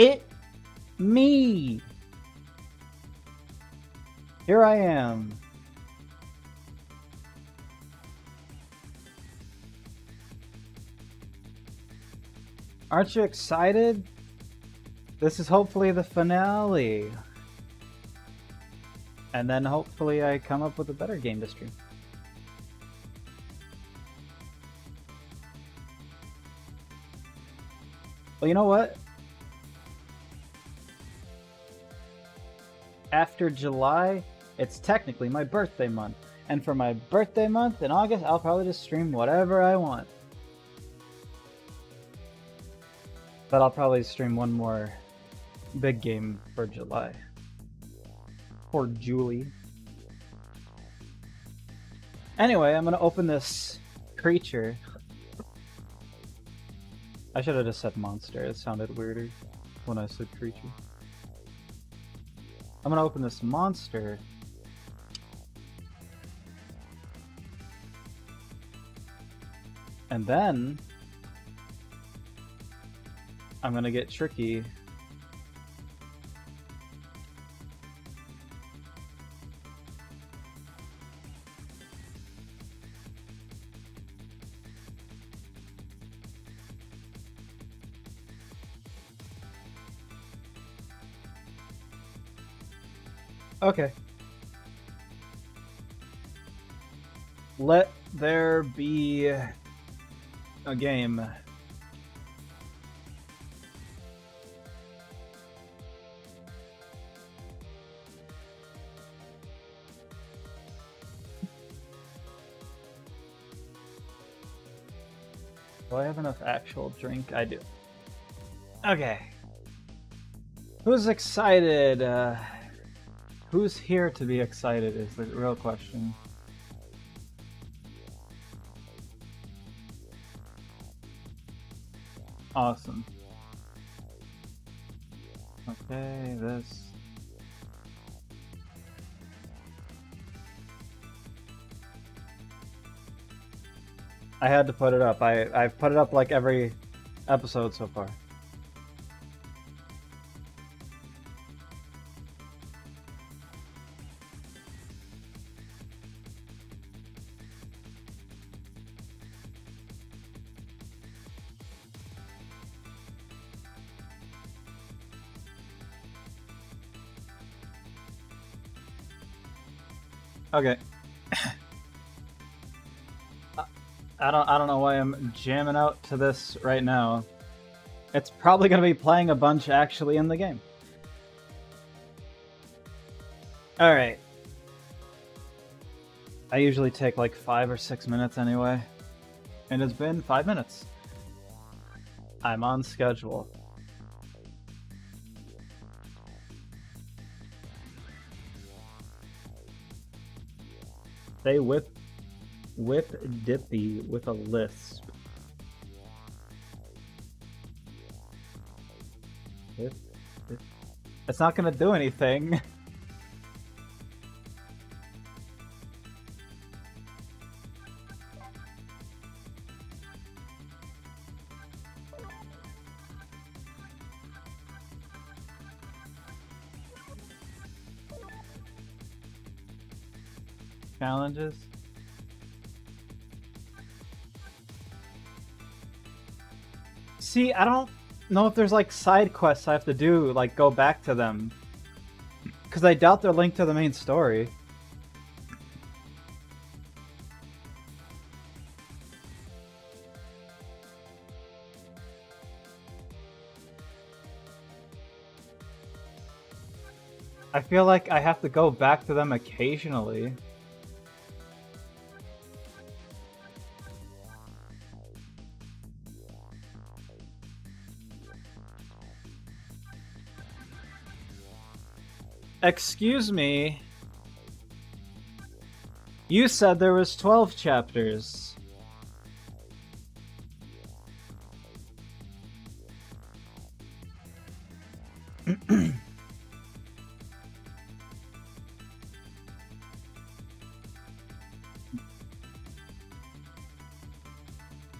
It me. Here I am. Aren't you excited? This is hopefully the finale. And then hopefully I come up with a better game to stream. Well, you know what? After July, it's technically my birthday month. And for my birthday month in August, I'll probably just stream whatever I want. But I'll probably stream one more big game for July. Poor Julie. Anyway, I'm gonna open this creature. I should have just said monster. It sounded weirder when I said creature. I'm gonna open this monster. And then I'm gonna get tricky. Okay. Let there be a game. Do I have enough actual drink? I do. Okay. Who's excited? Who's here to be excited is the real question. Awesome. Okay, this. I had to put it up. I've put it up like every episode so far. Okay. I don't know why I'm jamming out to this right now. It's probably gonna be playing a bunch actually in the game. Alright. I usually take like 5 or 6 minutes anyway. And it's been 5 minutes. I'm on schedule. They whip dippy with a lisp. It's not gonna do anything. Challenges. See, I don't know if there's like side quests I have to do, like go back to them. Because I doubt they're linked to the main story. I feel like I have to go back to them occasionally. Excuse me. You said there was 12 chapters.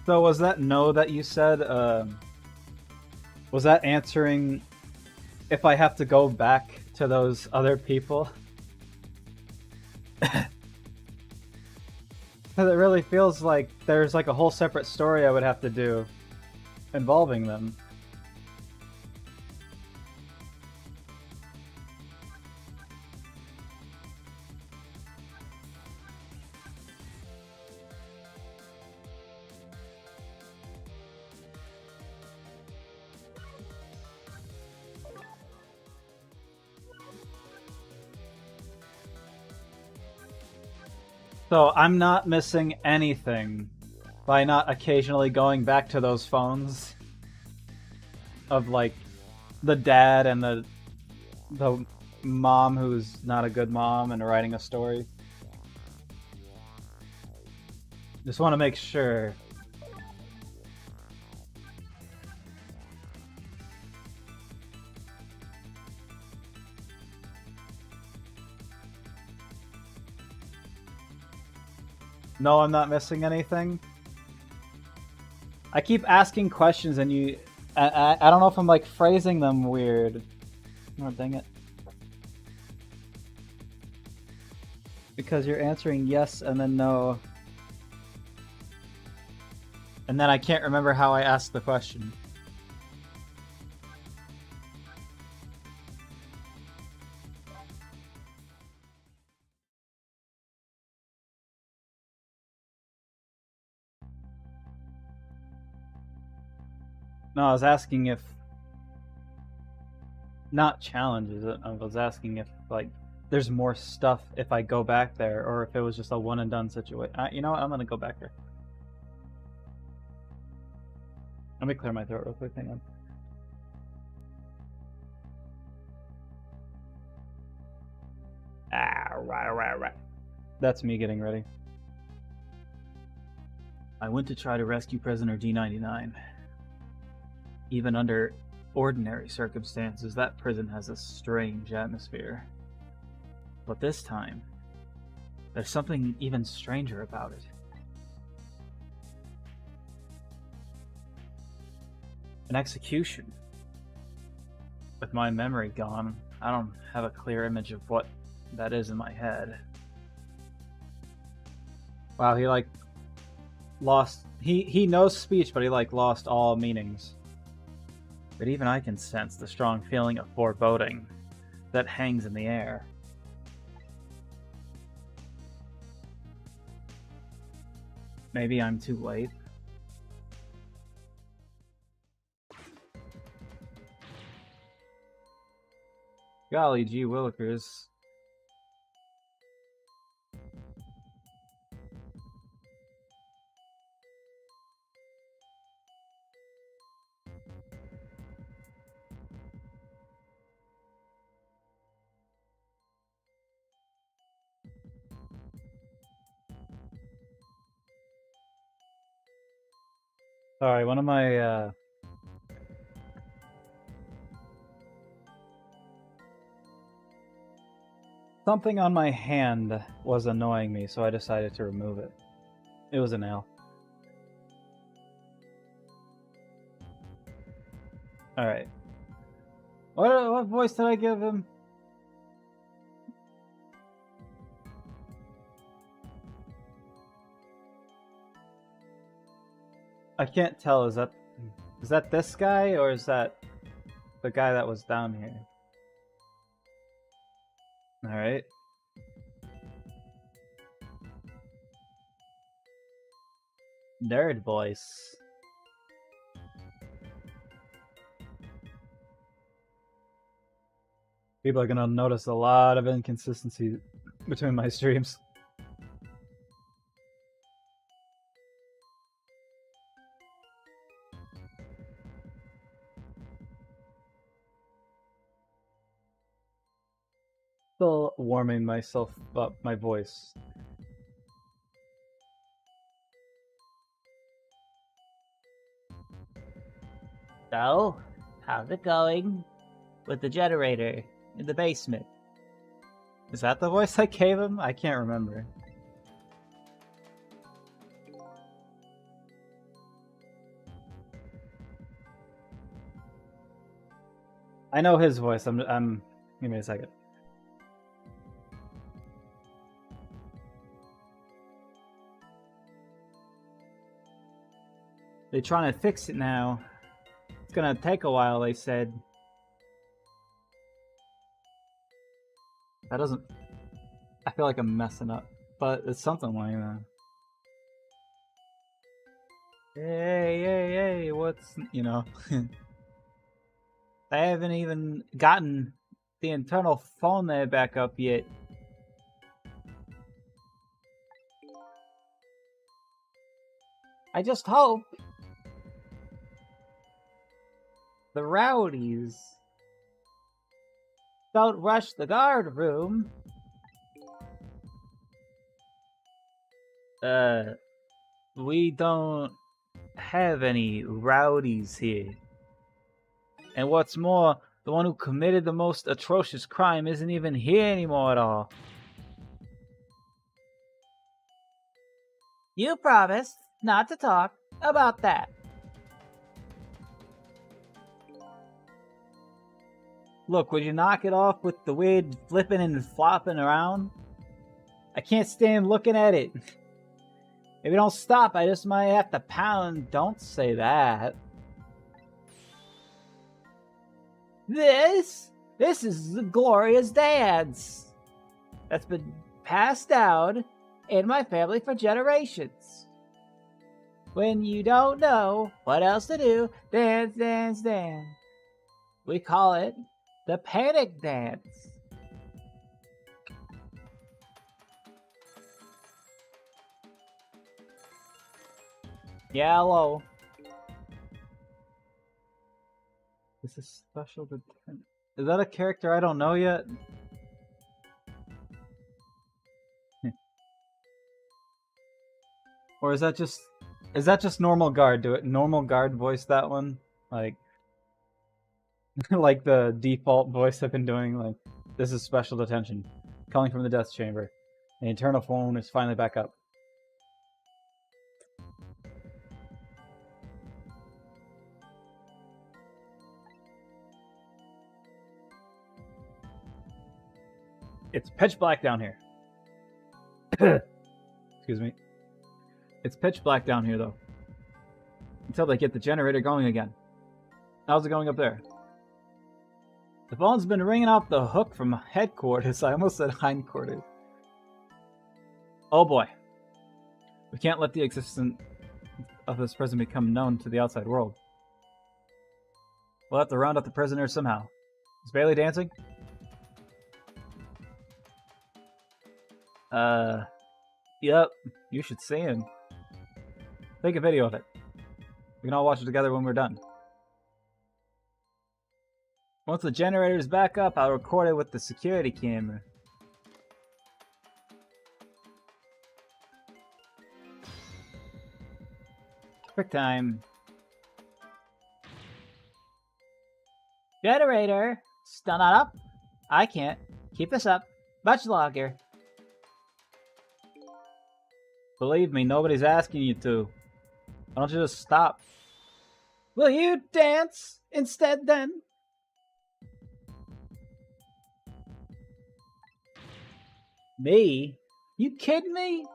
So was that no that you said, was that answering if I have to go back to those other people. Because it really feels like there's like a whole separate story I would have to do involving them. So I'm not missing anything by not occasionally going back to those phones of like the dad and the mom who's not a good mom and writing a story. Just want to make sure. No, I'm not missing anything. I keep asking questions and you... I don't know if I'm like phrasing them weird. Oh, dang it. Because you're answering yes and then no. And then I can't remember how I asked the question. No, I was asking if... Not challenges, I was asking if, like, there's more stuff if I go back there, or if it was just a one and done situation. You know what, I'm gonna go back there. Let me clear my throat real quick, hang on. Right. That's me getting ready. I went to try to rescue prisoner D99. Even under ordinary circumstances, that prison has a strange atmosphere. But this time, there's something even stranger about it. An execution. With my memory gone, I don't have a clear image of what that is in my head. Wow, he like lost... He knows speech, but he like lost all meanings. But even I can sense the strong feeling of foreboding that hangs in the air. Maybe I'm too late. Golly gee willikers. Sorry, one of my something on my hand was annoying me, so I decided to remove it. It was a nail. Alright. What voice did I give him? I can't tell, is that this guy, or is that the guy that was down here? Alright. Nerd voice. People are gonna notice a lot of inconsistency between my streams. Still warming myself up, my voice. So, how's it going with the generator in the basement? Is that the voice I gave him? I can't remember. I know his voice. I'm. Give me a second. They're trying to fix it now. It's gonna take a while, they said. That doesn't... I feel like I'm messing up, but it's something like that. Hey, what's... You know. They haven't even gotten the internal phone there back up yet. I just hope the rowdies don't rush the guard room. We don't have any rowdies here. And what's more, the one who committed the most atrocious crime isn't even here anymore at all. You promised not to talk about that. Look, would you knock it off with the weird flipping and flopping around? I can't stand looking at it. If you don't stop, I just might have to pound. Don't say that. This is the glorious dance that's been passed down in my family for generations. When you don't know what else to do, dance, dance, dance. We call it the panic dance. Yeah, hello. This is special. Is that a character I don't know yet? Or is that just normal guard? Do it normal guard voice that one? Like like the default voice I've been doing, like, this is special detention. Calling from the death chamber. The internal phone is finally back up. It's pitch black down here. Excuse me. It's pitch black down here, though. Until they get the generator going again. How's it going up there? The phone's been ringing off the hook from headquarters. I almost said hindquarters. Oh boy. We can't let the existence of this prison become known to the outside world. We'll have to round up the prisoners somehow. Is Bailey dancing? Yep. You should see him. Take a video of it. We can all watch it together when we're done. Once the generator's back up, I'll record it with the security camera. Quick time. Generator! Still not up? I can't. Keep this up much longer. Believe me, nobody's asking you to. Why don't you just stop? Will you dance instead then? Me? You kidding me?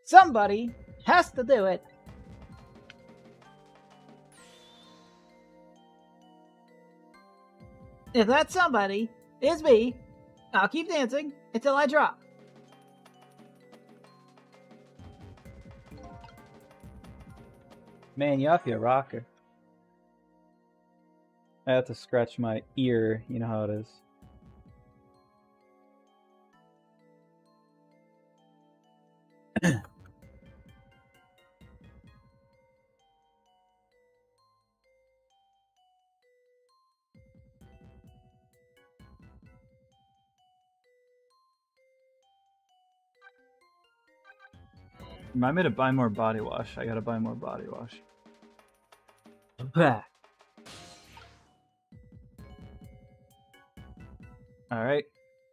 Somebody has to do it. If that somebody is me, I'll keep dancing until I drop. Man, you off your rocker. I have to scratch my ear. You know how it is. Remind me to buy more body wash. I gotta buy more body wash. Alright.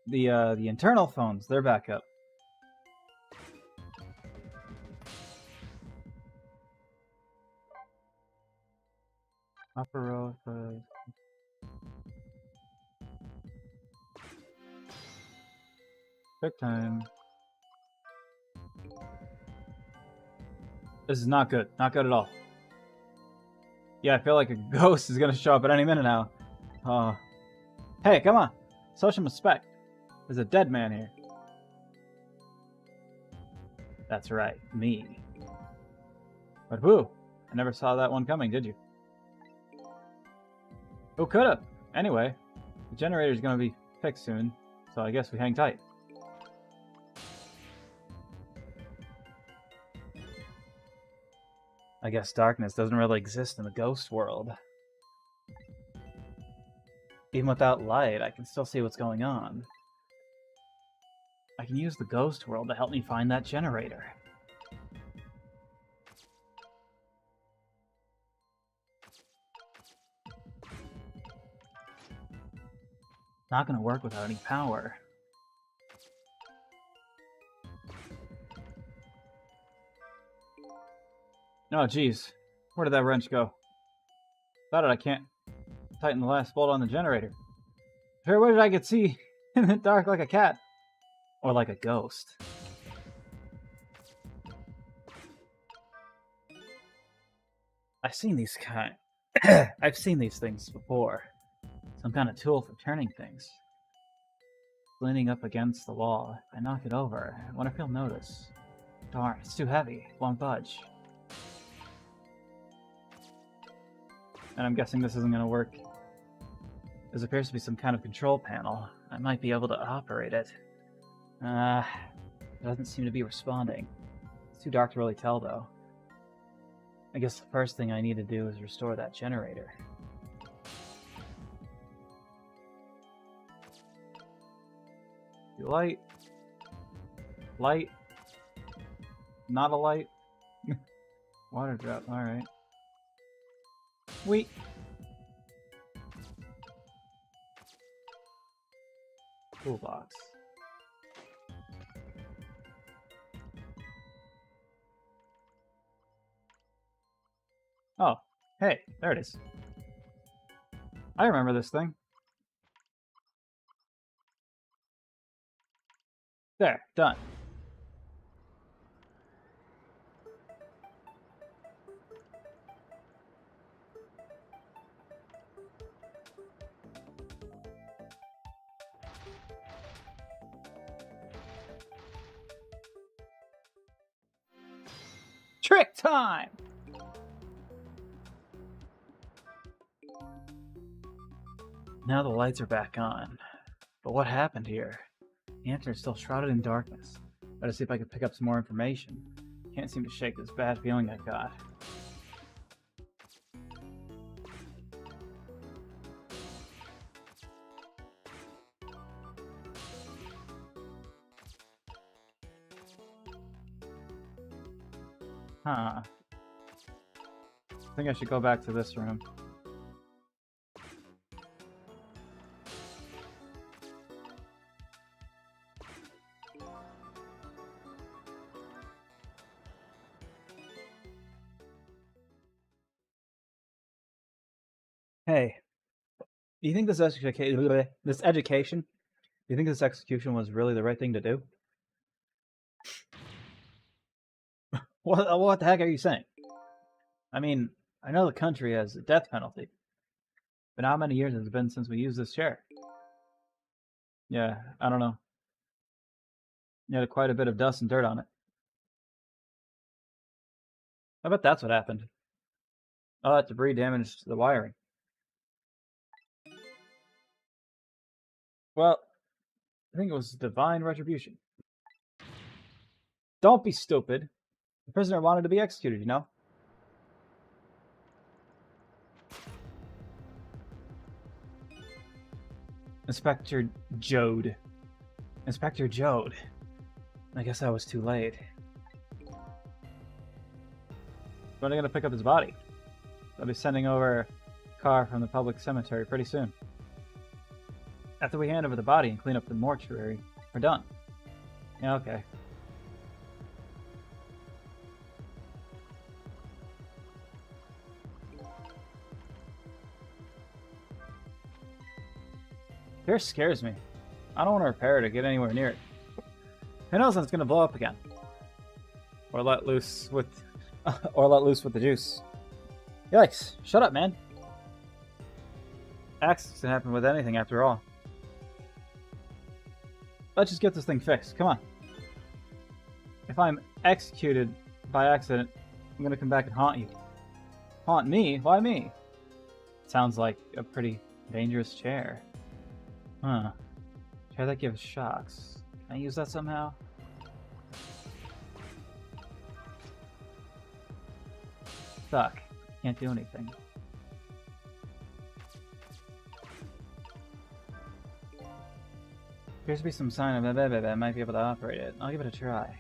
The internal phones, they're back up. Upper row. Quick time. This is not good. Not good at all. Yeah, I feel like a ghost is gonna show up at any minute now. Hey, come on. Show some respect. There's a dead man here. That's right, me. But who? I never saw that one coming, did you? Who could've? Anyway, the generator's gonna be fixed soon, so I guess we hang tight. I guess darkness doesn't really exist in the ghost world. Even without light, I can still see what's going on. I can use the ghost world to help me find that generator. Not gonna work without any power. Oh, geez. Where did that wrench go? Thought I can't tighten the last bolt on the generator. Sure, what did I could see in the dark like a cat? Or like a ghost. I've seen these I've seen these things before. Some kind of tool for turning things. Leaning up against the wall, I knock it over. I wonder if he'll notice. Darn, it's too heavy. Won't budge. And I'm guessing this isn't going to work. There appears to be some kind of control panel. I might be able to operate it. It doesn't seem to be responding. It's too dark to really tell, though. I guess the first thing I need to do is restore that generator. Light. Light. Not a light. Water drop, alright. Wait. Toolbox. Oh, hey, there it is. I remember this thing. There, done. Trick time! Now the lights are back on. But what happened here? The answer is still shrouded in darkness. Gotta see if I can pick up some more information. Can't seem to shake this bad feeling I've got. Huh. I think I should go back to this room. Hey, do you think this education, do you think this execution was really the right thing to do? What the heck are you saying? I mean, I know the country has a death penalty, but how many years has it been since we used this chair? Yeah, I don't know. It had quite a bit of dust and dirt on it. I bet that's what happened. Oh, that debris damaged the wiring. Well, I think it was divine retribution. Don't be stupid. The prisoner wanted to be executed, you know? Inspector Jode. Inspector Jode. I guess I was too late. When are they gonna pick up his body? They'll be sending over a car from the public cemetery pretty soon. After we hand over the body and clean up the mortuary, we're done. Yeah, okay. Fear scares me. I don't want to repair it or get anywhere near it. Who knows when it's gonna blow up again? Or let loose with the juice. Yikes. Shut up, man. Accidents can happen with anything after all. Let's just get this thing fixed. Come on. If I'm executed by accident, I'm gonna come back and haunt you. Haunt me? Why me? Sounds like a pretty dangerous chair. Huh. Chair that gives shocks. Can I use that somehow? Stuck. Can't do anything. Appears to be some sign of that I might be able to operate it. I'll give it a try.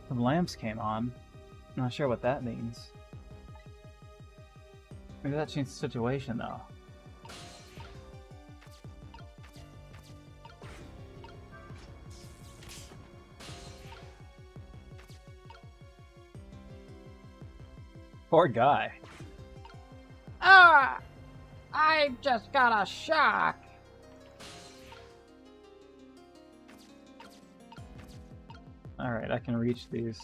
Some lamps came on. I'm not sure what that means. Maybe that changed the situation, though. Poor guy. Ah! I just got a shock. Alright, I can reach these.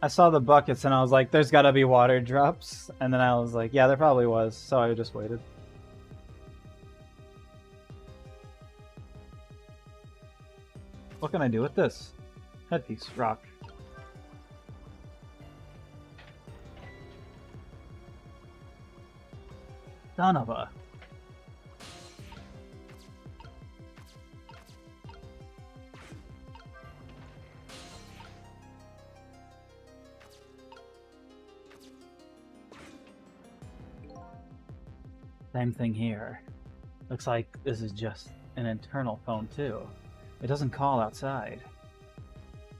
I saw the buckets and I was like, there's gotta be water drops. And then I was like, yeah, there probably was. So I just waited. What can I do with this? Headpiece, rock. Son of a... Same thing here. Looks like this is just an internal phone too. It doesn't call outside.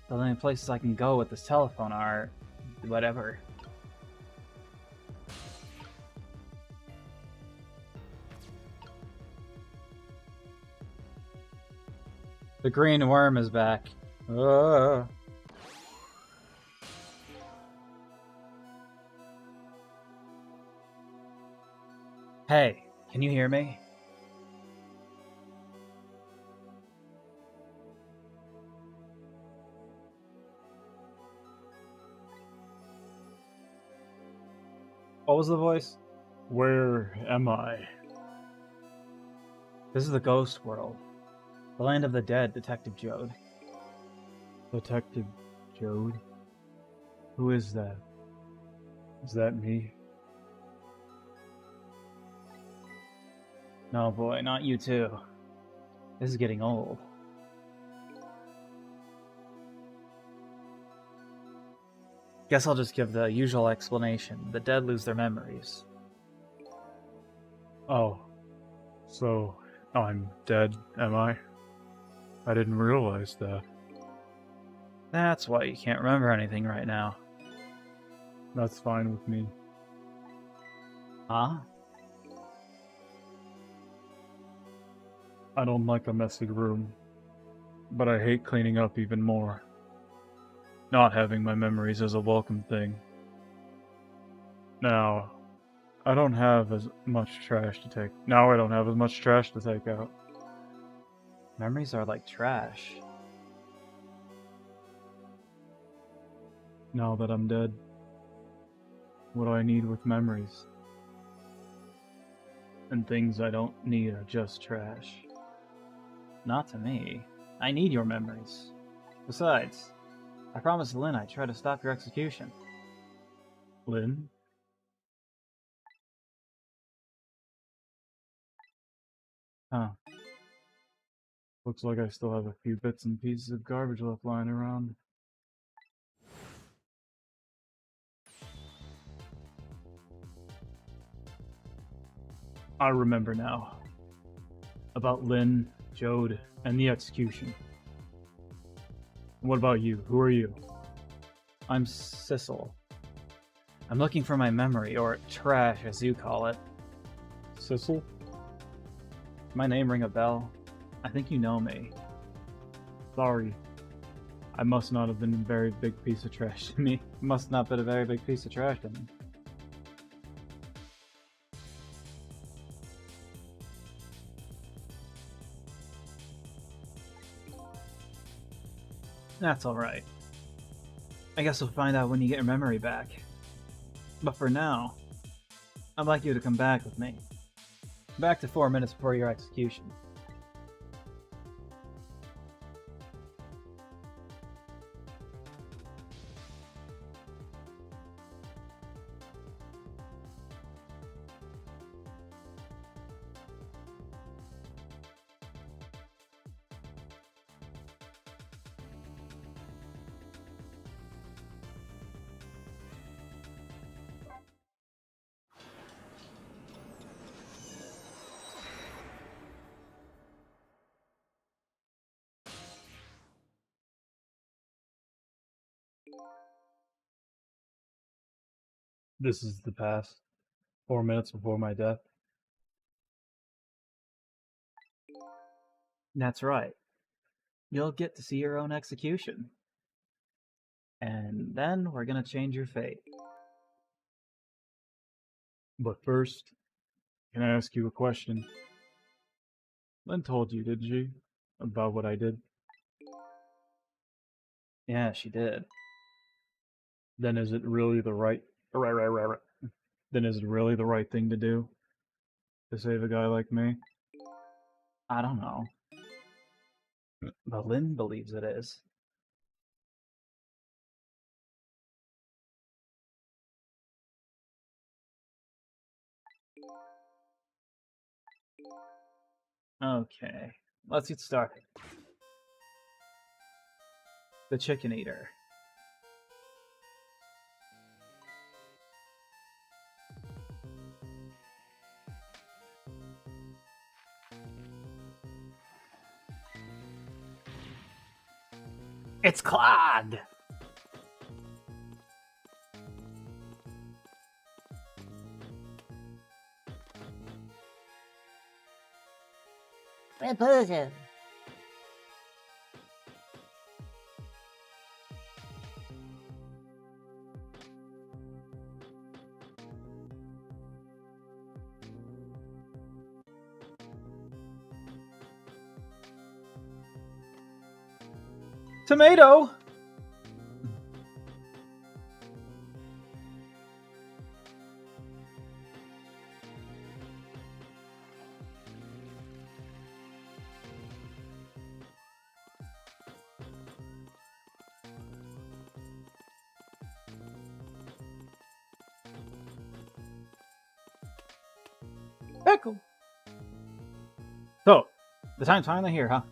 So the only places I can go with this telephone are... whatever. The green worm is back. Hey, can you hear me? What was the voice? Where am I? This is the ghost world. The land of the dead, Detective Jode. Detective Jode? Who is that? Is that me? No, boy, not you too. This is getting old. Guess I'll just give the usual explanation. The dead lose their memories. Oh. So, I'm dead, am I? I didn't realize that. That's why you can't remember anything right now. That's fine with me. Huh? I don't like a messy room, but I hate cleaning up even more. Not having my memories is a welcome thing. Now, I don't have as much trash to take. Now I don't have as much trash to take out. Memories are like trash. Now that I'm dead, what do I need with memories? And things I don't need are just trash. Not to me. I need your memories. Besides, I promised Lynn I'd try to stop your execution. Lynn? Huh. Looks like I still have a few bits and pieces of garbage left lying around. I remember now. About Lynn, Jode, and the execution. What about you? Who are you? I'm Sissel. I'm looking for my memory, or trash as you call it. Sissel? My name ring a bell? I think you know me. Sorry. I must not have been a very big piece of trash to me. Must not been a very big piece of trash to me. That's alright. I guess we'll find out when you get your memory back. But for now, I'd like you to come back with me. Back to 4 minutes before your execution. This is the past. 4 minutes before my death. That's right. You'll get to see your own execution. And then we're gonna change your fate. But first, can I ask you a question? Lynn told you, did she? About what I did? Yeah, she did. Then is it really the right... Then is it really the right thing to do? To save a guy like me? I don't know. But Lynn believes it is. Okay, let's get started. The Chicken Eater. It's clogged! Repulsion! Tomato! Pickle! So, the time's finally here, huh?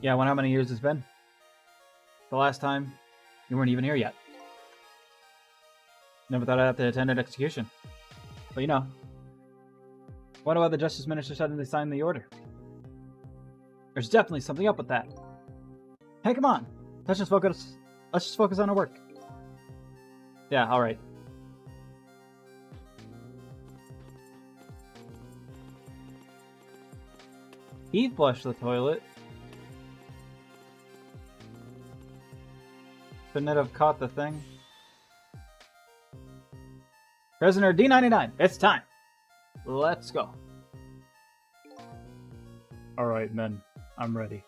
Yeah, I wonder how many years it's been. The last time, you weren't even here yet. Never thought I'd have to attend an execution. But you know, wonder why the Justice Minister suddenly signed the order. There's definitely something up with that. Hey, come on. Let's just focus on our work. Yeah, alright. He flushed the toilet. Couldn't it have caught the thing? Prisoner D99, it's time. Let's go. Alright, men. I'm ready.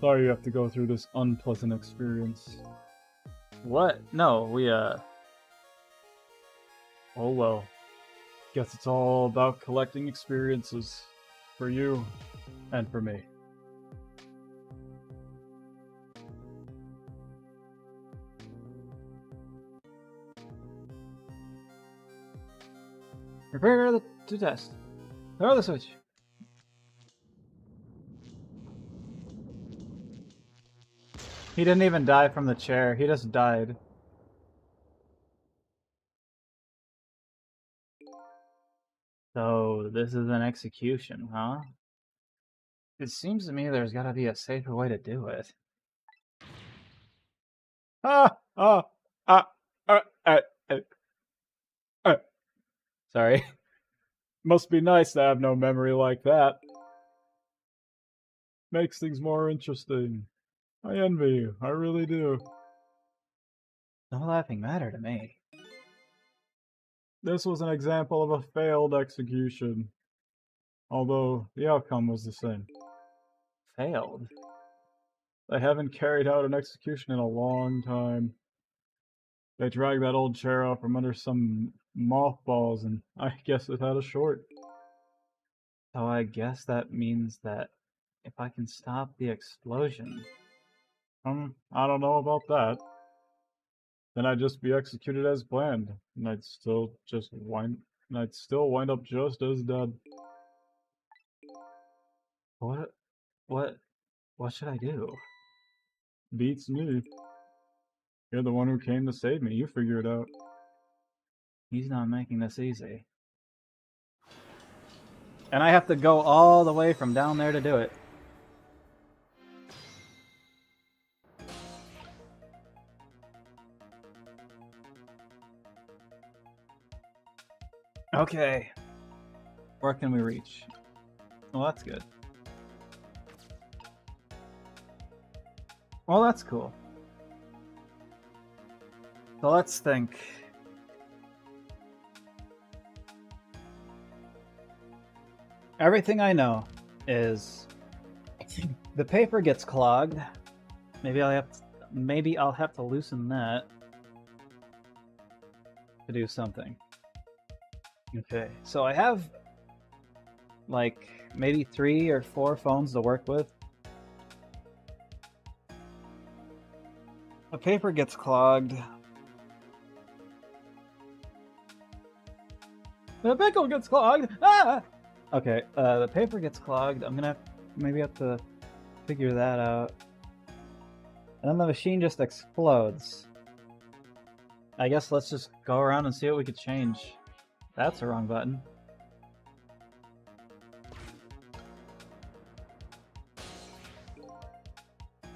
Sorry you have to go through this unpleasant experience. What? No, Oh well. Guess it's all about collecting experiences. For you, and for me. Prepare to test. Throw the switch. He didn't even die from the chair. He just died. So, this is an execution, huh? It seems to me there's gotta be a safer way to do it. Ah, ah, ah, ah, ah, ah, ah. Sorry. Must be nice to have no memory like that. Makes things more interesting. I envy you, I really do. No laughing matter to me. This was an example of a failed execution, although the outcome was the same. Failed? They haven't carried out an execution in a long time. They dragged that old chair out from under some mothballs, and I guess it had a short. So I guess that means that if I can stop the explosion... I don't know about that. Then I'd just be executed as planned, and I'd still wind up just as dead. What? What should I do? Beats me. You're the one who came to save me. You figure it out. He's not making this easy. And I have to go all the way from down there to do it. Okay. Where can we reach? Well, that's good. Well, that's cool. So let's think. Everything I know is the paper gets clogged. Maybe I'll have to loosen that to do something. Okay, so I have like maybe 3 or 4 phones to work with. The paper gets clogged. The pickle gets clogged! Ah! Okay, the paper gets clogged. I'm gonna maybe have to figure that out. And then the machine just explodes. I guess let's just go around and see what we could change. That's the wrong button.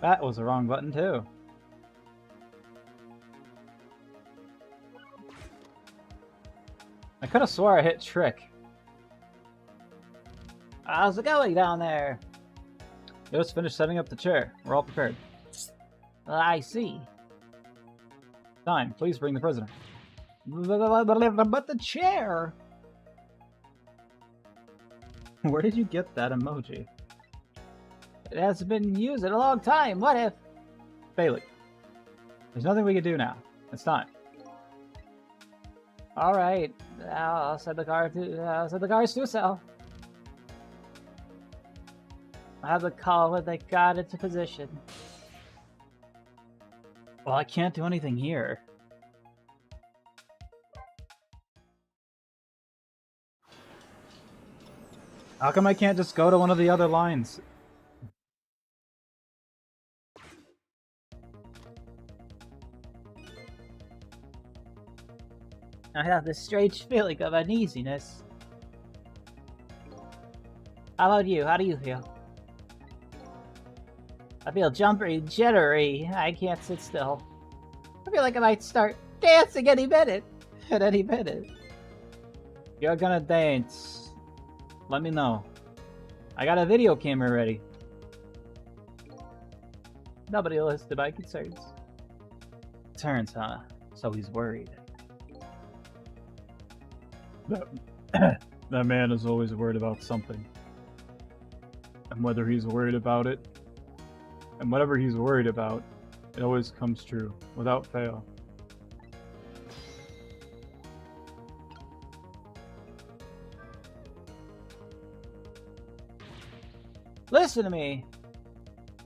That was the wrong button too. I could have swore I hit trick. How's it going down there? Just finished setting up the chair. We're all prepared. I see. Time. Please bring the prisoner. But the chair! Where did you get that emoji? It hasn't been used in a long time. What if... Bailey. There's nothing we can do now. It's time. Alright. I'll send the cars to a cell. I have the call when they got into position. Well, I can't do anything here. How come I can't just go to one of the other lines? I have this strange feeling of uneasiness. How about you? How do you feel? I feel jumpery, jittery. I can't sit still. I feel like I might start dancing any minute. At any minute. You're gonna dance. Let me know. I got a video camera ready. Nobody will listen to my concerns. Turns, huh? So he's worried. That man is always worried about something. And whether he's worried about it, and whatever he's worried about, it always comes true, without fail. Listen to me.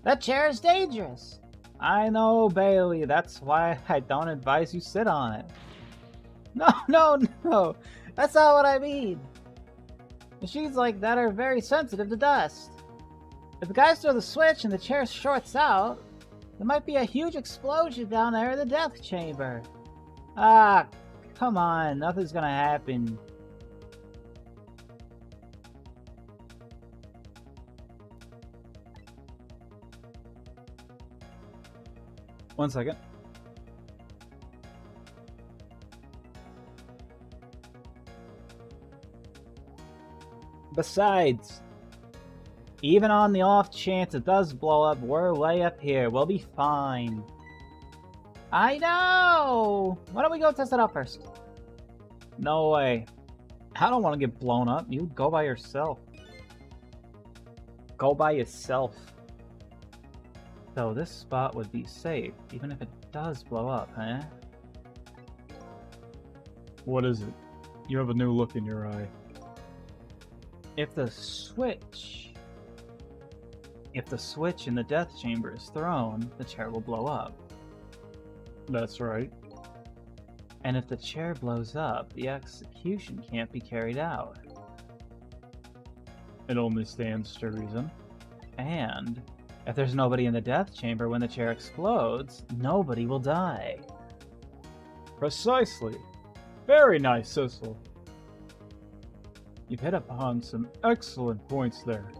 That chair is dangerous. I know, Bailey. That's why I don't advise you sit on it. No. That's not what I mean. Machines like that are very sensitive to dust. If the guys throw the switch and the chair shorts out, there might be a huge explosion down there in the death chamber. Ah, come on. Nothing's gonna happen. One second. Besides, even on the off chance it does blow up, we're way up here. We'll be fine. I know! Why don't we go test it out first? No way. I don't want to get blown up. You go by yourself. Go by yourself. So this spot would be safe, even if it does blow up, huh? What is it? You have a new look in your eye. If the switch in the death chamber is thrown, the chair will blow up. That's right. And if the chair blows up, the execution can't be carried out. It only stands to reason. And if there's nobody in the death chamber when the chair explodes, nobody will die. Precisely. Very nice, Sissel. You've hit upon some excellent points there.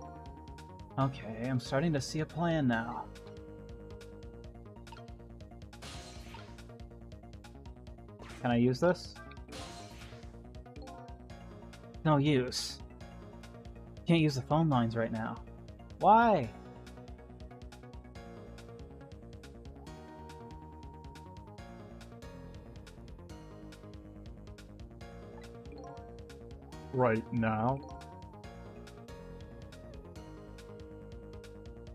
Okay, I'm starting to see a plan now. Can I use this? No use. Can't use the phone lines right now. Why? Right now?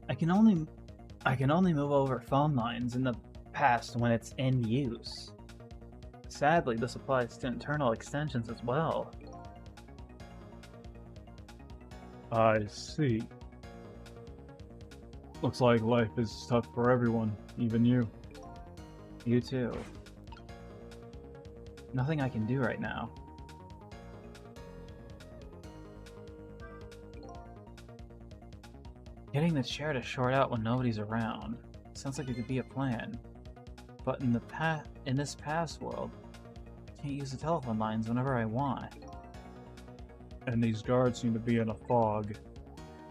I can only move over phone lines in the past when it's in use. Sadly, this applies to internal extensions as well. I see. Looks like life is tough for everyone, even you. You too. Nothing I can do right now. Getting the chair to short out when nobody's around sounds like it could be a plan. But in this past world, I can't use the telephone lines whenever I want. And these guards seem to be in a fog.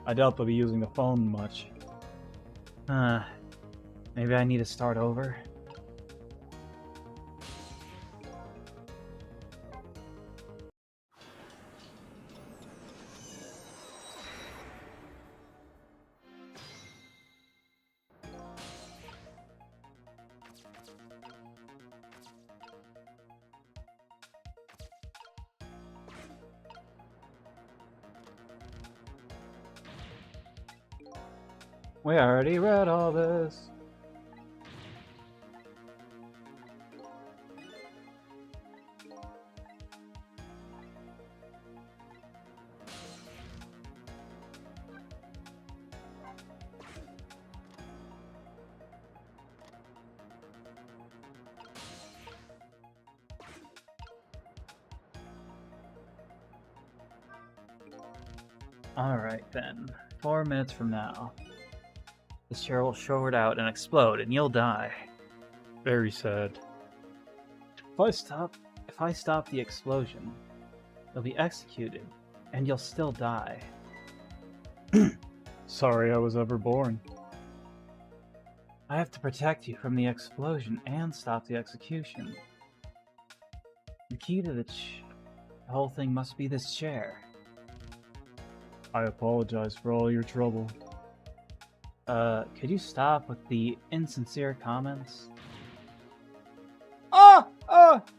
I doubt they'll be using the phone much. Maybe I need to start over? We already read all this. Alright then, 4 minutes from now. This chair will short out and explode, and you'll die. Very sad. If I stop the explosion, you'll be executed, and you'll still die. Sorry I was ever born. I have to protect you from the explosion and stop the execution. The key to the whole thing must be this chair. I apologize for all your trouble. Could you stop with the insincere comments? Alright,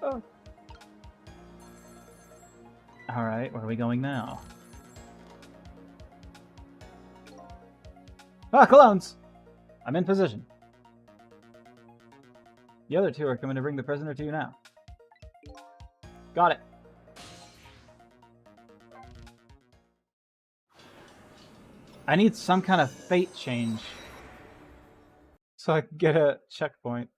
where are we going now? Clones! I'm in position. The other two are coming to bring the prisoner to you now. Got it. I need some kind of fate change so I can get a checkpoint.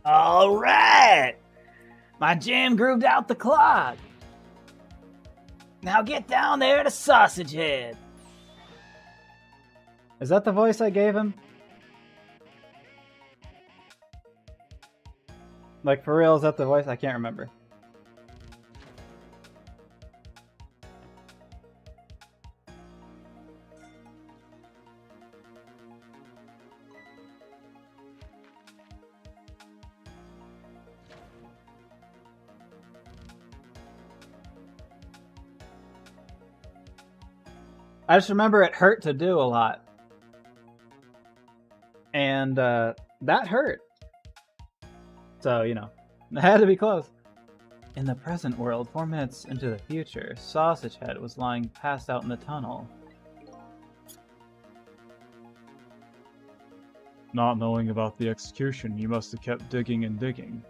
All right, my jam grooved out the clock. Now get down there to Sausage Head. Is that the voice I gave him? Like, for real, is that the voice? I can't remember. I just remember it hurt to do a lot. And that hurt. So, you know, it had to be close. In the present world, 4 minutes into the future, Sausage Head was lying passed out in the tunnel. Not knowing about the execution, you must have kept digging and digging.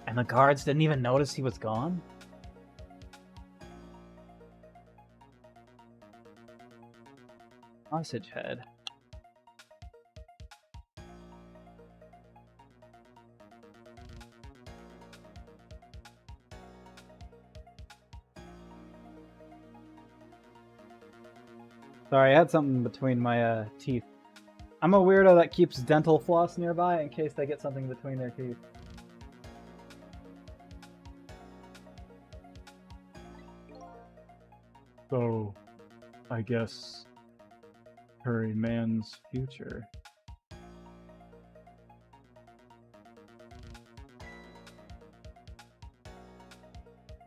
And the guards didn't even notice he was gone? Sausage Head. Sorry, I had something between my teeth. I'm a weirdo that keeps dental floss nearby in case they get something between their teeth. So, I guess Curry Man's future.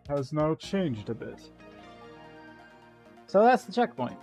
Has now changed a bit. So that's the checkpoint.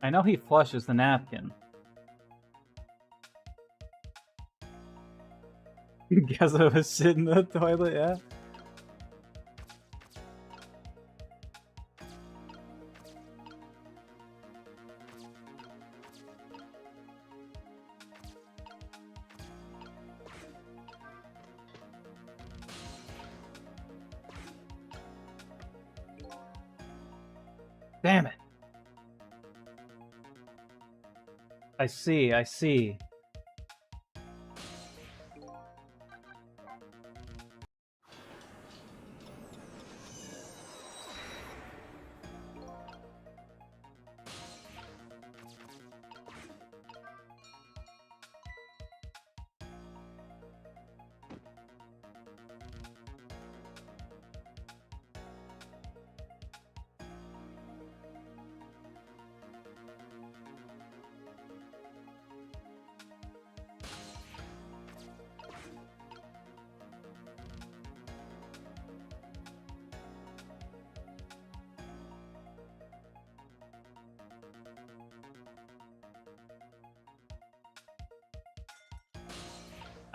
I know he flushes the napkin. Guess I was sitting in the toilet, yeah? Damn it. I see, I see.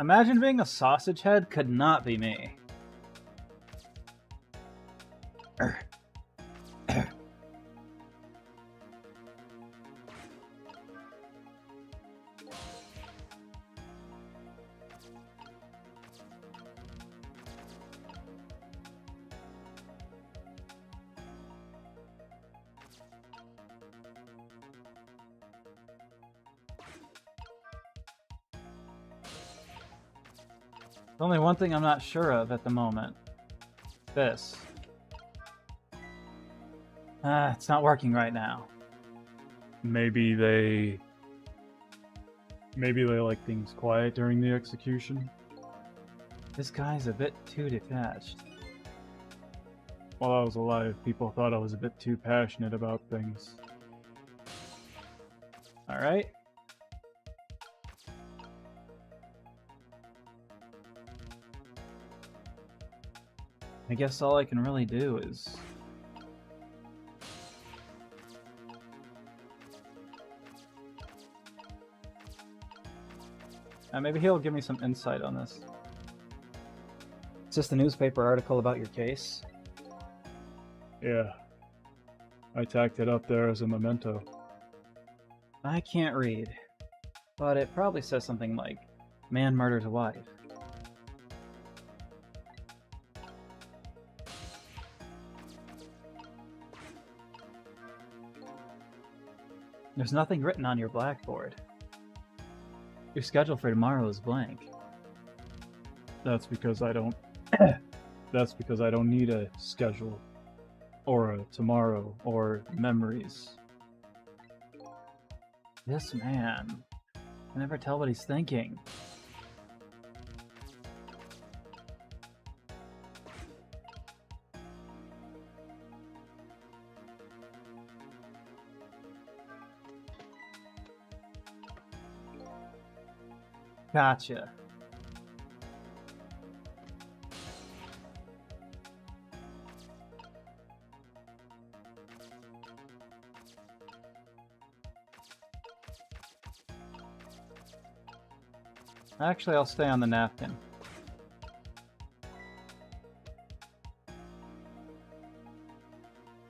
Imagine being a sausage head could not be me. There's only one thing I'm not sure of at the moment. This. It's not working right now. Maybe they like things quiet during the execution. This guy's a bit too detached. While I was alive, people thought I was a bit too passionate about things. Alright. I guess all I can really do is... maybe he'll give me some insight on this. Is this the newspaper article about your case? Yeah. I tacked it up there as a memento. I can't read, but it probably says something like, man murders wife. There's nothing written on your blackboard. Your schedule for tomorrow is blank. That's because I don't... That's because I don't need a schedule. Or a tomorrow, or memories. This man. I never tell what he's thinking. Gotcha. Actually, I'll stay on the napkin.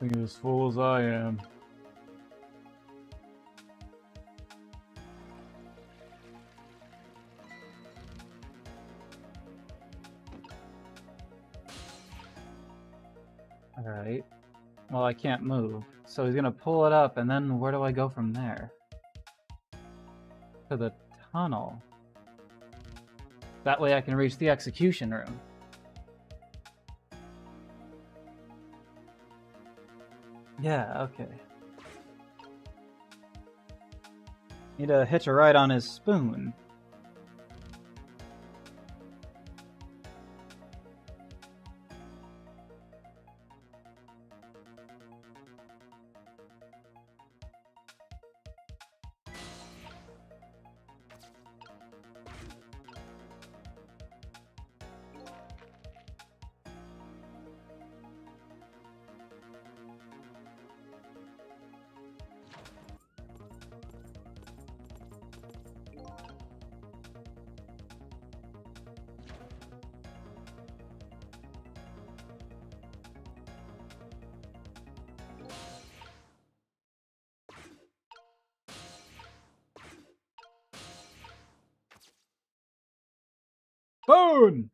Think as full as I am. Alright. Well, I can't move. So he's gonna pull it up, and then where do I go from there? To the tunnel. That way I can reach the execution room. Yeah, okay. Need to hitch a ride on his spoon. Boom!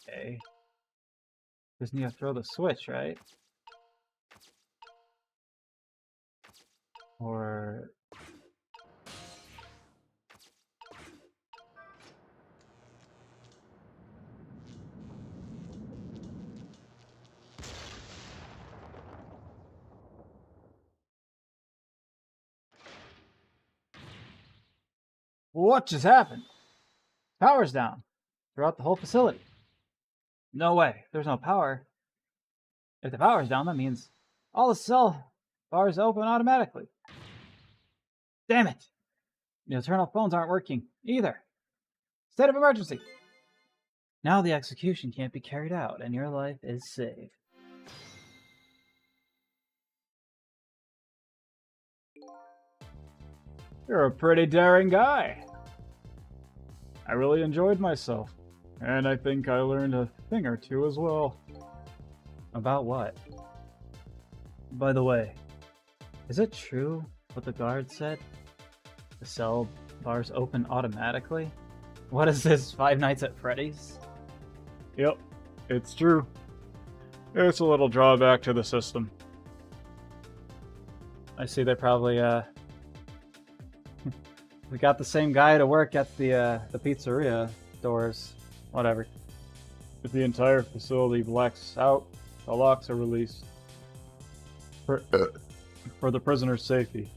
Okay. Just need to throw the switch, right? Or... What just happened? Power's down throughout the whole facility. No way. There's no power. If the power's down, that means all the cell bars open automatically. Damn it! The internal phones aren't working either. State of emergency. Now the execution can't be carried out, and your life is saved. You're a pretty daring guy. I really enjoyed myself. And I think I learned a thing or two as well. About what? By the way, is it true what the guard said? The cell bars open automatically? What is this, Five Nights at Freddy's? Yep, it's true. It's a little drawback to the system. I see they probably, we got the same guy to work at the pizzeria doors. Whatever. If the entire facility blacks out, the locks are released. For the prisoner's safety.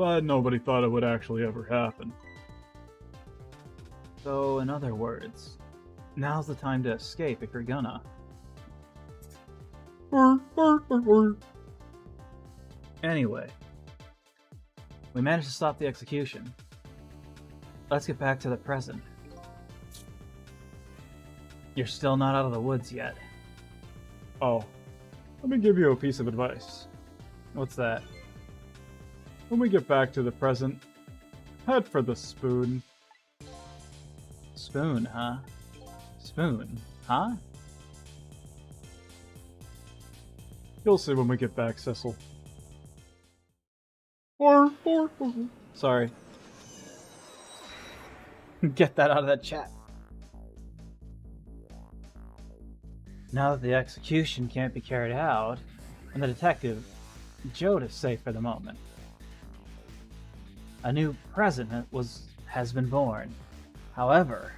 but nobody thought it would actually ever happen. So, in other words, now's the time to escape if you're gonna. Anyway, we managed to stop the execution. Let's get back to the present. You're still not out of the woods yet. Oh, let me give you a piece of advice. What's that? When we get back to the present, head for the spoon. Spoon, huh? Spoon, huh? You'll see when we get back, Cecil. Sorry. Get that out of that chat. Now that the execution can't be carried out, and the detective, Jode, is safe for the moment, a new president has been born. However,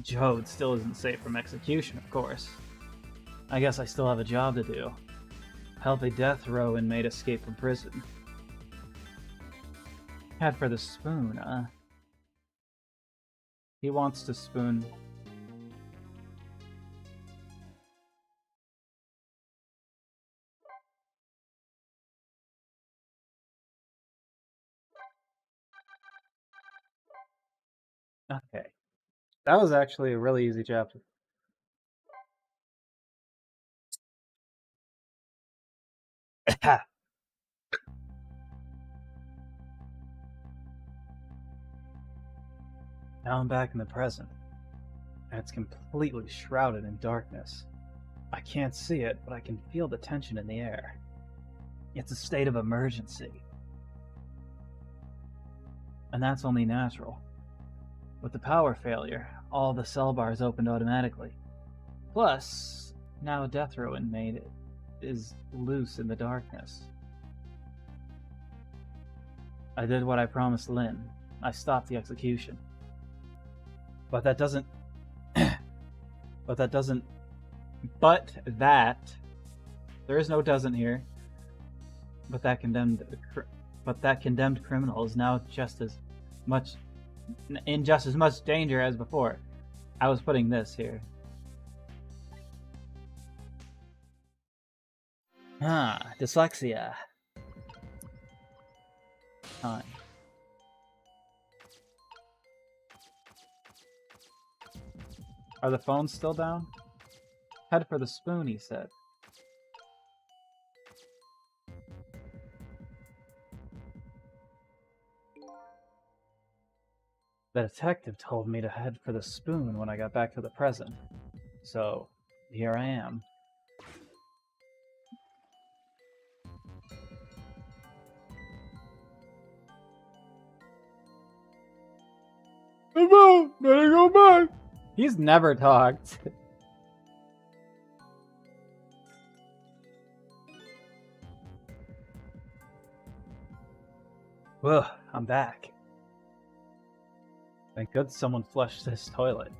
Jode still isn't safe from execution, of course. I guess I still have a job to do. Help a death row inmate escape from prison. Head for the spoon, huh? He wants to spoon. Okay. That was actually a really easy chapter. Now I'm back in the present, and it's completely shrouded in darkness. I can't see it, but I can feel the tension in the air. It's a state of emergency. And that's only natural. With the power failure, all the cell bars opened automatically. Plus, now a death row inmate is loose in the darkness. I did what I promised Lynn. I stopped the execution. But that there is no doesn't here. But that condemned criminal is now in just as much danger as before. I was putting this here. Dyslexia. Time. Are the phones still down? Head for the spoon, he said. The detective told me to head for the spoon when I got back to the present. So, here I am. Better go back. He's never talked. Well, I'm back. Thank goodness someone flushed this toilet.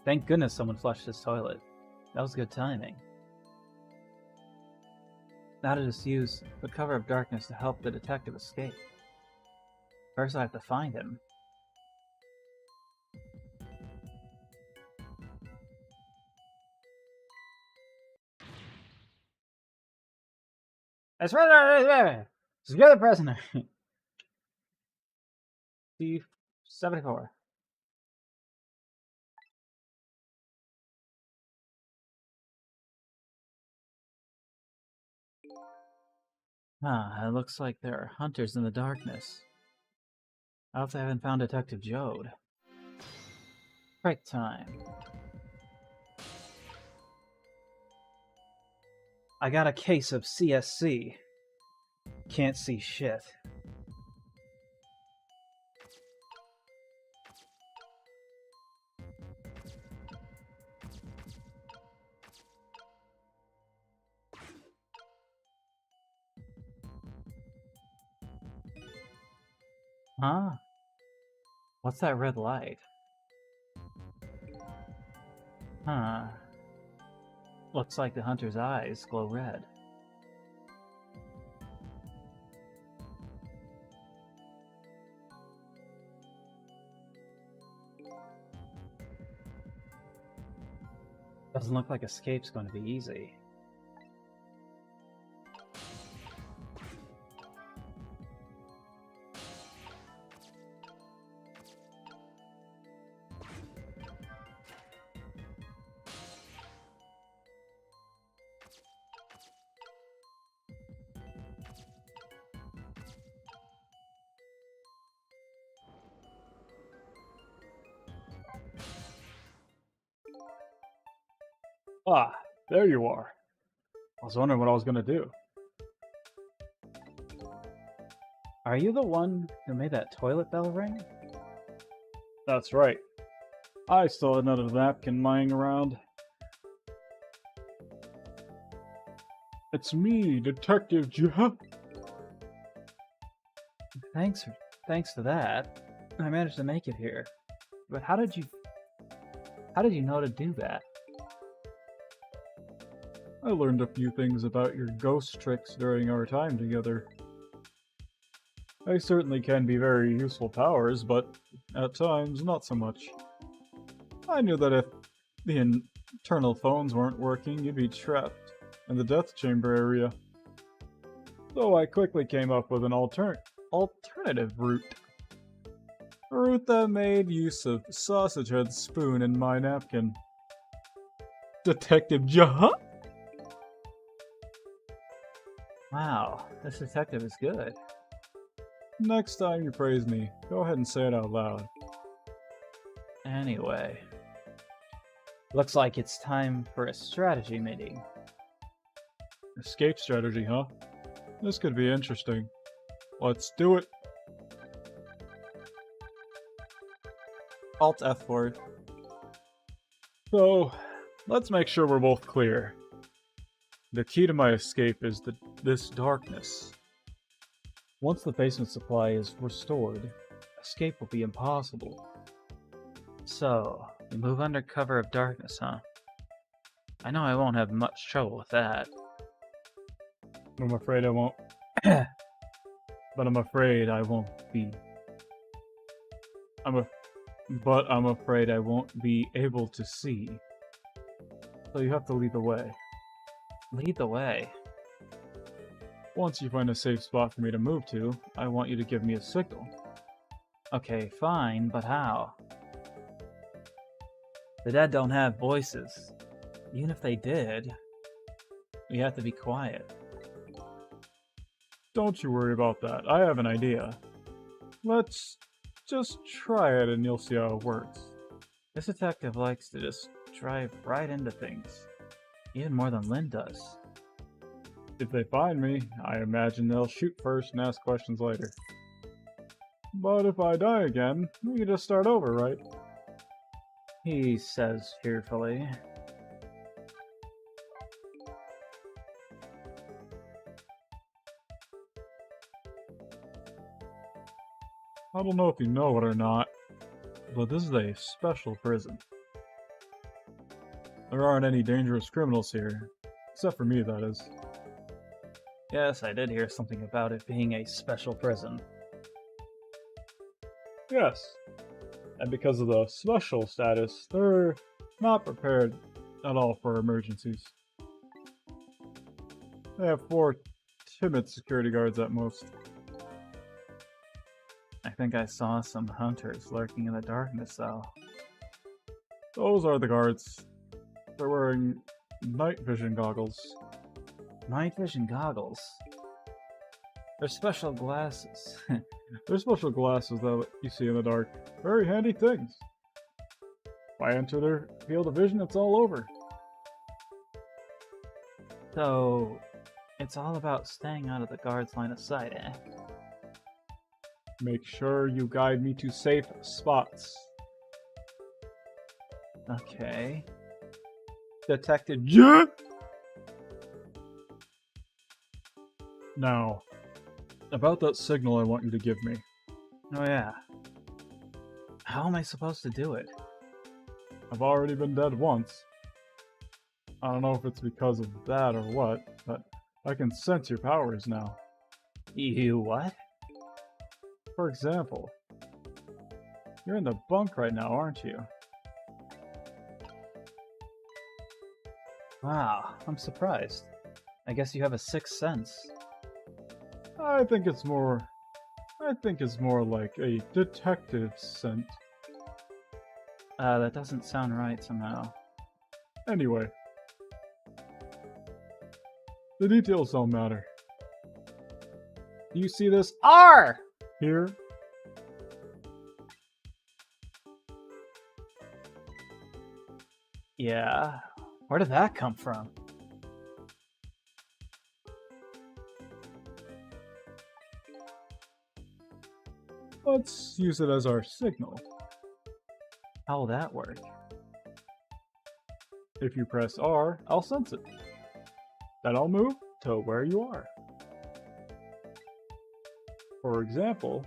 Thank goodness someone flushed this toilet. That was good timing. Now to just use the cover of darkness to help the detective escape. First I have to find him. That's right. Secure the prisoner. C-74. It looks like there are hunters in the darkness. I hope they haven't found Detective Jode. Break time. I got a case of CSC. Can't see shit. Huh? What's that red light? Huh. Looks like the hunter's eyes glow red. Doesn't look like escape's going to be easy. Ah, there you are. I was wondering what I was gonna do. Are you the one who made that toilet bell ring? That's right. I still had another napkin lying around. It's me, Detective Thanks to that, I managed to make it here. But how did you know to do that? I learned a few things about your ghost tricks during our time together. They certainly can be very useful powers, but at times not so much. I knew that if the internal phones weren't working, you'd be trapped in the death chamber area. So I quickly came up with an alternative route. A route that made use of sausage head spoon in my napkin. Detective Wow, this detective is good. Next time you praise me, go ahead and say it out loud. Anyway, looks like it's time for a strategy meeting. Escape strategy, huh? This could be interesting. Let's do it. Alt F4. So, let's make sure we're both clear. The key to my escape is this darkness. Once the basement supply is restored, escape will be impossible. So, you move under cover of darkness, huh? I know I won't have much trouble with that. I'm afraid I won't. But I'm afraid I won't be. But I'm afraid I won't be able to see. So you have to lead the way. Lead the way. Once you find a safe spot for me to move to, I want you to give me a signal. Okay, fine, but how? The dead don't have voices. Even if they did, we have to be quiet. Don't you worry about that. I have an idea. Let's just try it and you'll see how it works. This detective likes to just drive right into things. Even more than Lynn does. If they find me, I imagine they'll shoot first and ask questions later. But if I die again, we can just start over, right? He says fearfully. I don't know if you know it or not, but this is a special prison. There aren't any dangerous criminals here. Except for me, that is. Yes, I did hear something about it being a special prison. Yes. And because of the special status, they're not prepared at all for emergencies. They have 4 timid security guards at most. I think I saw some hunters lurking in the darkness, though. Those are the guards. They're wearing night vision goggles. Night vision goggles? They're special glasses. They're special glasses that let you see in the dark. Very handy things. If I enter their field of vision, it's all over. So, it's all about staying out of the guard's line of sight, eh? Make sure you guide me to safe spots. Okay. Detective Now, about that signal I want you to give me. Oh yeah. How am I supposed to do it? I've already been dead once. I don't know if it's because of that or what, but I can sense your powers now. You what? For example, You're in the bunk right now, aren't you? Wow, I'm surprised. I guess you have a sixth sense. I think it's more like a detective scent. That doesn't sound right somehow. Anyway, the details don't matter. Do you see this R! here? Yeah. Where did that come from? Let's use it as our signal. How will that work? If you press R, I'll sense it. Then I'll move to where you are. For example,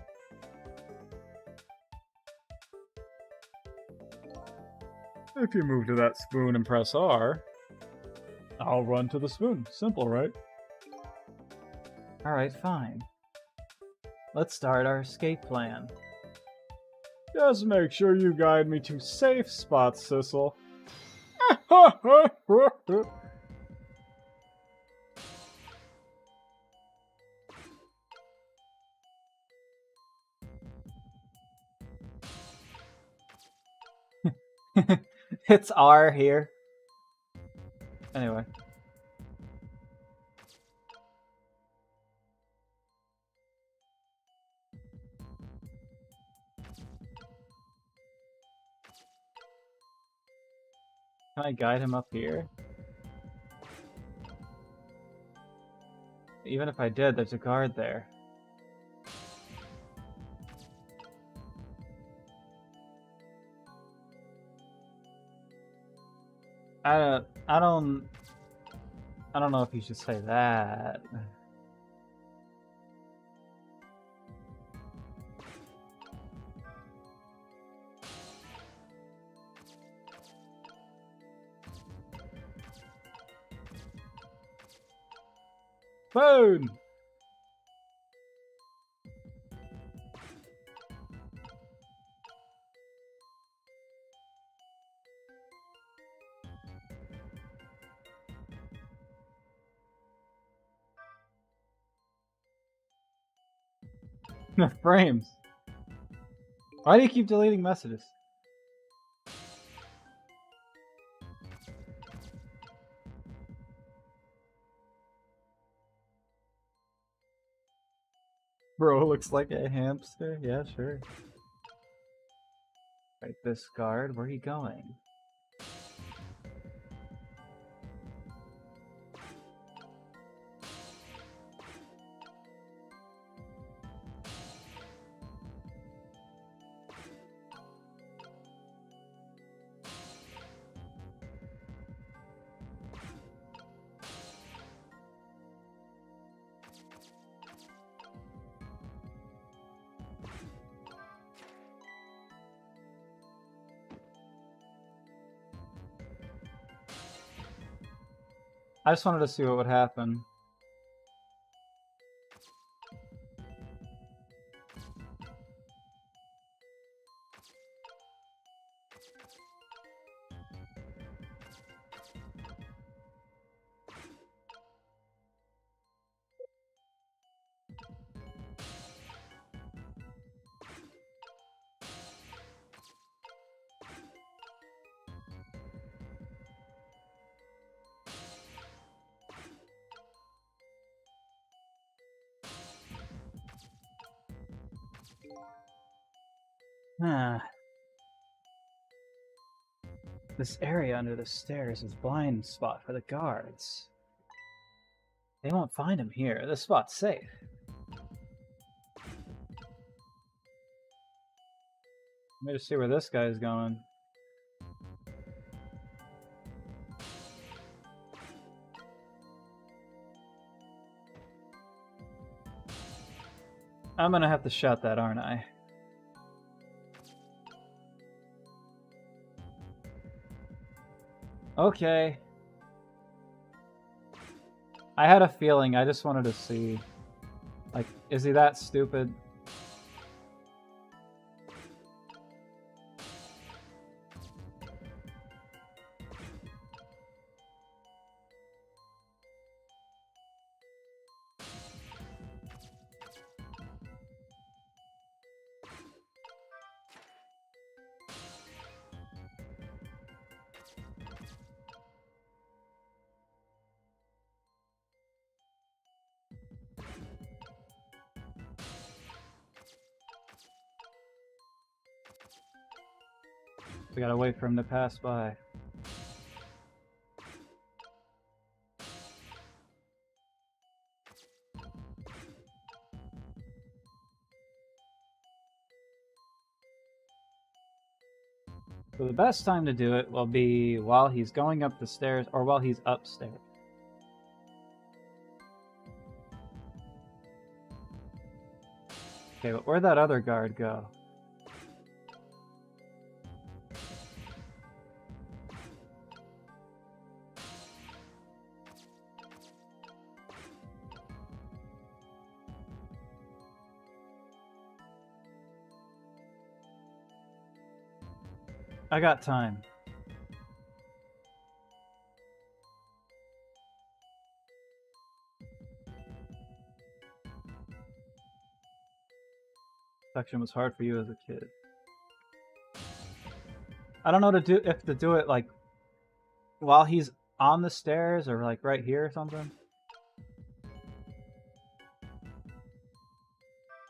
if you move to that spoon and press R, I'll run to the spoon. Simple, right? Alright, fine. Let's start our escape plan. Just make sure you guide me to safe spots, Sissel. It's R here. Anyway. Can I guide him up here? Even if I did, there's a guard there. I don't know if you should say that. Phone! The frames. Why do you keep deleting messages? Bro looks like a hamster. Yeah, sure. Right, this guard. Where are you going? I just wanted to see what would happen. Ah. This area under the stairs is blind spot for the guards. They won't find him here. This spot's safe. Let me just see where this guy's going. I'm gonna have to shut that, aren't I? Okay. I had a feeling, I just wanted to see. Like, is he that stupid? We gotta wait for him to pass by. So the best time to do it will be while he's going up the stairs or while he's upstairs. Okay, but where'd that other guard go? I got time. Section was hard for you as a kid. I don't know if to do it like while he's on the stairs or like right here or something.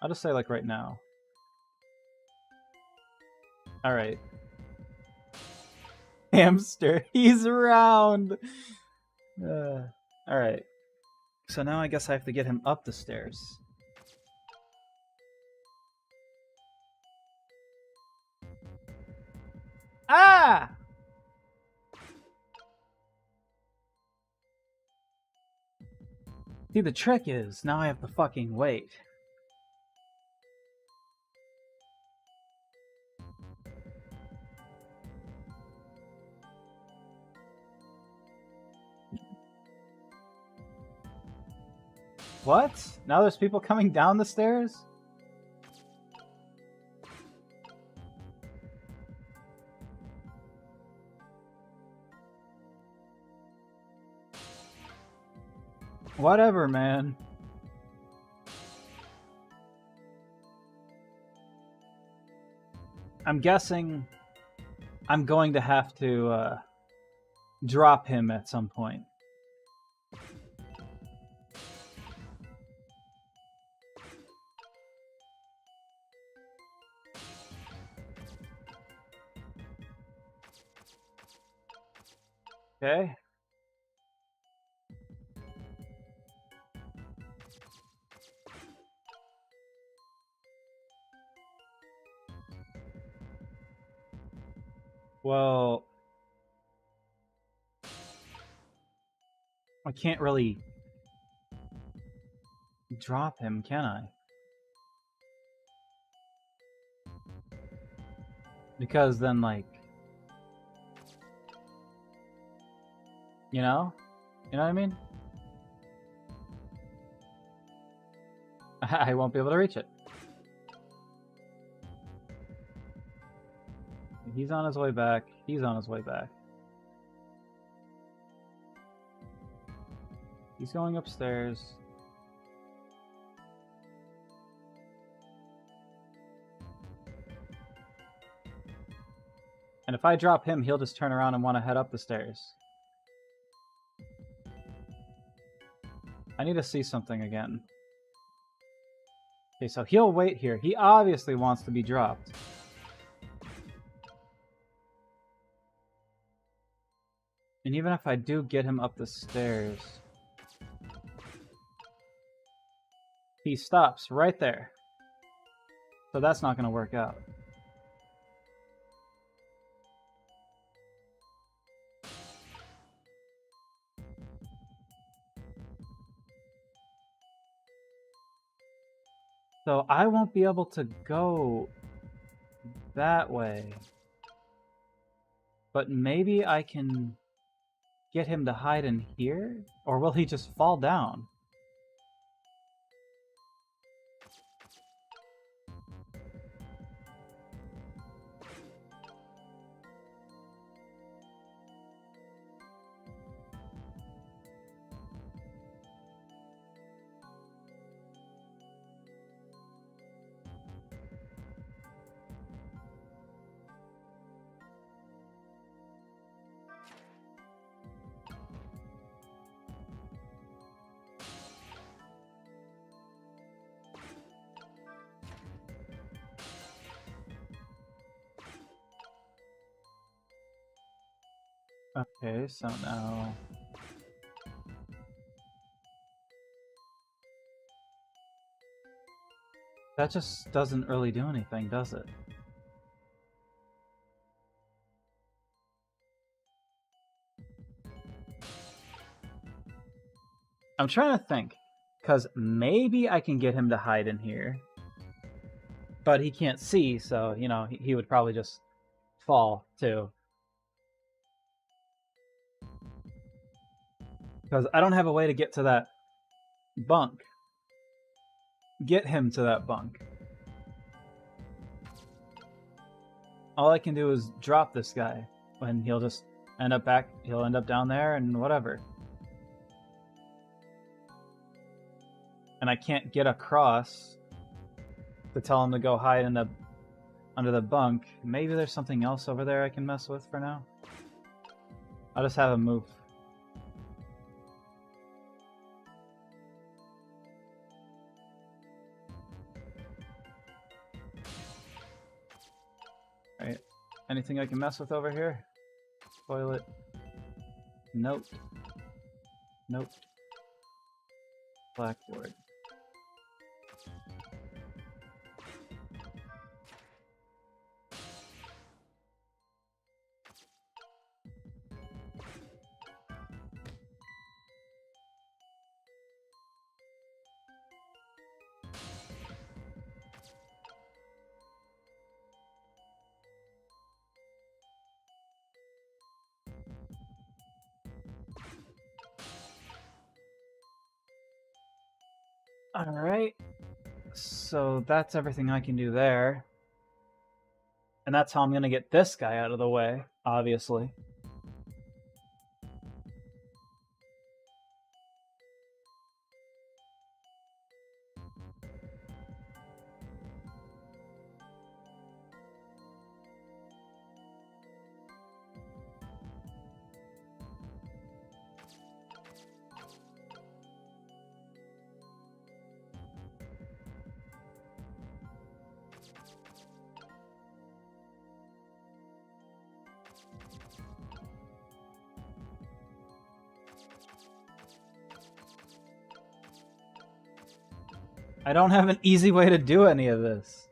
I'll just say like right now. All right. Hamster, he's around. All right. So now I guess I have to get him up the stairs. Ah! See, the trick is now I have to fucking wait. What? Now there's people coming down the stairs? Whatever, man. I'm guessing I'm going to have to drop him at some point. Okay. Well, I can't really drop him, can I? Because then, like, you know what I mean? I won't be able to reach it. He's on his way back. He's on his way back. He's going upstairs. And if I drop him, he'll just turn around and want to head up the stairs. I need to see something again. Okay, so he'll wait here. He obviously wants to be dropped. And even if I do get him up the stairs, he stops right there. So that's not going to work out. So I won't be able to go that way. But maybe I can get him to hide in here? Or will he just fall down? Okay, so now... That just doesn't really do anything, does it? I'm trying to think, because maybe I can get him to hide in here. But he can't see, so, you know, he would probably just fall, too. Because I don't have a way to get to that bunk. Get him to that bunk. All I can do is drop this guy, and he'll just end up he'll end up down there and whatever. And I can't get across to tell him to go hide under the bunk. Maybe there's something else over there I can mess with for now. I'll just have him move. Alright. Anything I can mess with over here? Toilet. Nope. Nope. Blackboard. Alright, so that's everything I can do there. And that's how I'm gonna get this guy out of the way, obviously. I don't have an easy way to do any of this.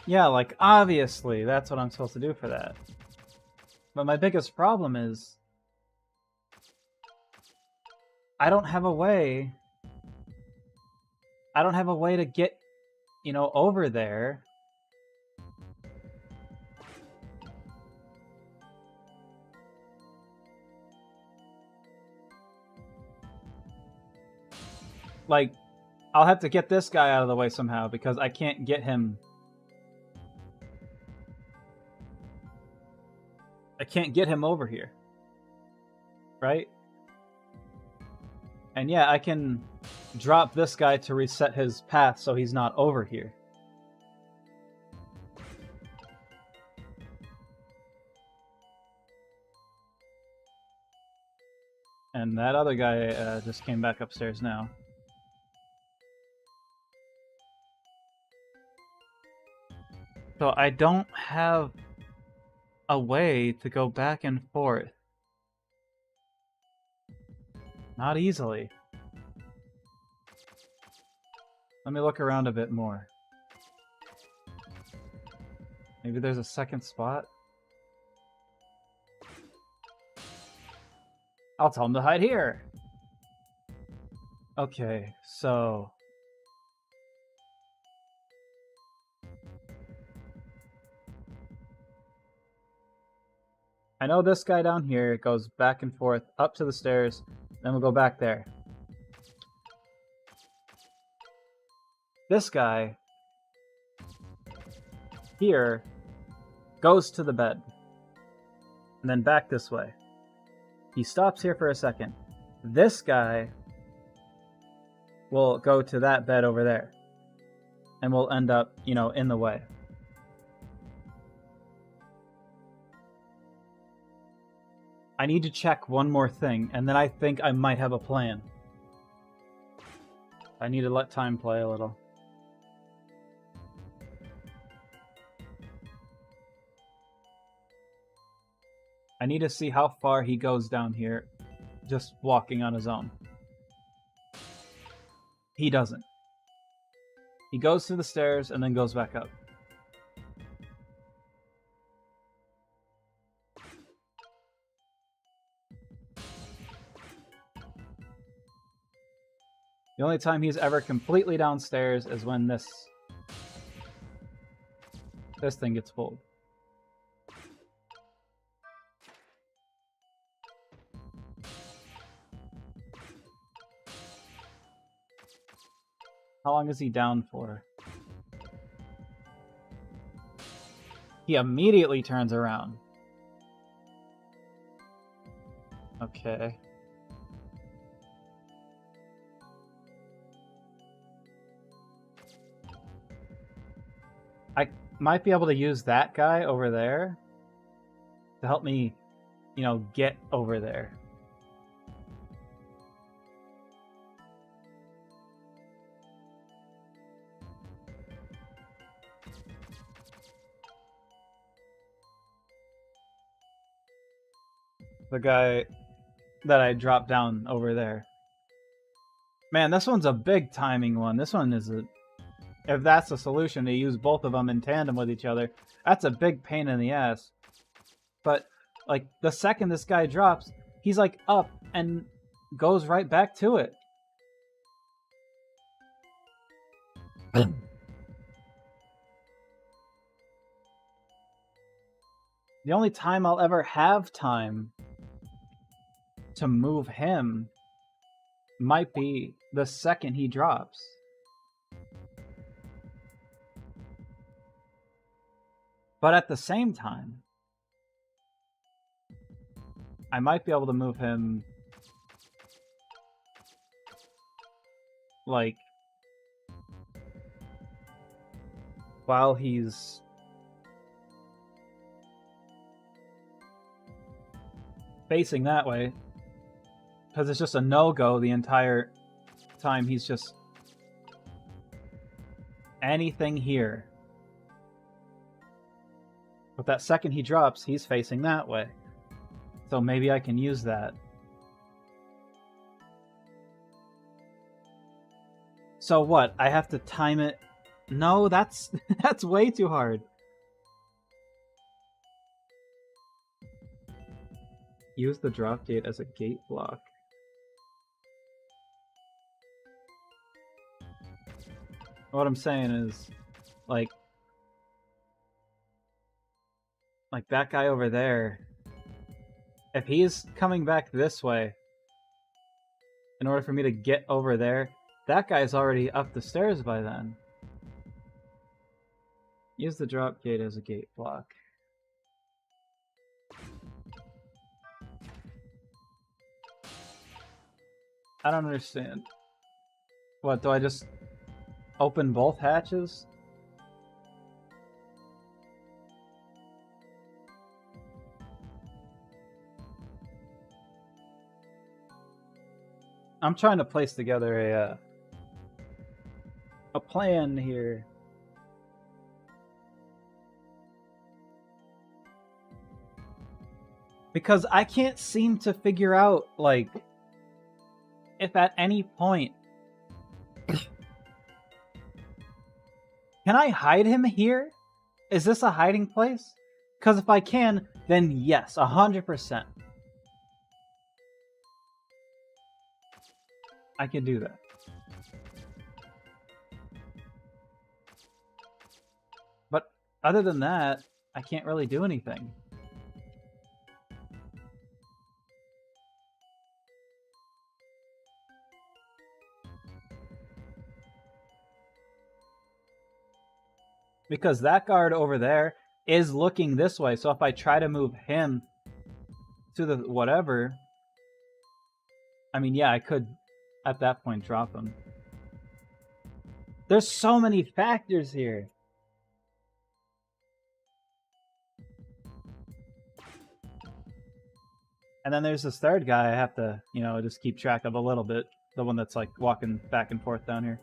Yeah, like, obviously, that's what I'm supposed to do for that. But my biggest problem is... I don't have a way... I don't have a way to get, you know, over there. Like, I'll have to get this guy out of the way somehow, because I can't get him... I can't get him over here. Right? And yeah, I can drop this guy to reset his path so he's not over here. And that other guy just came back upstairs now. So I don't have a way to go back and forth. Not easily. Let me look around a bit more. Maybe there's a second spot? I'll tell him to hide here! Okay, so... I know this guy down here goes back and forth up to the stairs, then we'll go back there. This guy here goes to the bed, and then back this way. He stops here for a second. This guy will go to that bed over there. And we'll end up, you know, in the way. I need to check one more thing, and then I think I might have a plan. I need to let time play a little. I need to see how far he goes down here, just walking on his own. He doesn't. He goes to the stairs and then goes back up. The only time he's ever completely downstairs is when this thing gets pulled. How long is he down for? He immediately turns around. Okay. I might be able to use that guy over there to help me, you know, get over there. The guy that I dropped down over there. Man, this one's a big timing one. This one is a... If that's the solution, to use both of them in tandem with each other, that's a big pain in the ass. But, like, the second this guy drops, he's, like, up and goes right back to it. The only time I'll ever have time to move him might be the second he drops. But at the same time, I might be able to move him, like, while he's facing that way, because it's just a no-go the entire time. He's just anything here. But that second he drops, he's facing that way. So maybe I can use that. So what? I have to time it? No, that's that's way too hard. Use the drop gate as a gate block. What I'm saying is, like that guy over there, if he's coming back this way, in order for me to get over there, that guy's already up the stairs by then. Use the drop gate as a gate block. I don't understand. What, do I just open both hatches? I'm trying to place together a plan here. Because I can't seem to figure out, like, if at any point... Can I hide him here? Is this a hiding place? Because if I can, then yes, 100%. I can do that. But other than that, I can't really do anything. Because that guard over there is looking this way, so if I try to move him to the whatever, I mean, yeah, I could at that point drop him. There's so many factors here. And then there's this third guy I have to, you know, just keep track of a little bit. The one that's like walking back and forth down here.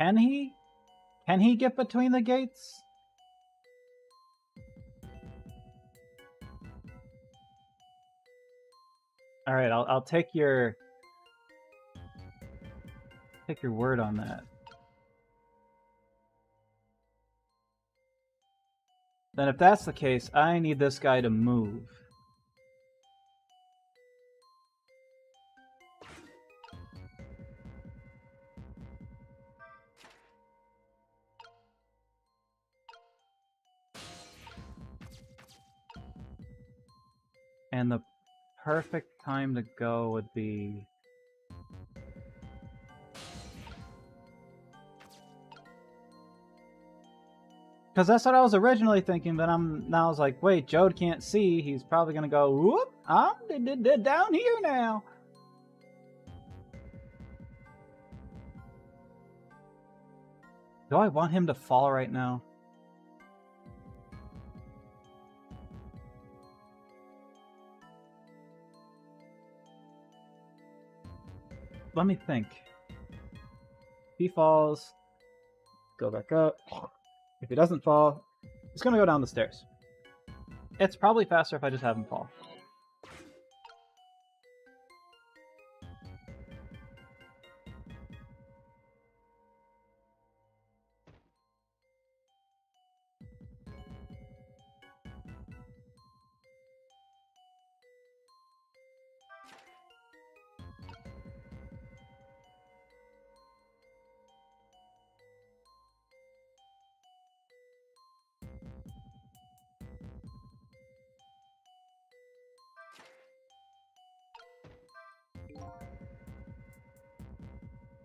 Can he? Can he get between the gates? All right, I'll take your word on that. Then if that's the case, I need this guy to move. And the perfect time to go would be... Because that's what I was originally thinking, but now I was like, wait, Jode can't see. He's probably going to go, whoop, I'm down here now. Do I want him to fall right now? Let me think. If he falls, go back up. If he doesn't fall, he's gonna go down the stairs. It's probably faster if I just have him fall.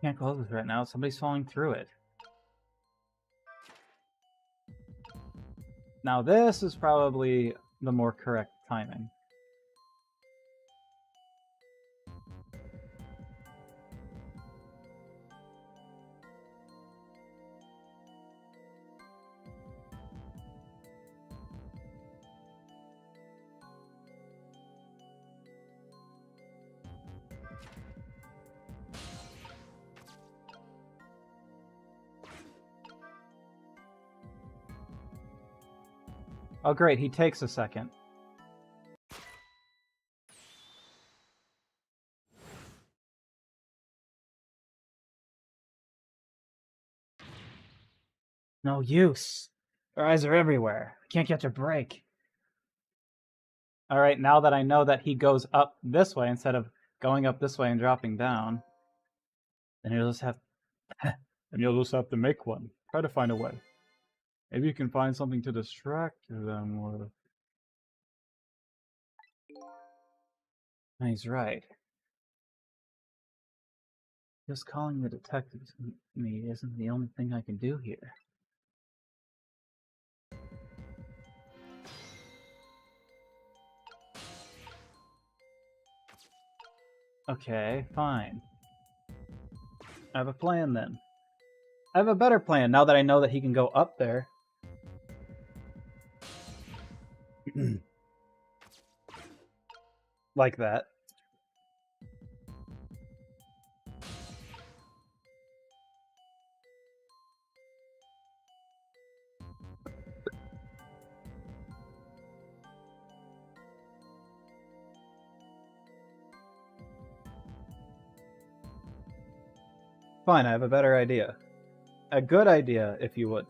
Can't close this right now. Somebody's falling through it. Now this is probably the more correct timing. Oh great, he takes a second. No use. Their eyes are everywhere. I can't catch a break. Alright, now that I know that he goes up this way instead of going up this way and dropping down, then you'll just have to make one. Try to find a way. Maybe you can find something to distract them with. He's right. Just calling the detective to me isn't the only thing I can do here. Okay, fine. I have a plan then. I have a better plan now that I know that he can go up there. Like that. Fine, I have a better idea. A good idea, if you would.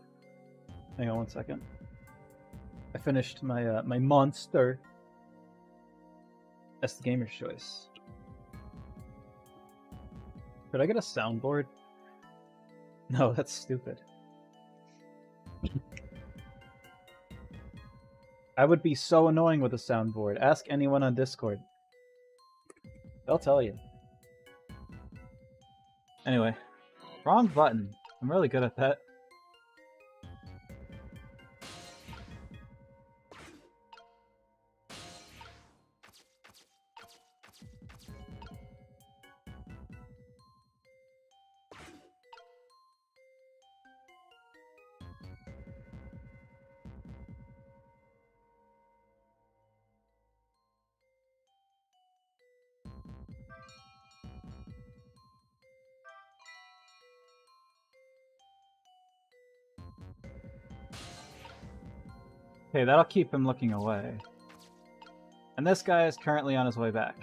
Hang on one second. I finished my my monster. That's the gamer's choice. Could I get a soundboard? No, that's stupid. I would be so annoying with a soundboard. Ask anyone on Discord. They'll tell you. Anyway, wrong button. I'm really good at that. Okay, that'll keep him looking away. And this guy is currently on his way back.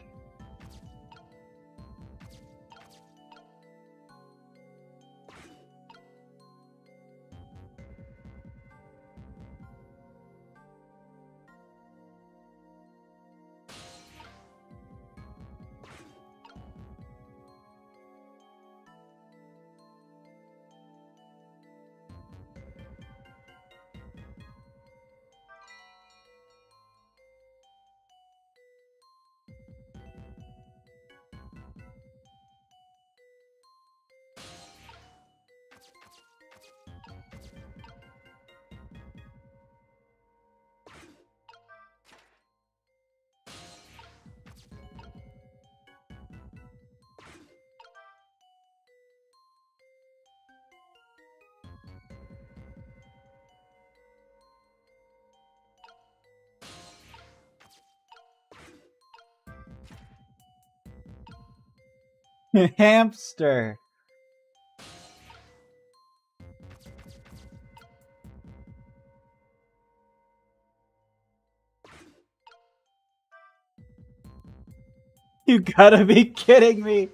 Hamster! You gotta be kidding me!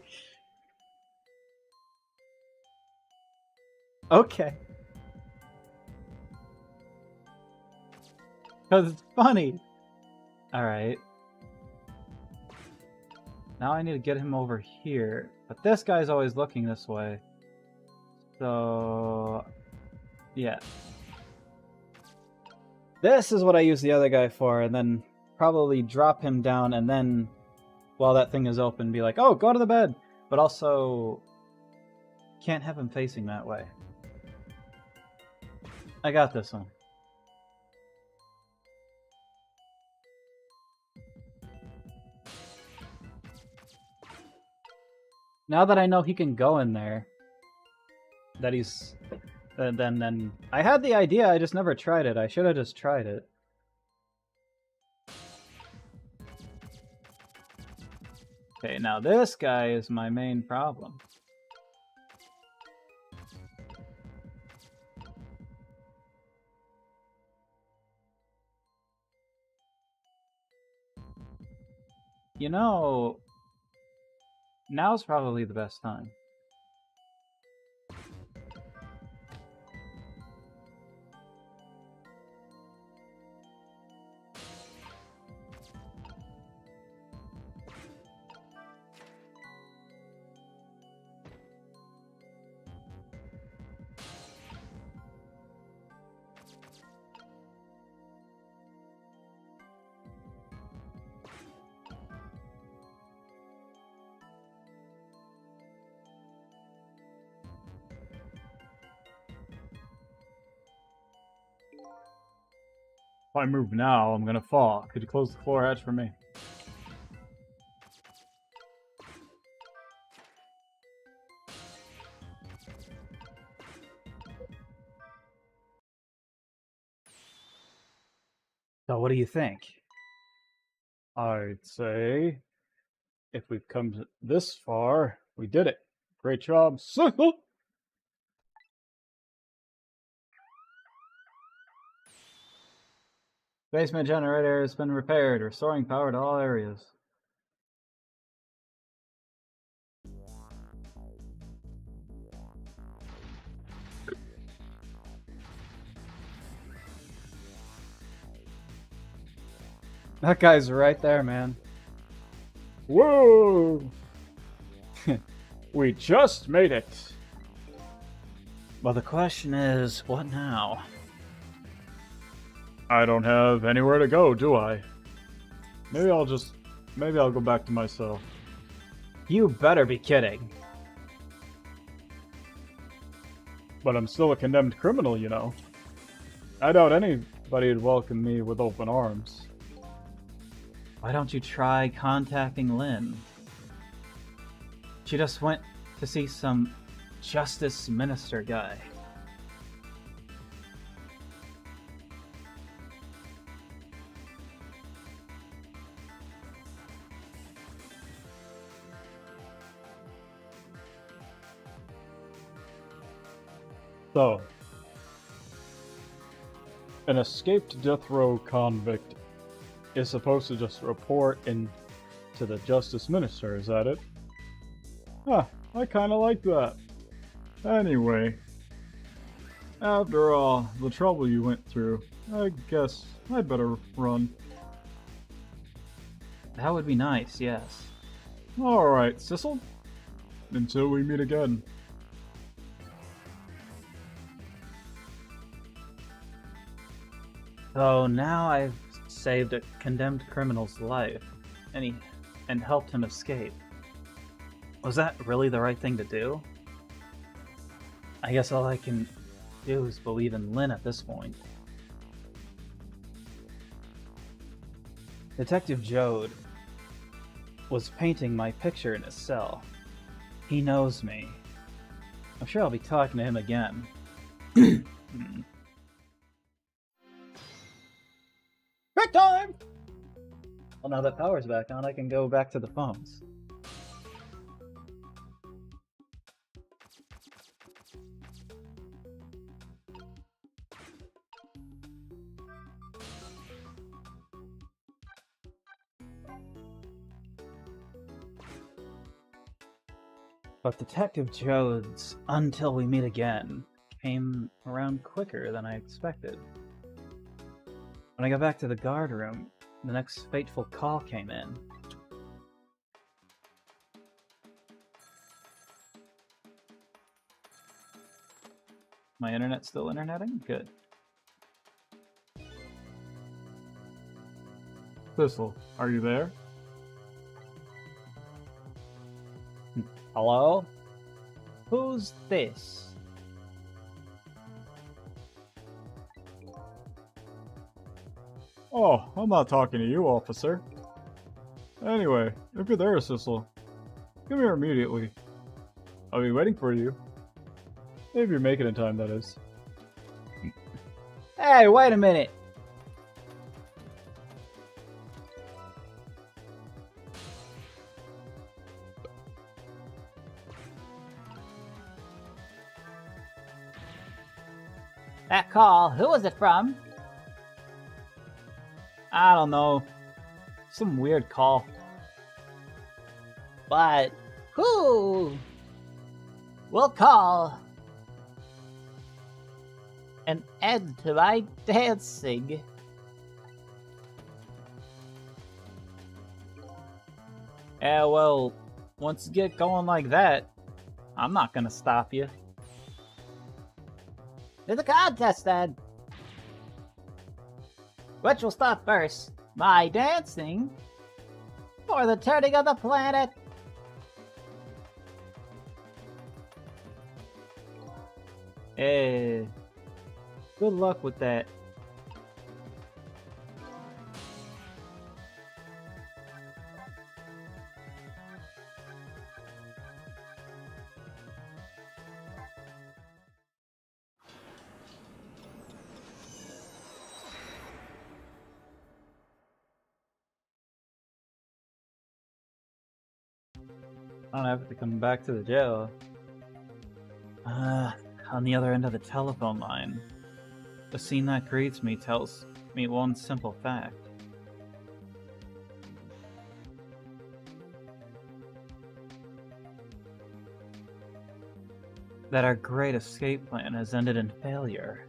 Okay. Because it's funny. Alright. Now I need to get him over here. But this guy's always looking this way. So... yeah. This is what I use the other guy for, and then probably drop him down, and then, while that thing is open, be like, oh, go to the bed! But also... can't have him facing that way. I got this one. Now that I know he can go in there, that he's... then... I had the idea, I just never tried it. I should have just tried it. Okay, now this guy is my main problem. You know... now's probably the best time. If I move now, I'm gonna fall. Could you close the floor hatch for me? So what do you think? I'd say if we've come this far, we did it. Great job. Basement generator has been repaired, restoring power to all areas. That guy's right there, man. Whoa! We just made it. Well, the question is, what now? I don't have anywhere to go, do I? Maybe I'll go back to my cell. You better be kidding. But I'm still a condemned criminal, you know. I doubt anybody'd welcome me with open arms. Why don't you try contacting Lynn? She just went to see some justice minister guy. So, an escaped death row convict is supposed to just report in to the justice minister, is that it? Huh, I kinda like that. Anyway, after all the trouble you went through, I guess I'd better run. That would be nice, yes. Alright, Sissel. Until we meet again. So now I've saved a condemned criminal's life, and helped him escape. Was that really the right thing to do? I guess all I can do is believe in Lynn at this point. Detective Jode was painting my picture in his cell. He knows me. I'm sure I'll be talking to him again. Break time! Well, now that power's back on, I can go back to the phones. But Detective Jode's "Until We Meet Again" came around quicker than I expected. When I got back to the guard room, the next fateful call came in. My internet still interneting? Good. Sissel, are you there? Hello? Who's this? Oh, I'm not talking to you, officer. Anyway, if you're there, Sissel, come here immediately. I'll be waiting for you. If you're making it in time, that is. Hey, wait a minute! That call, who was it from? I don't know. Some weird call. But who will call an end to my dancing? Yeah, well, once you get going like that, I'm not gonna stop you. There's a contest then. Which will stop first? My dancing? Or the turning of the planet? Good luck with that. I don't have to come back to the jail. On the other end of the telephone line, the scene that greets me tells me one simple fact. That our great escape plan has ended in failure.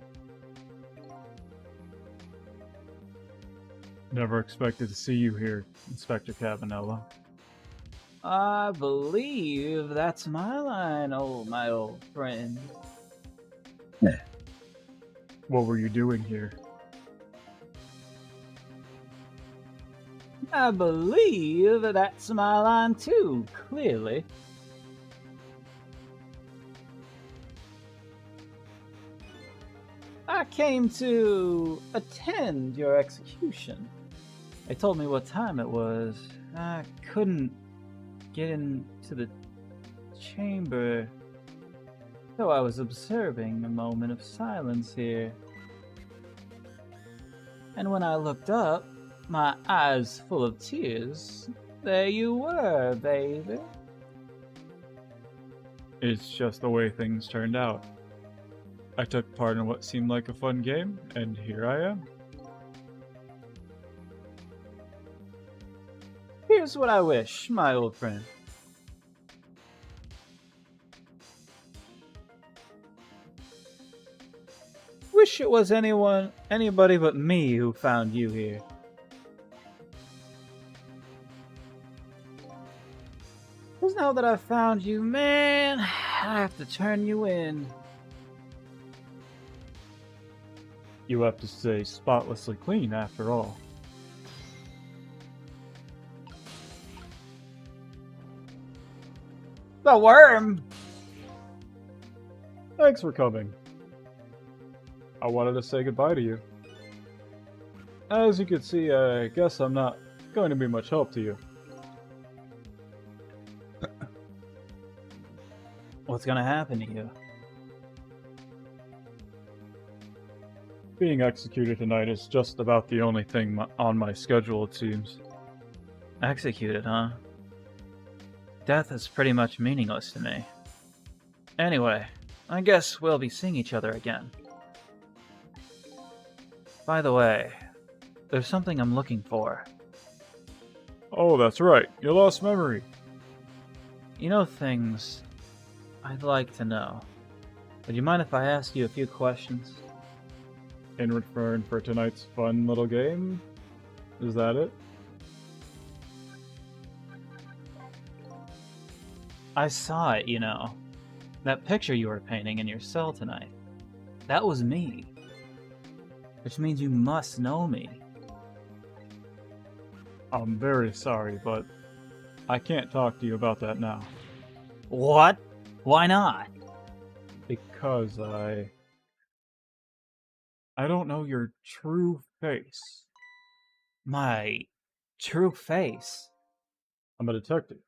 Never expected to see you here, Inspector Cavanella. I believe that's my line, my old friend. What were you doing here? I believe that's my line too, clearly. I came to attend your execution. They told me what time it was. I couldn't get into the chamber, so I was observing a moment of silence here. And when I looked up, my eyes full of tears, there you were, baby. It's just the way things turned out. I took part in what seemed like a fun game, and here I am. Here's what I wish, my old friend. Wish it was anybody but me who found you here. Cause now that I've found you, man, I have to turn you in. You have to stay spotlessly clean after all. The worm! Thanks for coming. I wanted to say goodbye to you. As you can see, I guess I'm not going to be much help to you. What's gonna happen to you? Being executed tonight is just about the only thing on my schedule, it seems. Executed, huh? Death is pretty much meaningless to me. Anyway, I guess we'll be seeing each other again. By the way, there's something I'm looking for. Oh, that's right. You lost memory. You know things I'd like to know. Would you mind if I ask you a few questions? In return for tonight's fun little game? Is that it? I saw it, you know. That picture you were painting in your cell tonight. That was me. Which means you must know me. I'm very sorry, but I can't talk to you about that now. What? Why not? Because I don't know your true face. My true face? I'm a detective.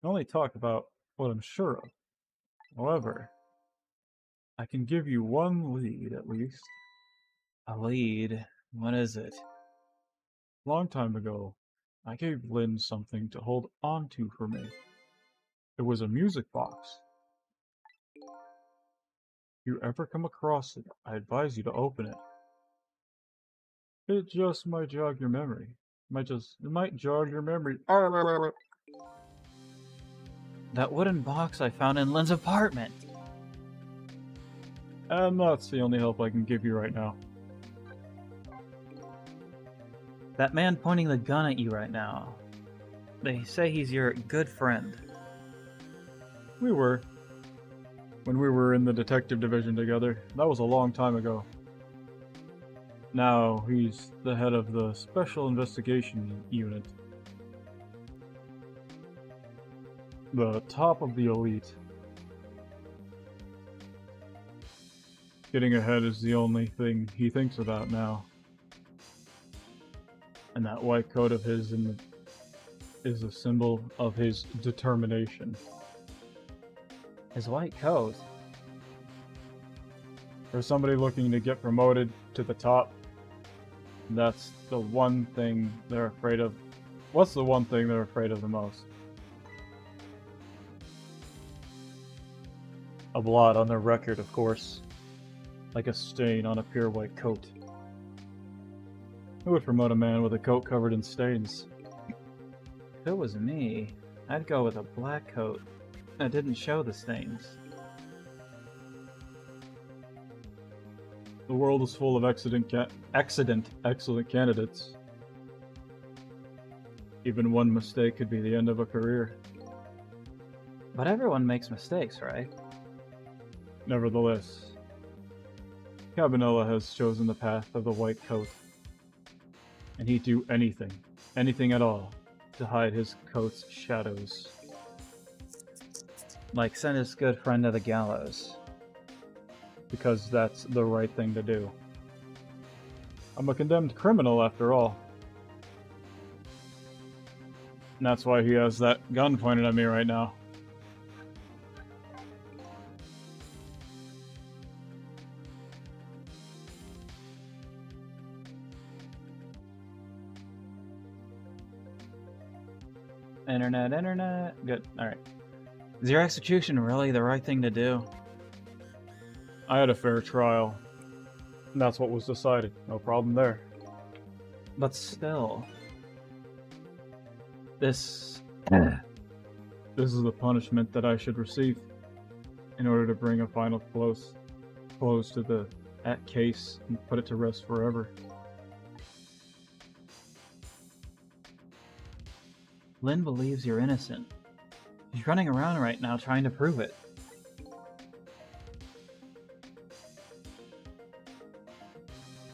I only talk about what I'm sure of. However, I can give you one lead at least. A lead? What is it? Long time ago, I gave Lynn something to hold on to for me. It was a music box. If you ever come across it, I advise you to open it. It just might jog your memory. It might jog your memory. That wooden box I found in Lynn's apartment. And that's the only help I can give you right now. That man pointing the gun at you right now. They say he's your good friend. We were. When we were in the detective division together. That was a long time ago. Now he's the head of the Special Investigation Unit. The top of the elite. Getting ahead is the only thing he thinks about now. And that white coat of his is a symbol of his determination. His white coat? For somebody looking to get promoted to the top, that's the one thing they're afraid of. What's the one thing they're afraid of the most? A blot on their record, of course. Like a stain on a pure white coat. Who would promote a man with a coat covered in stains? If it was me, I'd go with a black coat that didn't show the stains. The world is full of excellent candidates. Even one mistake could be the end of a career. But everyone makes mistakes, right? Nevertheless, Cabanela has chosen the path of the white coat, and he'd do anything, anything at all, to hide his coat's shadows. Like send his good friend to the gallows. Because that's the right thing to do. I'm a condemned criminal after all. And that's why he has that gun pointed at me right now. Internet. Good. Alright. Is your execution really the right thing to do? I had a fair trial. And that's what was decided. No problem there. But still. This This is the punishment that I should receive in order to bring a final close to that case and put it to rest forever. Lynn believes you're innocent. She's running around right now trying to prove it.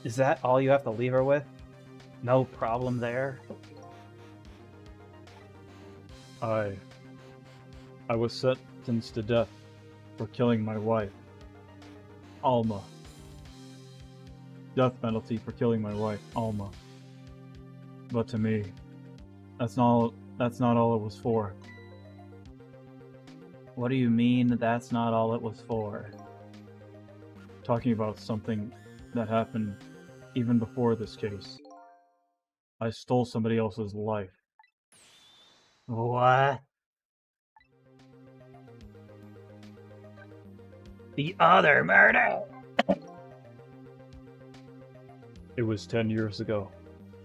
Is that all you have to leave her with? No problem there? I was sentenced to death for killing my wife, Alma. Death penalty for killing my wife, Alma. But to me, that's not all it was for. What do you mean that's not all it was for? Talking about something that happened even before this case. I stole somebody else's life. What? The other murder? It was 10 years ago.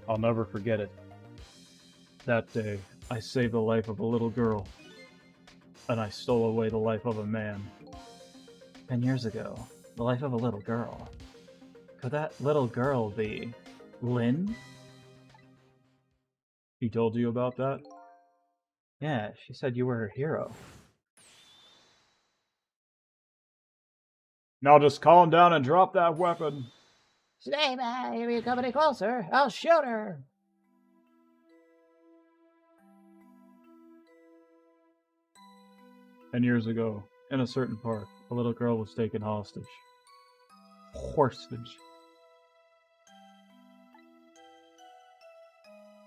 I'll never forget it. That day, I saved the life of a little girl. And I stole away the life of a man. 10 years ago, the life of a little girl. Could that little girl be Lynn? He told you about that? Yeah, she said you were her hero. Now just calm down and drop that weapon. Stay back. If you come any closer, I'll shoot her. And years ago, in a certain park, a little girl was taken hostage. Horsage.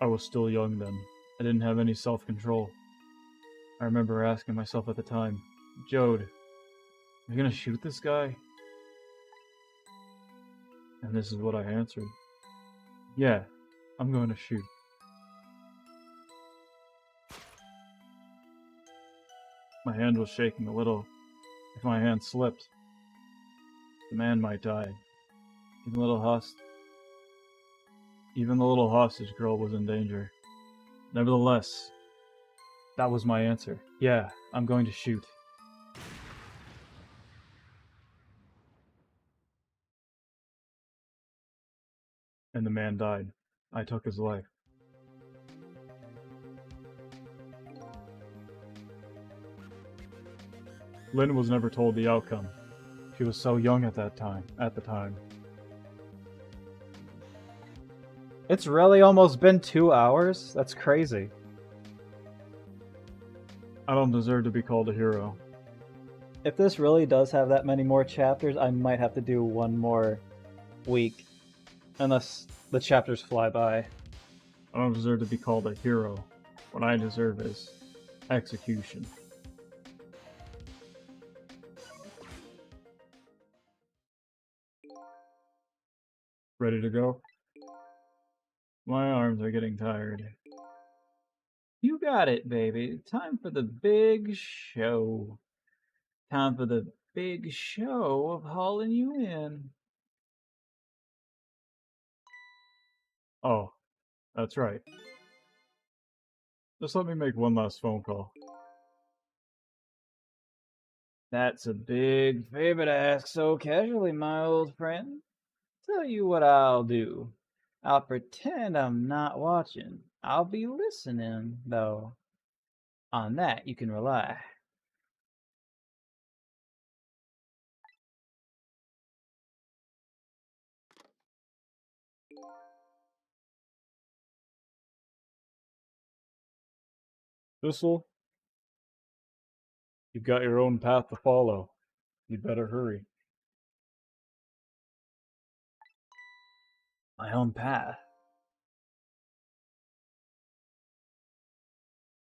I was still young then. I didn't have any self-control. I remember asking myself at the time, Jode, are you gonna shoot this guy? And this is what I answered. Yeah, I'm going to shoot. My hand was shaking a little. If my hand slipped, the man might die. Even the little hostage girl was in danger. Nevertheless, that was my answer. Yeah, I'm going to shoot. And the man died. I took his life. Lynn was never told the outcome. She was so young at the time. It's really almost been 2 hours? That's crazy. I don't deserve to be called a hero. If this really does have that many more chapters, I might have to do one more week. Unless the chapters fly by. I don't deserve to be called a hero. What I deserve is execution. Ready to go? My arms are getting tired. You got it, baby. Time for the big show. Time for the big show of hauling you in. Oh, that's right. Just let me make one last phone call. That's a big favor to ask so casually, my old friend. Tell you what I'll do. I'll pretend I'm not watching. I'll be listening, though. On that, you can rely. Thistle, you've got your own path to follow. You'd better hurry. My own path.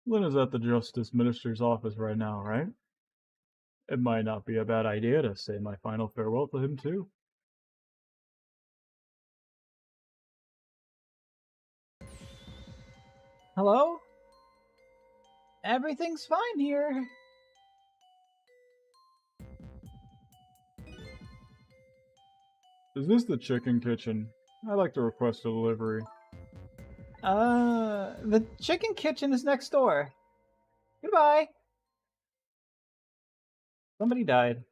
Lynn is at the Justice Minister's office right now, right? It might not be a bad idea to say my final farewell to him, too. Hello? Everything's fine here. Is this the chicken kitchen? I'd like to request a delivery. The chicken kitchen is next door. Goodbye. Somebody died.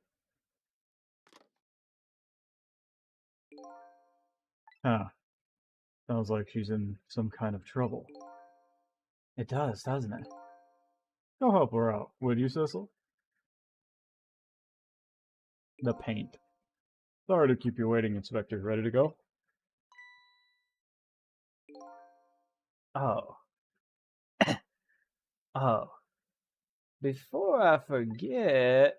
Huh. Sounds like she's in some kind of trouble. It does, doesn't it? Go help her out, would you, Cecil? The paint. Sorry to keep you waiting, Inspector. Ready to go? Oh. Oh. Before I forget,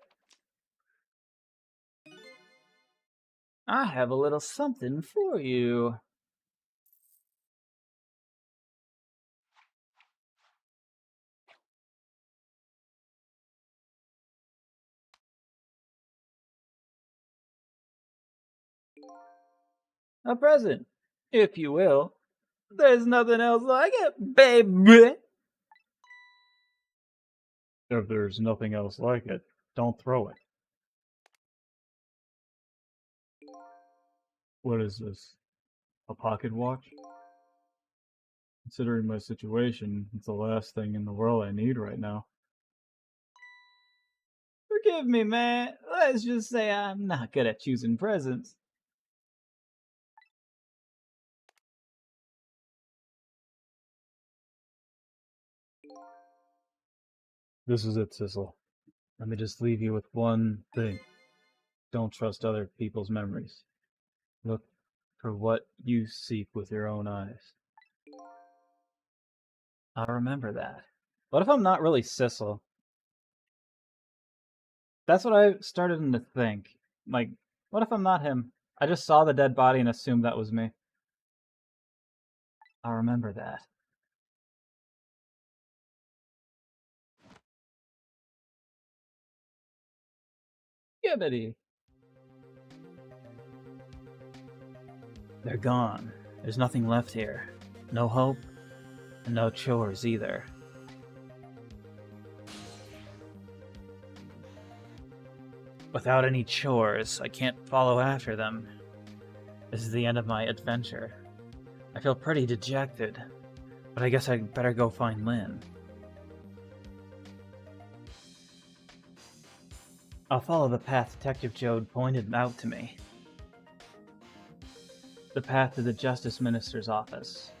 I have a little something for you. A present, if you will. There's nothing else like it, baby. If there's nothing else like it, don't throw it. What is this? A pocket watch? Considering my situation, it's the last thing in the world I need right now. Forgive me, man. Let's just say I'm not good at choosing presents. This is it, Cecil. Let me just leave you with one thing. Don't trust other people's memories. Look for what you seek with your own eyes. I'll remember that. What if I'm not really Sissel? That's what I started to think. Like, what if I'm not him? I just saw the dead body and assumed that was me. I'll remember that. Gibbity. They're gone. There's nothing left here. No hope, and no chores either. Without any chores, I can't follow after them. This is the end of my adventure. I feel pretty dejected, but I guess I'd better go find Lynn. I'll follow the path Detective Jode pointed out to me. The path to the Justice Minister's office,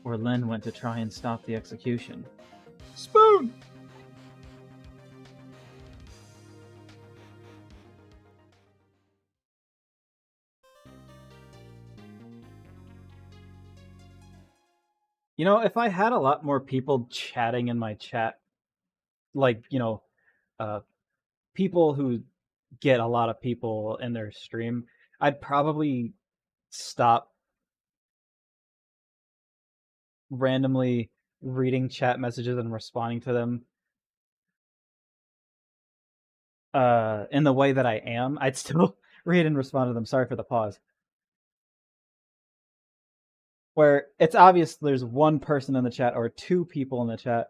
where Lynn went to try and stop the execution. Spoon! You know, if I had a lot more people chatting in my chat, like, people who get a lot of people in their stream, I'd probably stop randomly reading chat messages and responding to them in the way that I am. I'd still read and respond to them. Sorry for the pause. Where it's obvious there's one person in the chat or two people in the chat.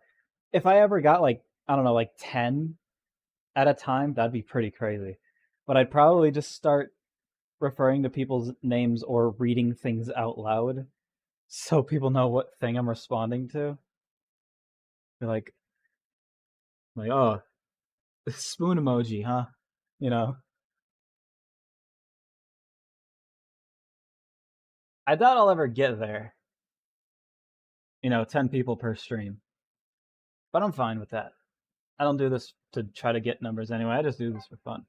If I ever got like, I don't know, like 10 at a time, that'd be pretty crazy. But I'd probably just start referring to people's names or reading things out loud so people know what thing I'm responding to. Be like, oh, spoon emoji, huh? You know. I doubt I'll ever get there. 10 people per stream. But I'm fine with that. I don't do this to try to get numbers anyway. I just do this for fun.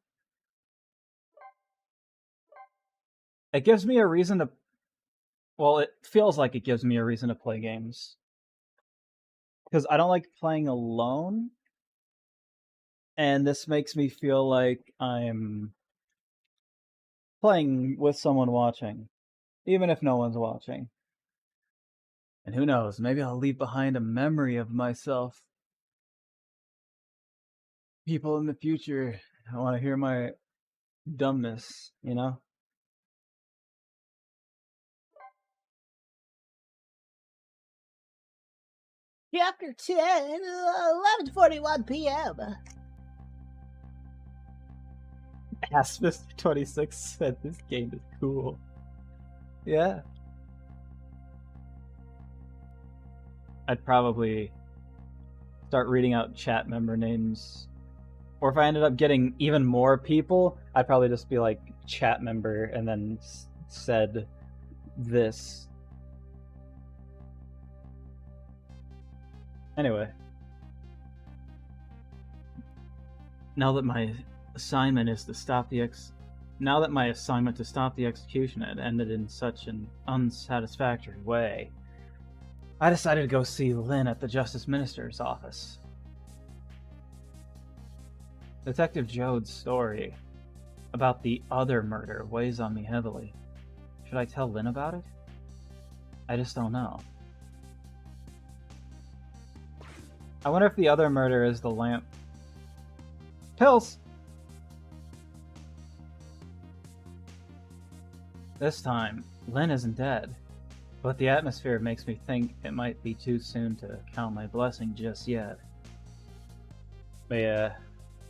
It gives me a reason to... Well, it feels like it gives me a reason to play games. because I don't like playing alone, and this makes me feel like I'm playing with someone watching, even if no one's watching. And who knows, maybe I'll leave behind a memory of myself. People in the future want to hear my dumbness, you know? Chapter 10, 11:41 p.m. Ask Mr. 26 said this game is cool. Yeah. I'd probably start reading out chat member names. Or if I ended up getting even more people, I'd probably just be like chat member and then said this. Anyway. Now that my assignment to stop the execution had ended in such an unsatisfactory way, I decided to go see Lynn at the Justice Minister's office. Detective Jode's story about the other murder weighs on me heavily. Should I tell Lynn about it? I just don't know. I wonder if the other murder is the lamp. Pills! This time, Lynn isn't dead, but the atmosphere makes me think it might be too soon to count my blessing just yet. But yeah,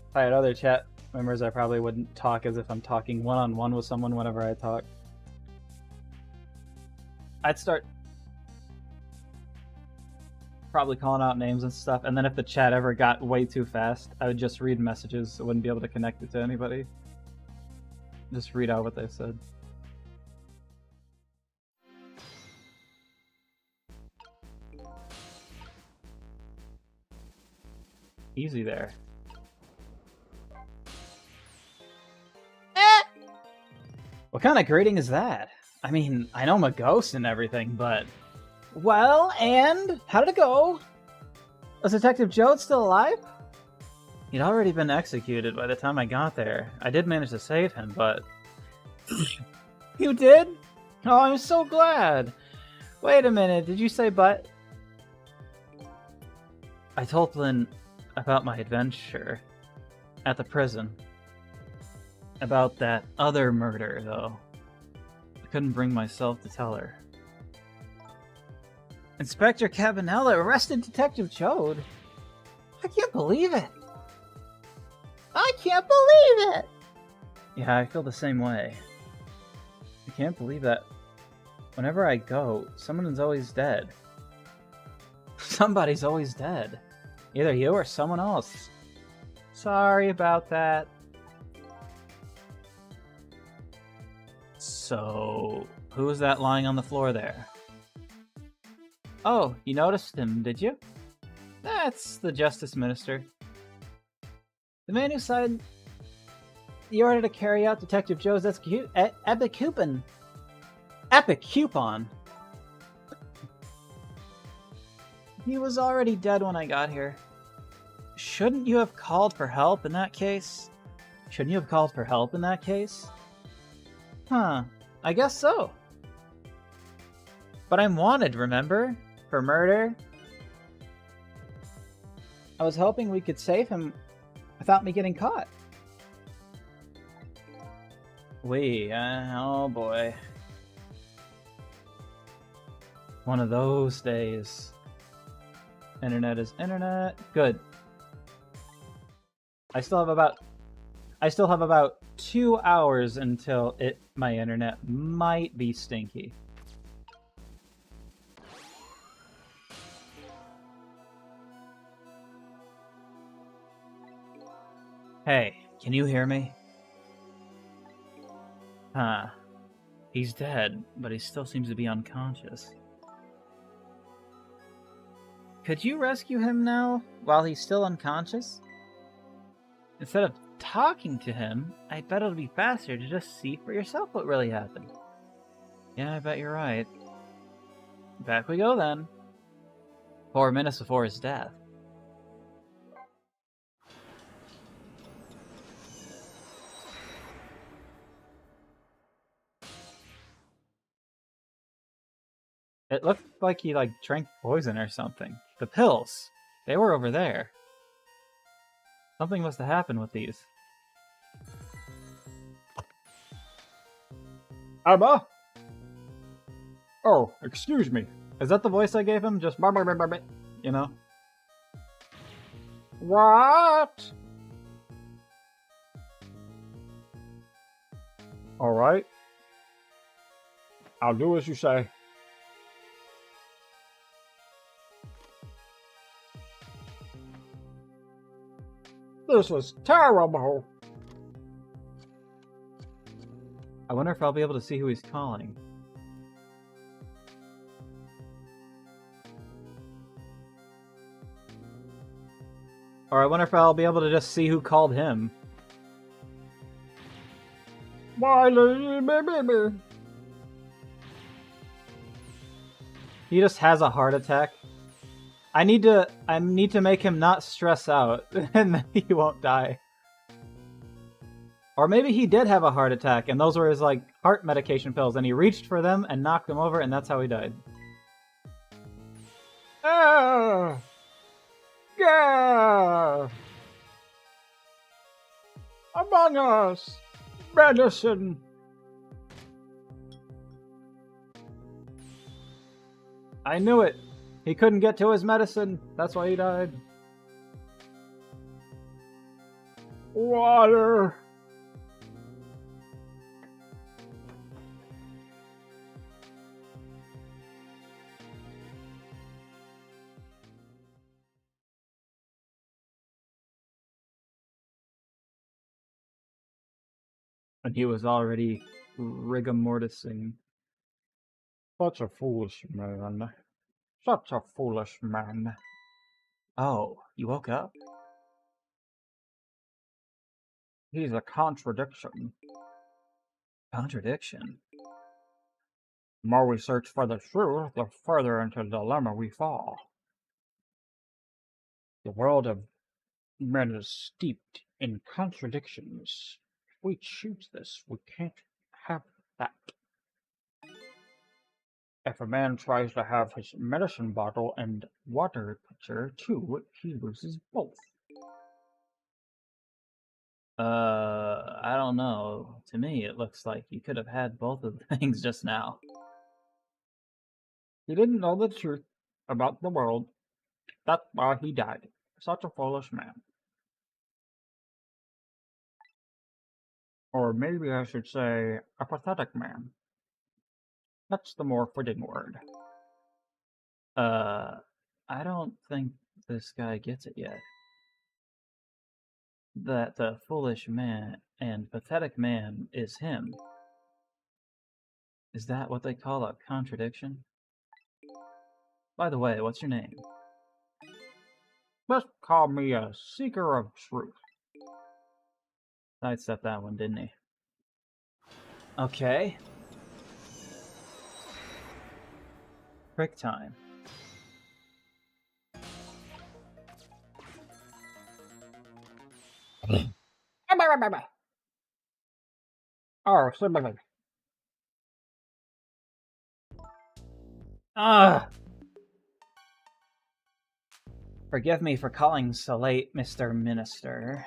if I had other chat members, I probably wouldn't talk as if I'm talking one-on-one with someone whenever I talk. I'd start probably calling out names and stuff, and then if the chat ever got way too fast, I would just read messages. I wouldn't be able to connect it to anybody. Just read out what they said. Easy there. What kind of greeting is that? I mean, I know I'm a ghost and everything, but... Well, and how did it go? Was Detective Jode still alive? He'd already been executed by the time I got there. I did manage to save him, but... You did? Oh, I'm so glad. Wait a minute, did you say but? I told Lynn about my adventure at the prison. About that other murder, though. I couldn't bring myself to tell her. Inspector Cabanella arrested Detective Jode. I can't believe it. I can't believe it! Yeah, I feel the same way. I can't believe that whenever I go, someone's always dead. Somebody's always dead. Either you or someone else. Sorry about that. So, who was that lying on the floor there? Oh, you noticed him, did you? That's the Justice Minister. The man who signed the order to carry out Detective Jode's epic coupon. Epic coupon? He was already dead when I got here. Shouldn't you have called for help in that case? Huh, I guess so. But I'm wanted, remember? For murder? I was hoping we could save him without me getting caught. Oh boy. One of those days. Internet is internet. Good. I still have about 2 hours until my internet might be stinky. Hey, can you hear me? Huh. He's dead, but he still seems to be unconscious. Could you rescue him now, while he's still unconscious? Instead of talking to him, I bet it'll be faster to just see for yourself what really happened. Yeah, I bet you're right. Back we go then. 4 minutes before his death. It looked like he drank poison or something. The pills! They were over there. Something must have happened with these. Emma? Oh, excuse me. Is that the voice I gave him? Just you know? What? Alright. I'll do as you say. This is terrible. I wonder if I'll be able to see who he's calling. Or I wonder if I'll be able to just see who called him. He just has a heart attack. I need to make him not stress out, and then he won't die. Or maybe he did have a heart attack, and those were his, heart medication pills, and he reached for them and knocked them over, and that's how he died. Yeah! Among Us! Medicine! I knew it! He couldn't get to his medicine, that's why he died. Water! And he was already rigor mortising. Such a foolish man. Such a foolish man. Oh, you woke up? He's a contradiction. Contradiction? The more we search for the truth, the further into the dilemma we fall. The world of men is steeped in contradictions. If we choose this, we can't have that. If a man tries to have his medicine bottle and water pitcher too, he loses both. I don't know. To me, it looks like you could have had both of the things just now. He didn't know the truth about the world. That's why he died. Such a foolish man. Or maybe I should say, a pathetic man. That's the more fitting word. I don't think this guy gets it yet. That the foolish man and pathetic man is him. Is that what they call a contradiction? By the way, what's your name? Just call me a seeker of truth. Sidestepped that one, didn't he? Okay. Trick time. Oh, similarly. Ah! Forgive me for calling so late, Mr. Minister.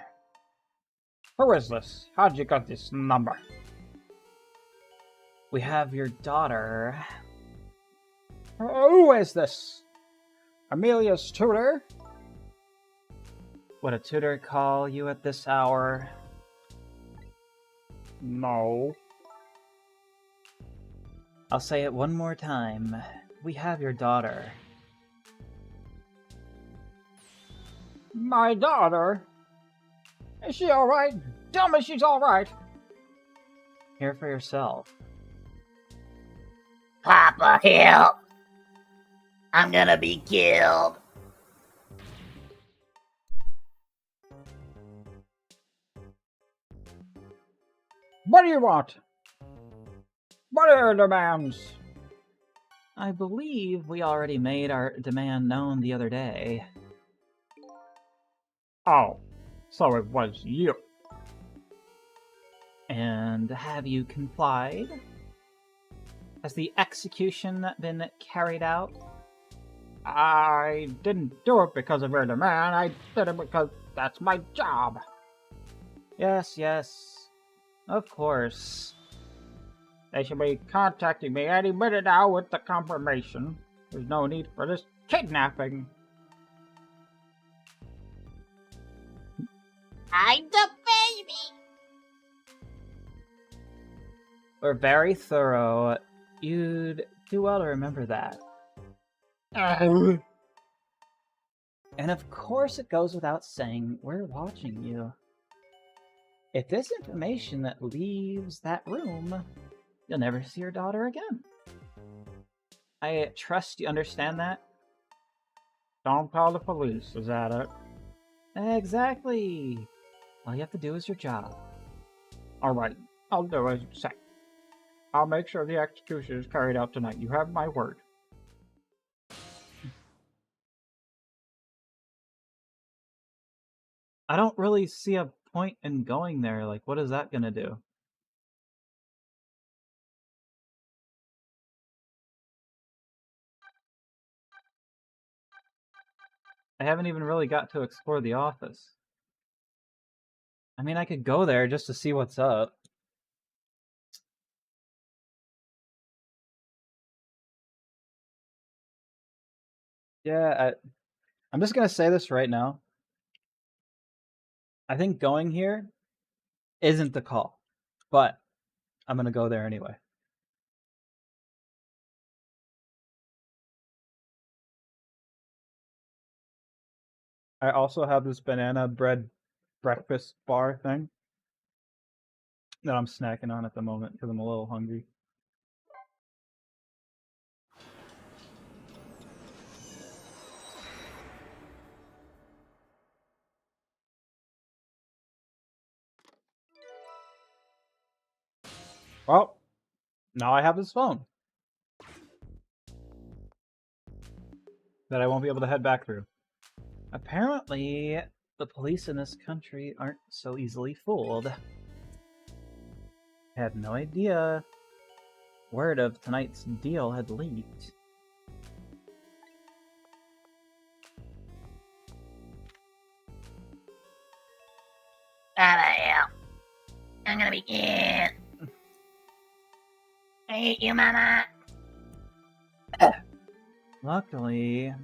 Who is this? How'd you get this number? We have your daughter. Who is this? Amelia's tutor? Would a tutor call you at this hour? No. I'll say it one more time. We have your daughter. My daughter? Is she alright? Tell me she's alright. Hear for yourself. Papa, help! I'm gonna be killed. What do you want? What are your demands? I believe we already made our demand known the other day. Oh, so it was you. And have you complied? Has the execution been carried out? I didn't do it because of your demand. I did it because that's my job. Yes, yes. Of course. They should be contacting me any minute now with the confirmation. There's no need for this kidnapping. I'm the baby. We're very thorough. You'd do well to remember that. And of course it goes without saying, we're watching you. If this information that leaves that room, you'll never see your daughter again. I trust you understand that? Don't call the police, is that it? Exactly. All you have to do is your job. Alright, I'll do as you say. I'll make sure the execution is carried out tonight. You have my word. I don't really see a point in going there. Like, what is that gonna do? I haven't even really got to explore the office. I mean, I could go there just to see what's up. Yeah, I'm just gonna say this right now. I think going here isn't the call, but I'm gonna go there anyway. I also have this banana bread breakfast bar thing that I'm snacking on at the moment because I'm a little hungry. Well, now I have this phone that I won't be able to head back through. Apparently, the police in this country aren't so easily fooled. I had no idea word of tonight's deal had leaked. Out of hell. I'm gonna be killed. I hate you, Mama. Luckily,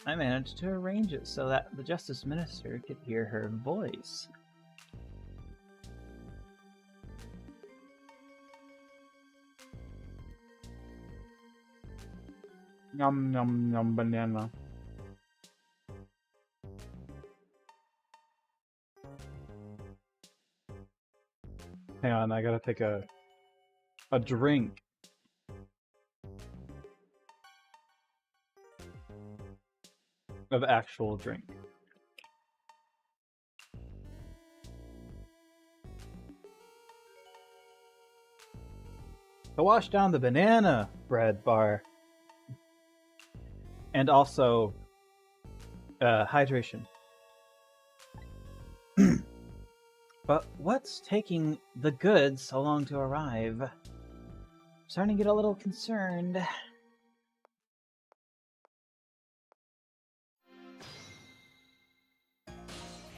I managed to arrange it so that the Justice Minister could hear her voice. Yum, yum, yum, banana. Hang on, I gotta take a drink. Of actual drink. To wash down the banana bread bar. And also hydration. But what's taking the goods so long to arrive? I'm starting to get a little concerned.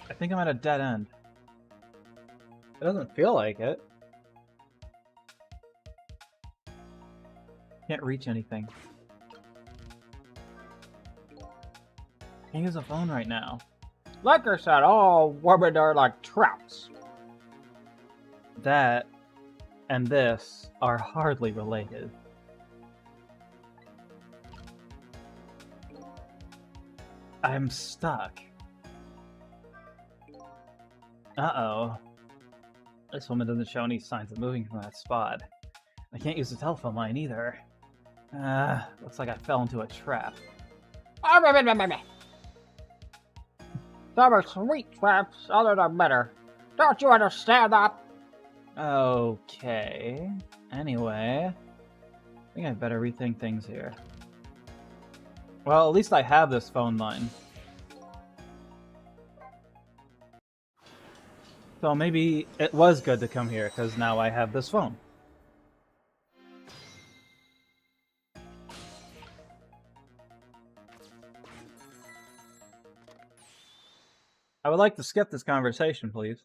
I think I'm at a dead end. It doesn't feel like it. Can't reach anything. Can't use a phone right now. Like I said, all women are like traps. That and this are hardly related. I'm stuck. Uh-oh. This woman doesn't show any signs of moving from that spot. I can't use the telephone line either. Looks like I fell into a trap. Some are sweet traps, others are better. Don't you understand that? Okay. Anyway, I think I better rethink things here. Well, at least I have this phone line. So maybe it was good to come here, because now I have this phone. I would like to skip this conversation, please.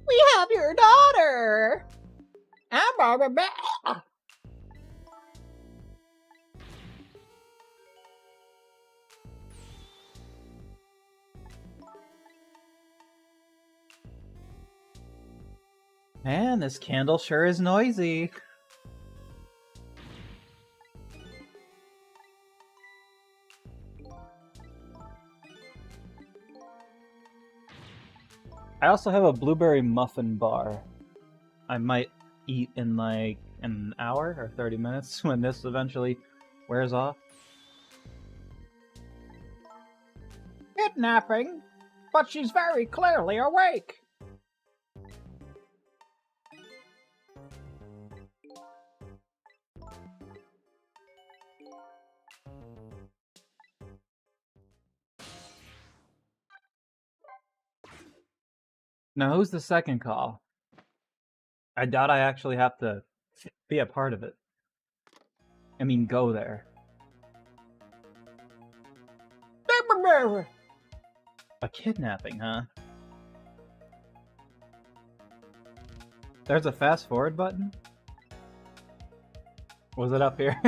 We have your daughter! Man, this candle sure is noisy. I also have a blueberry muffin bar. I might eat in like an hour or 30 minutes when this eventually wears off. Kidnapping? But she's very clearly awake. Now, who's the second call? I doubt I actually have to be a part of it. I mean, go there. A kidnapping, huh? There's a fast forward button? Was it up here?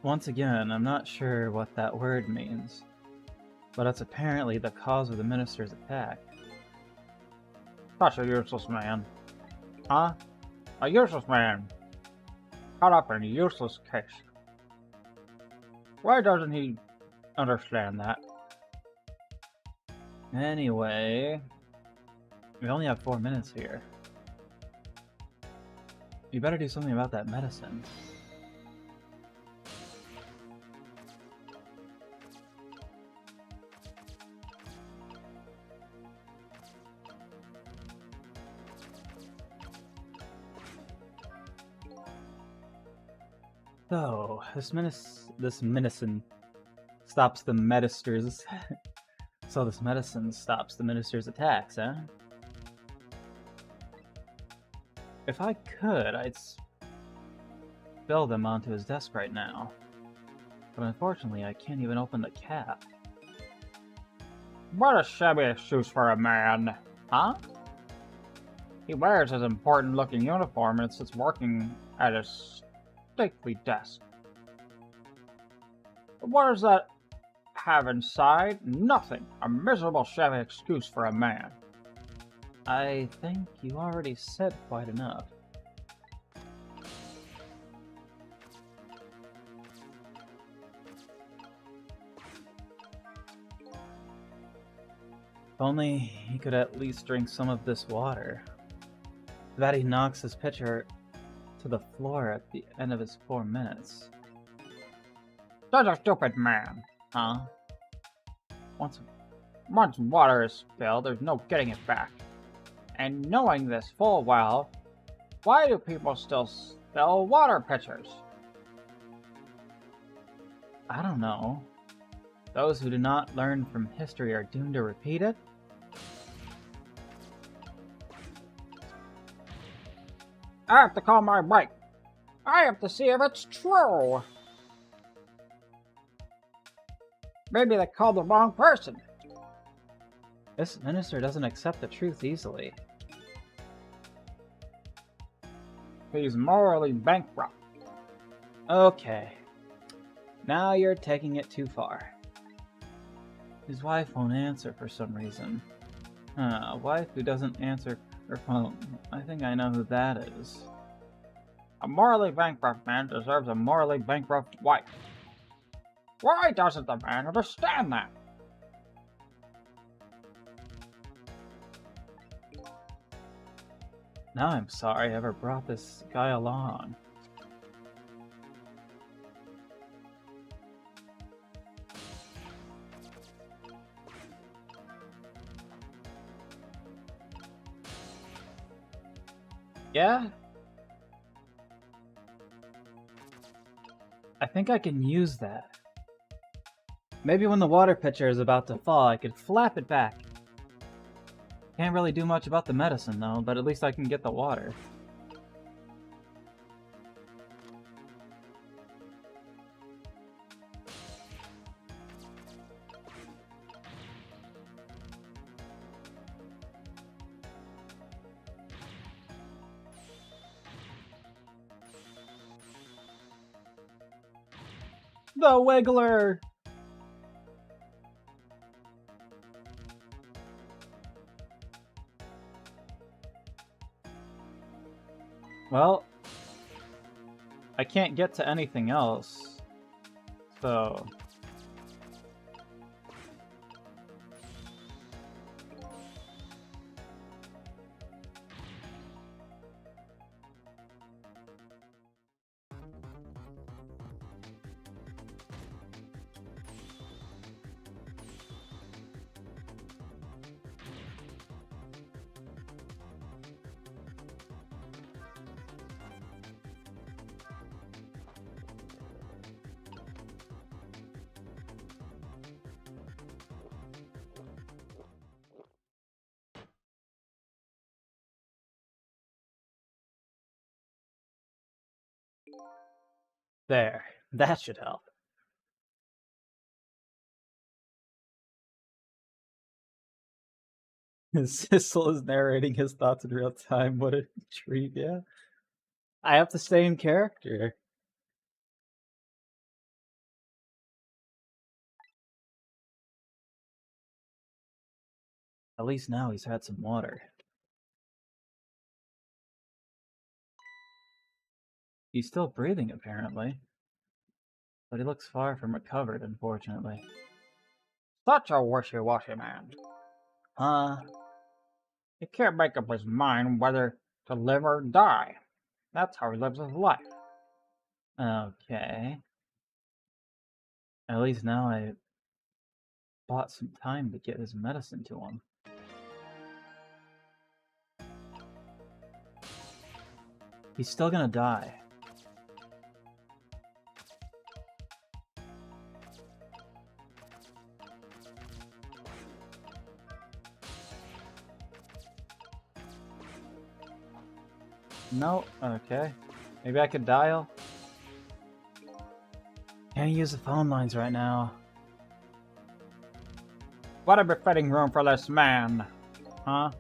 Once again, I'm not sure what that word means, but it's apparently the cause of the minister's attack. Such a useless man. Huh? A useless man. Caught up in a useless case. Why doesn't he understand that? Anyway, we only have 4 minutes here. You better do something about that medicine. So, this medicine stops the minister's... So this medicine stops the minister's attacks, huh? If I could, I'd spill them onto his desk right now. But unfortunately, I can't even open the cap. What a shabby excuse for a man, huh? He wears his important-looking uniform and sits working at his stately desk. But what does that have inside? Nothing. A miserable shabby excuse for a man. I think you already said quite enough. If only he could at least drink some of this water. That he knocks his pitcher to the floor at the end of his 4 minutes. Such a stupid man, huh? Once water is spilled, there's no getting it back. And knowing this full well, why do people still spill water pitchers? I don't know. Those who do not learn from history are doomed to repeat it? I have to call my wife. I have to see if it's true. Maybe they called the wrong person. This minister doesn't accept the truth easily. He's morally bankrupt. Okay. Now you're taking it too far. His wife won't answer for some reason. A wife who doesn't answer her phone. I think I know who that is. A morally bankrupt man deserves a morally bankrupt wife. Why doesn't the man understand that? Now I'm sorry I ever brought this guy along. Yeah? I think I can use that. Maybe when the water pitcher is about to fall, I could flap it back. Can't really do much about the medicine, though, but at least I can get the water. The Wiggler! Well, I can't get to anything else, so... There. That should help. Sissel is narrating his thoughts in real time. What a treat, yeah. I have to stay in character. At least now he's had some water. He's still breathing, apparently. But he looks far from recovered, unfortunately. Such a wishy-washy man. Huh? He can't make up his mind whether to live or die. That's how he lives his life. Okay. At least now I bought some time to get his medicine to him. He's still gonna die. No, okay. Maybe I could dial? Can't use the phone lines right now. What a befitting room for this man. Huh?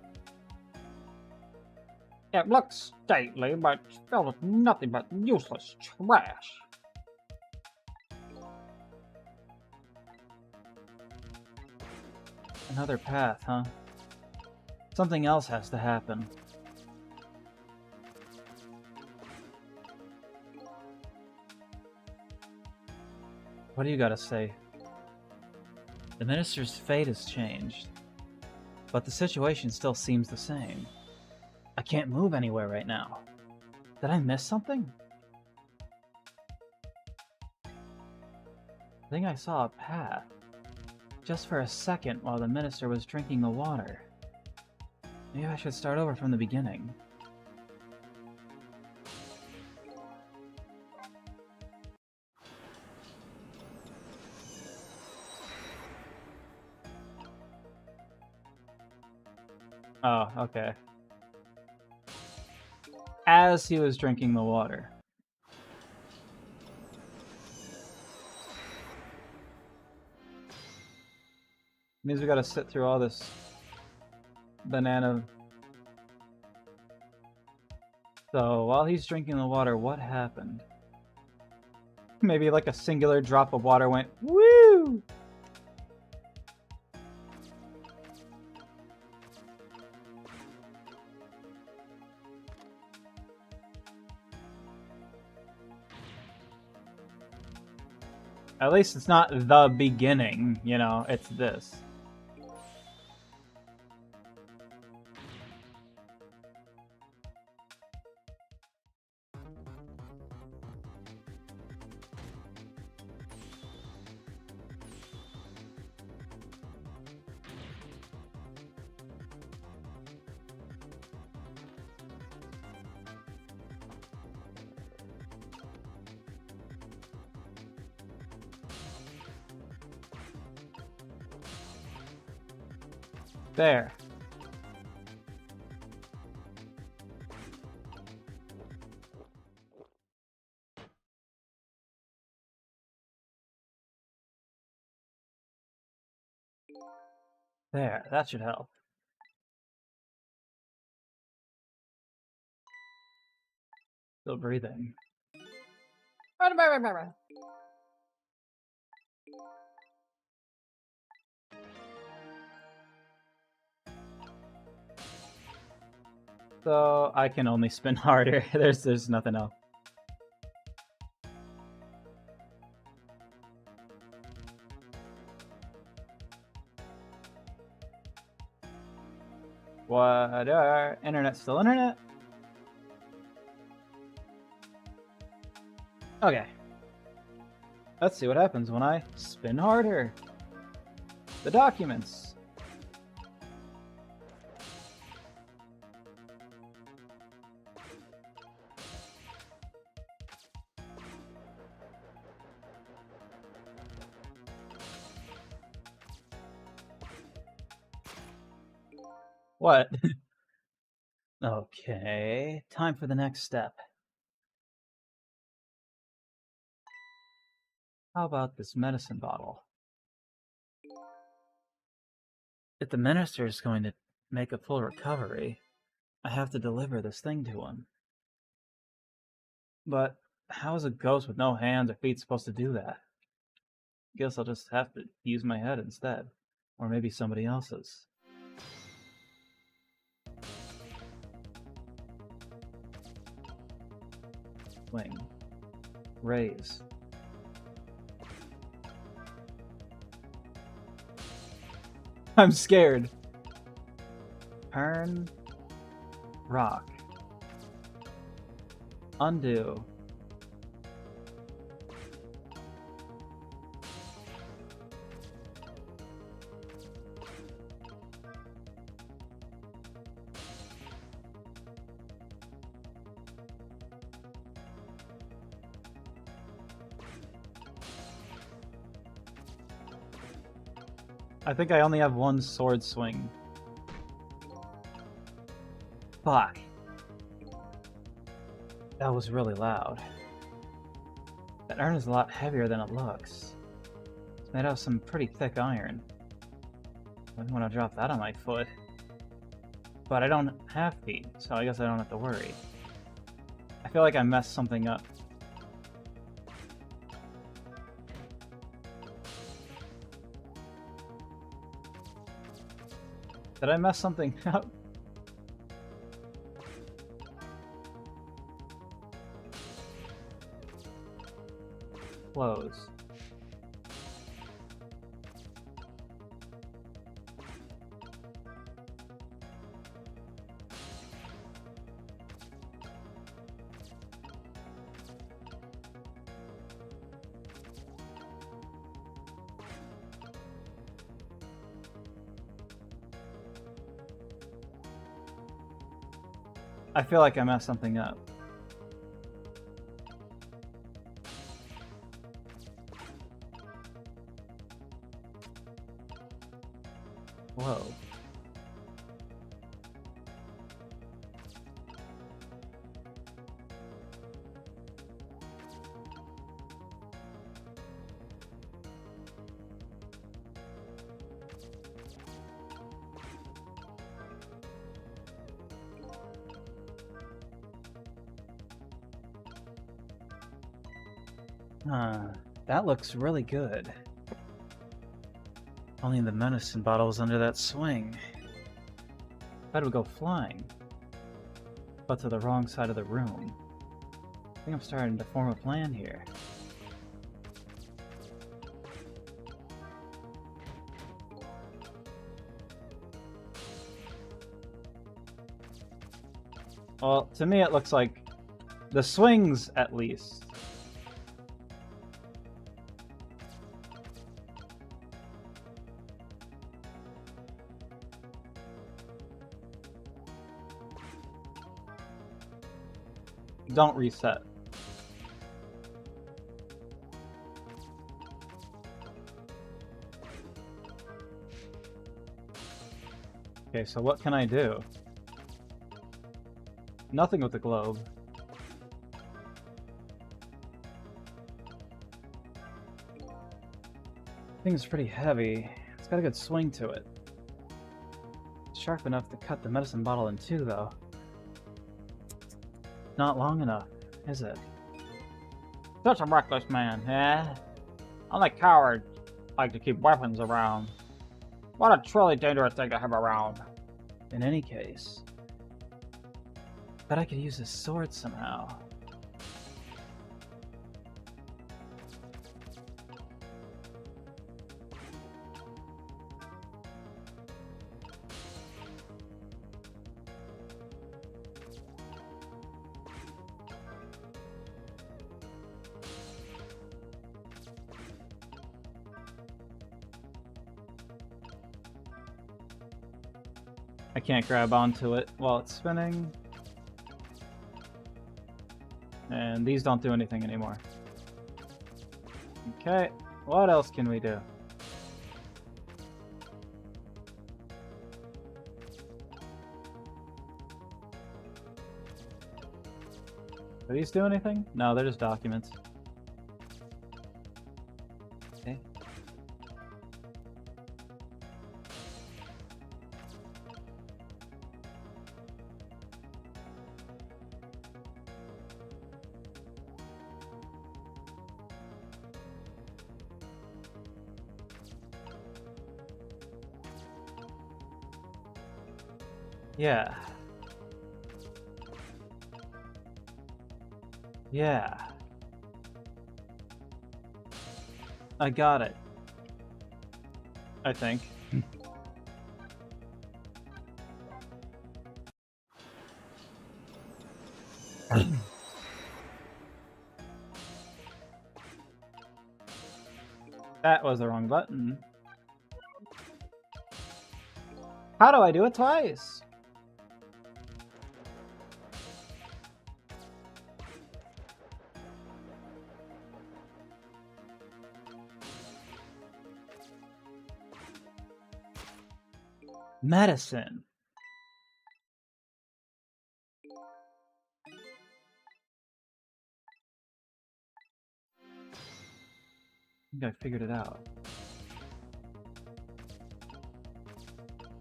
It looks stately, but it's filled with nothing but useless trash. Another path, huh? Something else has to happen. What do you gotta say? The minister's fate has changed, but the situation still seems the same. I can't move anywhere right now. Did I miss something? I think I saw a path, just for a second while the minister was drinking the water. Maybe I should start over from the beginning. Oh, okay. As he was drinking the water. Means we gotta sit through all this banana. So, while he's drinking the water, what happened? Maybe like a singular drop of water went, woo! At least it's not the beginning, you know, it's this. There. There, that should help. Still breathing. So I can only spin harder. There's nothing else. What are internet still internet? Okay. Let's see what happens when I spin harder. The documents. What? Okay, time for the next step. How about this medicine bottle? If the minister is going to make a full recovery, I have to deliver this thing to him. But how is a ghost with no hands or feet supposed to do that? Guess I'll just have to use my head instead. Or maybe somebody else's. Swing. Raise. I'm scared. Turn. Rock. Undo. I think I only have one sword swing. Fuck. That was really loud. That urn is a lot heavier than it looks. It's made out of some pretty thick iron. I wouldn't want to drop that on my foot. But I don't have feet, so I guess I don't have to worry. I feel like I messed something up. Did I mess something up? Close. I feel like I messed something up. Whoa. That looks really good. Only the medicine bottle was under that swing. That would go flying. But to the wrong side of the room. I think I'm starting to form a plan here. Well, to me it looks like the swings, at least. Don't reset. Okay, so what can I do? Nothing with the globe. Thing's pretty heavy. It's got a good swing to it. It's sharp enough to cut the medicine bottle in two, though. Not long enough, is it? Such a reckless man, eh? Only cowards like to keep weapons around. What a truly dangerous thing to have around. In any case, bet I could use this sword somehow. I can't grab onto it while it's spinning. And these don't do anything anymore. Okay, what else can we do? Do these do anything? No, they're just documents. Okay. Yeah. Yeah. I got it. I think. That was the wrong button. How do I do it twice? Medicine. I think I figured it out.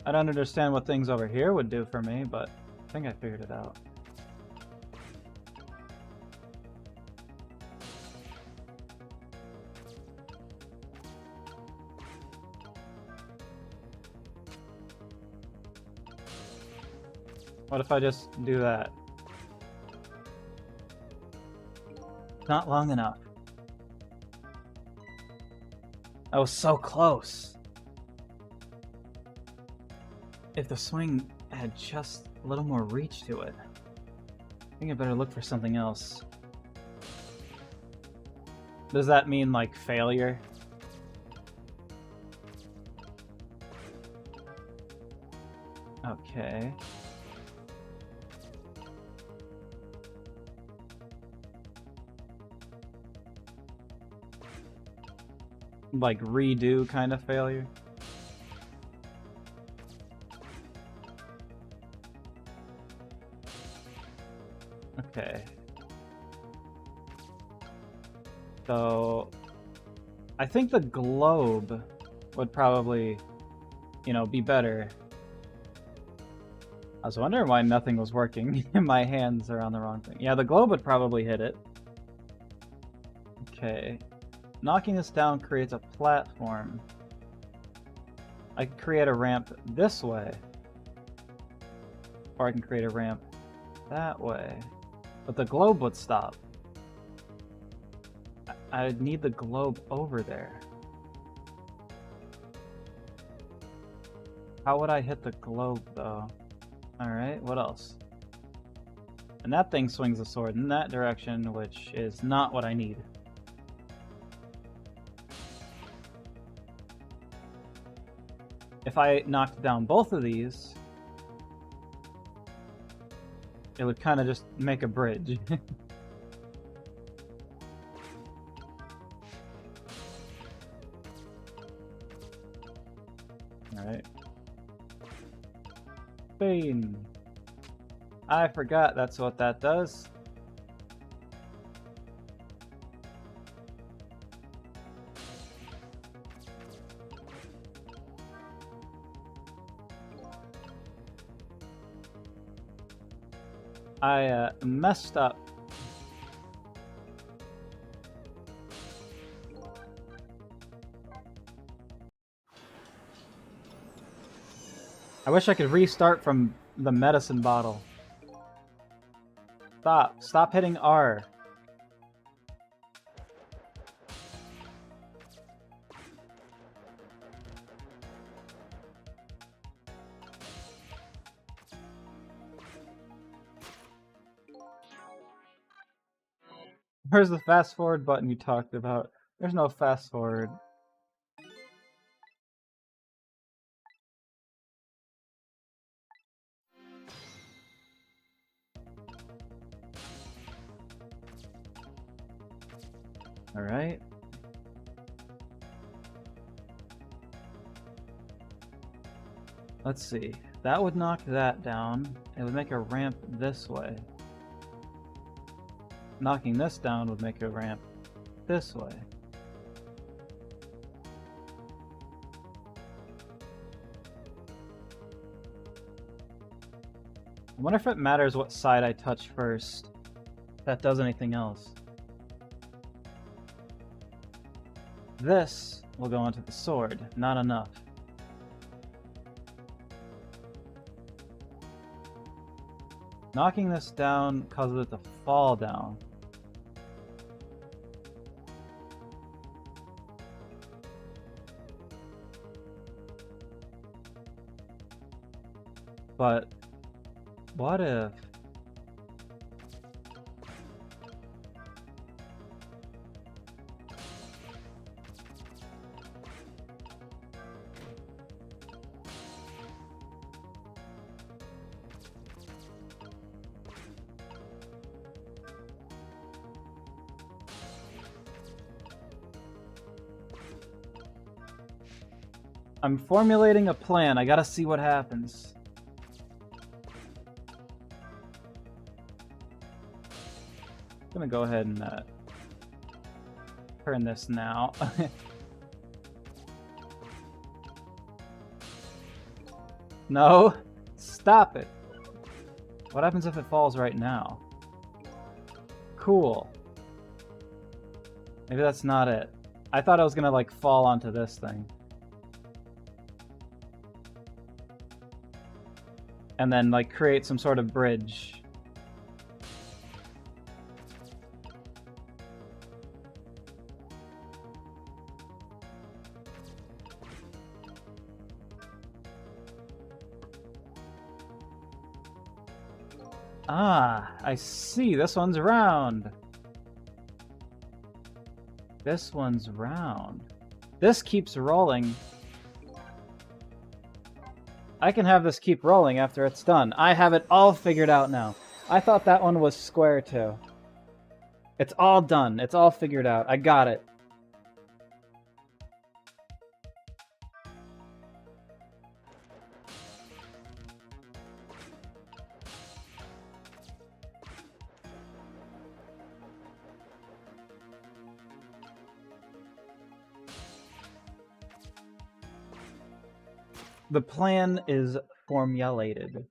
I don't understand what things over here would do for me, but I think I figured it out. What if I just do that? Not long enough. I was so close. If the swing had just a little more reach to it. I think I better look for something else. Does that mean, like, failure? Okay. Like, redo kind of failure? Okay. So, I think the globe would probably, you know, be better. I was wondering why nothing was working. My hands are on the wrong thing. Yeah, the globe would probably hit it. Okay. Knocking this down creates a platform. I can create a ramp this way. Or I can create a ramp that way. But the globe would stop. I'd need the globe over there. How would I hit the globe, though? Alright, what else? And that thing swings a sword in that direction, which is not what I need. If I knocked down both of these, it would kind of just make a bridge. Alright. Bane. I forgot that's what that does. I messed up. I wish I could restart from the medicine bottle. Stop. Stop hitting R. Where's the fast forward button you talked about? There's no fast forward. All right. Let's see. That would knock that down. It would make a ramp this way. Knocking this down would make a ramp this way. I wonder if it matters what side I touch first. If that does anything else. This will go onto the sword. Not enough. Knocking this down causes it to fall down. But what if... I'm formulating a plan. I gotta see what happens. I'm gonna go ahead and turn this now. No, stop it. What happens if it falls right now? Cool. Maybe that's not it. I thought I was gonna like fall onto this thing. And then like create some sort of bridge. Ah, I see. This one's round. This one's round. This keeps rolling. I can have this keep rolling after it's done. I have it all figured out now. I thought that one was square too. It's all done. It's all figured out. I got it. The plan is formulated.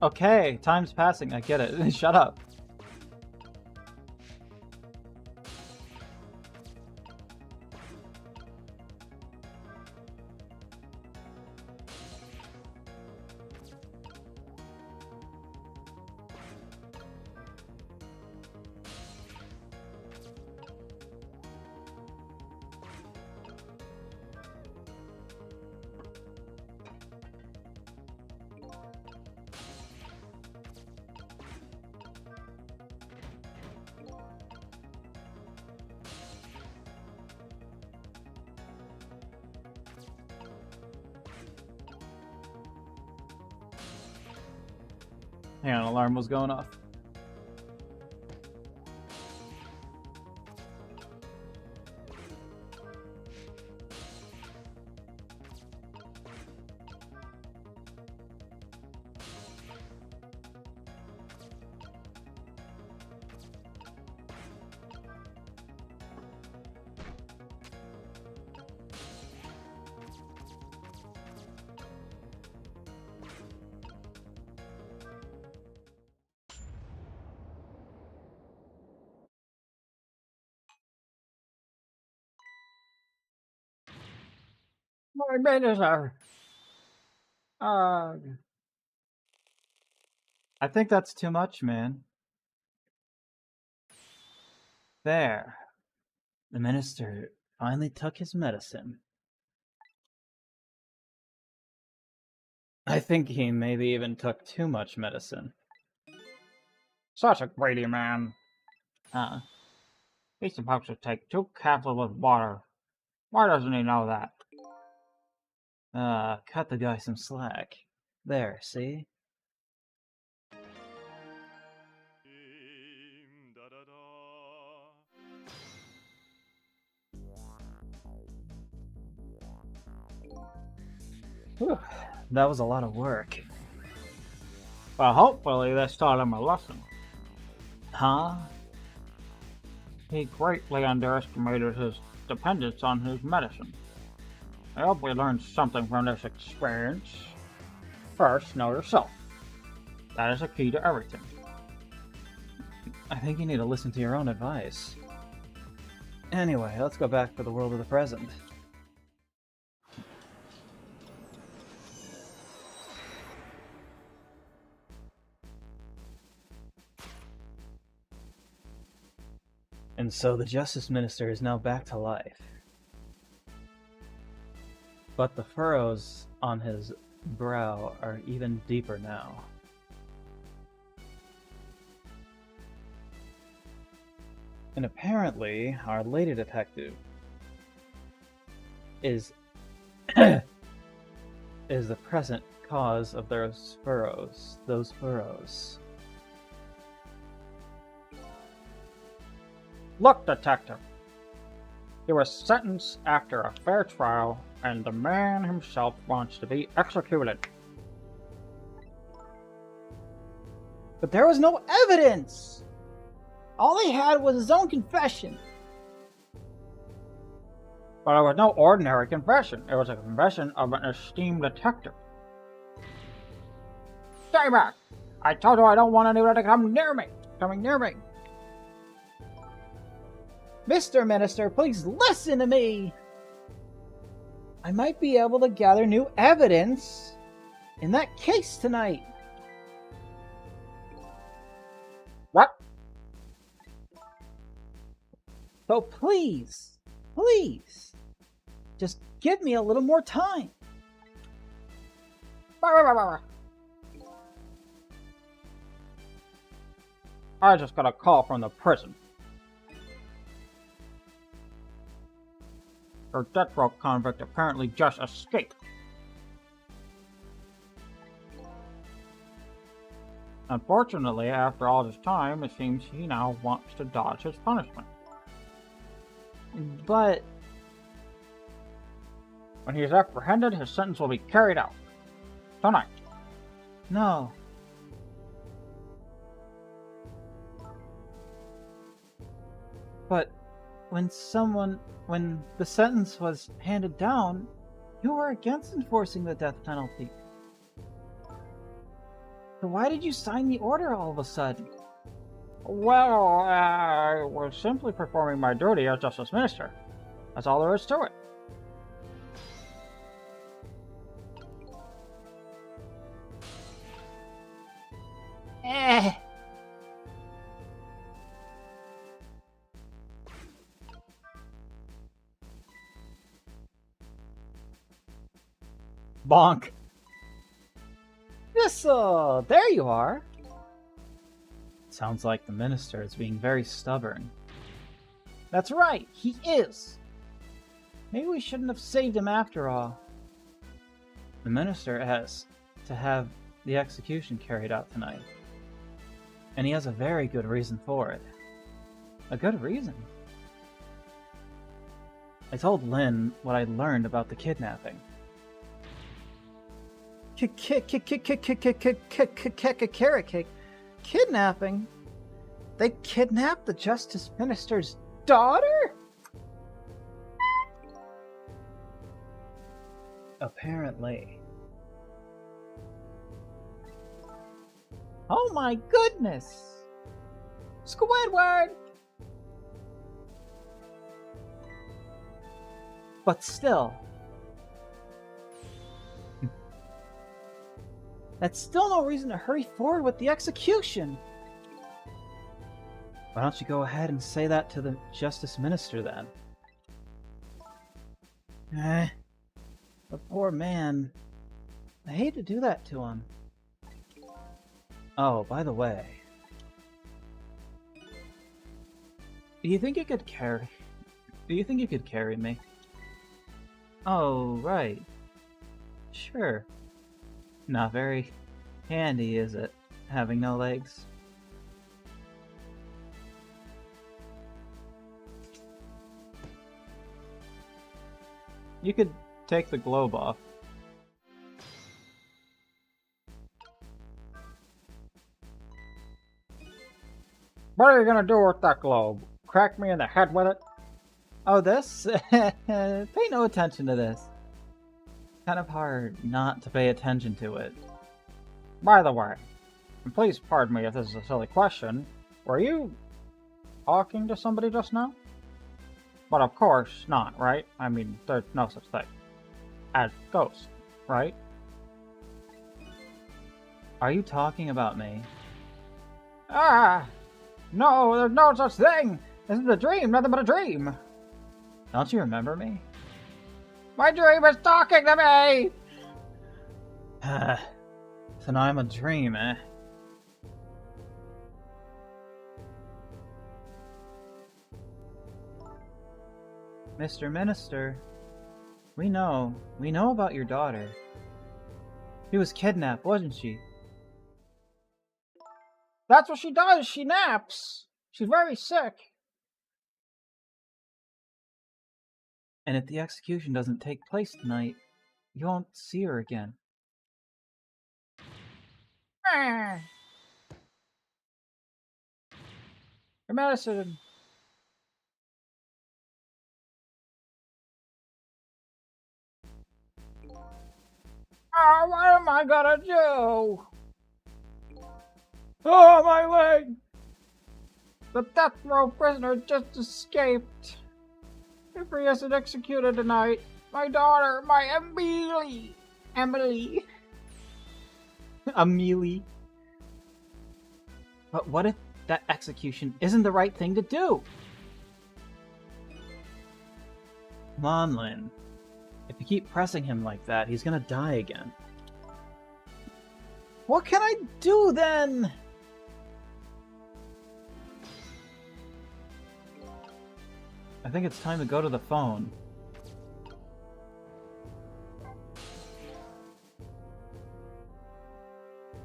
Okay, time's passing. I get it. Shut up. Hang on, alarm was going off. My minister! I think that's too much, man. There. The minister finally took his medicine. I think he maybe even took too much medicine. Such a greedy man. Huh? He's supposed to take 2 capsules of water. Why doesn't he know that? Cut the guy some slack. There, see? Whew, that was a lot of work. Well, hopefully this taught him a lesson. Huh? He greatly underestimated his dependence on his medicine. I hope we learned something from this experience. First, know yourself. That is the key to everything. I think you need to listen to your own advice. Anyway, let's go back to the world of the present. And so the Justice Minister is now back to life. But the furrows on his brow are even deeper now. And apparently, our lady detective is is the present cause of those furrows. Look, detective. He was sentenced after a fair trial, and the man himself wants to be executed. But there was no evidence! All he had was his own confession. But it was no ordinary confession. It was a confession of an esteemed detective. Stay back! I told you I don't want anyone to come near me! Coming near me! Mr. Minister, please listen to me! I might be able to gather new evidence in that case tonight. What? So please, just give me a little more time. I just got a call from the prison. Your death row convict apparently just escaped. Unfortunately, after all this time, it seems he now wants to dodge his punishment. But when he is apprehended, his sentence will be carried out. Tonight. no. But when the sentence was handed down, you were against enforcing the death penalty. So why did you sign the order all of a sudden? Well, I was simply performing my duty as Justice Minister. That's all there is to it. Eh. Bonk! Thistle, there you are. Sounds like the minister is being very stubborn. That's right, he is. Maybe we shouldn't have saved him after all. The minister has to have the execution carried out tonight. And he has a very good reason for it. A good reason. I told Lynn what I learned about the kidnapping. Kidnapping? They kidnapped the Justice Minister's daughter? Apparently. Oh my goodness! Squidward! But still, that's still no reason to hurry forward with the execution. Why don't you go ahead and say that to the Justice Minister then? The poor man. I hate to do that to him. Oh, by the way. Do you think you could carry me? Oh, right. Sure. Not very handy, is it? Having no legs? You could take the globe off. What are you gonna do with that globe? Crack me in the head with it? Oh, this? Pay no attention to this. Kind of hard not to pay attention to it. By the way, and please pardon me if this is a silly question, were you talking to somebody just now? But of course not, right? I mean, there's no such thing as ghosts, right? Are you talking about me? Ah! No, there's no such thing! This is a dream, nothing but a dream! Don't you remember me? My dream is talking to me! So now I'm a dream, eh? Mr. Minister, we know about your daughter. She was kidnapped, wasn't she? That's what she does, she naps! She's very sick. And if the execution doesn't take place tonight, you won't see her again. Ah. Your medicine. Oh, what am I gonna do? Oh, my leg! The death row prisoner just escaped. If he isn't executed tonight, my daughter, my Emily. Amelie. But what if that execution isn't the right thing to do? Come on, Lynn. If you keep pressing him like that, he's gonna die again. What can I do then? I think it's time to go to the phone.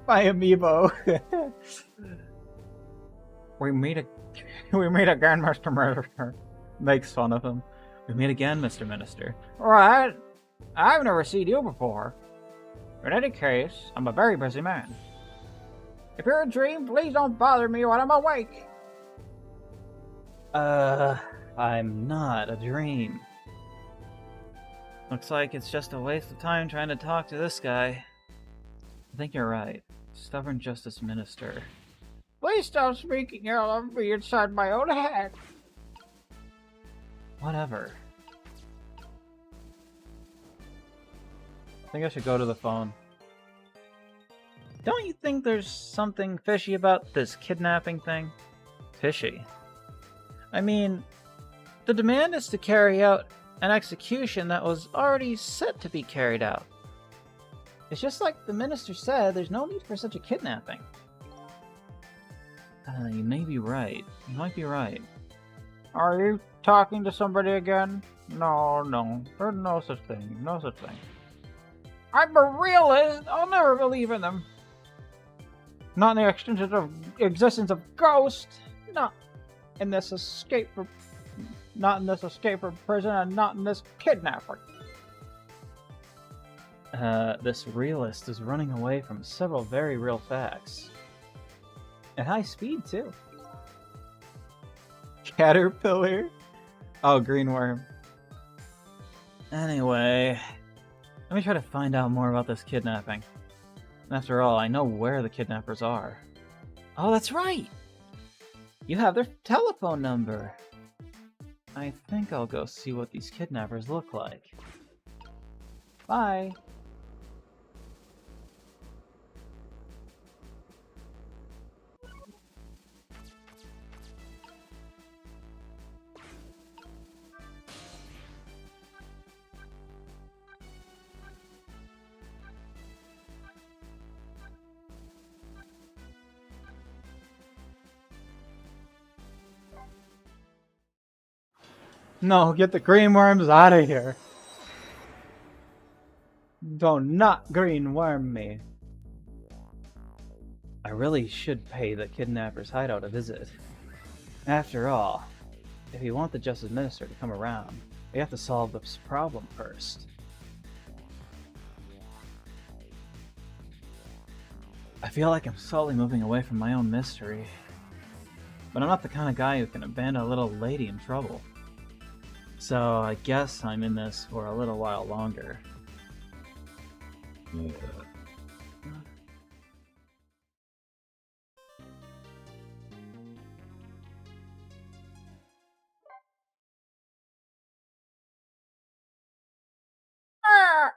My amiibo. We meet again, Mr. Minister. Makes fun of him. We meet again, Mr. Minister. What? I've never seen you before. In any case, I'm a very busy man. If you're a dream, please don't bother me when I'm awake. I'm not a dream. Looks like it's just a waste of time trying to talk to this guy. I think you're right. Stubborn Justice Minister. Please stop speaking ill of me inside my own head. Whatever. I think I should go to the phone. Don't you think there's something fishy about this kidnapping thing? Fishy? I mean, the demand is to carry out an execution that was already set to be carried out. It's just like the minister said, there's no need for such a kidnapping. You may be right. You might be right. Are you talking to somebody again? No, there's no such thing. No such thing. I'm a realist. I'll never believe in them. Not in the existence of ghosts. Not in this escape from. Not in this escape from prison, and not in this kidnapping. This realist is running away from several very real facts. At high speed, too. Caterpillar? Oh, green worm. Anyway, let me try to find out more about this kidnapping. After all, I know where the kidnappers are. Oh, that's right! You have their telephone number. I think I'll go see what these kidnappers look like. Bye! No, get the green worms out of here. Do not green worm me. I really should pay the kidnapper's hideout a visit. After all, if you want the Justice Minister to come around, we have to solve this problem first. I feel like I'm slowly moving away from my own mystery. But I'm not the kind of guy who can abandon a little lady in trouble. So I guess I'm in this for a little while longer. Yeah. Ah!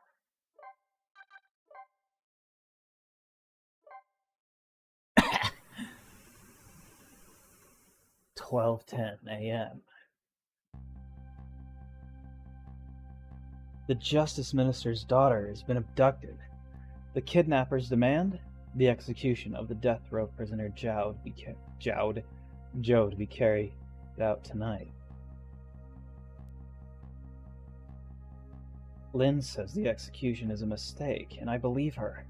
12:10 a.m. The Justice Minister's daughter has been abducted. The kidnappers demand the execution of the death row prisoner Joe to be carried out tonight. Lynn says the execution is a mistake, and I believe her.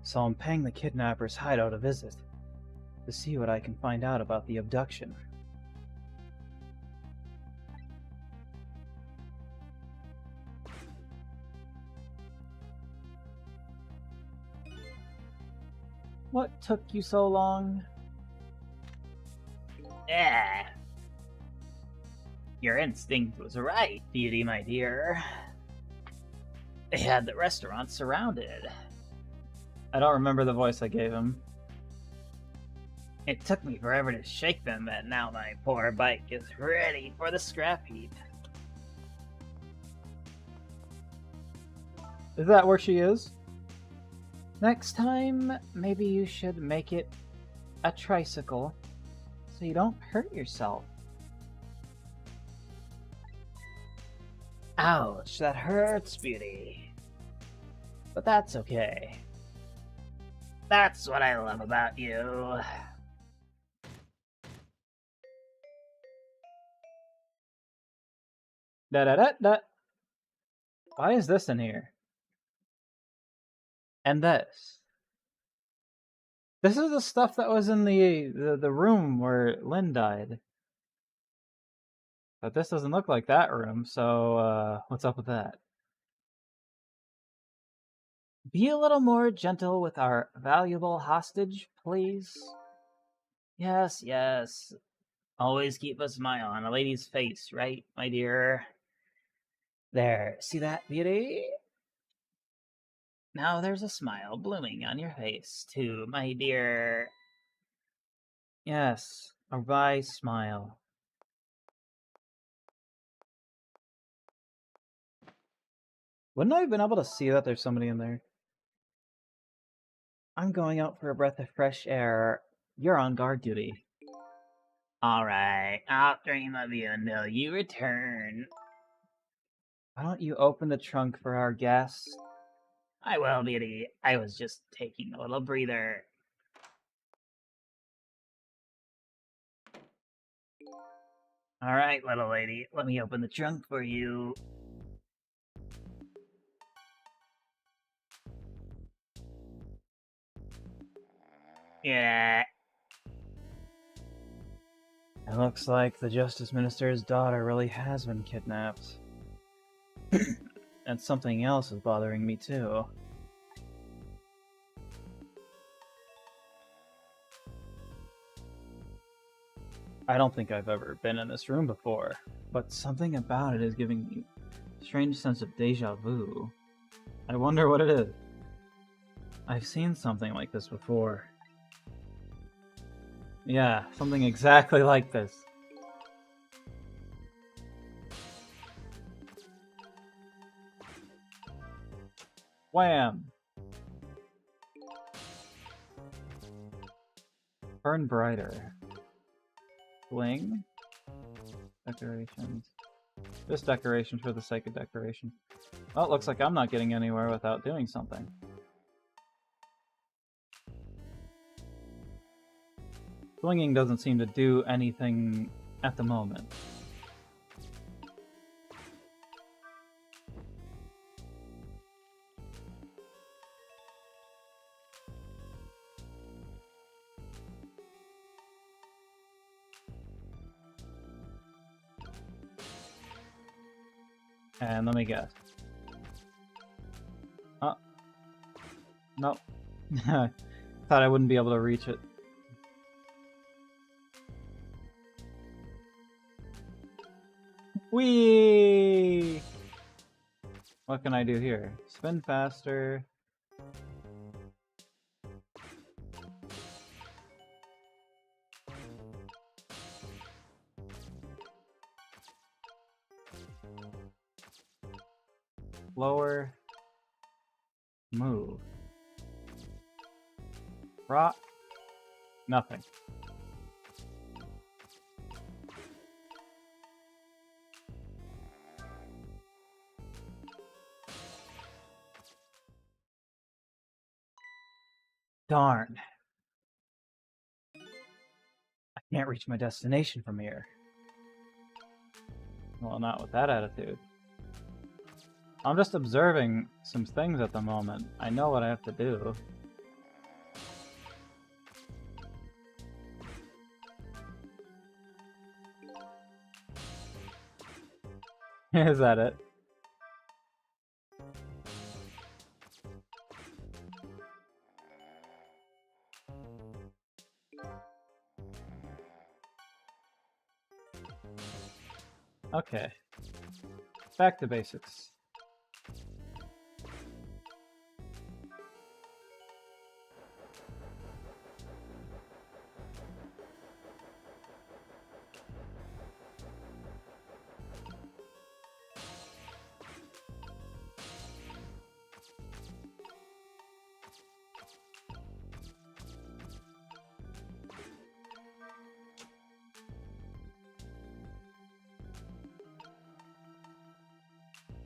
So I'm paying the kidnappers' hideout a visit to see what I can find out about the abduction. What took you so long? Yeah. Your instinct was right, Beauty, my dear. They had the restaurant surrounded. I don't remember the voice I gave him. It took me forever to shake them, but now my poor bike is ready for the scrap heap. Is that where she is? Next time, maybe you should make it a tricycle so you don't hurt yourself. Ouch, that hurts, Beauty. But that's okay. That's what I love about you. Da-da-da-da. Why is this in here? And this. This is the stuff that was in the room where Lynn died. But this doesn't look like that room, so what's up with that? Be a little more gentle with our valuable hostage, please. Yes, yes. Always keep a smile on a lady's face, right, my dear? There, see that, Beauty? Now there's a smile blooming on your face, too, my dear. Yes, a wry smile. Wouldn't I have been able to see that there's somebody in there? I'm going out for a breath of fresh air. You're on guard duty. Alright, I'll dream of you until you return. Why don't you open the trunk for our guest? I will, Beauty. I was just taking a little breather. Alright, little lady, let me open the trunk for you. Yeah. It looks like the Justice Minister's daughter really has been kidnapped. And something else is bothering me too. I don't think I've ever been in this room before, but something about it is giving me a strange sense of deja vu. I wonder what it is. I've seen something like this before. Yeah, something exactly like this. Wham! Burn brighter. Bling. Decorations. Just decoration for the sake of decoration. Well, it looks like I'm not getting anywhere without doing something. Blinging doesn't seem to do anything at the moment. And let me guess. Nope. Thought I wouldn't be able to reach it. Whee! What can I do here? Spin faster. Lower. Move. Rock. Nothing. Darn. I can't reach my destination from here. Well, not with that attitude. I'm just observing some things at the moment. I know what I have to do. Is that it? Okay. Back to basics.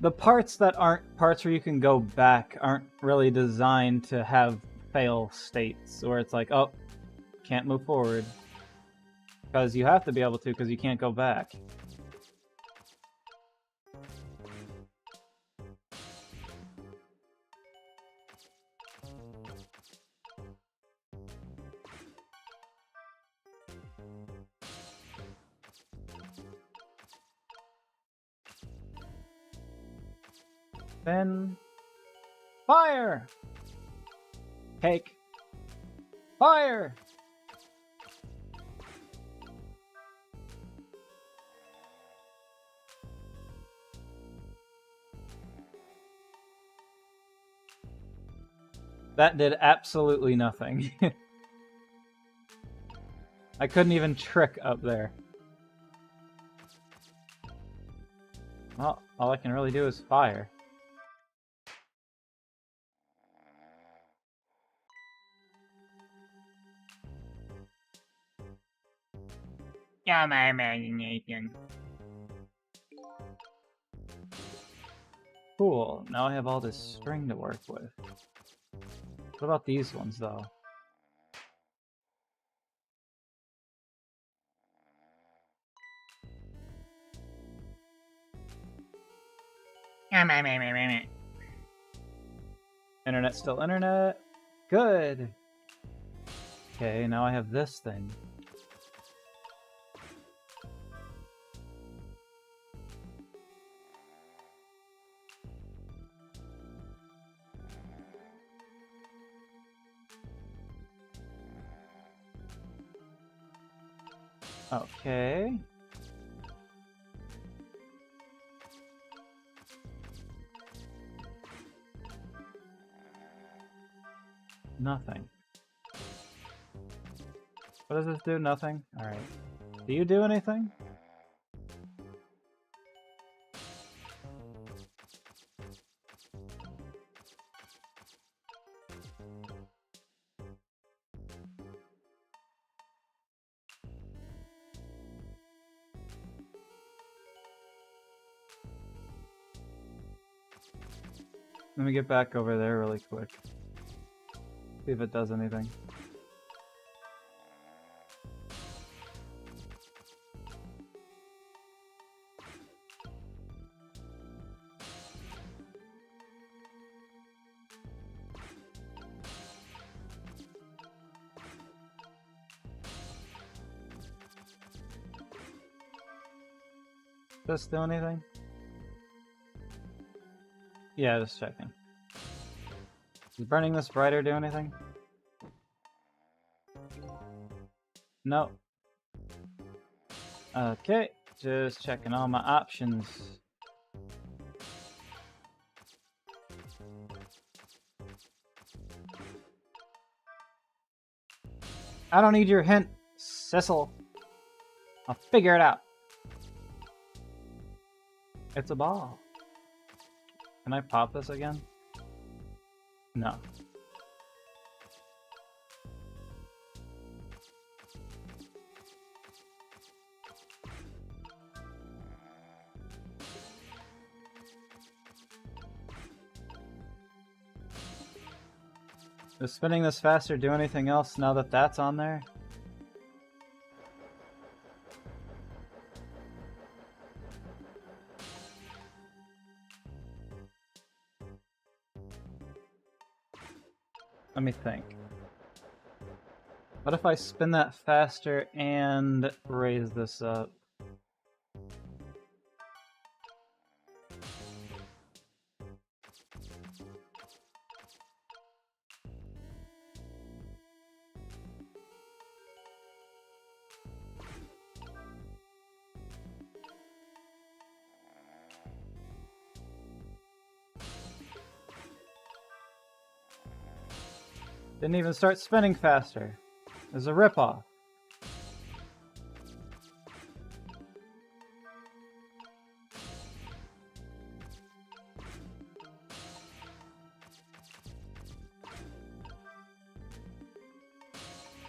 The parts that aren't parts where you can go back aren't really designed to have fail states where it's like, oh, can't move forward. Because you have to be able to, because you can't go back. Then fire! Cake. Fire! That did absolutely nothing. I couldn't even trick up there. Well, all I can really do is fire. Yeah, my imagination. Cool, now I have all this string to work with. What about these ones, though? Yeah, my. Internet still internet? Good! Okay, now I have this thing. Okay. Nothing. What does this do? Nothing? Alright. Do you do anything? Let me get back over there really quick. See if it does anything. Does this do anything? Yeah, just checking. Does burning this brighter do anything? No. Okay, just checking all my options. I don't need your hint, Cecil. I'll figure it out. It's a ball. Can I pop this again? No. Does spinning this faster do anything else now that that's on there? Let me think. What if I spin that faster and raise this up? Didn't even start spinning faster. It was a ripoff.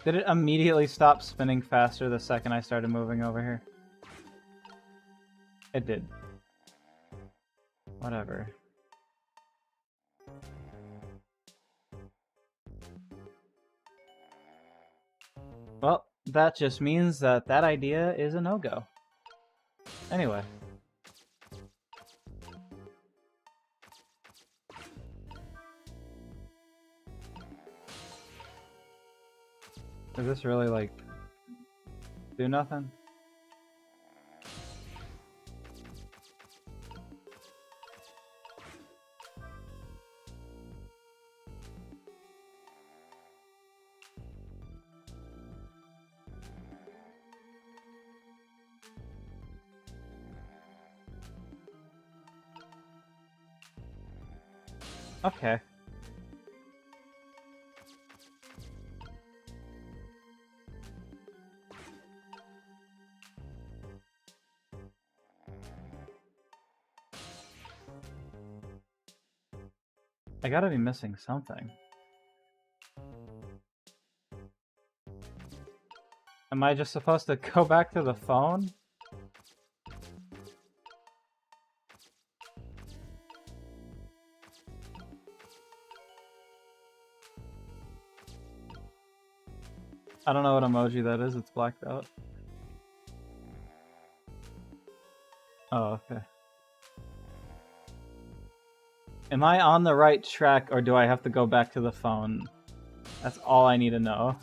Did it immediately stop spinning faster the second I started moving over here? It did. Whatever. Well, that just means that that idea is a no-go. Anyway. Does this really, like, do nothing? Okay. I gotta be missing something. Am I just supposed to go back to the phone? I don't know what emoji that is, it's blacked out. Oh, okay. Am I on the right track or do I have to go back to the phone? That's all I need to know.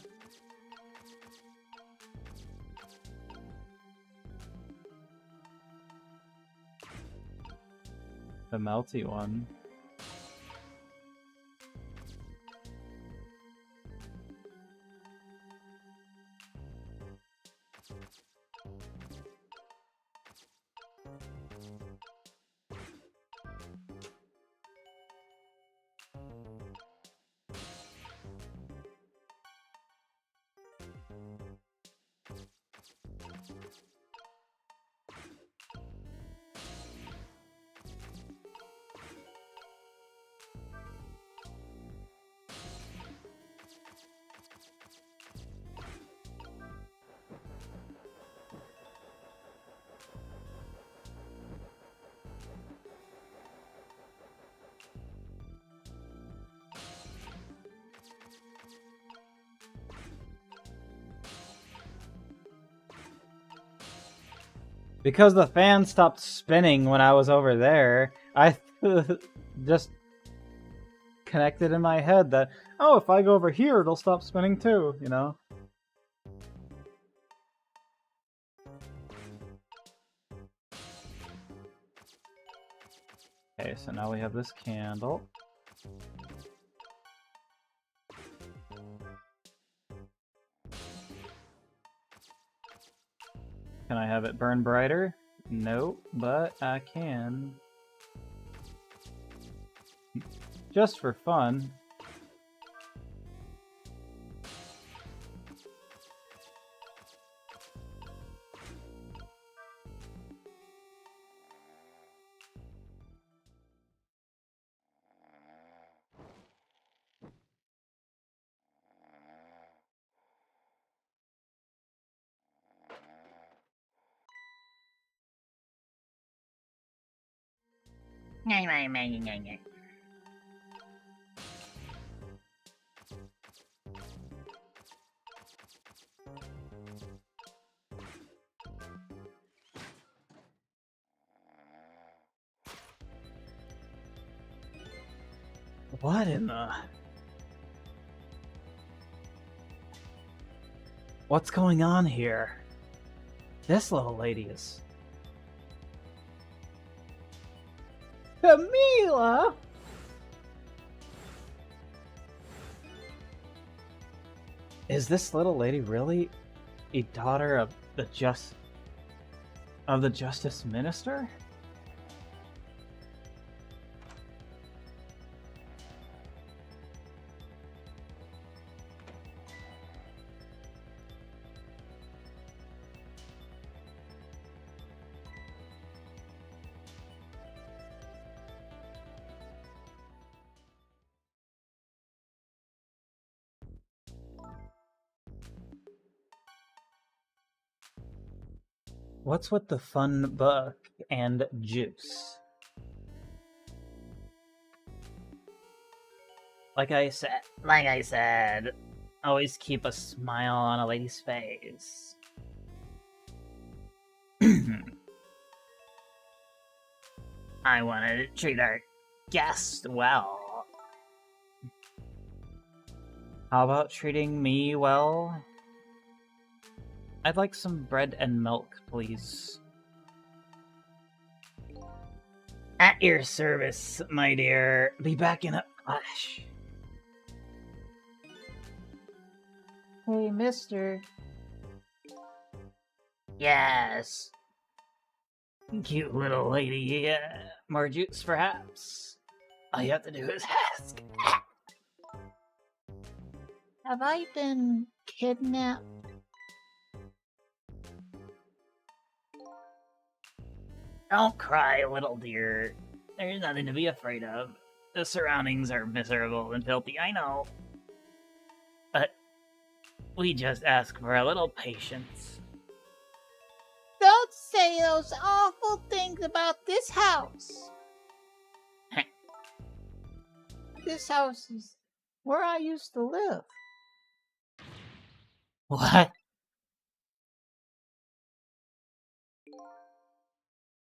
The melty one. Because the fan stopped spinning when I was over there, I just connected in my head that, oh, if I go over here, it'll stop spinning too, you know? Okay, so now we have this candle. Can I have it burn brighter? No, but I can. Just for fun. What in the... What's going on here? This little lady is... Camila! Is this little lady really a daughter of the Justice Minister? What's with the fun book and juice? Like I said, always keep a smile on a lady's face. I wanted to treat our guest well. How about treating me well? I'd like some bread and milk, please. At your service, my dear. Be back in a flash. Hey, mister. Yes. Cute little lady. More juice, perhaps? All you have to do is ask. Have I been kidnapped? Don't cry, little dear. There's nothing to be afraid of. The surroundings are miserable and filthy, I know. But we just ask for a little patience. Don't say those awful things about this house. This house is where I used to live. What?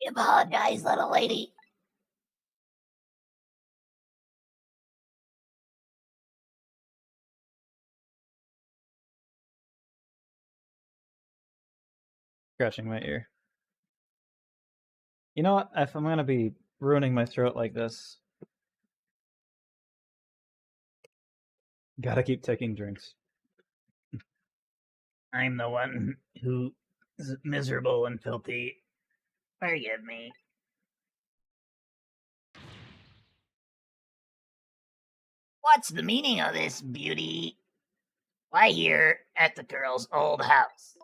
You apologize, little lady. Scratching my ear. You know what? If I'm gonna be ruining my throat like this. Gotta keep taking drinks. I'm the one who is miserable and filthy. Forgive me. What's the meaning of this, beauty? Why here at the girl's old house?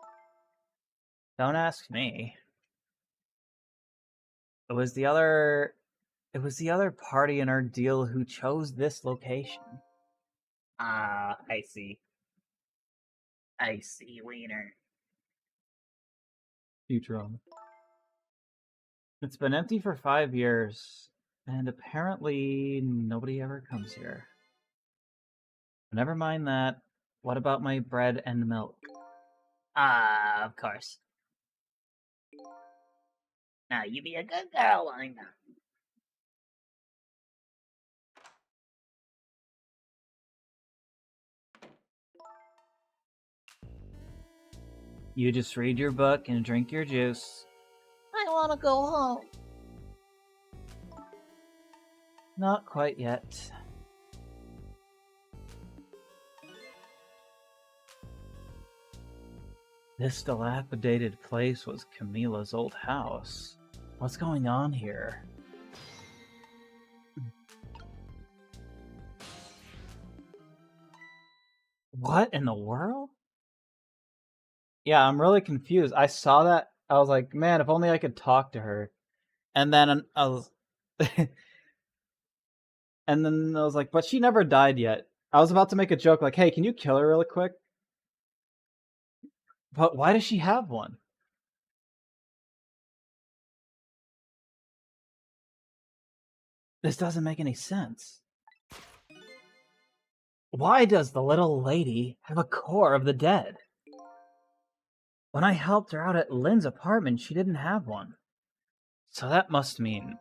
Don't ask me. It was the other party in our deal who chose this location. Ah, I see. I see, Wiener. Futurama. It's been empty for 5 years, and apparently nobody ever comes here. Never mind that. What about my bread and milk? Ah, of course. Now you be a good girl, Wiener. You just read your book and drink your juice. I want to go home. Not quite yet. This dilapidated place was Camila's old house. What's going on here? What in the world? Yeah, I'm really confused. I saw that. I was like, man, if only I could talk to her. And then I was and then I was like, but she never died yet. I was about to make a joke like, hey, can you kill her really quick? But why does she have one? This doesn't make any sense. Why does the little lady have a core of the dead? When I helped her out at Lynn's apartment, she didn't have one. So that must mean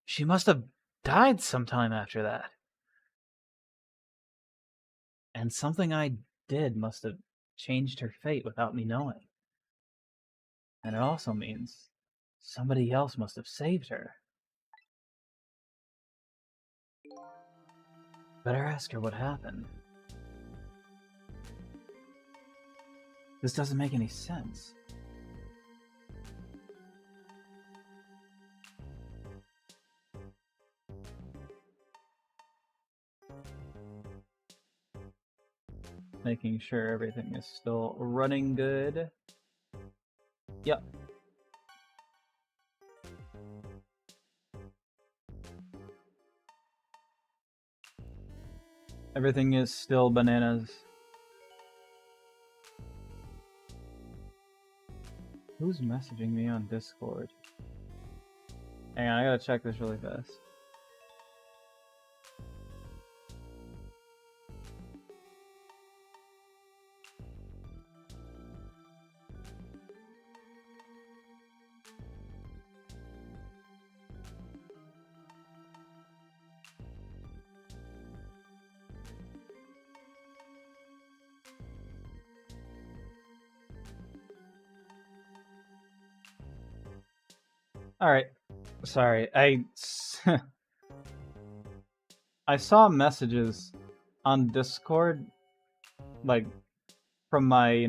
she must have died sometime after that. And something I did must have changed her fate without me knowing. And it also means somebody else must have saved her. Better ask her what happened. This doesn't make any sense. Making sure everything is still running good. Yep. Everything is still bananas. Who's messaging me on Discord? Hang on, I gotta check this really fast. Alright. Sorry, I saw messages on Discord, like, from my,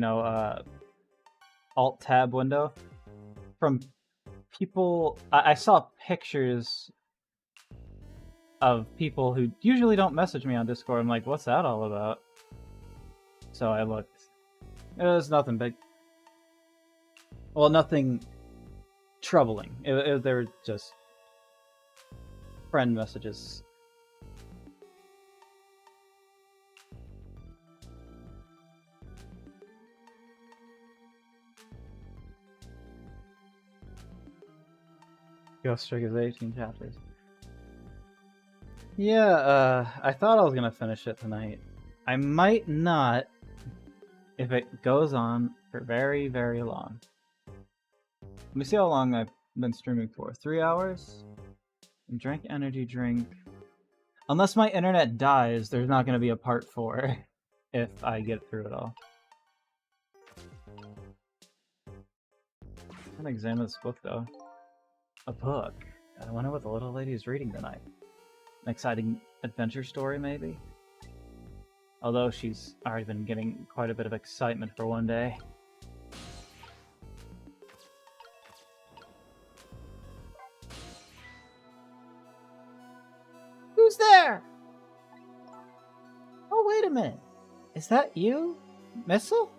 Alt-tab window, from people. I saw pictures of people who usually don't message me on Discord. I'm like, what's that all about? So I looked. It was nothing big. Well, nothing troubling. They were just friend messages. Ghost Trick is 18 chapters. Yeah, I thought I was gonna finish it tonight. I might not if it goes on for very, very long. Let me see how long I've been streaming for. 3 hours? And drink energy drink. Unless my internet dies, there's not gonna be a part 4 if I get through it all. I'm gonna examine this book though. A book? I wonder what the little lady is reading tonight. An exciting adventure story, maybe? Although she's already been getting quite a bit of excitement for one day. Who's there? Oh, wait a minute. Is that you? Missile?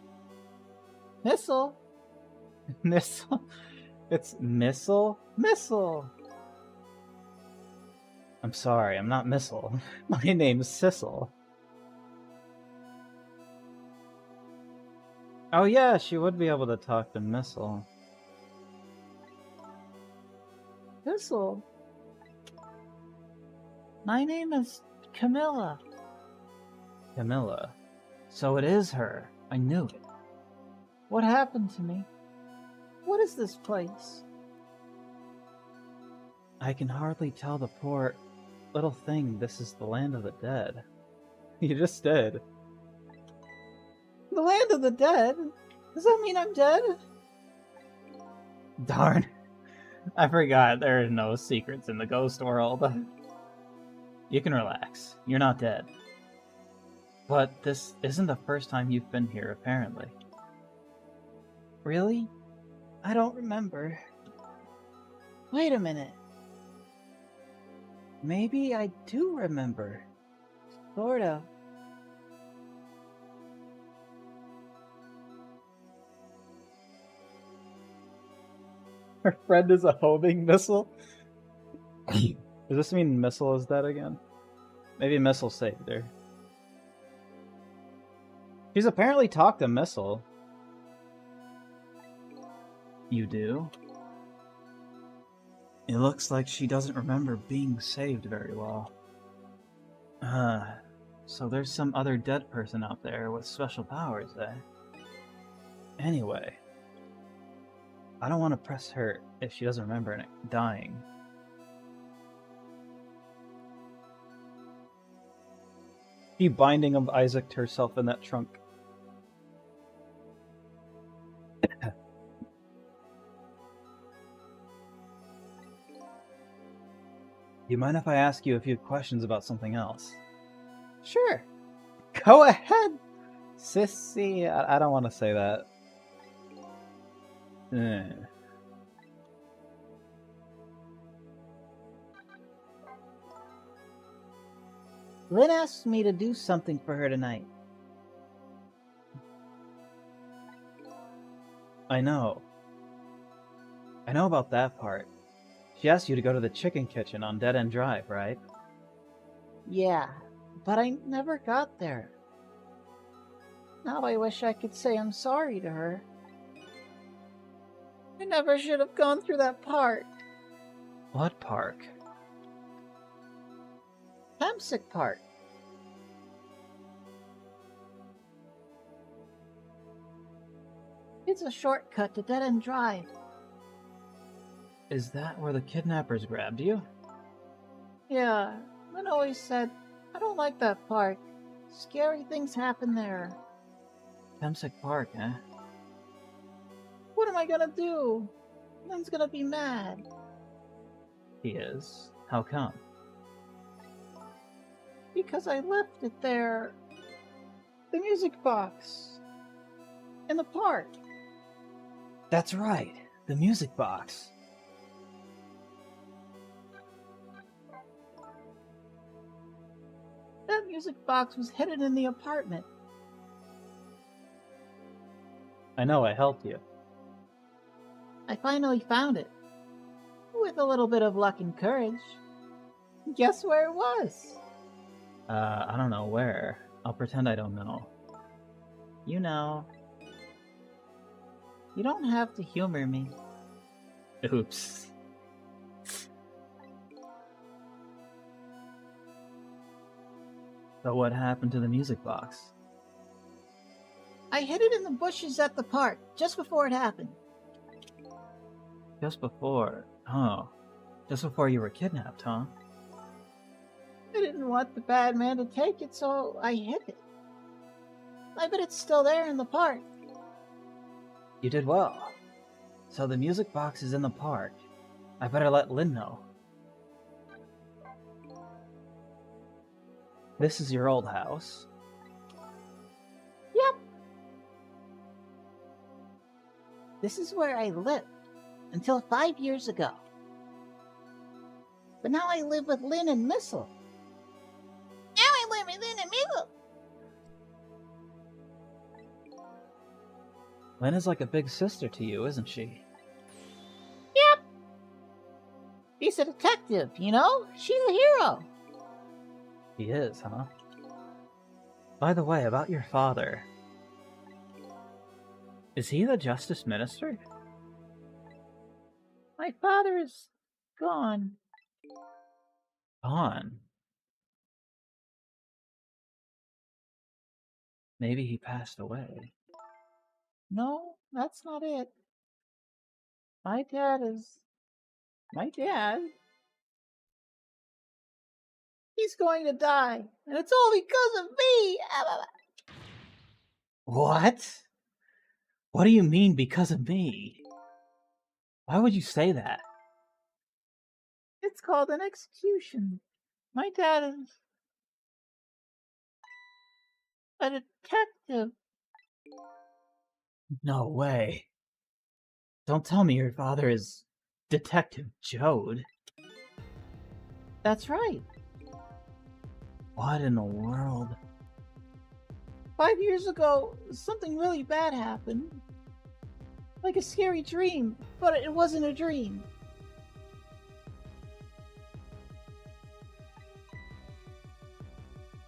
Missile? Missile? It's Missile? Missile! I'm sorry, I'm not Missile. My name's Sissel. Oh yeah, she would be able to talk to Missile. Missile? My name is Camilla. Camilla. So it is her. I knew it. What happened to me? What is this place? I can hardly tell the poor little thing this is the land of the dead. You just did. The land of the dead? Does that mean I'm dead? Darn. I forgot there are no secrets in the ghost world. You can relax. You're not dead. But this isn't the first time you've been here, apparently. Really? I don't remember. Wait a minute. Maybe I do remember. Sort of. Her friend is a homing missile? Does this mean Missile is dead again? Maybe Missile saved her. She's apparently talked to Missile. You do? It looks like she doesn't remember being saved very well. So there's some other dead person out there with special powers, eh? Anyway, I don't want to press her if she doesn't remember it dying. The binding of Isaac to herself in that trunk. You mind if I ask you a few questions about something else? Sure. Go ahead, sissy. I don't want to say that. Lynn asked me to do something for her tonight. I know. I know about that part. She asked you to go to the chicken kitchen on Dead End Drive, right? Yeah, but I never got there. Now I wish I could say I'm sorry to her. I never should have gone through that park. What park? Hemsick Park. It's a shortcut to Dead End Drive. Is that where the kidnappers grabbed you? Yeah, Lynn always said, I don't like that park. Scary things happen there. Hemsick Park, eh? What am I gonna do? Lynn's gonna be mad. He is. How come? Because I left it there. The music box. In the park. That's right. The music box. That music box was hidden in the apartment. I know, I helped you. I finally found it. With a little bit of luck and courage. Guess where it was? I don't know where. I'll pretend I don't know. You know. You don't have to humor me. Oops. So what happened to the music box? I hid it in the bushes at the park, just before it happened. Just before. Oh. Just before you were kidnapped, huh? I didn't want the bad man to take it, so I hid it. I bet it's still there in the park. You did well. So the music box is in the park. I better let Lynn know. This is your old house. Yep. This is where I lived until 5 years ago. But now I live with Lynn and Missile. Now I live with Lynn and Missile. Lynn is like a big sister to you, isn't she? Yep. She's a detective, you know? She's a hero. He is, huh? By the way, about your father. Is he the Justice Minister? My father is gone. Gone. Maybe he passed away. No, that's not it. My dad. He's going to die, and it's all because of me. What? What do you mean because of me? Why would you say that? It's called an execution. My dad is a detective. No way. Don't tell me your father is Detective Jode. That's right. What in the world? 5 years ago, something really bad happened. Like a scary dream, but it wasn't a dream.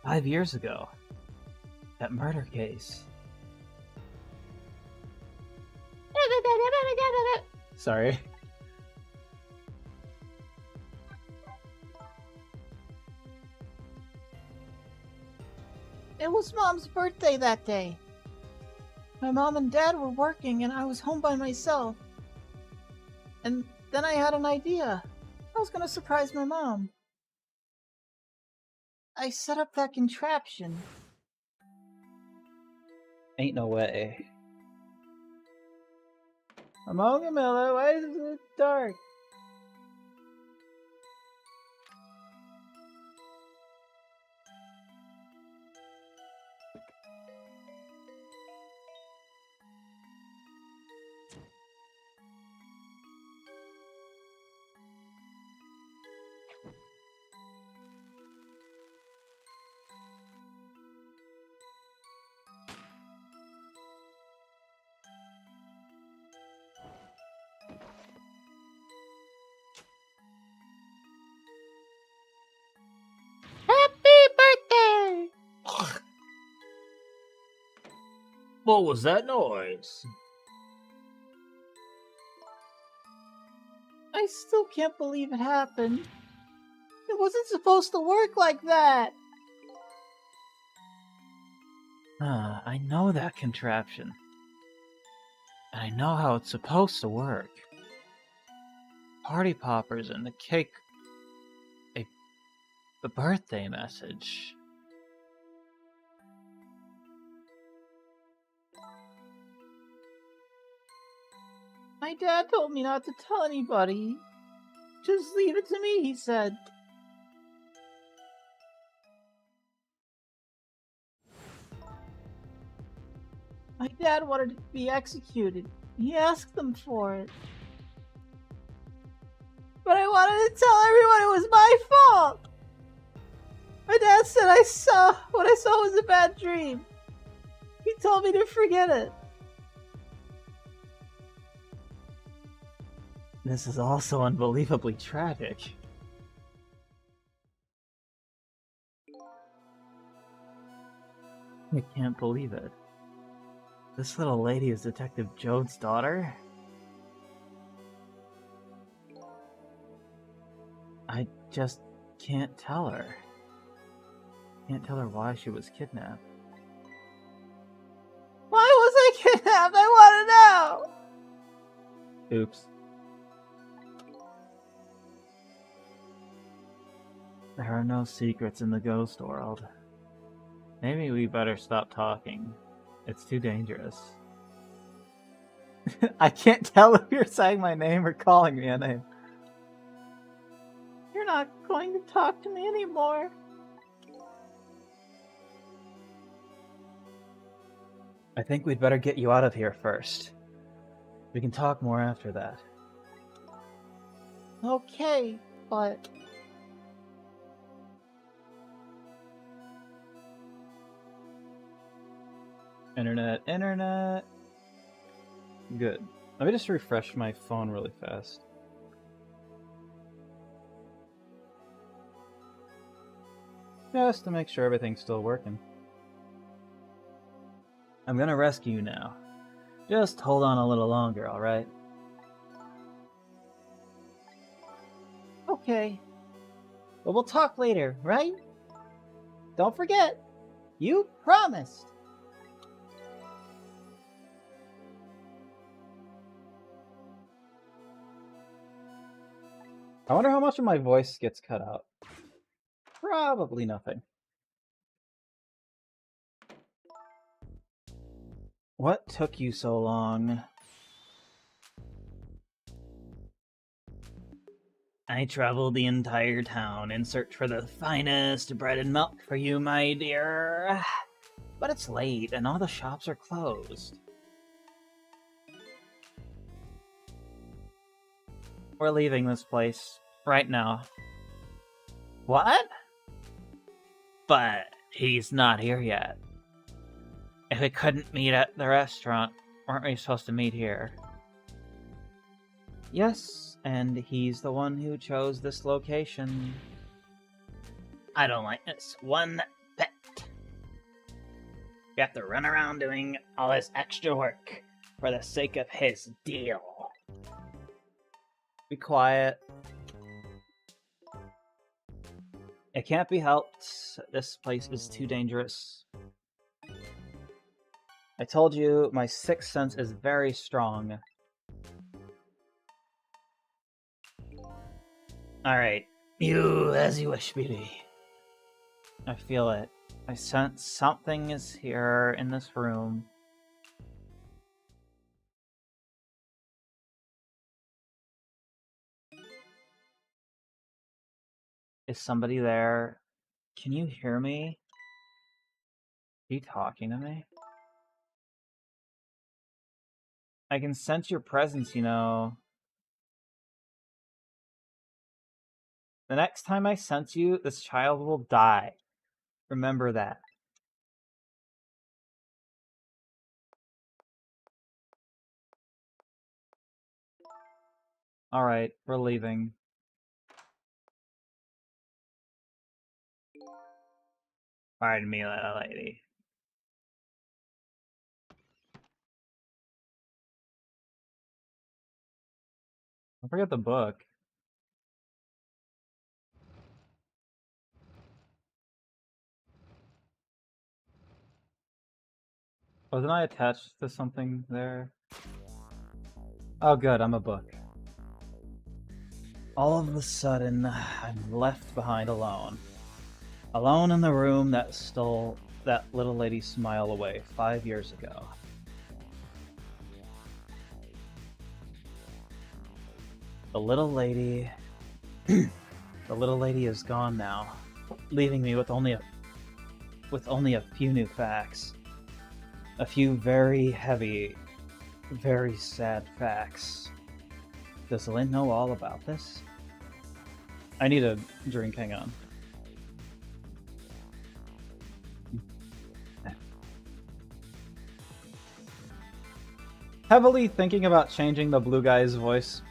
"5 years ago. That murder case." Sorry. It was Mom's birthday that day. My mom and dad were working and I was home by myself. And then I had an idea. I was gonna surprise my mom. I set up that contraption. Ain't no way. Among Miller, why is it dark? Happy birthday! What was that noise? I still can't believe it happened. It wasn't supposed to work like that. I know that contraption. And I know how it's supposed to work. Party poppers and the cake. The birthday message. My dad told me not to tell anybody. Just leave it to me, he said. My dad wanted to be executed. He asked them for it. But I wanted to tell everyone it was my fault. My dad said what I saw was a bad dream. He told me to forget it. This is also unbelievably tragic. I can't believe it. This little lady is Detective Jode's daughter? I just can't tell her. Can't tell her why she was kidnapped. Why was I kidnapped? I want to know! Oops. There are no secrets in the ghost world. Maybe we better stop talking. It's too dangerous. I can't tell if you're saying my name or calling me a name. You're not going to talk to me anymore. I think we'd better get you out of here first. We can talk more after that. Okay, but Internet. Good. Let me just refresh my phone really fast. Just to make sure everything's still working. I'm gonna rescue you now. Just hold on a little longer, alright? okay. But we'll talk later, right? Don't forget, you promised. I wonder how much of my voice gets cut out. Probably nothing. What took you so long? I traveled the entire town in search for the finest bread and milk for you, my dear. But it's late and all the shops are closed. We're leaving this place right now. What? But he's not here yet. If we couldn't meet at the restaurant, weren't we supposed to meet here? Yes, and he's the one who chose this location. I don't like this one bit. You have to run around doing all this extra work for the sake of his deal. Be quiet. It can't be helped. This place is too dangerous. I told you, my sixth sense is very strong. Alright, you as you wish, Billy. I feel it. I sense something is here in this room. Is somebody there? Can you hear me? Are you talking to me? I can sense your presence, you know. The next time I sense you, this child will die. Remember that. Alright, we're leaving. Pardon me, little lady. Don't forget the book. Wasn't I attached to something there? Oh good, I'm a book. All of a sudden, I'm left behind alone. Alone in the room that stole that little lady's smile away 5 years ago. The little lady... the little lady is gone now, leaving me with only a few new facts. A few very heavy, very sad facts. Does Lynn know all about this? I need a drink, hang on. Heavily thinking about changing the blue guy's voice.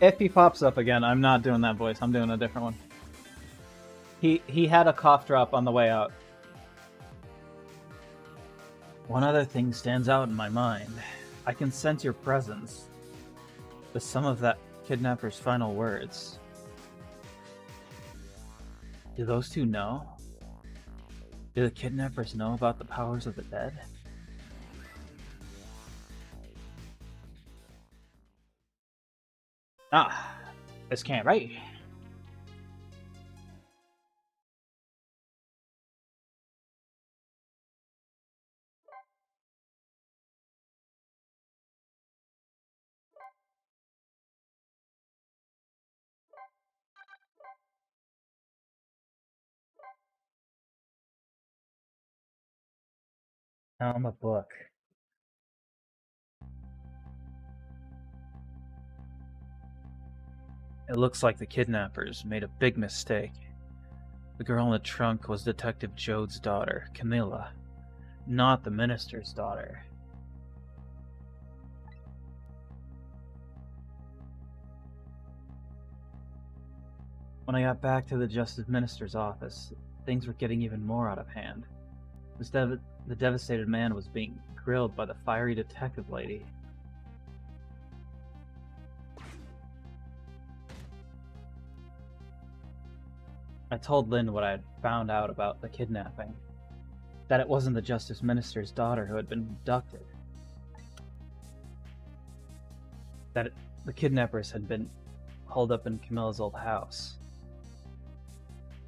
If he pops up again, I'm not doing that voice. I'm doing a different one. He had a cough drop on the way out. One other thing stands out in my mind. I can sense your presence. The sum of that kidnapper's final words. Do those two know? Do the kidnappers know about the powers of the dead? Ah, this can't right. I'm a book. It looks like the kidnappers made a big mistake. The girl in the trunk was Detective Jode's daughter, Camilla, not the minister's daughter. When I got back to the Justice Minister's office, things were getting even more out of hand. The devastated man was being grilled by the fiery detective lady. I told Lynn what I had found out about the kidnapping. That it wasn't the Justice Minister's daughter who had been abducted. The kidnappers had been holed up in Camilla's old house.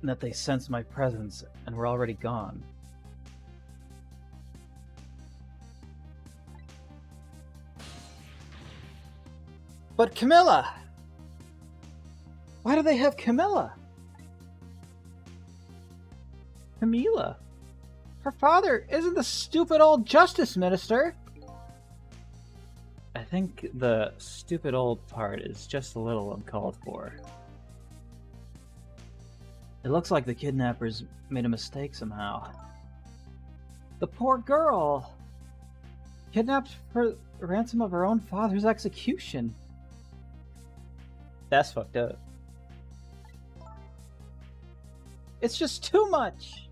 And that they sensed my presence and were already gone. But Camilla! Why do they have Camilla? Camilla? Her father isn't the stupid old Justice Minister! I think the stupid old part is just a little uncalled for. It looks like the kidnappers made a mistake somehow. The poor girl! Kidnapped for the ransom of her own father's execution. That's fucked up. It's just too much!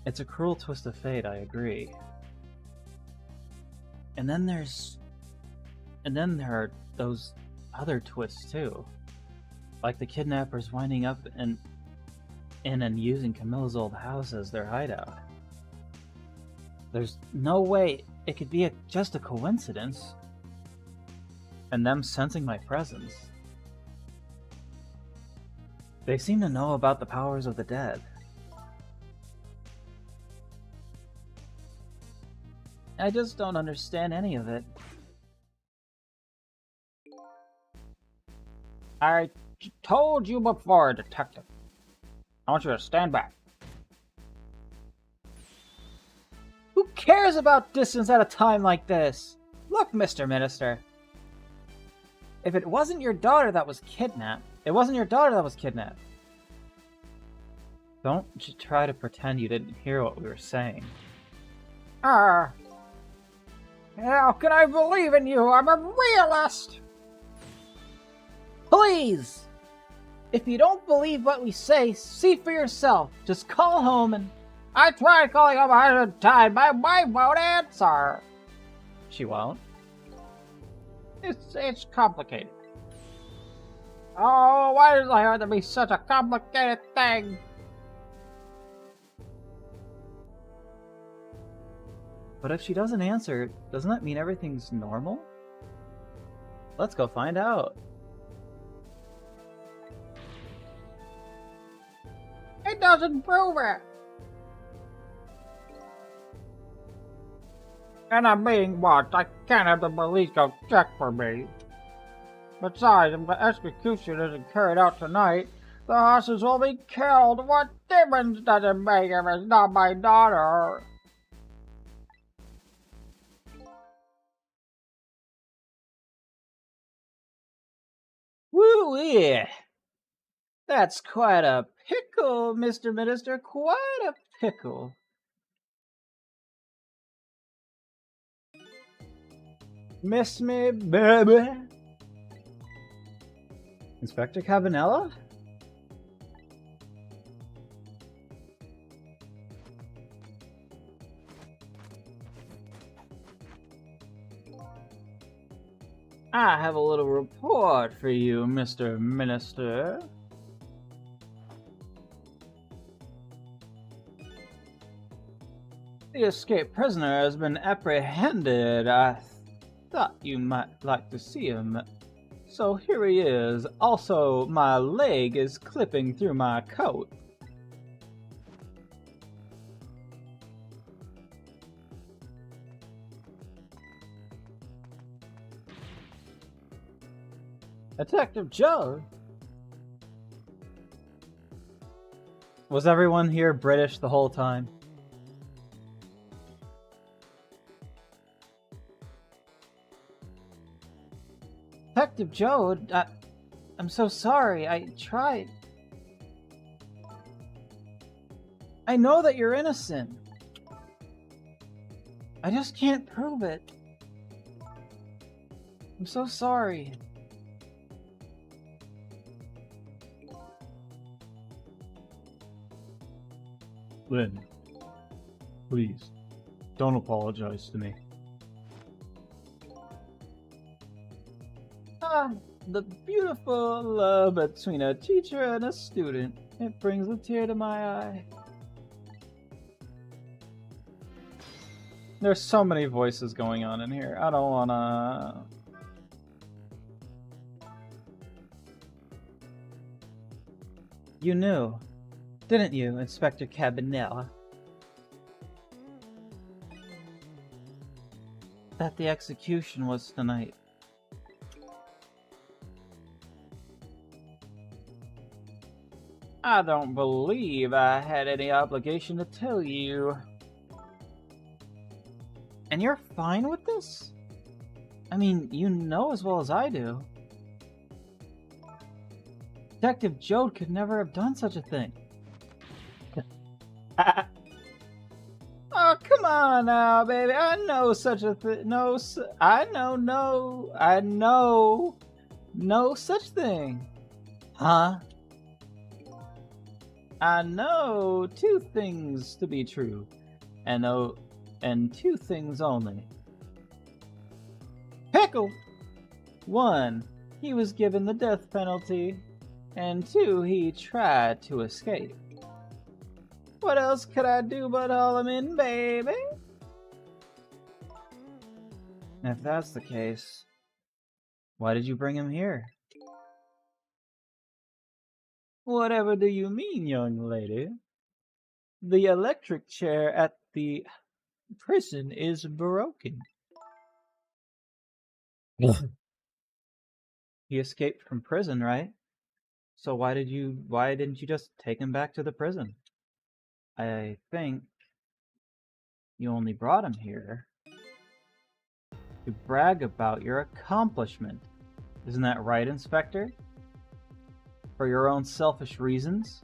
It's a cruel twist of fate, I agree. And then there are those other twists too. Like the kidnappers winding up in and using Camilla's old house as their hideout. There's no way it could be just a coincidence. And them sensing my presence. They seem to know about the powers of the dead. I just don't understand any of it. I told you before, Detective. I want you to stand back. Who cares about distance at a time like this? Look, Mr. Minister. If it wasn't your daughter that was kidnapped, it wasn't your daughter that was kidnapped. Don't you try to pretend you didn't hear what we were saying. How can I believe in you? I'm a realist! Please! If you don't believe what we say, see for yourself. Just call home and... I tried calling him 100 times. My wife won't answer. She won't? It's complicated. Oh, why does I have to be such a complicated thing? But if she doesn't answer, doesn't that mean everything's normal? Let's go find out. It doesn't prove it. And I'm being watched. I can't have the police go check for me. Besides, if the execution isn't carried out tonight, the horses will be killed. What difference does it make if it's not my daughter? Woo-wee! That's quite a pickle, Mr. Minister. Quite a pickle. Miss me, baby? Inspector Cabanella? I have a little report for you, Mr. Minister. The escaped prisoner has been apprehended. I thought you might like to see him. So here he is. Also, my leg is clipping through my coat. Detective Joe? Was everyone here British the whole time? Detective Jode, I'm so sorry. I tried. I know that you're innocent. I just can't prove it. I'm so sorry. Lynn, please, don't apologize to me. The beautiful love between a teacher and a student. It brings a tear to my eye. There's so many voices going on in here. I don't wanna... You knew, didn't you, Inspector Cabanela, that the execution was tonight? I don't believe I had any obligation to tell you. And you're fine with this? I mean, you know as well as I do. Detective Jode could never have done such a thing. Oh, come on now, baby. I know such a thing. No such thing. Huh? I know two things to be true, and two things only. Pickle! 1, he was given the death penalty, and 2, he tried to escape. What else could I do but haul him in, baby? If that's the case, why did you bring him here? Whatever do you mean, young lady? The electric chair at the prison is broken. He escaped from prison, right? So why didn't you just take him back to the prison? I think you only brought him here to brag about your accomplishment. Isn't that right, Inspector? For your own selfish reasons?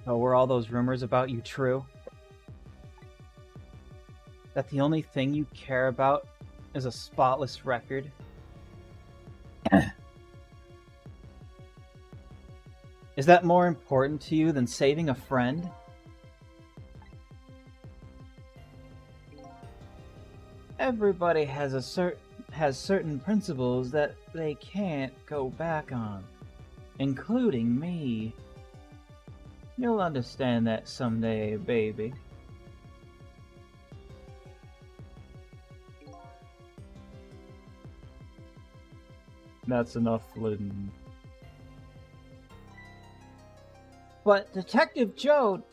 Oh, were all those rumors about you true? That the only thing you care about is a spotless record? Is that more important to you than saving a friend? Everybody has certain principles that they can't go back on, including me. You'll understand that someday, baby. That's enough, Lynn. But Detective Jode...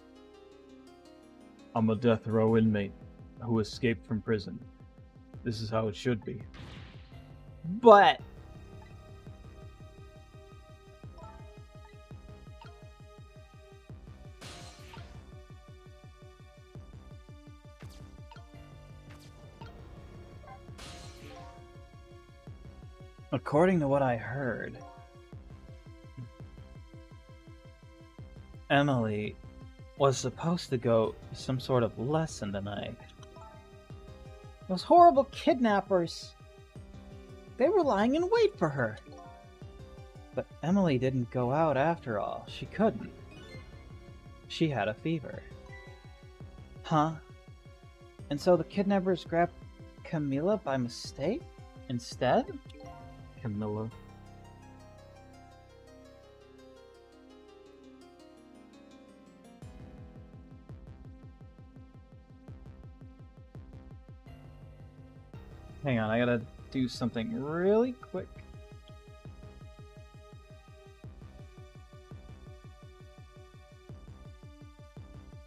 I'm a death row inmate who escaped from prison. This is how it should be. But... According to what I heard, Emily was supposed to go to some sort of lesson tonight. Those horrible kidnappers. They were lying in wait for her. But Emily didn't go out after all. She couldn't. She had a fever. Huh? And so the kidnappers grabbed Camilla by mistake instead? Camilla. Hang on, I gotta do something really quick.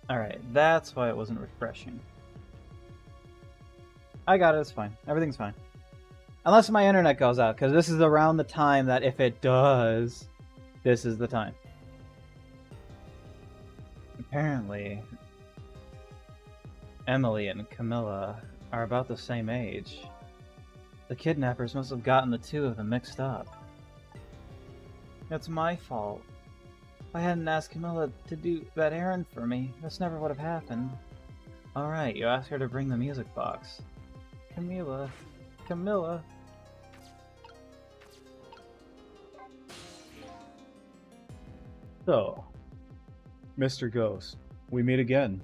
Alright, that's why it wasn't refreshing. I got it, it's fine. Everything's fine. Unless my internet goes out, because this is around the time that if it does, this is the time. Apparently, Emily and Camilla are about the same age. The kidnappers must have gotten the two of them mixed up. It's my fault. If I hadn't asked Camilla to do that errand for me, this never would have happened. Alright, you asked her to bring the music box. Camilla. So, Mr. Ghost, we meet again.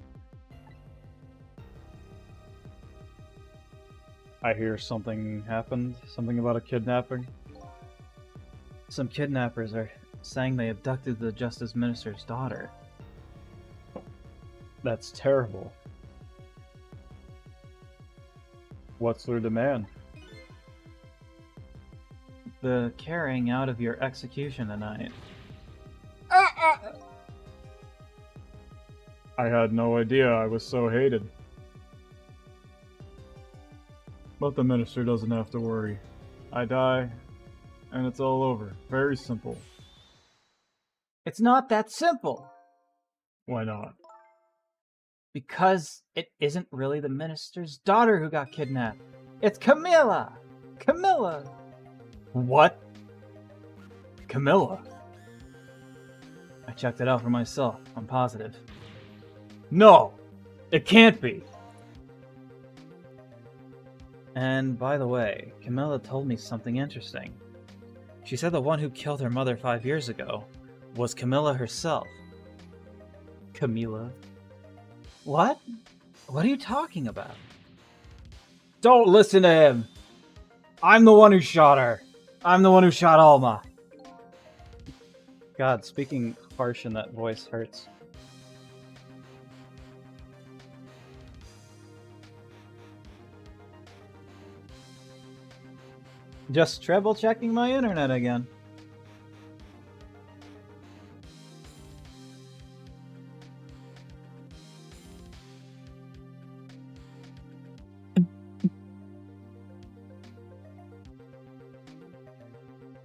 I hear something happened, something about a kidnapping. Some kidnappers are saying they abducted the Justice Minister's daughter. That's terrible. What's their demand? The carrying out of your execution tonight. I had no idea I was so hated. But the minister doesn't have to worry. I die, and it's all over. Very simple. It's not that simple. Why not? Because it isn't really the minister's daughter who got kidnapped. It's Camilla! Camilla! What? Camilla? I checked it out for myself. I'm positive. No! It can't be! And by the way, Camilla told me something interesting. She said the one who killed her mother 5 years ago was Camilla herself. Camilla? What? What are you talking about? Don't listen to him! I'm the one who shot her! I'm the one who shot Alma! God, speaking harsh in that voice hurts. Just treble checking my internet again.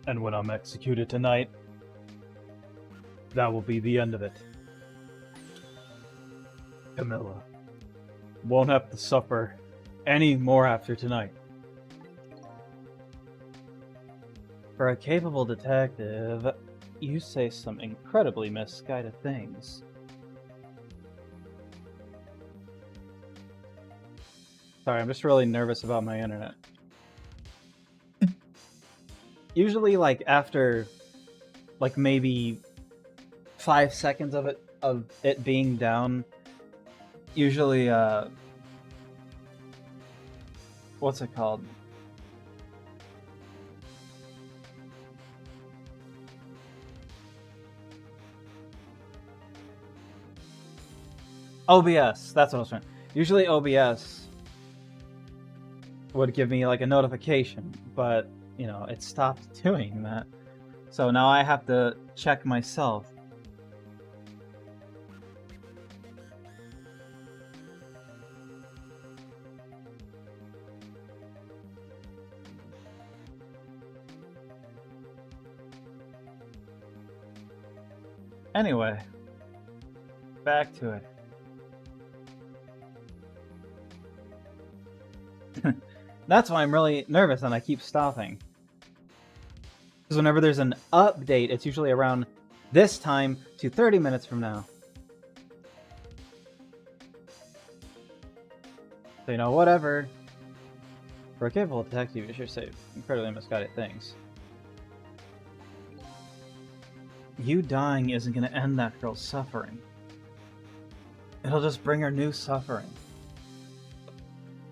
And when I'm executed tonight, that will be the end of it. Camilla won't have to suffer any more after tonight. For a capable detective, you say some incredibly misguided things. Sorry, I'm just really nervous about my internet. Usually, like, after, like, maybe 5 seconds of it being down, usually, what's it called? OBS, that's what I was trying. Usually OBS would give me like a notification, but you know, it stopped doing that. So now I have to check myself. Anyway, back to it. That's why I'm really nervous and I keep stopping. Because whenever there's an update, it's usually around this time to 30 minutes from now. So, you know, whatever. For a capable detective, you should say incredibly misguided things. You dying isn't going to end that girl's suffering. It'll just bring her new suffering.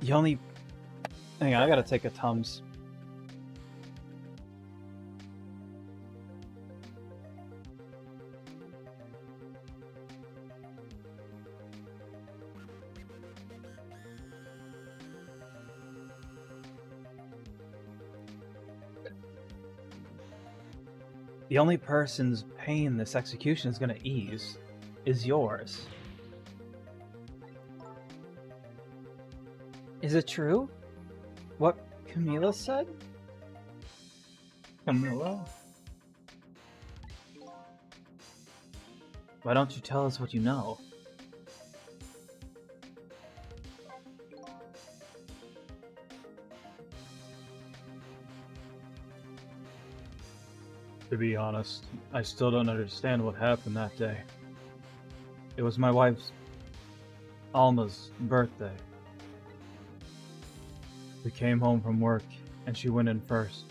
You only... Hang on, I gotta take a Tums. The only person's pain this execution is gonna ease is yours. Is it true? What Camilla said? Camilla? Why don't you tell us what you know? To be honest, I still don't understand what happened that day. It was my wife's, Alma's, birthday. We came home from work, and she went in first.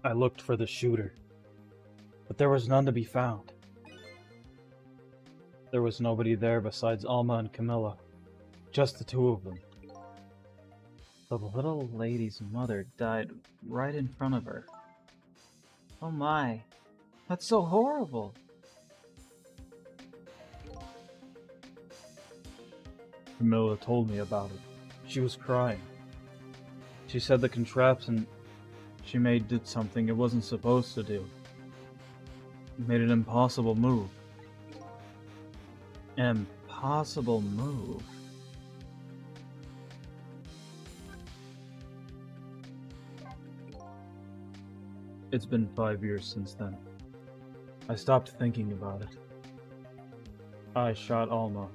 I looked for the shooter, but there was none to be found. There was nobody there besides Alma and Camilla, just the two of them. The little lady's mother died right in front of her. Oh my, that's so horrible. Camilla told me about it. She was crying. She said the contraption she made did something it wasn't supposed to do. It made an impossible move. An impossible move? It's been 5 years since then. I stopped thinking about it. I shot Alma.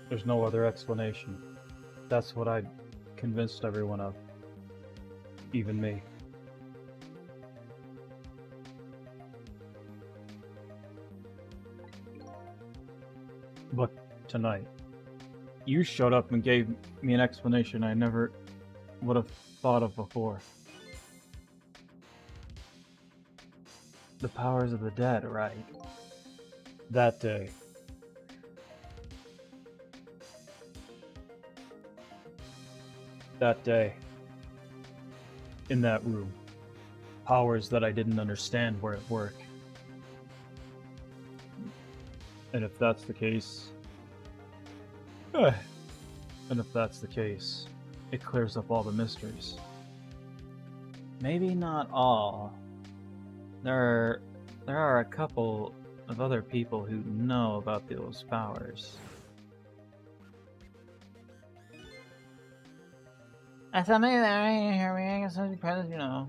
There's no other explanation. That's what I convinced everyone of. Even me. But tonight, you showed up and gave me an explanation I never would have thought of before. The powers of the dead, right? That day. That day. In that room. Powers that I didn't understand were at work. And if that's the case... and if that's the case, it clears up all the mysteries. Maybe not all. There are a couple of other people who know about those powers. That's something that I hear me. I guess I'm present, you know.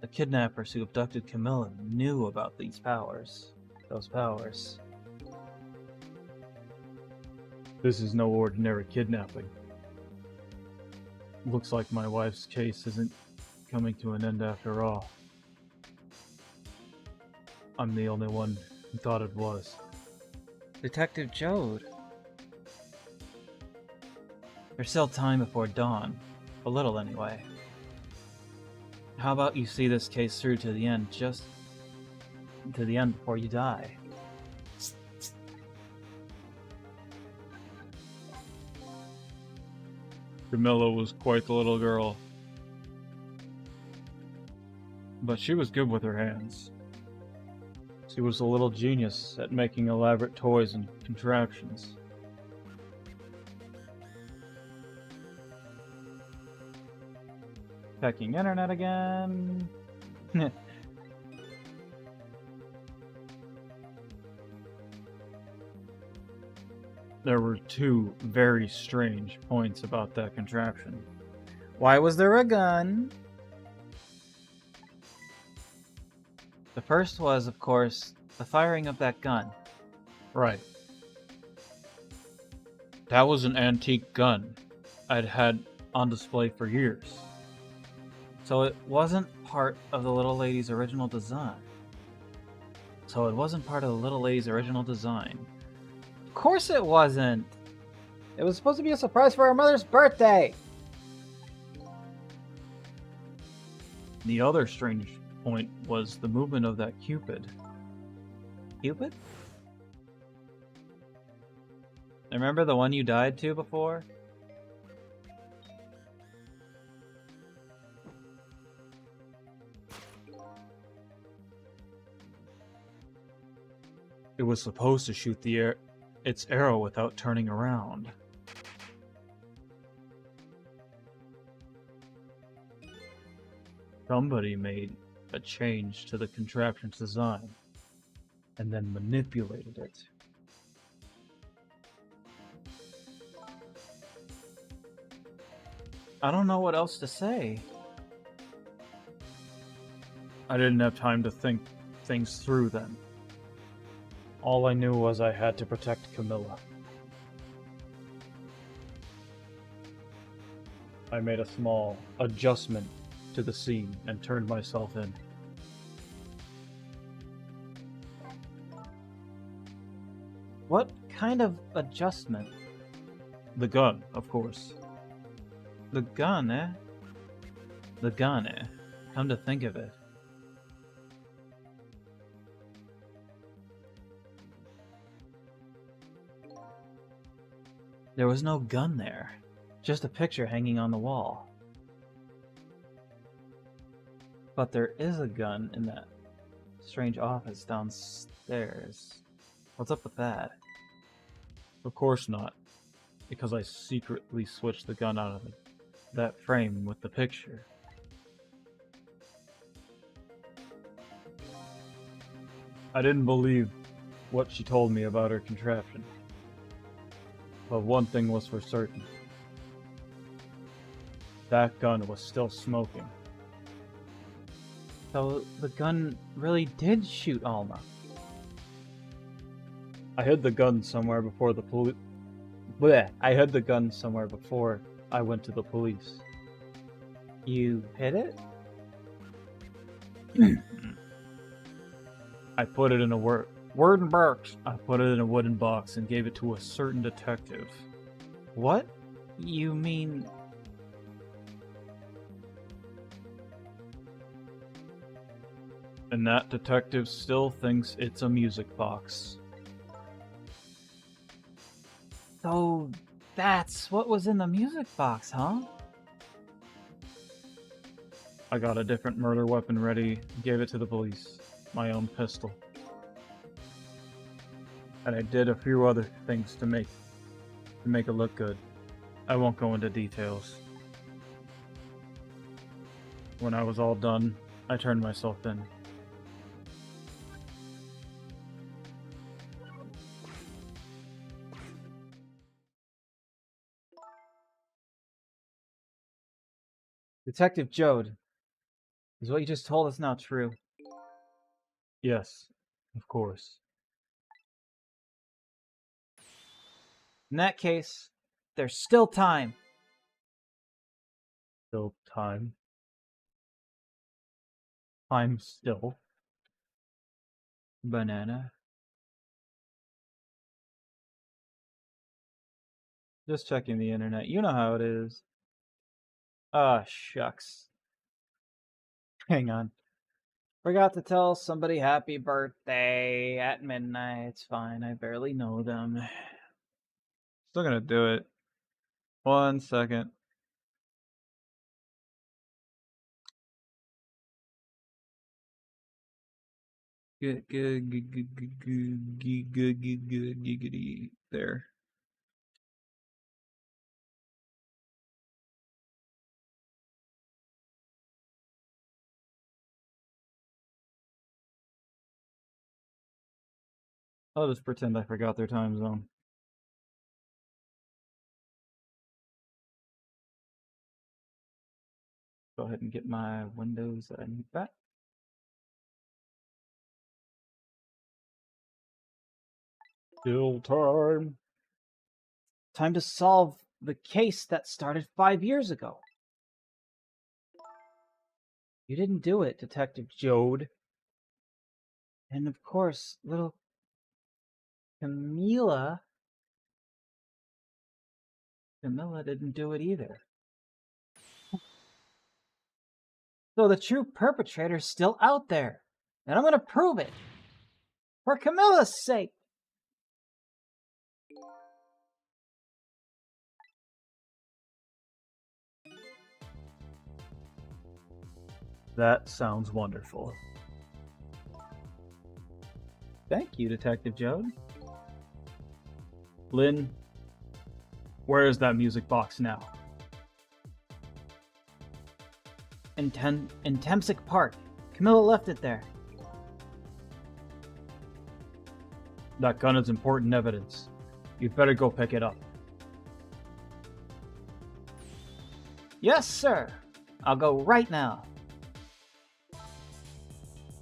The kidnappers who abducted Camilla knew about these powers. Those powers. This is no ordinary kidnapping. Looks like my wife's case isn't coming to an end after all. I'm the only one who thought it was. Detective Jode. There's still time before dawn. A little, anyway. How about you see this case through to the end, just to the end before you die? Camilla was quite the little girl. But she was good with her hands. She was a little genius at making elaborate toys and contraptions. Checking internet again. There were two very strange points about that contraption. Why was there a gun? The first was, of course, the firing of that gun. Right. That was an antique gun I'd had on display for years. So it wasn't part of the little lady's original design. Of course it wasn't. It was supposed to be a surprise for our mother's birthday. The other strange point was the movement of that Cupid. Cupid? Remember the one you died to before? It was supposed to shoot its arrow without turning around. Somebody made a change to the contraption's design and then manipulated it. I don't know what else to say. I didn't have time to think things through then. All I knew was I had to protect Camilla. I made a small adjustment to the scene and turned myself in. What kind of adjustment? The gun, of course. The gun, eh? The gun, eh? Come to think of it. There was no gun there. Just a picture hanging on the wall. But there is a gun in that strange office downstairs. What's up with that? Of course not, because I secretly switched the gun out of that frame with the picture. I didn't believe what she told me about her contraption. But one thing was for certain. That gun was still smoking. So the gun really did shoot Alma. I hid the gun somewhere before the police. I hid the gun somewhere before I went to the police. You hit it? I put it in a wooden box. I put it in a wooden box and gave it to a certain detective. What? You mean... And that detective still thinks it's a music box. So that's what was in the music box, huh? I got a different murder weapon ready, gave it to the police. My own pistol. And I did a few other things to make it look good. I won't go into details. When I was all done, I turned myself in. Detective Jode, is what you just told us now true? Yes, of course. In that case, there's still time. Still time. Time still. Banana. Just checking the internet. You know how it is. Ah, shucks. Hang on. Forgot to tell somebody happy birthday at midnight. It's fine. I barely know them. Still gonna do it. 1 second. Good. There. I'll just pretend I forgot their time zone. Go ahead and get my windows that I need back. Still time. Time to solve the case that started 5 years ago. You didn't do it, Detective Jode. And of course, little Camilla didn't do it either. So the true perpetrator's still out there. And I'm gonna prove it. For Camilla's sake. That sounds wonderful. Thank you, Detective Jode. Lynn, where is that music box now? In Temsic Park. Camilla left it there. That gun is important evidence. You'd better go pick it up. Yes, sir. I'll go right now.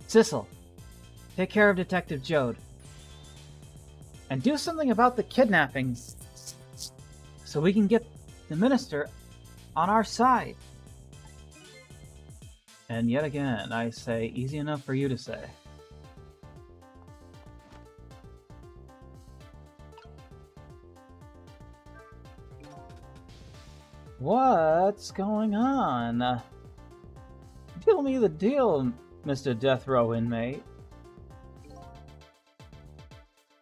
Sissel, take care of Detective Jode. And do something about the kidnappings so we can get the minister on our side. And yet again, I say, easy enough for you to say. What's going on? Tell me the deal, Mr. Death Row inmate.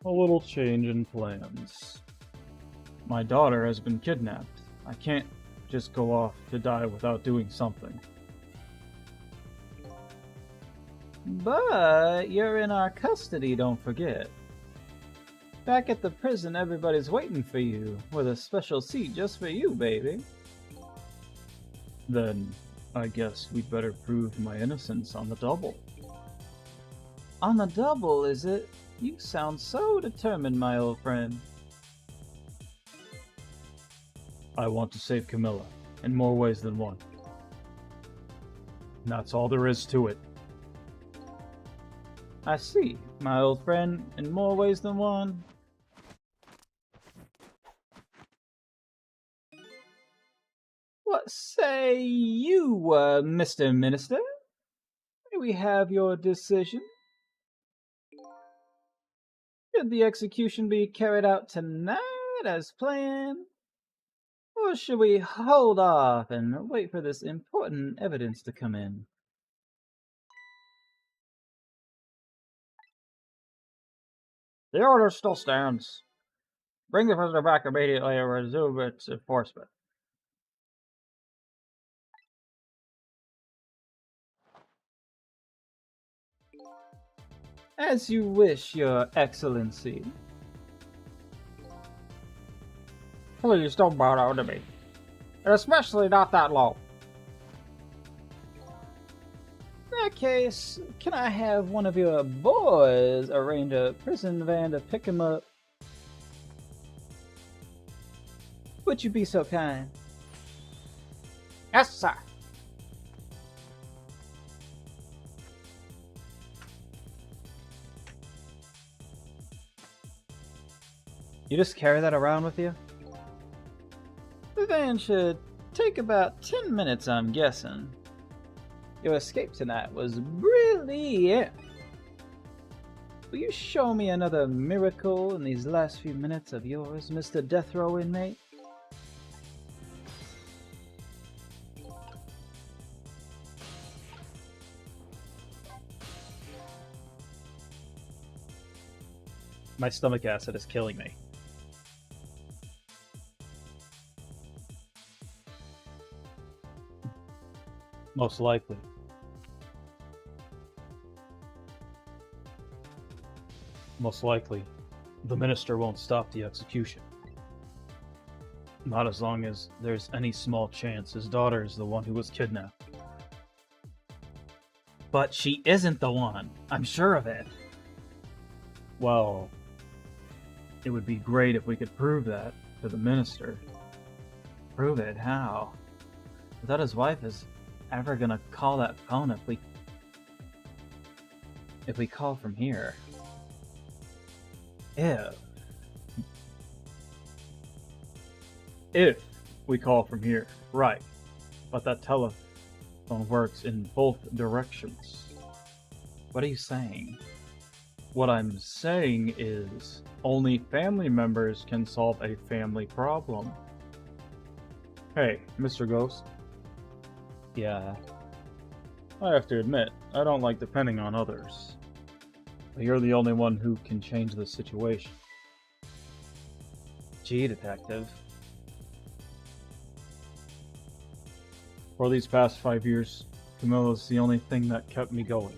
A little change in plans. My daughter has been kidnapped. I can't just go off to die without doing something. But you're in our custody, don't forget. Back at the prison, everybody's waiting for you, with a special seat just for you, baby. Then, I guess we'd better prove my innocence on the double. On the double, is it? You sound so determined, my old friend. I want to save Camilla, in more ways than one. And that's all there is to it. I see, my old friend, in more ways than one. What say you, Mr. Minister? May we have your decision? Should the execution be carried out tonight as planned? Or should we hold off and wait for this important evidence to come in? The order still stands. Bring the prisoner back immediately and resume its enforcement. As you wish, Your Excellency. Please don't bow down to me. And especially not that low. In that case, can I have one of your boys arrange a prison van to pick him up? Would you be so kind? Yes, sir. You just carry that around with you? The van should take about 10 minutes, I'm guessing. Your escape tonight was brilliant. Will you show me another miracle in these last few minutes of yours, Mr. Death Row inmate? My stomach acid is killing me. Most likely. Most likely, the minister won't stop the execution. Not as long as there's any small chance his daughter is the one who was kidnapped. But she isn't the one. I'm sure of it. Well, it would be great if we could prove that to the minister. Prove it? How? I thought his wife is ever gonna call that phone if we call from here. If we call from here, right. But that telephone works in both directions. What are you saying? What I'm saying is, only family members can solve a family problem. Hey, Mr. Ghost. Yeah. I have to admit, I don't like depending on others. But you're the only one who can change the situation. Gee, detective. For these past 5 years, Camilla's the only thing that kept me going.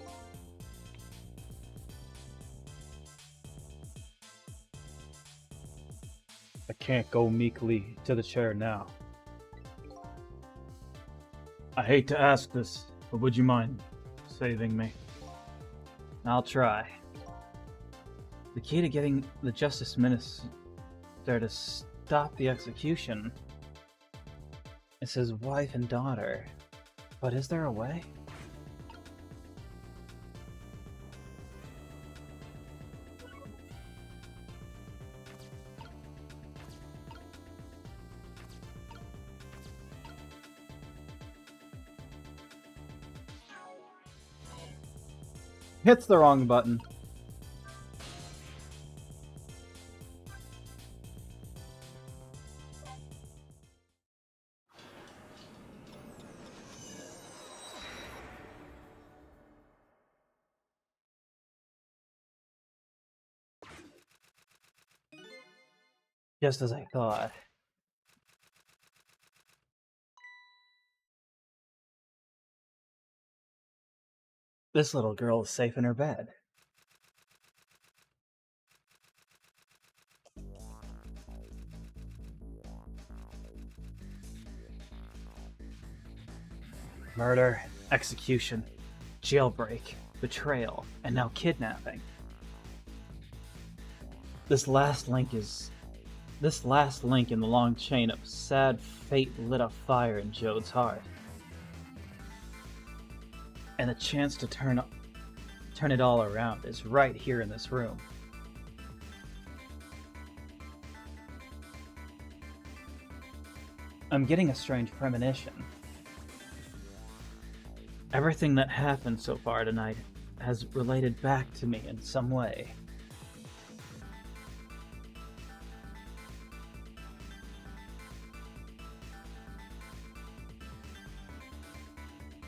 I can't go meekly to the chair now. I hate to ask this, but would you mind saving me? I'll try. The key to getting the Justice Minister to stop the execution It's his wife and daughter. But is there a way? Hits the wrong button. Just as I thought. This little girl is safe in her bed. Murder, execution, jailbreak, betrayal, and now kidnapping. This last link in the long chain of sad fate lit a fire in Jode's heart. And the chance to turn it all around is right here in this room. I'm getting a strange premonition. Everything that happened so far tonight has related back to me in some way.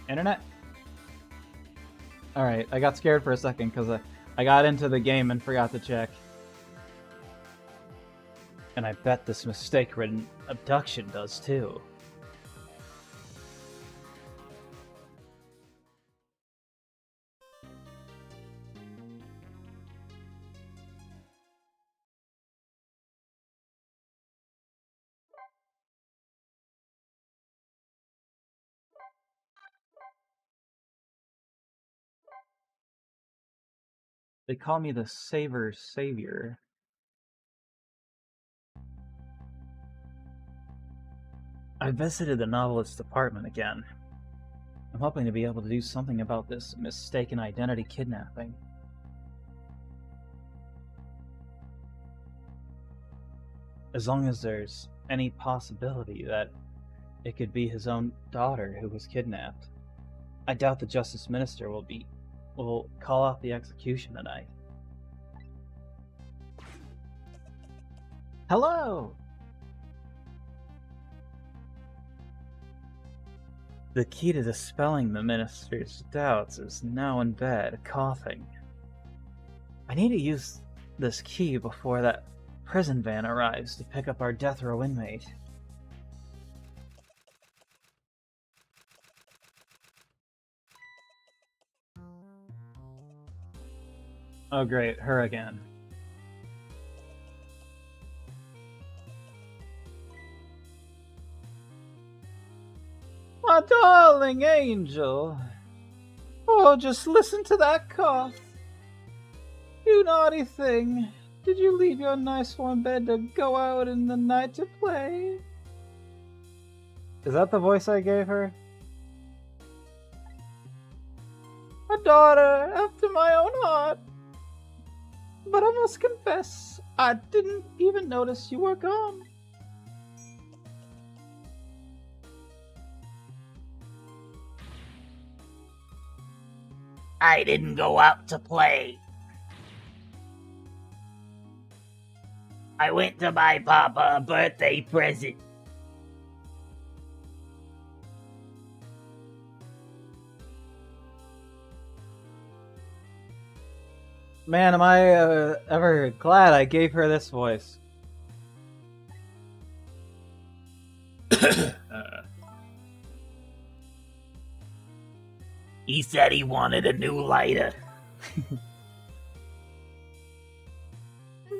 Internet? Alright, I got scared for a second because I got into the game and forgot to check. And I bet this mistake-ridden abduction does too. They call me the Saver Savior. I visited the novelist's apartment again. I'm hoping to be able to do something about this mistaken identity kidnapping. As long as there's any possibility that it could be his own daughter who was kidnapped. I doubt the Justice Minister will call off the execution tonight. Hello! The key to dispelling the Minister's doubts is now in bed, coughing. I need to use this key before that prison van arrives to pick up our death row inmate. Oh great, her again. My darling angel. Oh, just listen to that cough. You naughty thing. Did you leave your nice warm bed to go out in the night to play? Is that the voice I gave her? A daughter after my own heart. But I must confess, I didn't even notice you were gone. I didn't go out to play. I went to buy Papa a birthday present. Man, am I ever glad I gave her this voice. He said he wanted a new lighter.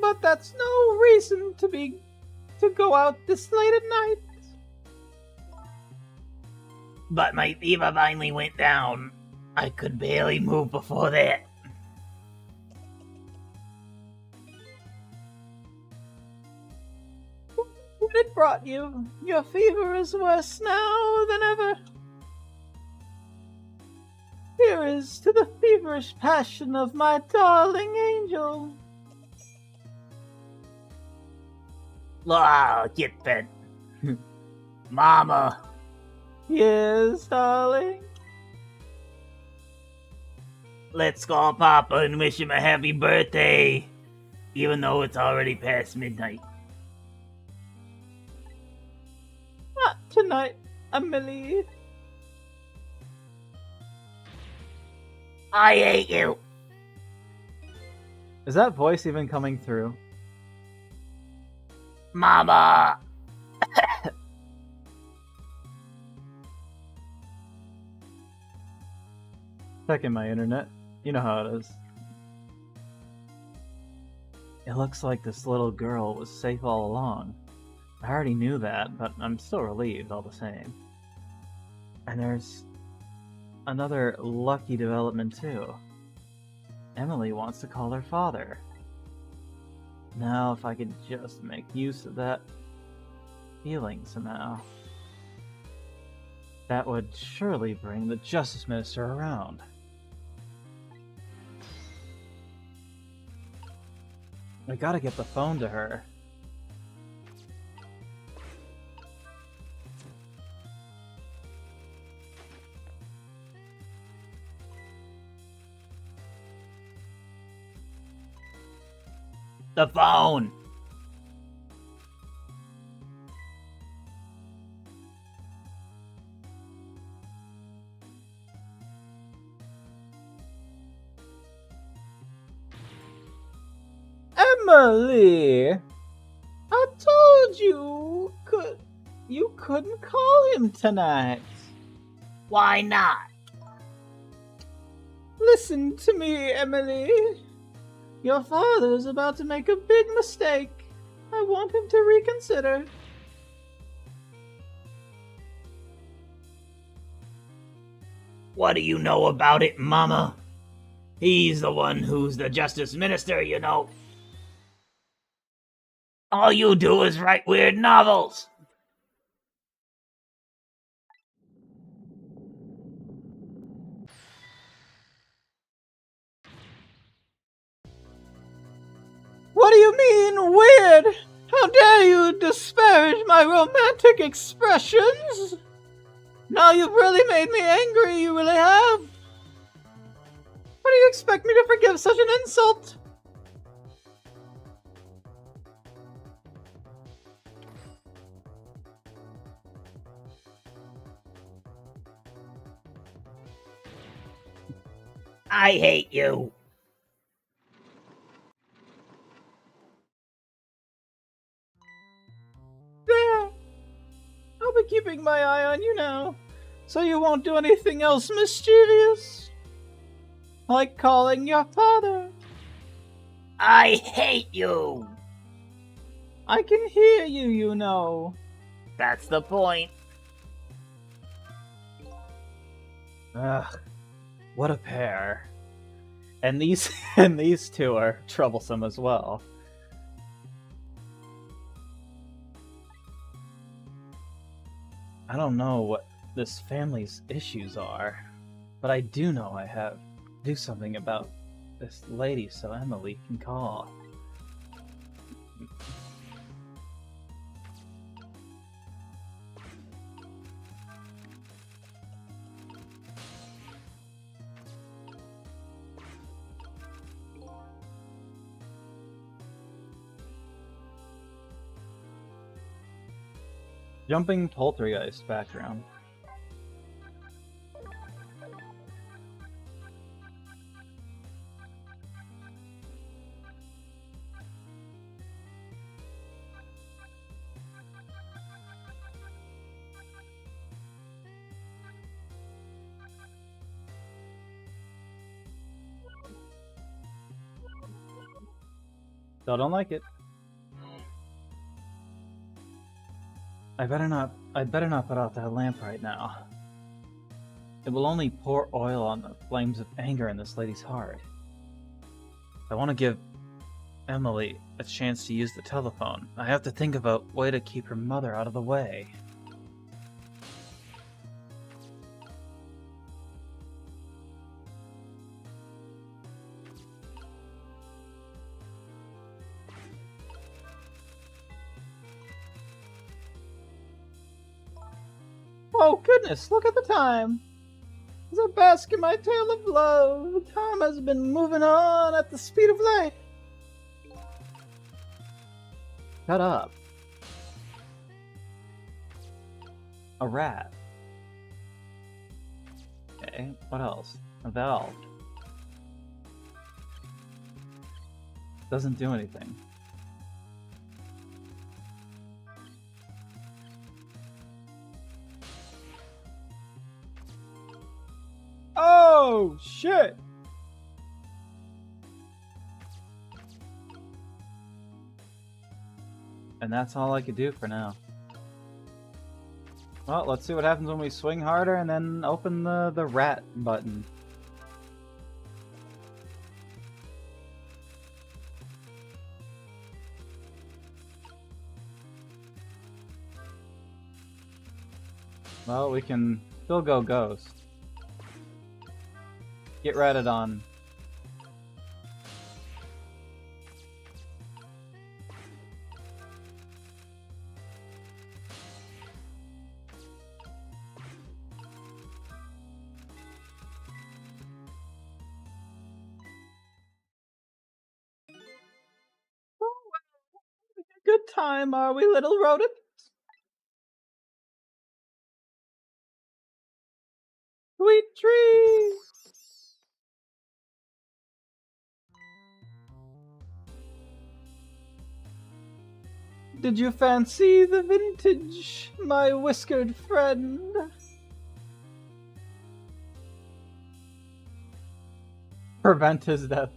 But that's no reason to go out this late at night. But my fever finally went down. I could barely move before that. it brought you? Your fever is worse now than ever. Here is to the feverish passion of my darling angel. Oh, get bent. Mama. Yes, darling. Let's call Papa and wish him a happy birthday, even though it's already past midnight. Not tonight, Amelie. I hate you. Is that voice even coming through? Mama. Checking my internet. You know how it is. It looks like this little girl was safe all along. I already knew that, but I'm still relieved all the same. And there's another lucky development too. Emily wants to call her father. Now if I could just make use of that feeling somehow. That would surely bring the Justice Minister around. I gotta get the phone to her. The phone. Emily, I told you couldn't call him tonight. Why not? Listen to me, Emily. Your father is about to make a big mistake. I want him to reconsider. What do you know about it, Mama? He's the one who's the Justice Minister, you know. All you do is write weird novels. What do you mean, weird? How dare you disparage my romantic expressions? Now you've really made me angry, you really have. How do you expect me to forgive such an insult? I hate you. There. I'll be keeping my eye on you now, so you won't do anything else mischievous. Like calling your father. I hate you. I can hear you, you know. That's the point. Ugh, what a pair. And these and these two are troublesome as well. I don't know what this family's issues are, but I do know I have to do something about this lady so Emily can call. Jumping poltergeist background. Still don't like it. I better not put out that lamp right now. It will only pour oil on the flames of anger in this lady's heart. I want to give Emily a chance to use the telephone. I have to think of a way to keep her mother out of the way. Oh goodness, look at the time! As I bask in my tale of love, time has been moving on at the speed of light. Shut up. A rat. Okay, what else? A valve. Doesn't do anything. Oh shit! And that's all I could do for now. Well, let's see what happens when we swing harder and then open the rat button. Well, we can still go ghost. Get ratted on. Good time, are we, little rodent? Sweet tree! Did you fancy the vintage, my whiskered friend? Prevent his death.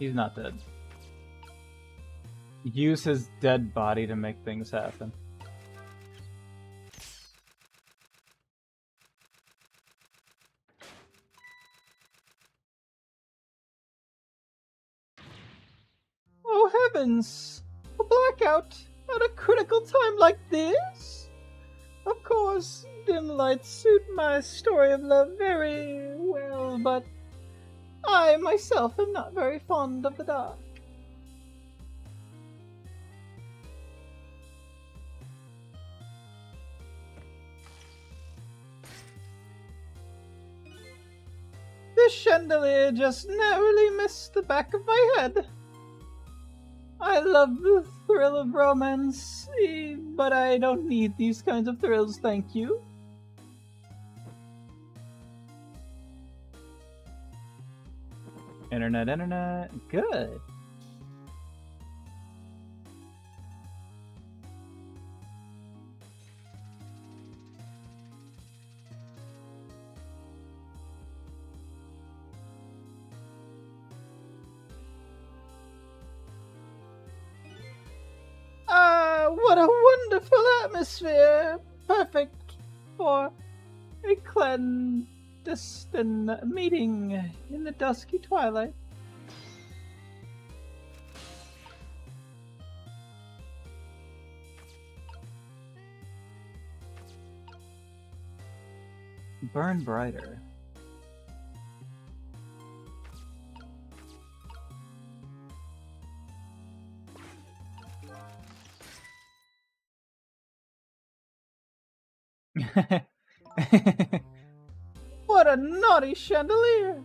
He's not dead. Use his dead body to make things happen. Oh heavens! A blackout at a critical time like this? Of course, dim lights suit my story of love very well, but I myself am not very fond of the dark. This chandelier just narrowly missed the back of my head. I love the thrill of romance, but I don't need these kinds of thrills, thank you. Internet. Good. What a wonderful atmosphere! Perfect for a clandestine meeting in the dusky twilight. Burn brighter. What a naughty chandelier!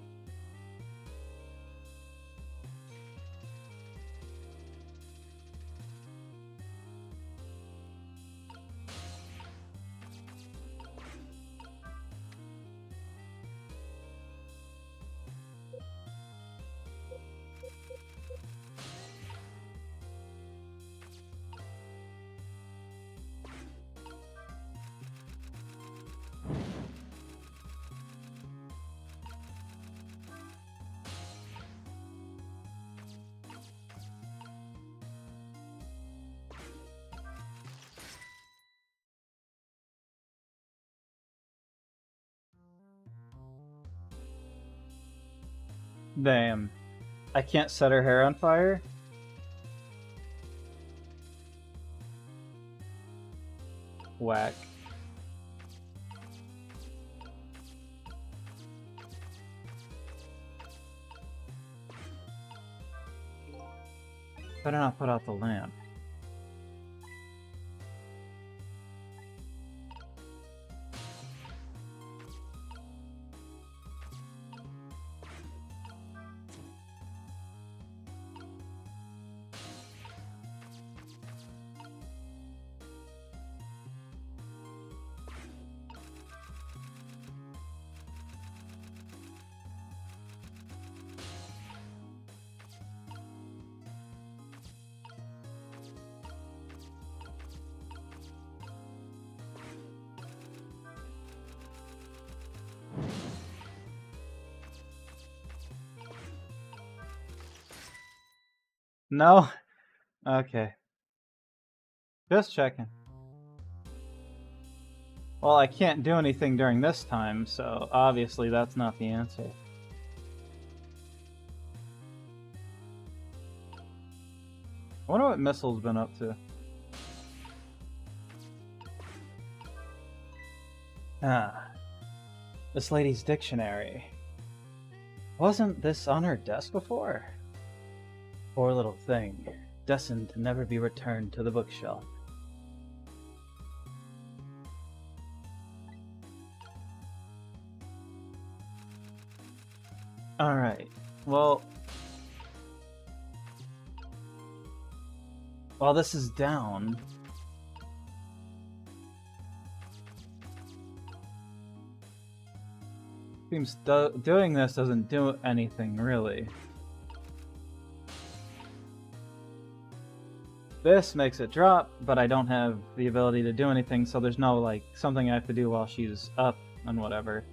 Damn. I can't set her hair on fire? Whack. Better not put out the lamp. No? Okay. Just checking. Well, I can't do anything during this time, so obviously that's not the answer. I wonder what Missile's been up to. Ah. This lady's dictionary. Wasn't this on her desk before? Poor little thing, destined to never be returned to the bookshelf. Alright, well... While this is down... Seems doing this doesn't do anything, really. This makes it drop, but I don't have the ability to do anything, so there's no, like, something I have to do while she's up and whatever.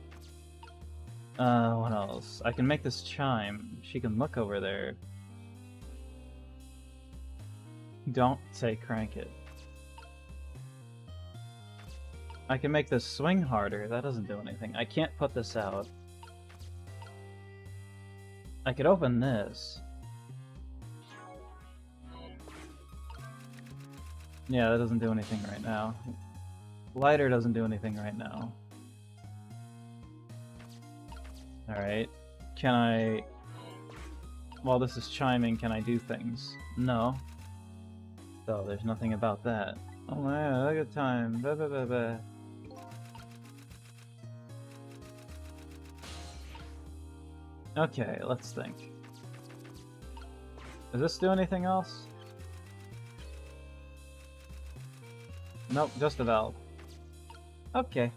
What else? I can make this chime. She can look over there. Don't say crank it. I can make this swing harder. That doesn't do anything. I can't put this out. I could open this. Yeah, that doesn't do anything right now. Lighter doesn't do anything right now. Alright. Can I... While this is chiming, can I do things? No. So, there's nothing about that. Oh man, look at time. Bah, bah, bah, bah. Okay, let's think. Does this do anything else? Nope, just a valve. Okay.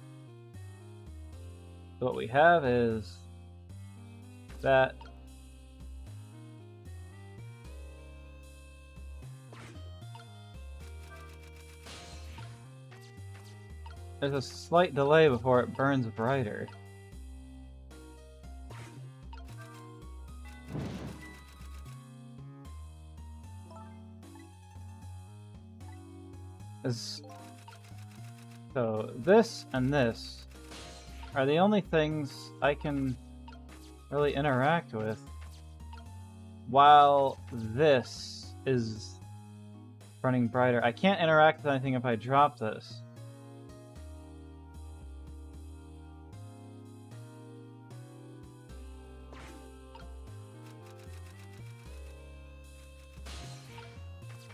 So what we have is that. There's a slight delay before it burns brighter. So this and this are the only things I can really interact with, while this is running brighter. I can't interact with anything if I drop this.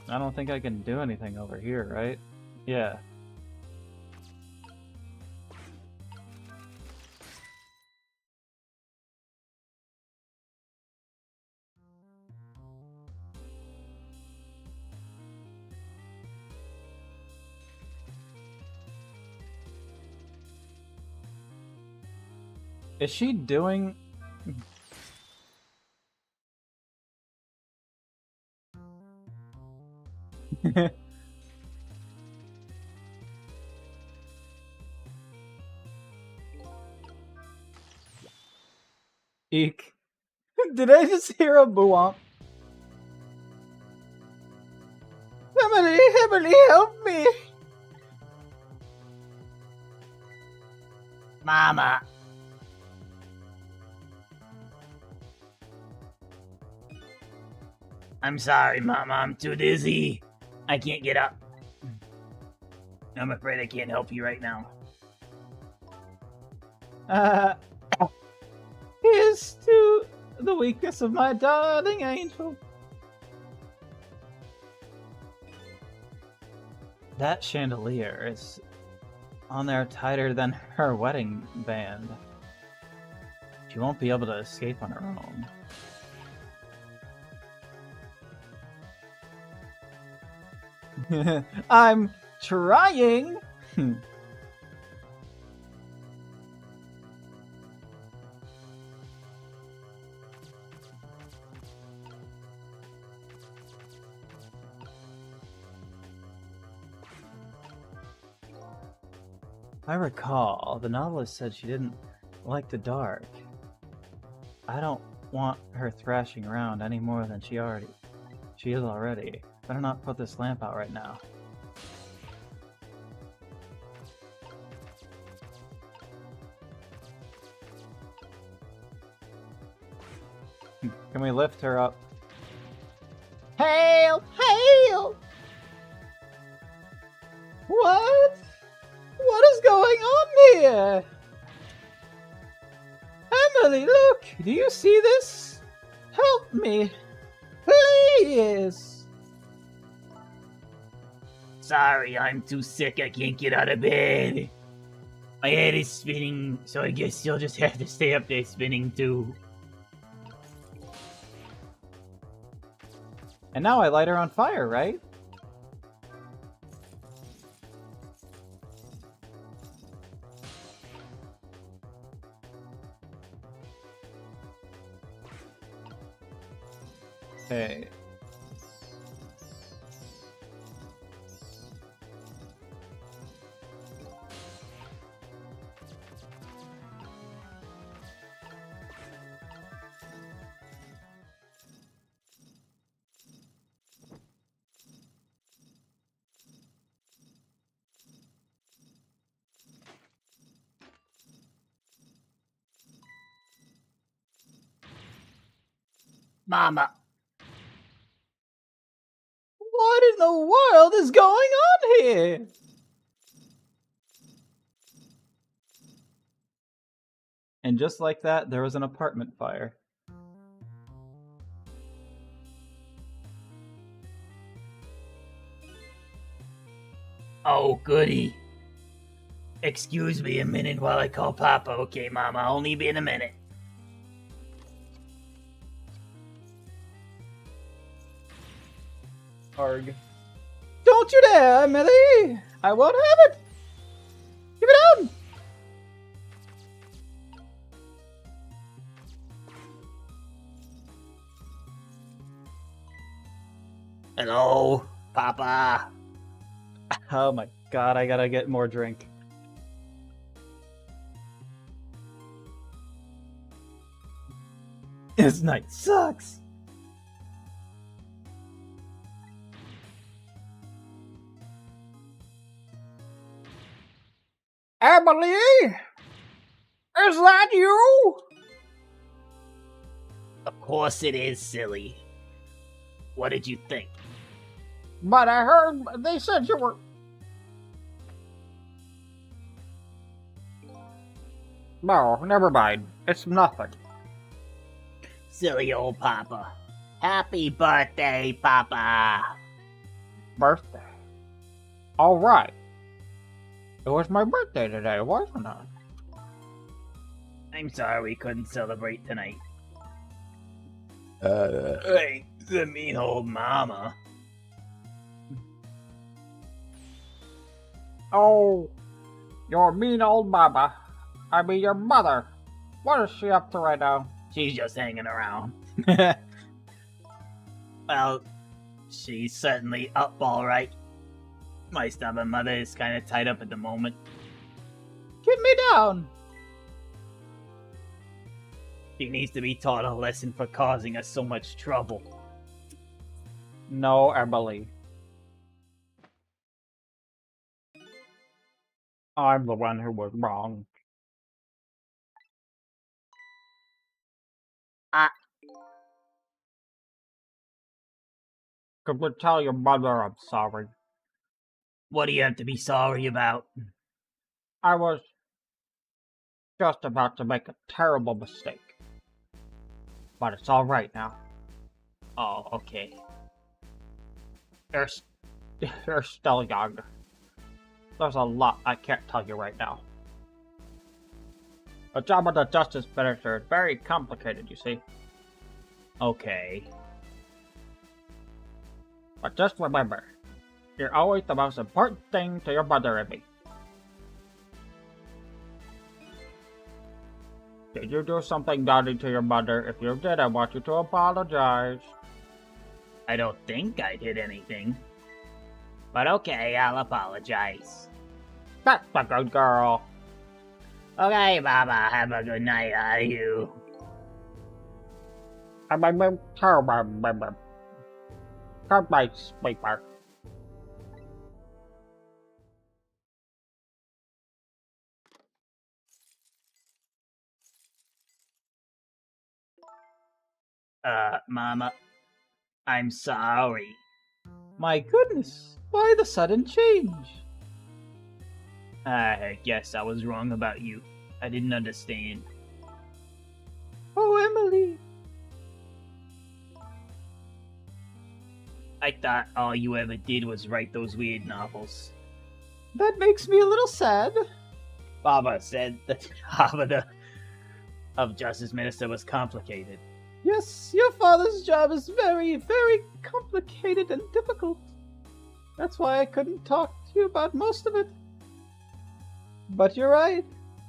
I don't think I can do anything over here, right? Yeah. Is she doing... Eek. Did I just hear a boo-womp? Emily, Emily, help me! Mama. I'm sorry, Mama. I'm too dizzy. I can't get up. I'm afraid I can't help you right now. Here's to the weakness of my darling angel. That chandelier is on there tighter than her wedding band. She won't be able to escape on her own. I'm trying! I recall, the novelist said she didn't like the dark. I don't want her thrashing around any more than she is already. Better not put this lamp out right now. Can we lift her up? Hail! Hail! What? What is going on here? Emily, look! Do you see this? Help me! Please! Sorry, I'm too sick. I can't get out of bed. My head is spinning, so I guess you'll just have to stay up there spinning too. And now I light her on fire, right? Okay. Mama. What in the world is going on here? And just like that, there was an apartment fire. Oh, goody. Excuse me a minute while I call Papa. Okay, Mama, I'll only be in a minute. Arg. Don't you dare, Emily! I won't have it! Give it down! Hello, Papa. Oh my god, I gotta get more drink. This night sucks! Emily? Is that you? Of course it is, silly. What did you think? But I heard they said you were... No, never mind. It's nothing. Silly old Papa. Happy birthday, Papa. Birthday. All right. It was my birthday today, wasn't it? I'm sorry we couldn't celebrate tonight. Hey, the mean old mama. Oh, your mean old mama. I mean your mother. What is she up to right now? She's just hanging around. Well, she's certainly up all right. My stubborn mother is kind of tied up at the moment. Get me down! She needs to be taught a lesson for causing us so much trouble. No, Emily. I'm the one who was wrong. Could you tell your mother I'm sorry? What do you have to be sorry about? I was just about to make a terrible mistake. But it's alright now. Oh, okay. You're, you're still young. There's a lot I can't tell you right now. The job of the Justice Minister is very complicated, you see. Okay. But just remember, you're always the most important thing to your mother and me. Did you do something naughty to your mother? If you did, I want you to apologize. I don't think I did anything. But okay, I'll apologize. That's a good girl. Okay, Baba, have a good night, are you? Good night, sleeper. Mama, I'm sorry. My goodness, why the sudden change? I guess I was wrong about you. I didn't understand. Oh, Emily. I thought all you ever did was write those weird novels. That makes me a little sad. Baba said that the job of Justice Minister was complicated. Yes, your father's job is very, very complicated and difficult. That's why I couldn't talk to you about most of it. But you're right.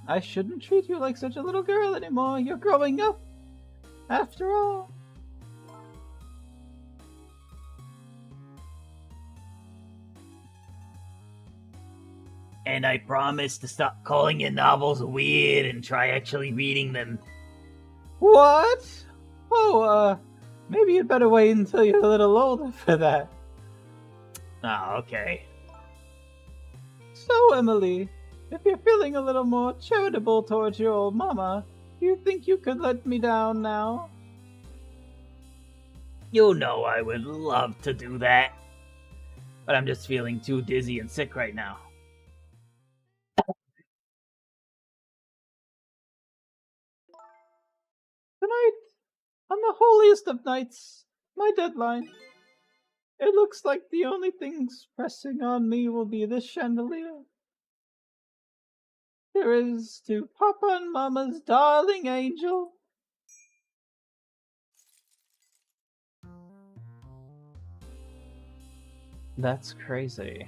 I shouldn't treat you like such a little girl anymore. You're growing up, after all. And I promise to stop calling your novels weird and try actually reading them. What? Oh, maybe you'd better wait until you're a little older for that. Oh, okay. So, Emily, if you're feeling a little more charitable towards your old mama, do you think you could let me down now? You know I would love to do that. But I'm just feeling too dizzy and sick right now. Tonight, on the holiest of nights, my deadline. It looks like the only things pressing on me will be this chandelier. There is to Papa and Mama's darling angel. That's crazy.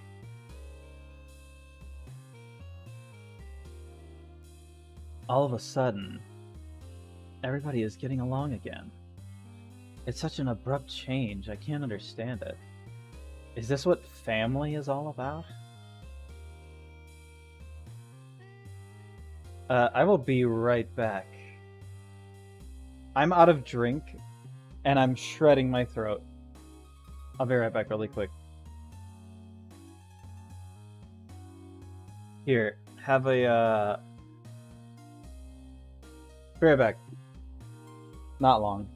All of a sudden, everybody is getting along again. It's such an abrupt change, I can't understand it. Is this what family is all about? I will be right back. I'm out of drink, and I'm shredding my throat. I'll be right back really quick. Here, have a, Be right back. Not long.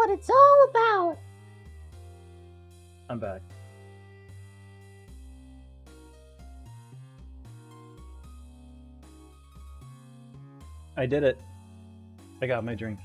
what it's all about. I'm back. I did it. I got my drink.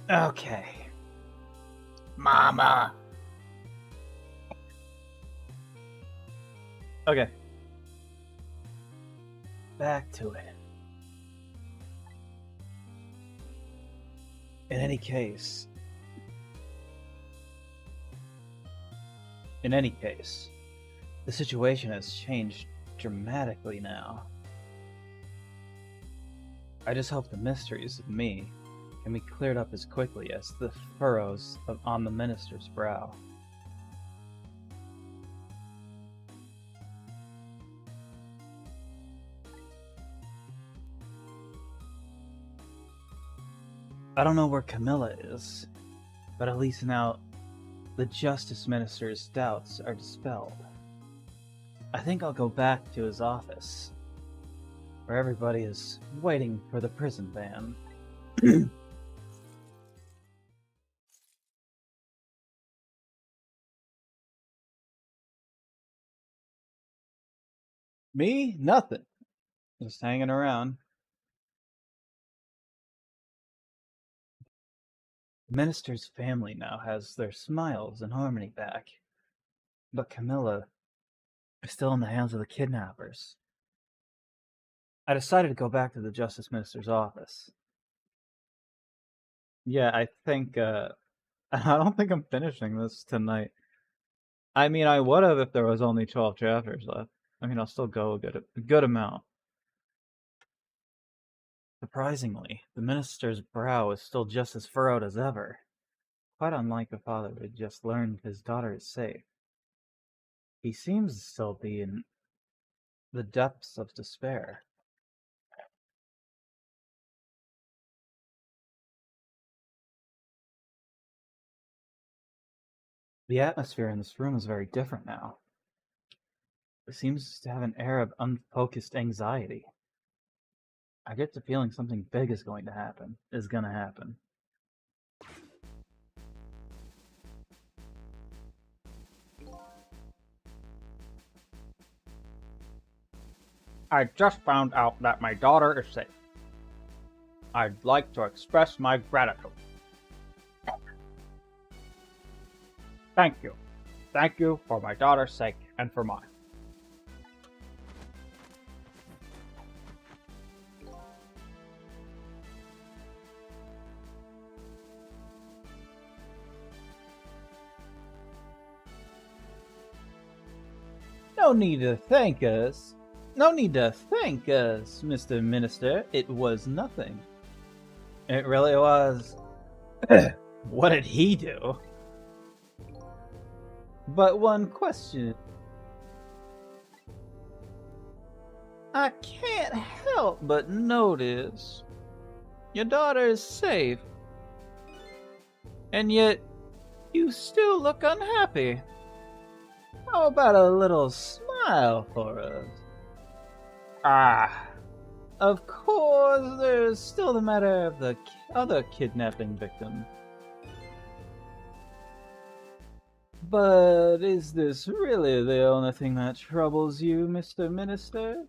Okay. Mama. Okay. Back to it. In any case, the situation has changed dramatically now. I just hope the mysteries of me can be cleared up as quickly as the furrows on the minister's brow. I don't know where Camilla is, but at least now the Justice Minister's doubts are dispelled. I think I'll go back to his office, where everybody is waiting for the prison van. Me? Nothing. Just hanging around. The minister's family now has their smiles and harmony back, but Camilla is still in the hands of the kidnappers. I decided to go back to the Justice Minister's office. Yeah, I think, I don't think I'm finishing this tonight. I mean, I would have if there was only 12 chapters left. I mean, I'll still go a good amount. Surprisingly, the minister's brow is still just as furrowed as ever. Quite unlike a father who had just learned his daughter is safe. He seems to still be in the depths of despair. The atmosphere in this room is very different now. It seems to have an air of unfocused anxiety. I get the feeling something big is gonna happen. I just found out that my daughter is safe. I'd like to express my gratitude. Thank you. Thank you for my daughter's sake and for mine. No need to thank us. No need to thank us, Mr. Minister. It was nothing. It really was. What did he do? But one question. I can't help but notice your daughter is safe. And yet, you still look unhappy. How about a little smile for us? Of course, there's still the matter of the other kidnapping victim. But is this really the only thing that troubles you, Mr. Minister?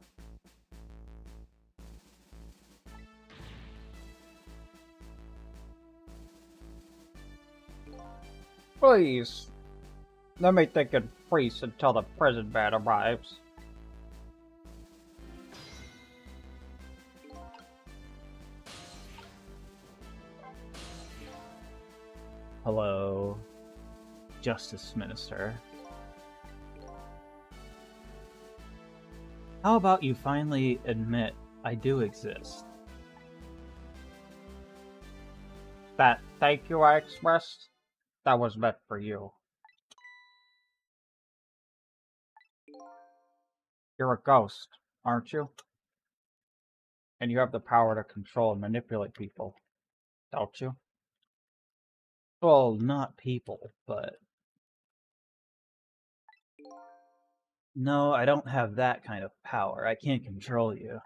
Please, let me think in peace until the prison van arrives. Hello, Justice Minister. How about you finally admit I do exist? That thank you I expressed, that was meant for you. You're a ghost, aren't you? And you have the power to control and manipulate people, don't you? Well, not people, but... No, I don't have that kind of power. I can't control you.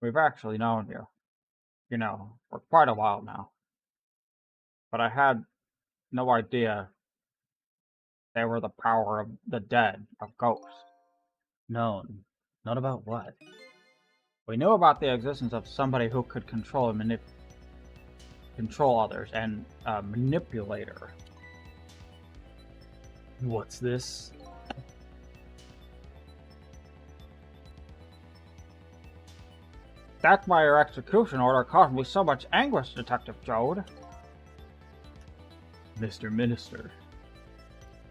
We've actually known you, for quite a while now. But I had no idea they were the power of the dead, of ghosts. Known. Not about what? We knew about the existence of somebody who could control and control others, and a manipulator. What's this? That's why your execution order caused me so much anguish, Detective Jode. Mr. Minister,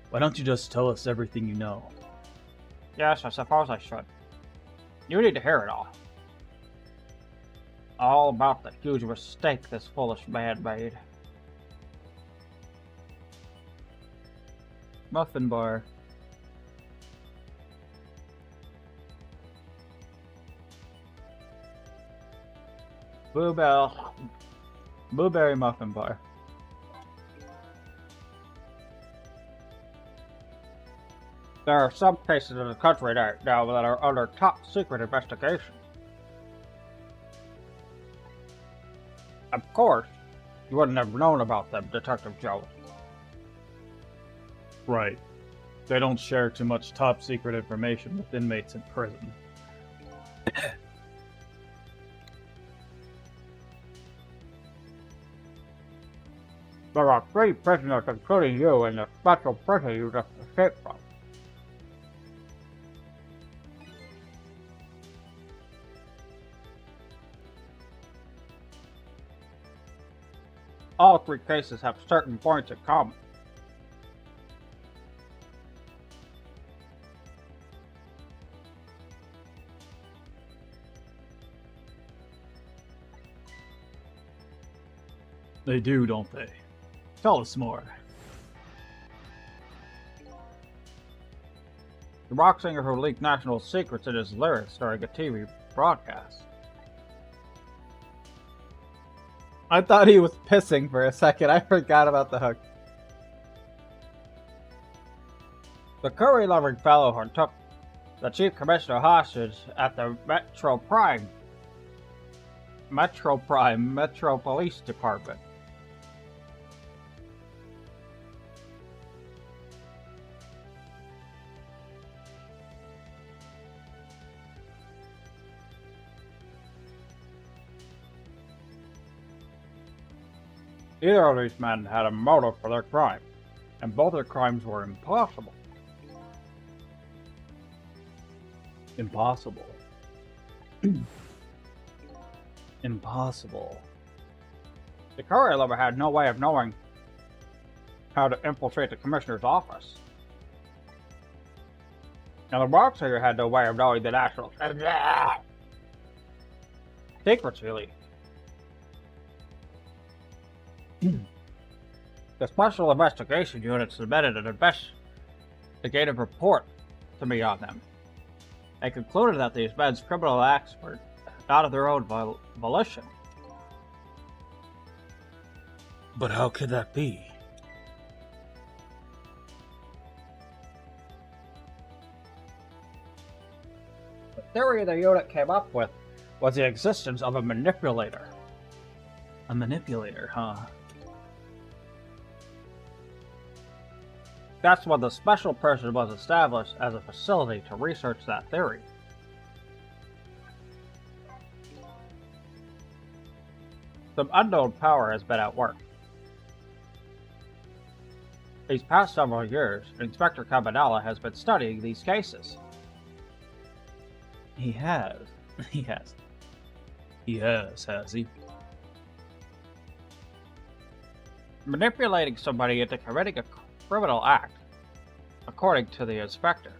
why don't you just tell us everything you know? Yes, I suppose I should. You need to hear it all. All about the huge mistake this foolish man made. Muffin bar. Blueberry muffin bar. There are some cases in the country right now that are under top secret investigation. Of course, you wouldn't have known about them, Detective Jones. Right. They don't share too much top secret information with inmates in prison. There are 3 prisoners, including you, in the special prison you just escaped from. All 3 cases have certain points in common. They do, don't they? Tell us more. The rock singer who leaked national secrets in his lyrics during a TV broadcast. I thought he was pissing for a second. I forgot about the hook. The curry-loving fellow who took the chief commissioner hostage at the Metro Police Department. Either of these men had a motive for their crime, and both their crimes were impossible. Impossible. Impossible. The courier lover had no way of knowing how to infiltrate the commissioner's office. And the rock singer had no way of knowing the national secrets he leaked. The Special Investigation Unit submitted an investigative report to me on them. They concluded that these men's criminal acts were not of their own volition. But how could that be? The theory the unit came up with was the existence of a manipulator. A manipulator, huh? That's when the special person was established as a facility to research that theory. Some unknown power has been at work. These past several years, Inspector Cabanella has been studying these cases. He has. He has. He has he? Manipulating somebody into committing a criminal act, according to the inspector.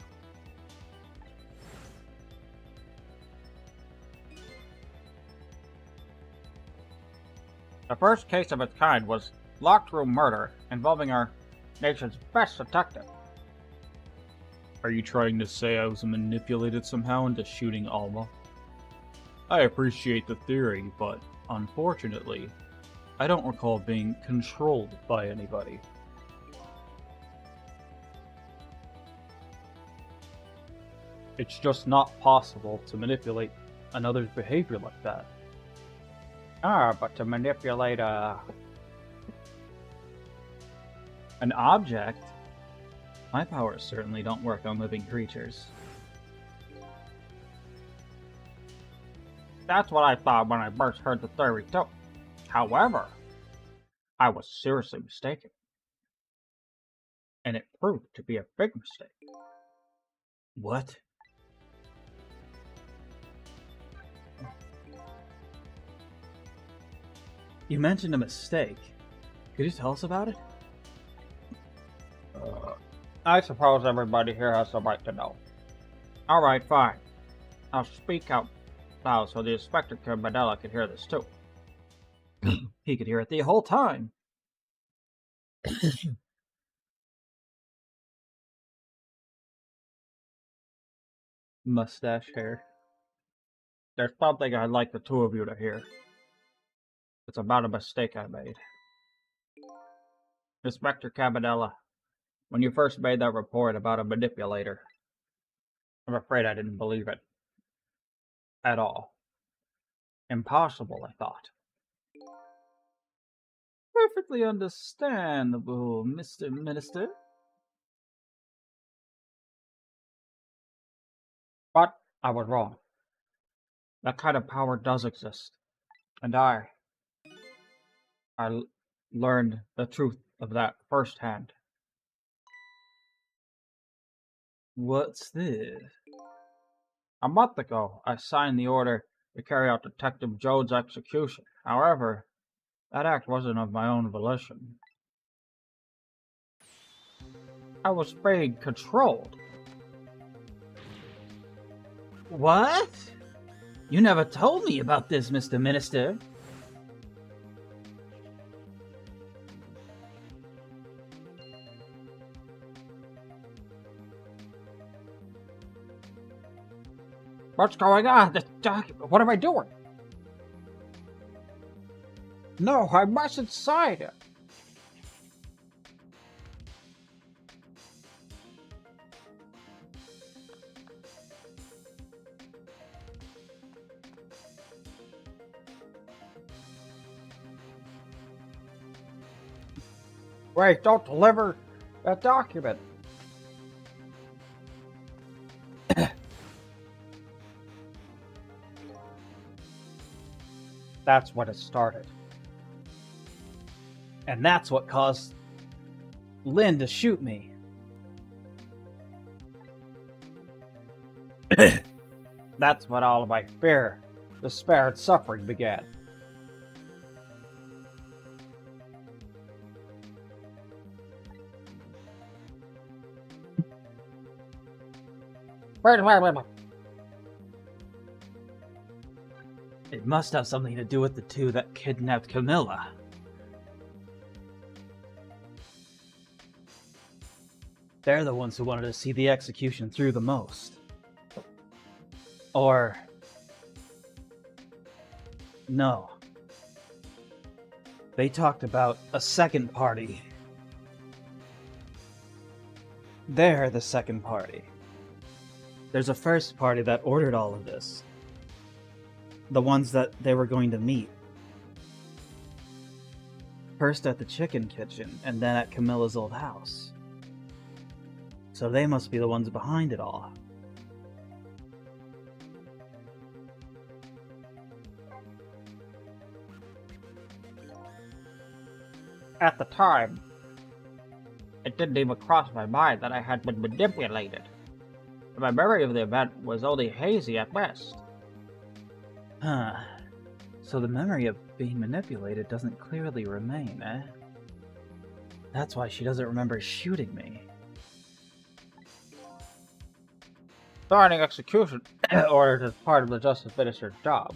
The first case of its kind was locked room murder involving our nation's best detective. Are you trying to say I was manipulated somehow into shooting Alma? I appreciate the theory, but unfortunately, I don't recall being controlled by anybody. It's just not possible to manipulate another's behavior like that. But to manipulate An object? My powers certainly don't work on living creatures. That's what I thought when I first heard the theory too. However, I was seriously mistaken. And it proved to be a big mistake. What? You mentioned a mistake. Could you tell us about it? I suppose everybody here has the right to know. Alright, fine. I'll speak out loud so the Inspector Cabanella can hear this too. He could hear it the whole time. Mustache hair. There's something I'd like the two of you to hear. It's about a mistake I made. Inspector Cabanella, when you first made that report about a manipulator, I'm afraid I didn't believe it. At all. Impossible, I thought. Perfectly understandable, Mr. Minister. But I was wrong. That kind of power does exist. And I learned the truth of that firsthand. What's this? A month ago, I signed the order to carry out Detective Jones' execution. However, that act wasn't of my own volition. I was being controlled. What? You never told me about this, Mr. Minister. What's going on? This document. What am I doing? No, I mustn't sign it. Wait, don't deliver that document. That's when it started. And that's what caused Lynn to shoot me. That's when all of my fear, despair, and suffering began. Wait. It must have something to do with the two that kidnapped Camilla. They're the ones who wanted to see the execution through the most. Or... no. They talked about a second party. They're the second party. There's a first party that ordered all of this. The ones that they were going to meet. First at the chicken kitchen, and then at Camilla's old house. So they must be the ones behind it all. At the time, it didn't even cross my mind that I had been manipulated. My memory of the event was only hazy at best. Huh. So the memory of being manipulated doesn't clearly remain, eh? That's why she doesn't remember shooting me. Signing execution orders is part of the Justice Minister's job.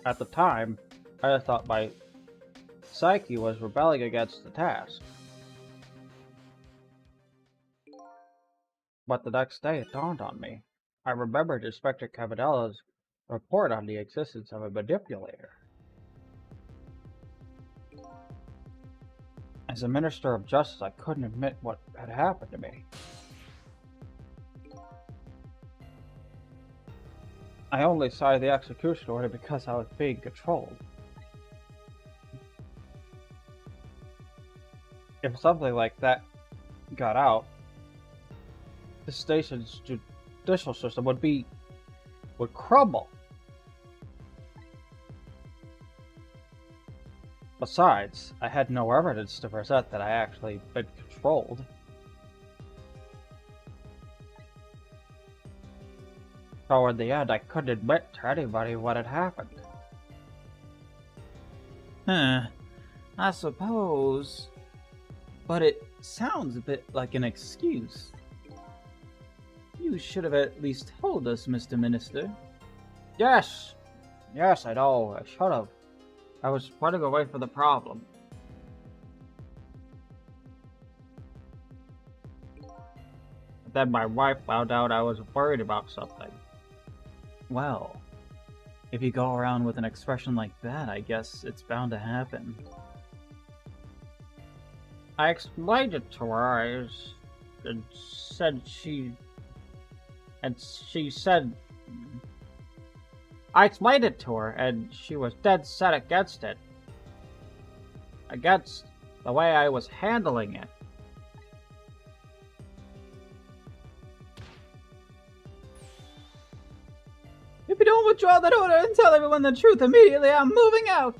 At the time, I thought my psyche was rebelling against the task. But the next day it dawned on me. I remembered Inspector Cavadella's report on the existence of a manipulator. As a minister of justice, I couldn't admit what had happened to me. I only signed the execution order because I was being controlled. If something like that got out, the station's judicial system would crumble. Besides, I had no evidence to present that I actually been controlled. So in the end, I couldn't admit to anybody what had happened. Huh. I suppose. But it sounds a bit like an excuse. You should have at least told us, Mr. Minister. Yes, I know, I should have. I was running away from the problem. But then my wife found out I was worried about something. Well, if you go around with an expression like that, I guess it's bound to happen. I explained it to her, and she said... I explained it to her, and she was dead set against it. Against the way I was handling it. If you don't withdraw that order and tell everyone the truth immediately, I'm moving out!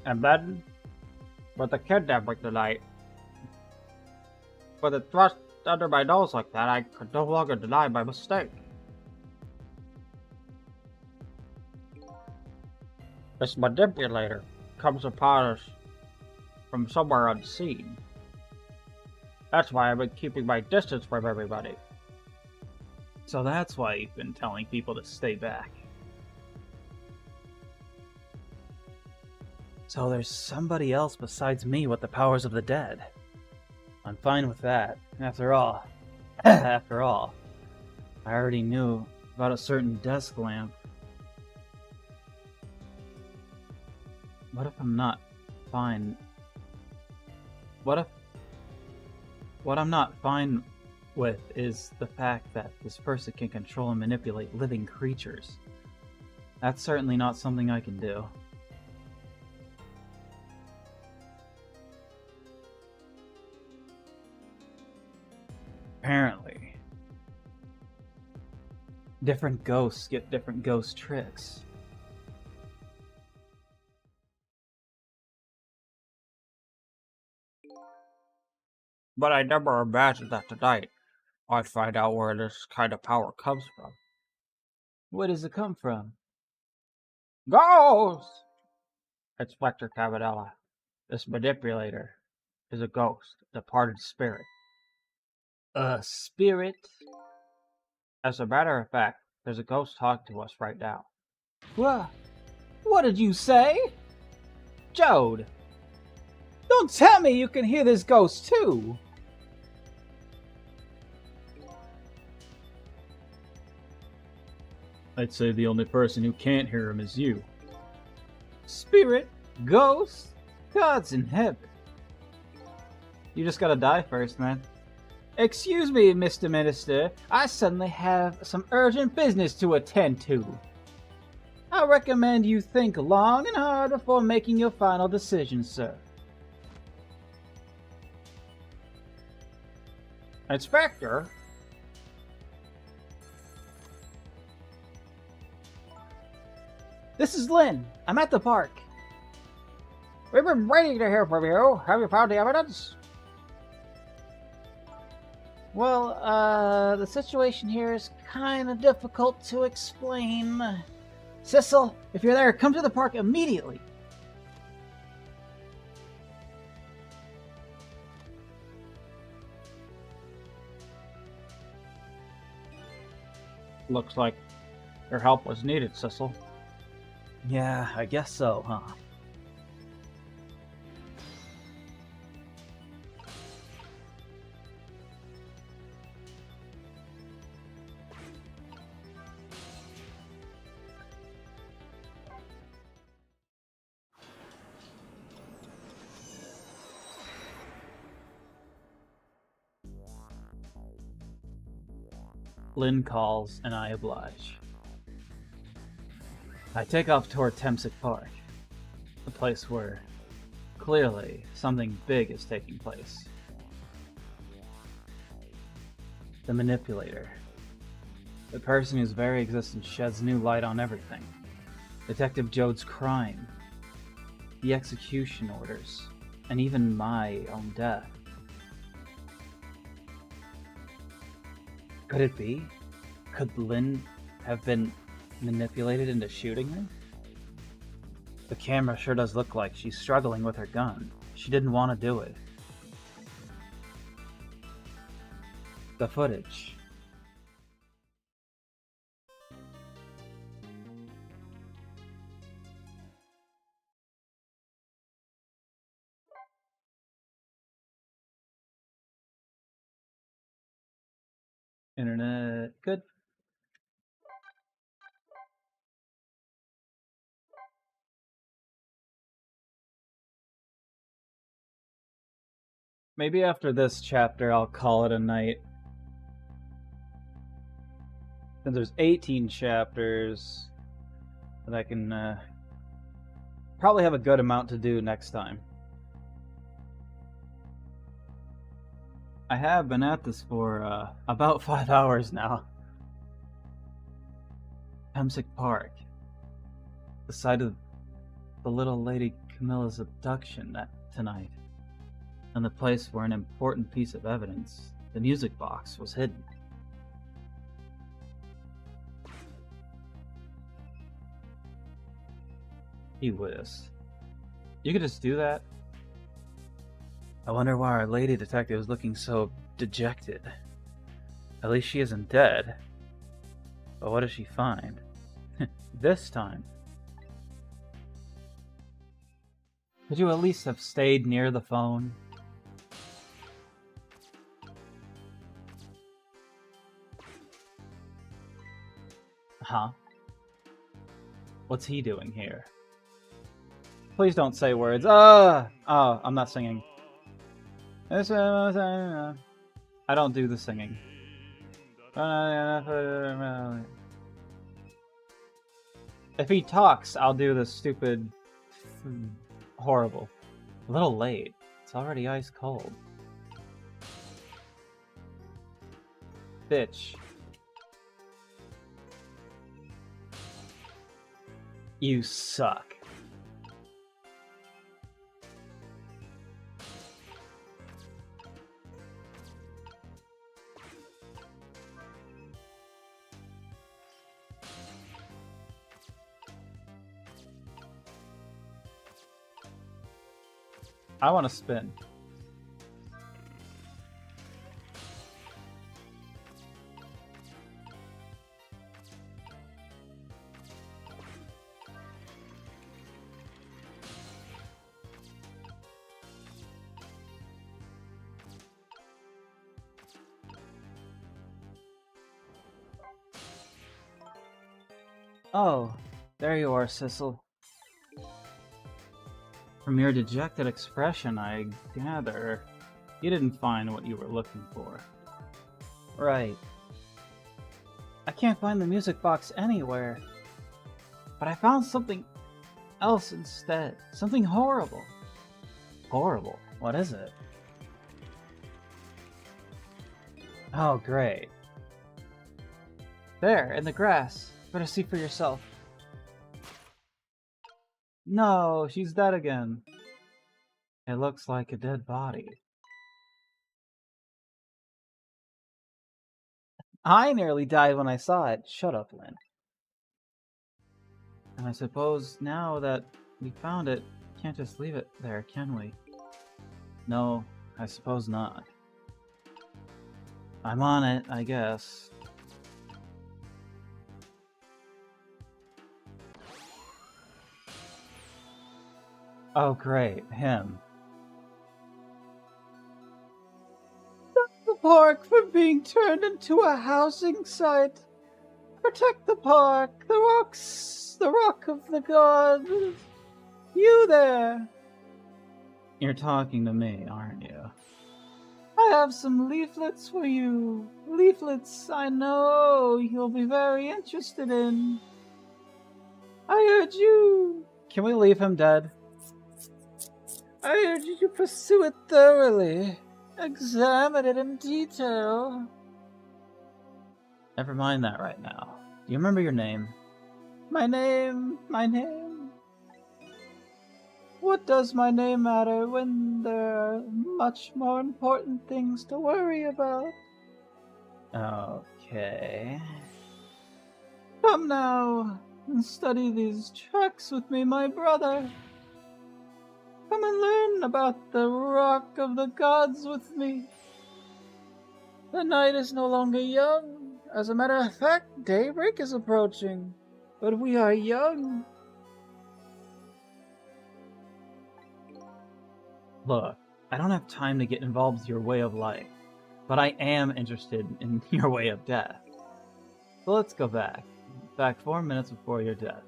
And then, with the kidnapping tonight, with it thrust under my nose like that, I could no longer deny my mistake. This manipulator comes upon us from somewhere unseen. That's why I've been keeping my distance from everybody. So that's why you've been telling people to stay back. So there's somebody else besides me with the powers of the dead. I'm fine with that. After all, I already knew about a certain desk lamp. What if I'm not fine? What I'm not fine with is the fact that this person can control and manipulate living creatures. That's certainly not something I can do. Apparently, different ghosts get different ghost tricks. But I never imagined that tonight I'd find out where this kind of power comes from. Where does it come from? Ghost! Inspector Cavadella, this manipulator, is a ghost, a departed spirit. A spirit? As a matter of fact, there's a ghost talking to us right now. What did you say? Jode! Don't tell me you can hear this ghost too! I'd say the only person who can't hear him is you. Spirit? Ghost? Gods in heaven. You just gotta die first, man. Excuse me, Mr. Minister. I suddenly have some urgent business to attend to. I recommend you think long and hard before making your final decision, sir. Inspector? This is Lynn. I'm at the park. We've been waiting to hear from you. Have you found the evidence? Well, the situation here is kind of difficult to explain. Sissel, if you're there, come to the park immediately. Looks like your help was needed, Sissel. Yeah, I guess so, huh? Lynn calls, and I oblige. I take off toward Temsic Park, a place where clearly something big is taking place. The manipulator. The person whose very existence sheds new light on everything. Detective Jode's crime. The execution orders. And even my own death. Could it be? Could Lynn have been manipulated into shooting me? The camera sure does look like she's struggling with her gun. She didn't want to do it. The footage. Internet, good. Maybe after this chapter, I'll call it a night. Since there's 18 chapters, that I can probably have a good amount to do next time. I have been at this for about 5 hours now. Temsic Park. The site of the little lady Camilla's abduction tonight. And the place where an important piece of evidence, the music box, was hidden. You whiz. You could just do that? I wonder why our lady detective is looking so dejected. At least she isn't dead. But what does she find? This time. Could you at least have stayed near the phone? Huh? What's he doing here? Please don't say words. Oh, I'm not singing. I don't do the singing. If he talks, I'll do the stupid... horrible. A little late. It's already ice cold. Bitch. You suck. I want to spin. Oh, there you are, Sissel. From your dejected expression, I gather you didn't find what you were looking for. Right. I can't find the music box anywhere. But I found something else instead. Something horrible. Horrible? What is it? Oh, great. There, in the grass. Better see for yourself. No, she's dead again. It looks like a dead body. I nearly died when I saw it. Shut up, Lynn. And I suppose now that we found it, can't just leave it there, can we? No, I suppose not. I'm on it, I guess. Oh, great, him. Stop the park from being turned into a housing site. Protect the park, the rock of the gods. You there. You're talking to me, aren't you? I have some leaflets for you. Leaflets I know you'll be very interested in. I urge you. Can we leave him dead? I urge you to pursue it thoroughly. Examine it in detail. Never mind that right now. Do you remember your name? My name. What does my name matter when there are much more important things to worry about? Okay. Come now, and study these tracks with me, my brother. Come and learn about the Rock of the Gods with me. The night is no longer young. As a matter of fact, daybreak is approaching. But we are young. Look, I don't have time to get involved with your way of life, but I am interested in your way of death. So let's go back. Back 4 minutes before your death.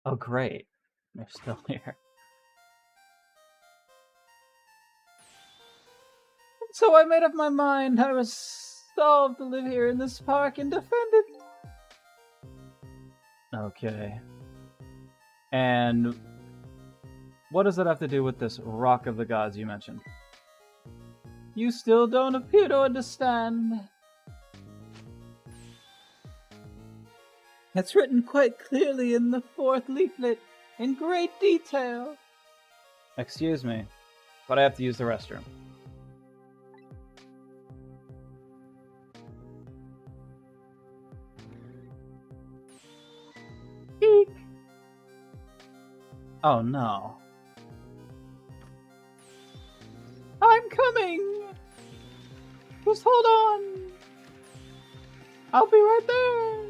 Oh great, they're still here. So I made up my mind. I resolved to live here in this park and defend it. Okay. And what does that have to do with this Rock of the Gods you mentioned? You still don't appear to understand. It's written quite clearly in the 4th leaflet, in great detail. Excuse me, but I have to use the restroom. Eek. Oh no. I'm coming! Just hold on. I'll be right there.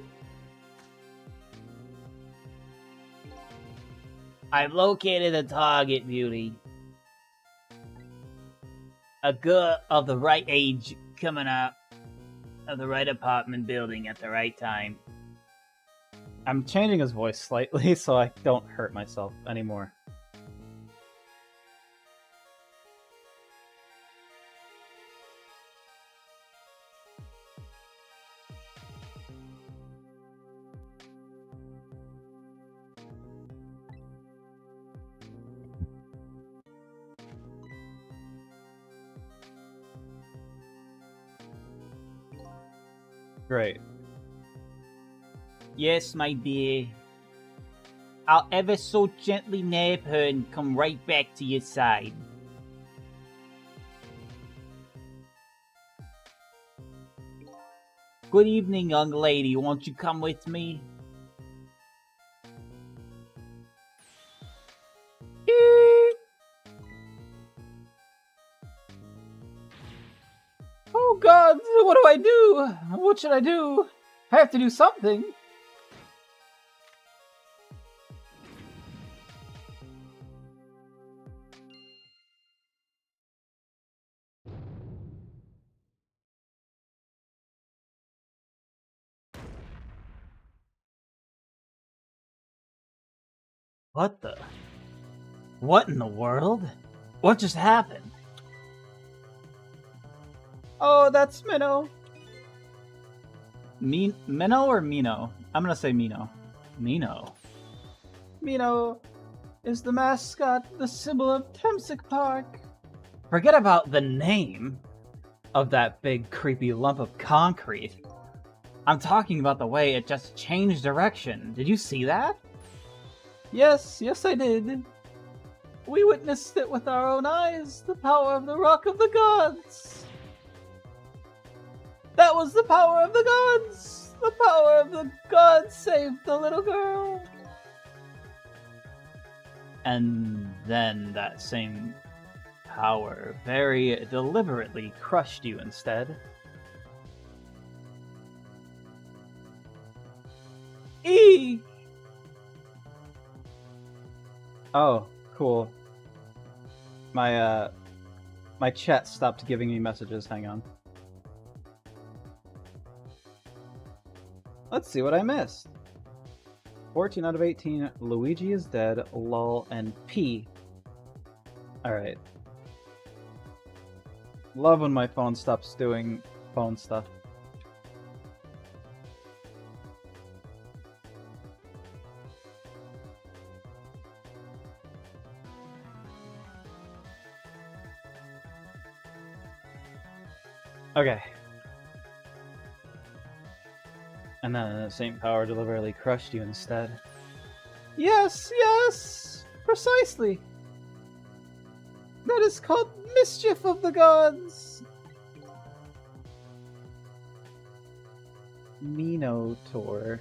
I've located a target, Beauty. A girl of the right age coming up of the right apartment building at the right time. I'm changing his voice slightly so I don't hurt myself anymore. Great. Yes, my dear. I'll ever so gently nab her and come right back to your side. Good evening, young lady. Won't you come with me? Oh God, what do I do? What should I do? I have to do something. What the? What in the world? What just happened? Oh, that's Minnow. Minnow or Mino? I'm gonna say Mino. Mino. Minnow is the mascot, the symbol of Temsic Park. Forget about the name of that big creepy lump of concrete. I'm talking about the way it just changed direction. Did you see that? Yes, I did. We witnessed it with our own eyes, the power of the Rock of the Gods. That was the power of the gods! The power of the gods saved the little girl. And then that same power very deliberately crushed you instead. Eek! Oh, cool. My chat stopped giving me messages. Hang on. Let's see what I missed. 14 out of 18. Luigi is dead. Lol and P. Alright. Love when my phone stops doing phone stuff. Okay. And then the same power deliberately crushed you instead. Yes, yes! Precisely! That is called mischief of the gods! Minotaur.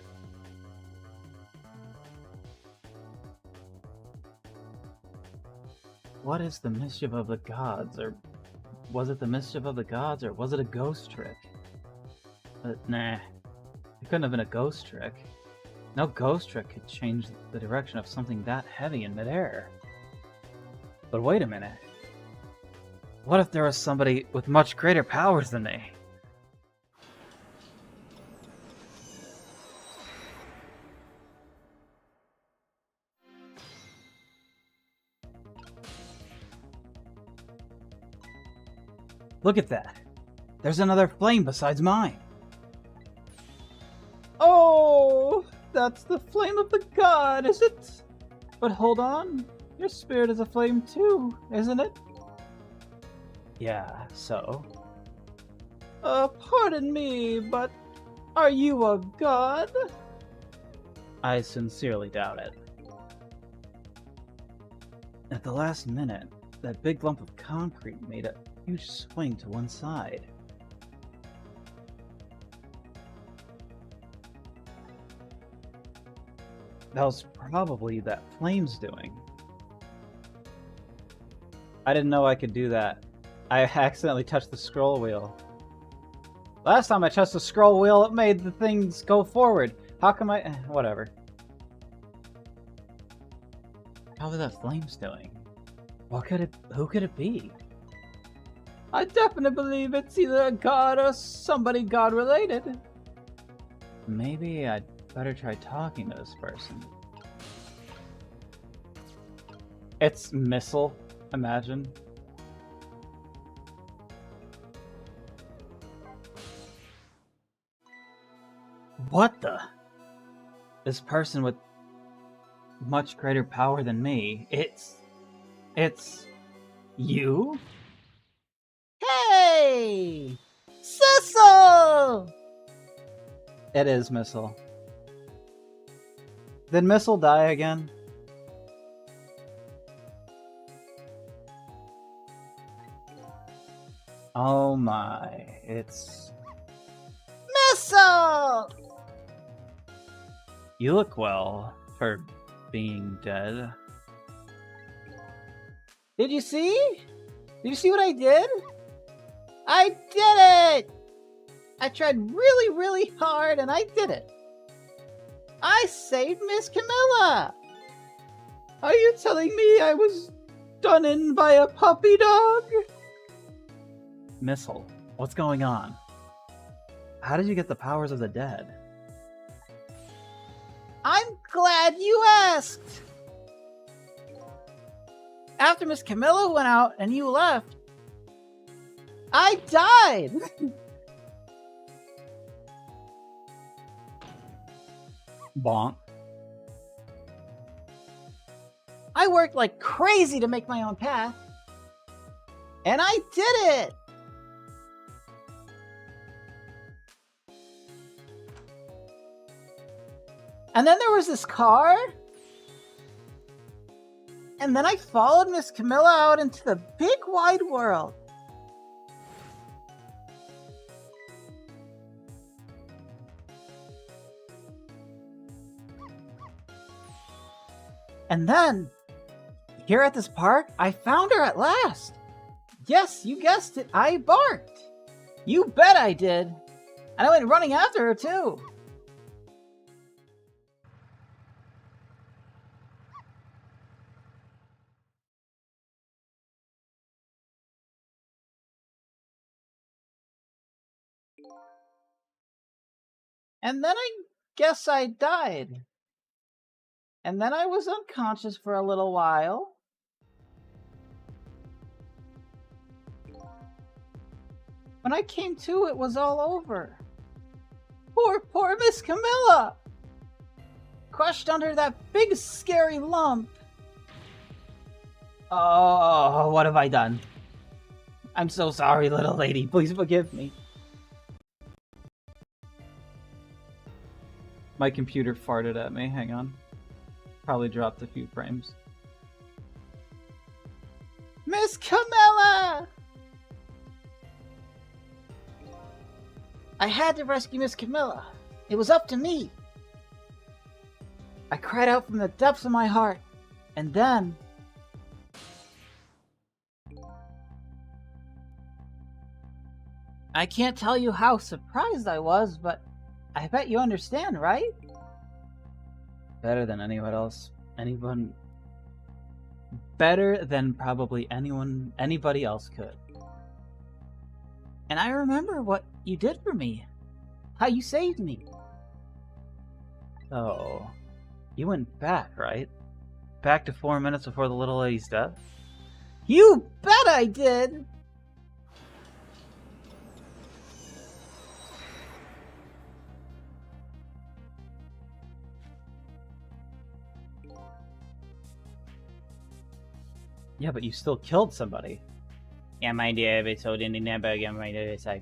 What is the mischief of the gods? Or was it the mischief of the gods, or was it a ghost trick? Nah. It couldn't have been a ghost trick. No ghost trick could change the direction of something that heavy in midair. But wait a minute. What if there was somebody with much greater powers than me? Look at that. There's another flame besides mine. Oh, that's the flame of the god, is it? But hold on. Your spirit is a flame too, isn't it? Yeah, so? Pardon me, but are you a god? I sincerely doubt it. At the last minute, that big lump of concrete made a huge swing to one side. That was probably that flame's doing. I didn't know I could do that. I accidentally touched the scroll wheel. Last time I touched the scroll wheel, it made the things go forward. How come I... whatever. How was that flame's doing? What could it... who could it be? I definitely believe it's either a god or somebody god-related. Maybe I'd better try talking to this person. It's Missile, imagine. What the? This person with much greater power than me, it's you? Hey! Cecil! It is Missile. Did Missile die again? Oh my, it's... Missile! You look well for being dead. Did you see? Did you see what I did? I did it! I tried really, really hard and I did it. I saved Miss Camilla! Are you telling me I was done in by a puppy dog? Missile, what's going on? How did you get the powers of the dead? I'm glad you asked! After Miss Camilla went out and you left, I died! Bonk. I worked like crazy to make my own path. And I did it! And then there was this car. And then I followed Miss Camilla out into the big wide world. And then, here at this park, I found her at last. Yes, you guessed it, I barked. You bet I did. And I went running after her too. And then I guess I died. And then I was unconscious for a little while. When I came to, it was all over. Poor Miss Camilla! Crushed under that big scary lump. Oh, what have I done? I'm so sorry, little lady. Please forgive me. My computer farted at me. Hang on. Probably dropped a few frames. Miss Camilla! I had to rescue Miss Camilla. It was up to me. I cried out from the depths of my heart, and then... I can't tell you how surprised I was, but I bet you understand, right? Better than anyone else. Better than probably anybody else could. And I remember what you did for me. How you saved me. Oh, you went back, right? Back to 4 minutes before the little lady's death? You bet I did! Yeah, but you still killed somebody. Yeah, my dear episode in the number again, my dear side.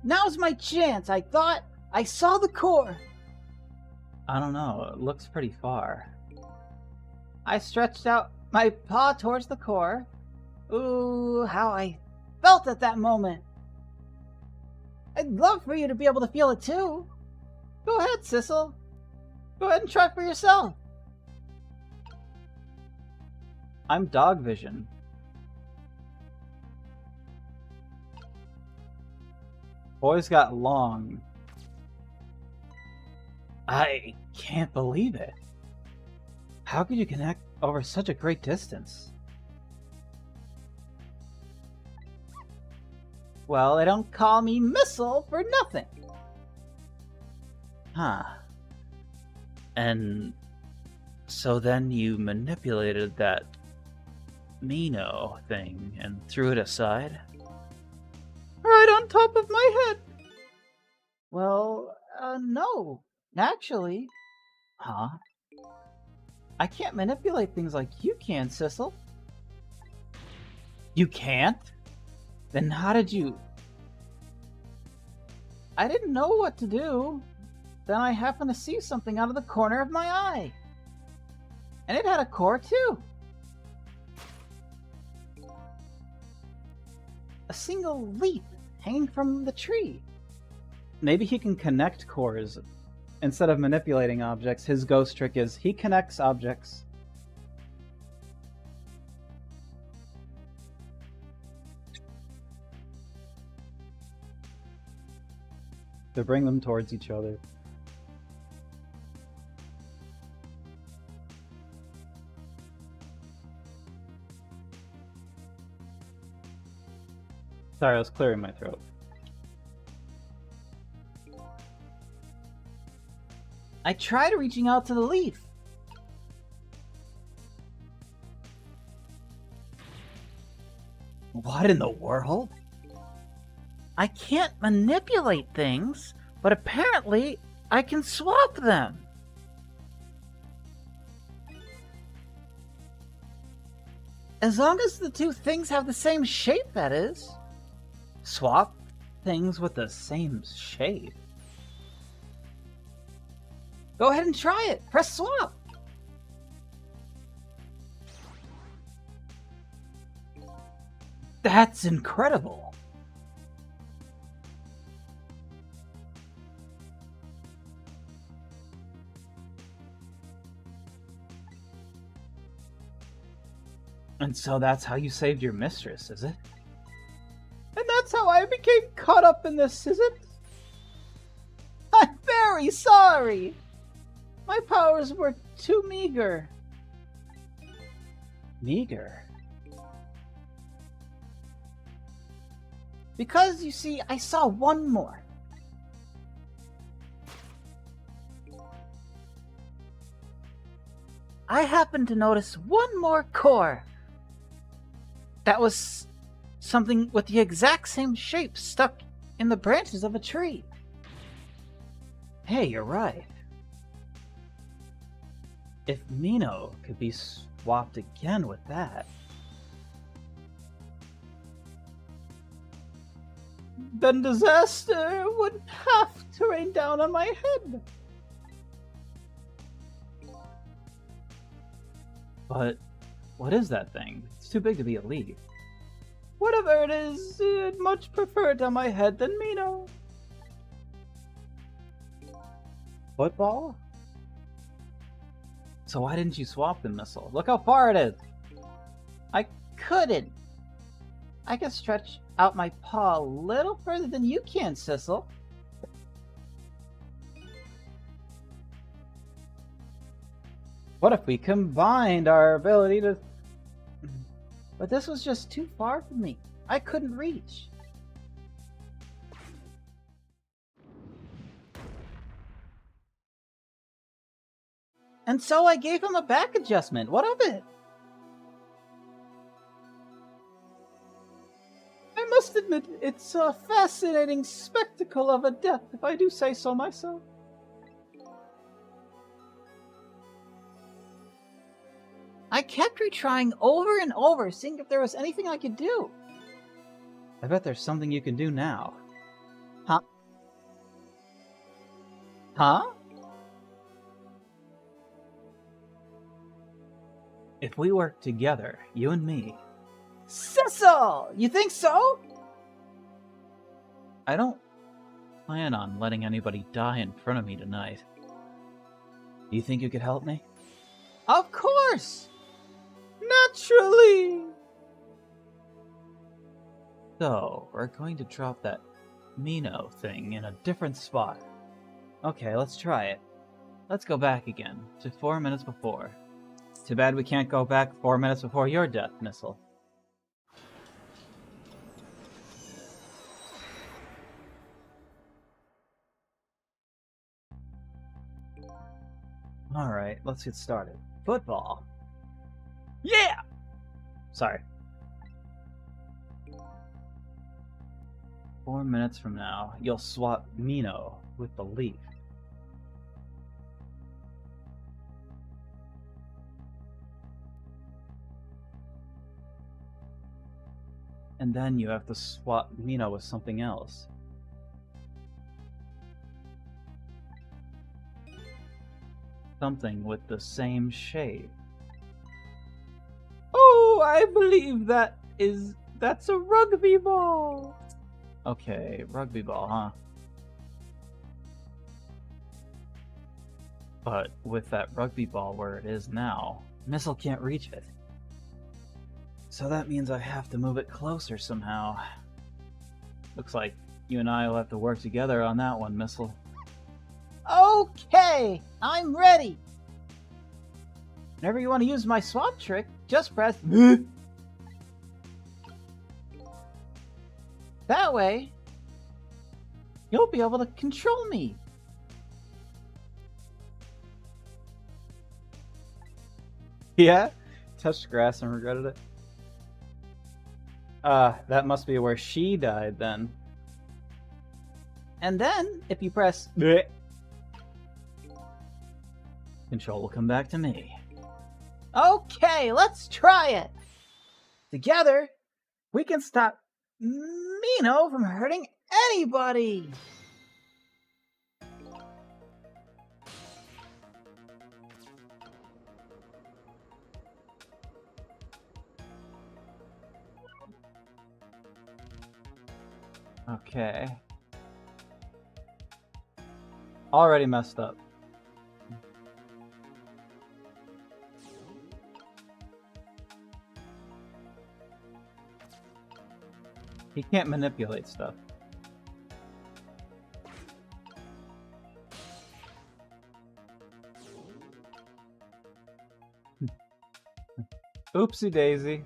Now's my chance. I thought I saw the core. I don't know, it looks pretty far. I stretched out my paw towards the core. Ooh, how I felt at that moment. I'd love for you to be able to feel it too. Go ahead, Sissel. Go ahead and try for yourself. I'm dog vision. Boys got long. I can't believe it. How could you connect over such a great distance? Well, they don't call me Missile for nothing. Huh. And so then you manipulated that Mino thing and threw it aside? Right on top of my head. Well, no. Actually. Huh? I can't manipulate things like you can, Sissel. You can't? Then how did you... I didn't know what to do. Then I happened to see something out of the corner of my eye. And it had a core too. A single leaf hanging from the tree. Maybe he can connect cores. Instead of manipulating objects, his ghost trick is he connects objects. To bring them towards each other. Sorry, I was clearing my throat. I tried reaching out to the leaf. What in the world? I can't manipulate things, but apparently I can swap them. As long as the two things have the same shape, that is. Swap things with the same shape? Go ahead and try it. Press swap. That's incredible. And so that's how you saved your mistress, is it? And that's how I became caught up in this, is it? I'm very sorry! My powers were too meager. Meager? Because, you see, I saw one more. I happened to notice one more core. That was something with the exact same shape stuck in the branches of a tree. Hey, you're right. If Mino could be swapped again with that... then disaster would have to rain down on my head. But what is that thing? It's too big to be a leaf. Whatever it is, I'd much prefer it on my head than Mino. Football? So why didn't you swap the missile? Look how far it is! I couldn't. I can stretch out my paw a little further than you can, Sissel. What if we combined our ability to... But this was just too far from me. I couldn't reach. And so I gave him a back adjustment. What of it? I must admit, it's a fascinating spectacle of a death, if I do say so myself. I kept retrying over and over, seeing if there was anything I could do. I bet there's something you can do now. Huh? Huh? If we work together, you and me... Sissel! You think so? I don't plan on letting anybody die in front of me tonight. Do you think you could help me? Of course! Naturally! So, we're going to drop that Mino thing in a different spot. Okay, let's try it. Let's go back again, to 4 minutes before. Too bad we can't go back 4 minutes before your death, Missile. Alright, let's get started. Football! Yeah! Sorry. 4 minutes from now, you'll swap Mino with the leaf. And then you have to swap Mino with something else. Something with the same shape. Oh, I believe that's a rugby ball. Okay, rugby ball, huh? But with that rugby ball where it is now, Missile can't reach it. So that means I have to move it closer somehow. Looks like you and I will have to work together on that one, Missile. Okay, I'm ready. Whenever you want to use my swap trick, just press that way, you'll be able to control me. Yeah? Touched grass and regretted it. That must be where she died then. And then, if you press control will come back to me. okay, let's try it. Together, we can stop Mino from hurting anybody. Okay. Already messed up. He can't manipulate stuff. Oopsie daisy.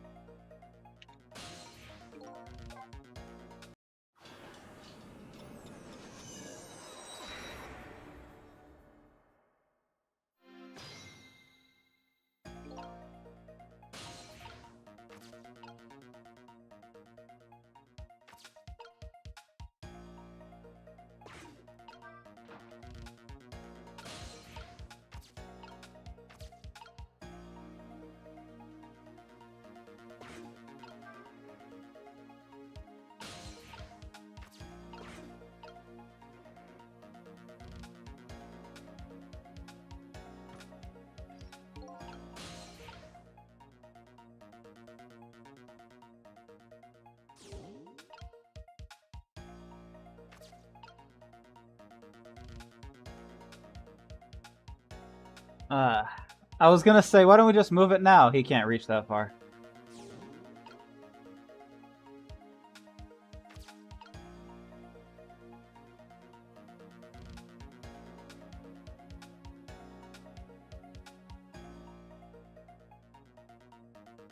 I was gonna say, why don't we just move it now? He can't reach that far.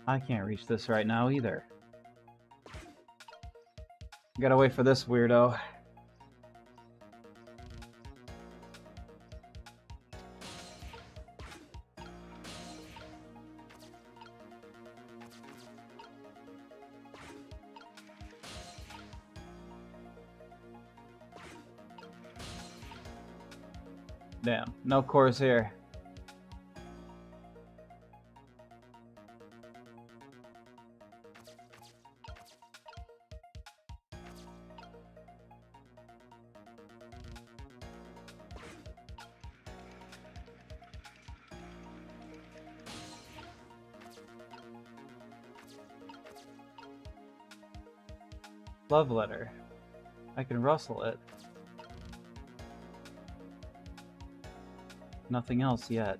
I can't reach this right now either. Gotta wait for this weirdo. Damn, no cores here. Love letter. I can rustle it. Nothing else yet.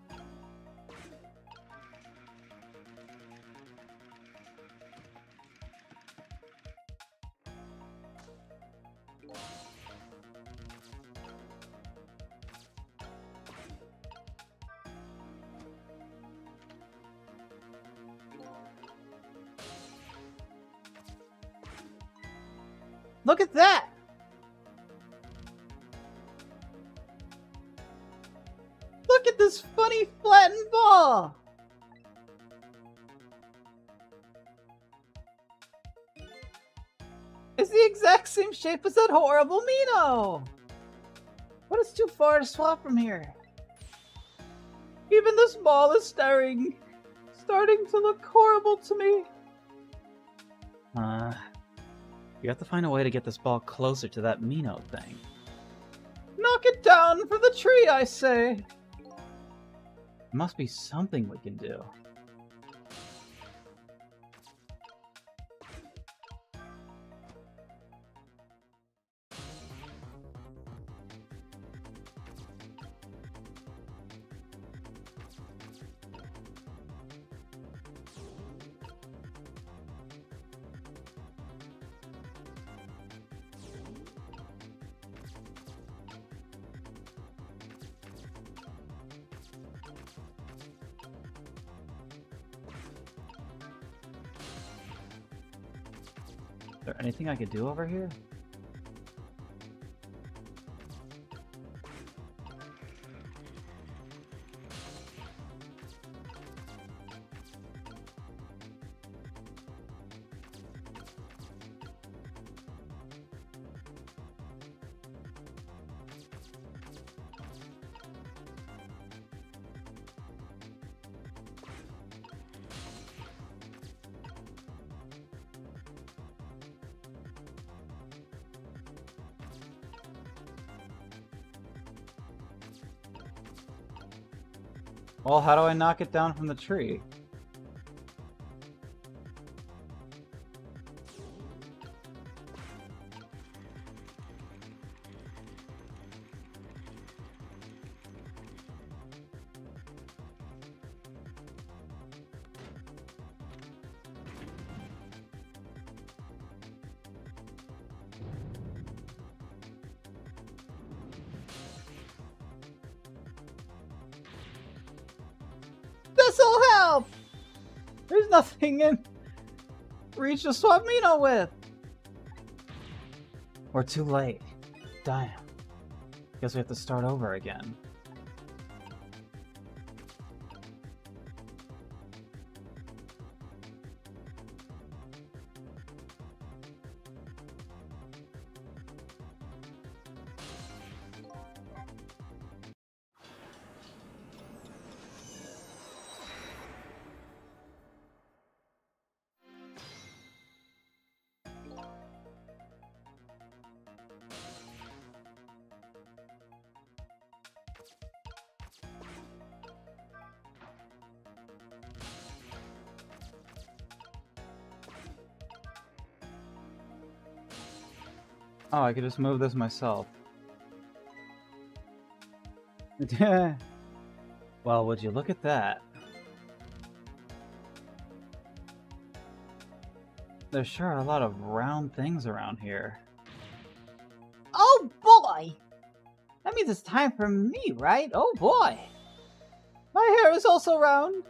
Look at that! Look at this funny flattened ball! It's the exact same shape as that horrible Mino! But it's too far to swap from here. Even this ball is starting to look horrible to me. You have to find a way to get this ball closer to that Mino thing. Knock it down from the tree, I say! Must be something we can do. Is there anything I could do over here? Well, how do I knock it down from the tree? This'll help! There's nothing in reach to swap Mino with! We're too late. Damn. Guess we have to start over again. Oh, I could just move this myself. Well, would you look at that? There sure are a lot of round things around here. Oh boy! That means it's time for me, right? Oh boy! My hair is also round!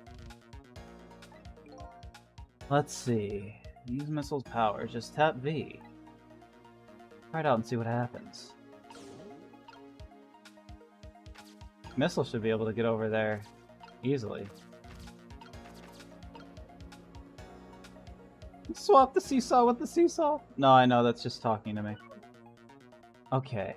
Let's see. Use missile's power. Just tap V. Try it out and see what happens. Missile should be able to get over there easily. Swap the seesaw with the seesaw. No, I know, that's just talking to me. Okay.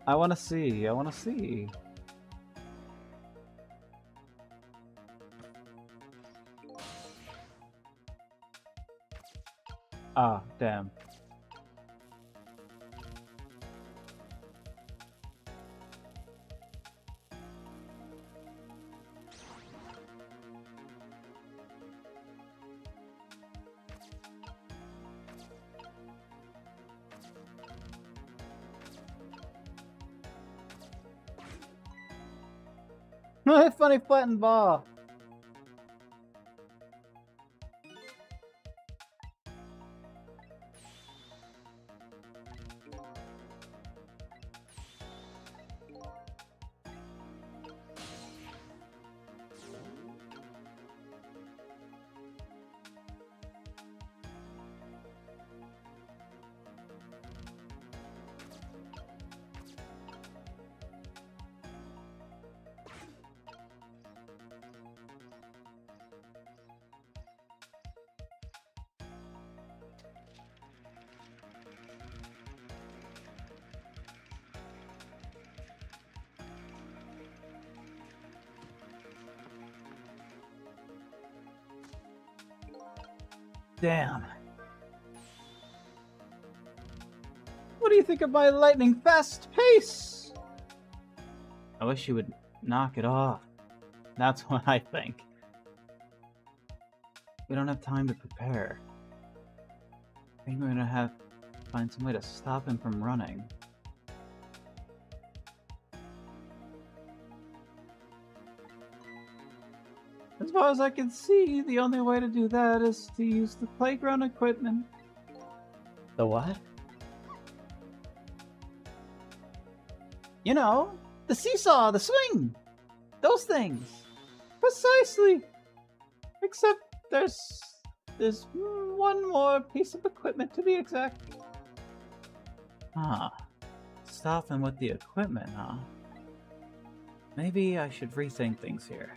I wanna see, I wanna see. Ah, damn. Funny flattened ball. Damn. What do you think of my lightning fast pace? I wish you would knock it off. That's what I think. We don't have time to prepare. I think we're gonna have to find some way to stop him from running. As far as I can see, the only way to do that is to use the playground equipment. The what? You know, the seesaw, the swing, those things. Precisely. Except there's one more piece of equipment to be exact. Ah. Stop him with the equipment, huh? Maybe I should rethink things here.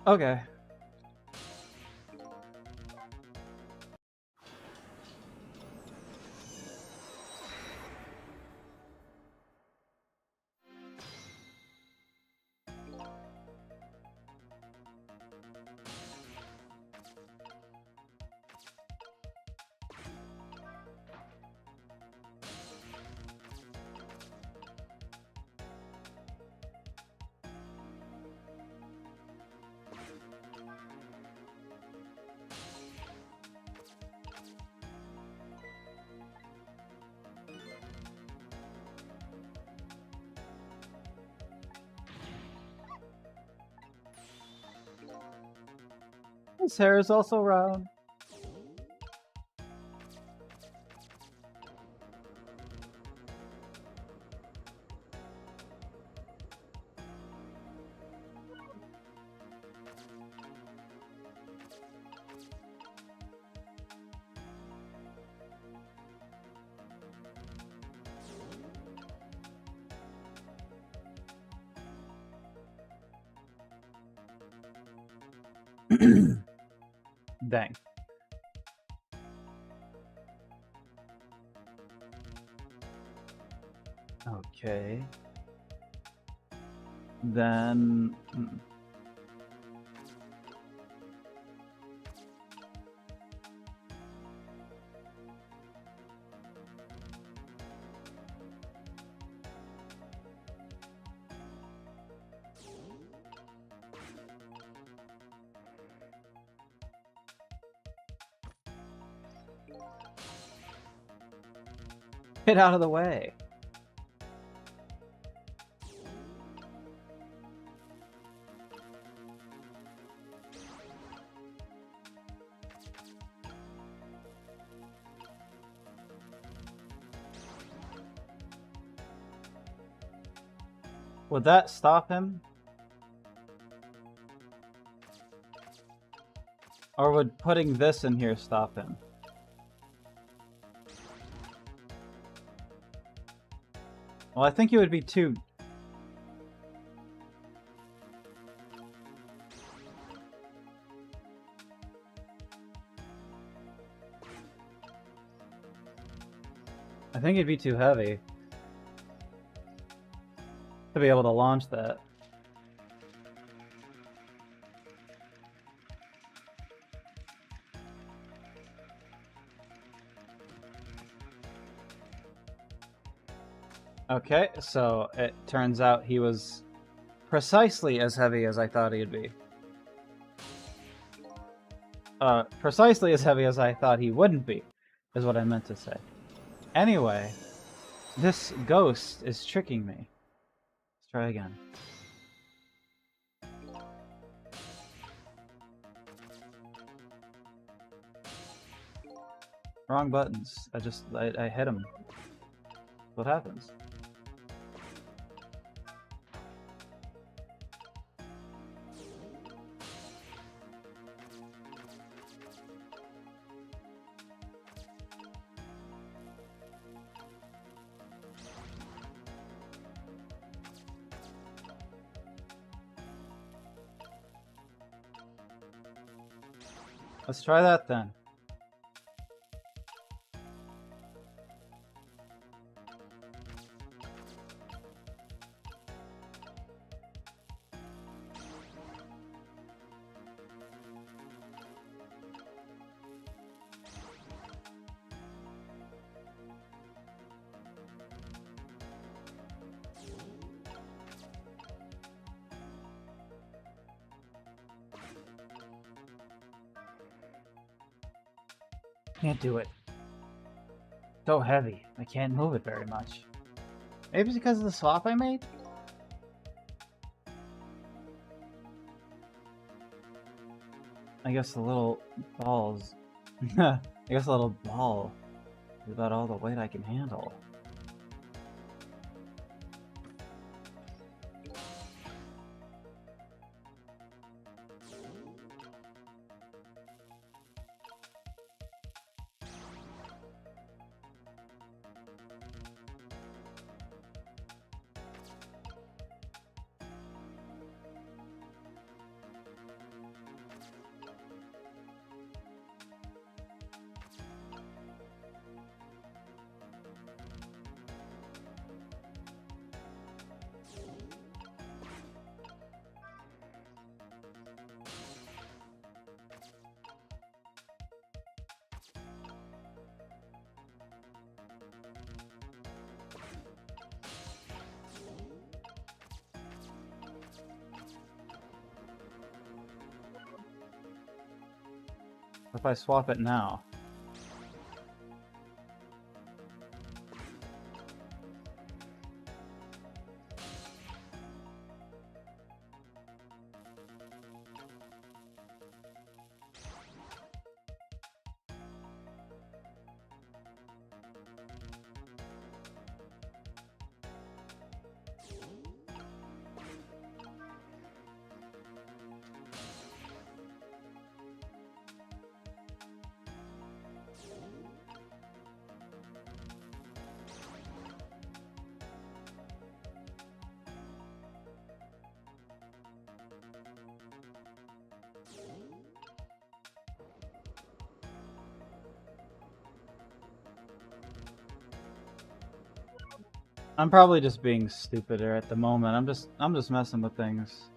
Okay. His hair is also round. Dang. Okay. Then... Get out of the way. Would that stop him? Or would putting this in here stop him? Well, I think it would be too... I think it'd be too heavy to be able to launch that. Okay, so it turns out he was precisely as heavy as I thought he'd be. Precisely as heavy as I thought he wouldn't be, is what I meant to say. Anyway, this ghost is tricking me. Let's try again. Wrong buttons. I hit him. What happens? Let's try that then. Can't do it. So heavy. I can't move it very much. Maybe it's because of the swap I made? I guess the little balls... I guess the little ball is about all the weight I can handle. If I swap it now? I'm probably just being stupider at the moment. I'm just messing with things.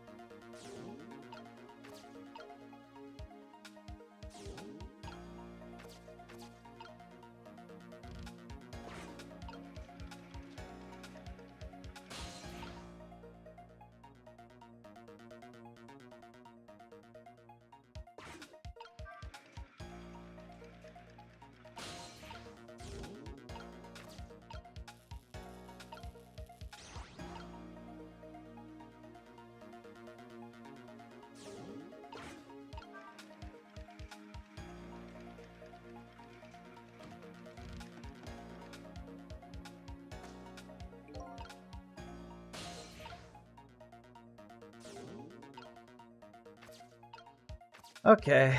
Okay.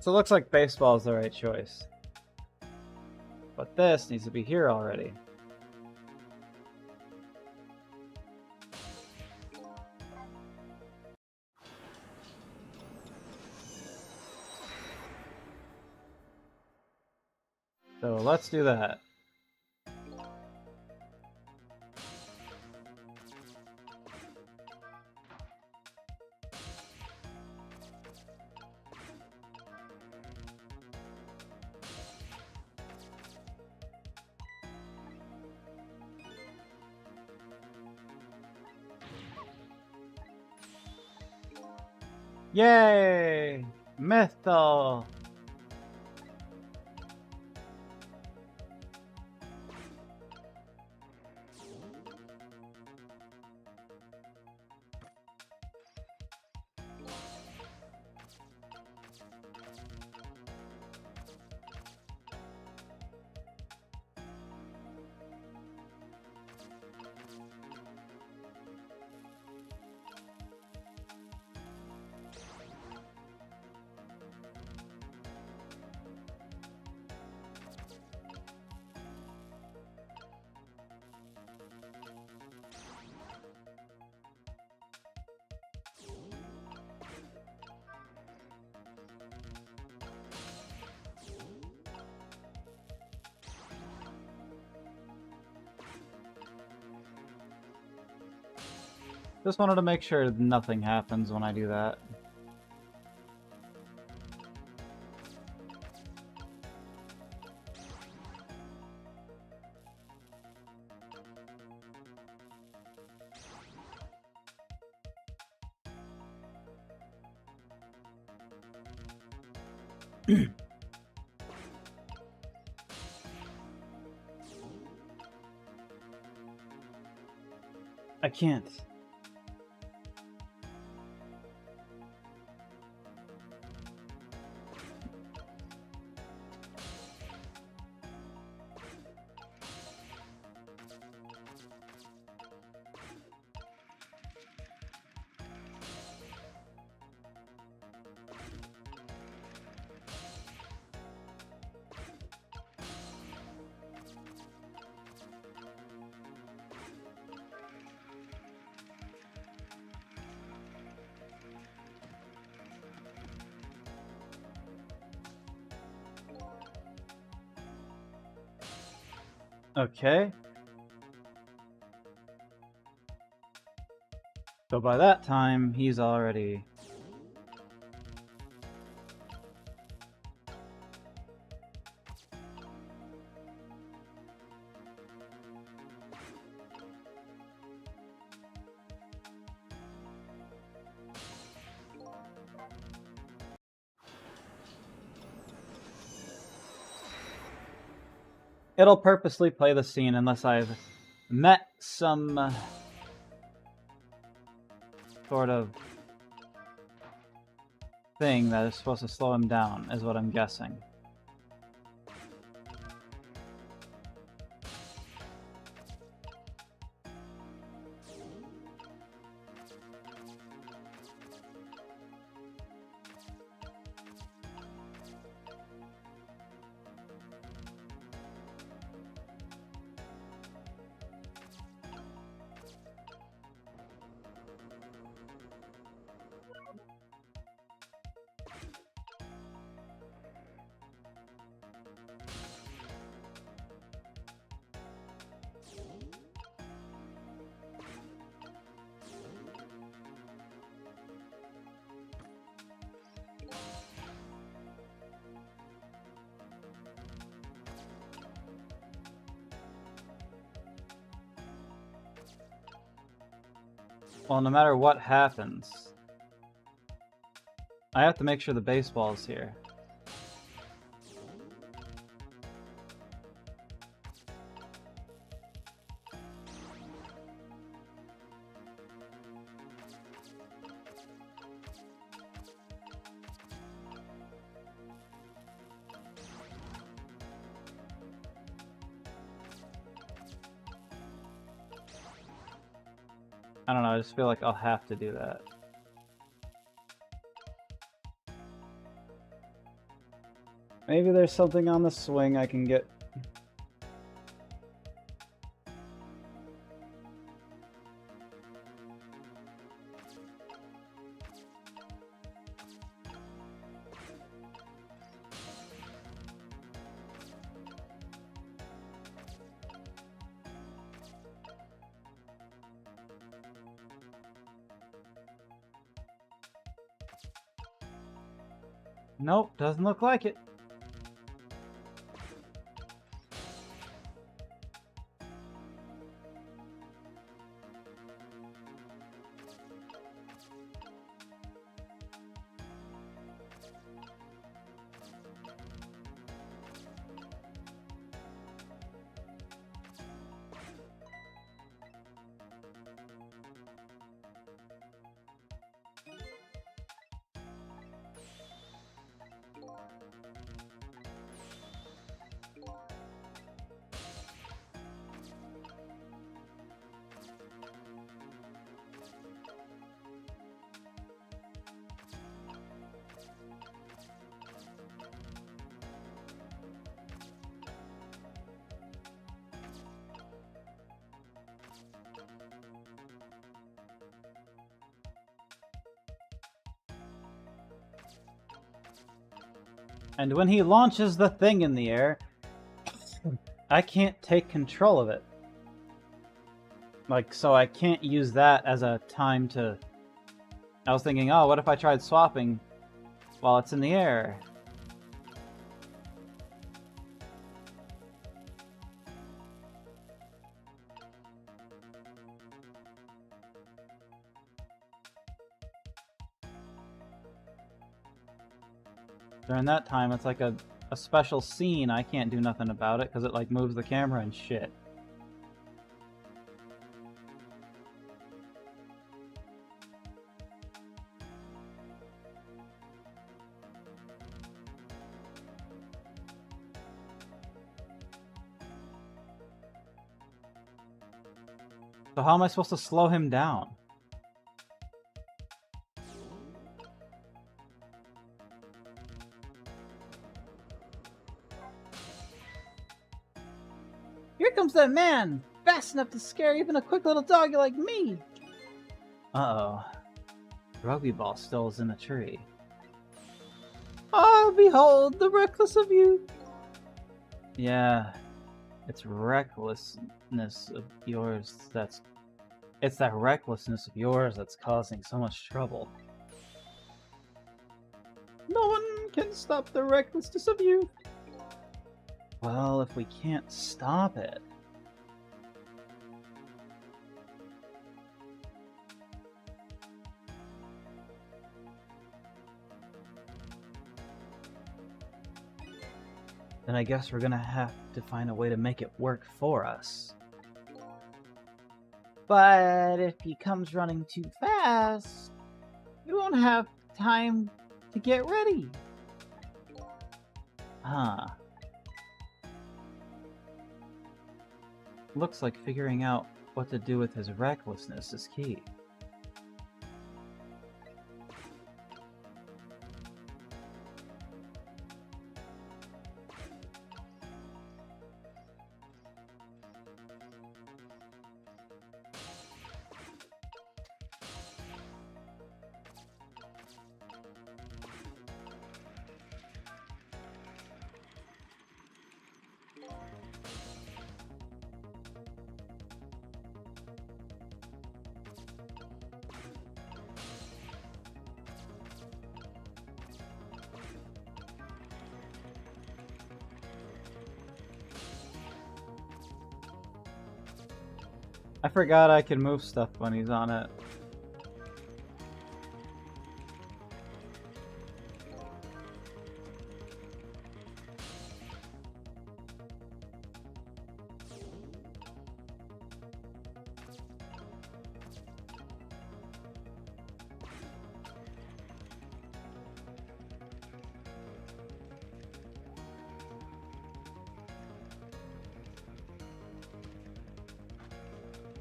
So it looks like baseball is the right choice. But this needs to be here already. So let's do that. Yay! Mythal! Just wanted to make sure nothing happens when I do that. I can't. Okay. So by that time, he's already... It'll purposely play the scene unless I've met some sort of thing that is supposed to slow him down, is what I'm guessing. Well, no matter what happens, I have to make sure the baseball's here. I don't know, I just feel like I'll have to do that. Maybe there's something on the swing I can get. Nope, doesn't look like it. And when he launches the thing in the air, I can't take control of it. Like, so I can't use that as a time to... I was thinking, oh, what if I tried swapping while it's in the air? During that time, it's like a special scene. I can't do nothing about it because it like moves the camera and shit. So how am I supposed to slow him down? Here comes that man! Fast enough to scare even a quick little doggy like me! Uh-oh. The rugby ball still is in the tree. Ah, behold, the reckless of youth! Yeah, it's recklessness of yours that's... It's that recklessness of yours that's causing so much trouble. No one can stop the recklessness of youth! Well, if we can't stop it... then I guess we're gonna have to find a way to make it work for us. But if he comes running too fast, you won't have time to get ready. Huh. Looks like figuring out what to do with his recklessness is key. I forgot I can move stuff when he's on it.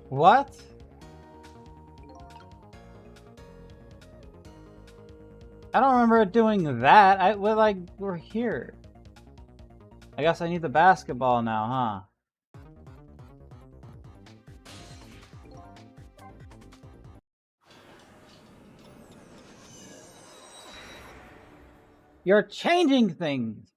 What? I don't remember it doing that. We're here. I guess I need the basketball now, huh? You're changing things!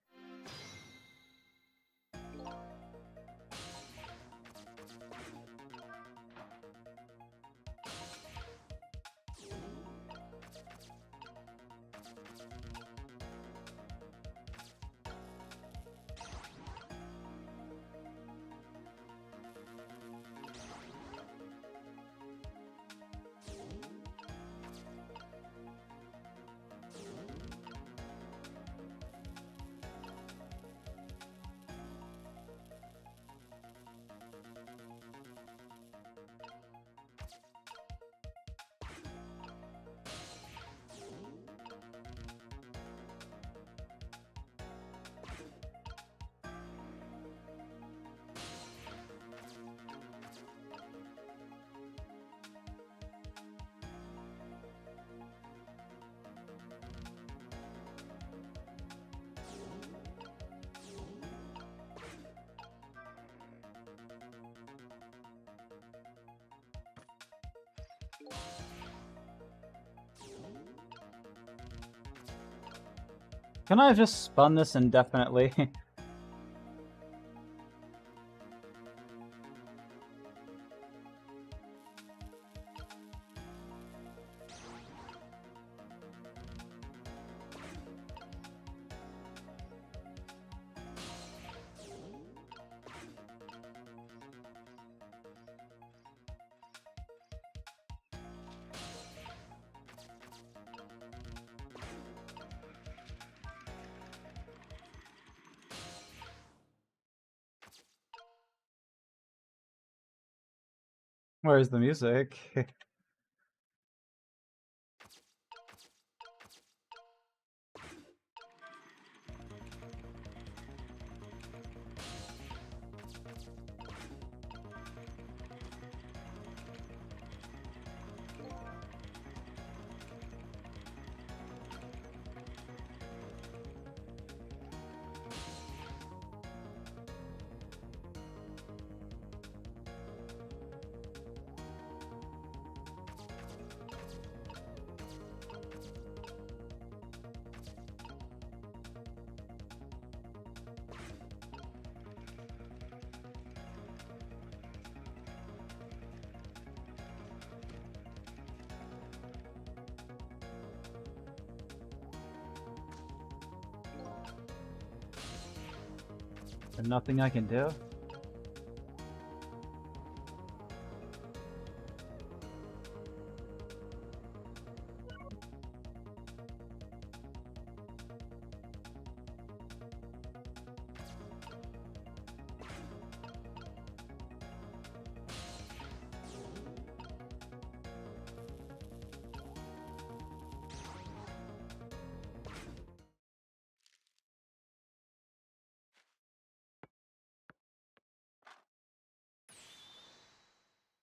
Can I have just spun this indefinitely? Where's the music? There's nothing I can do?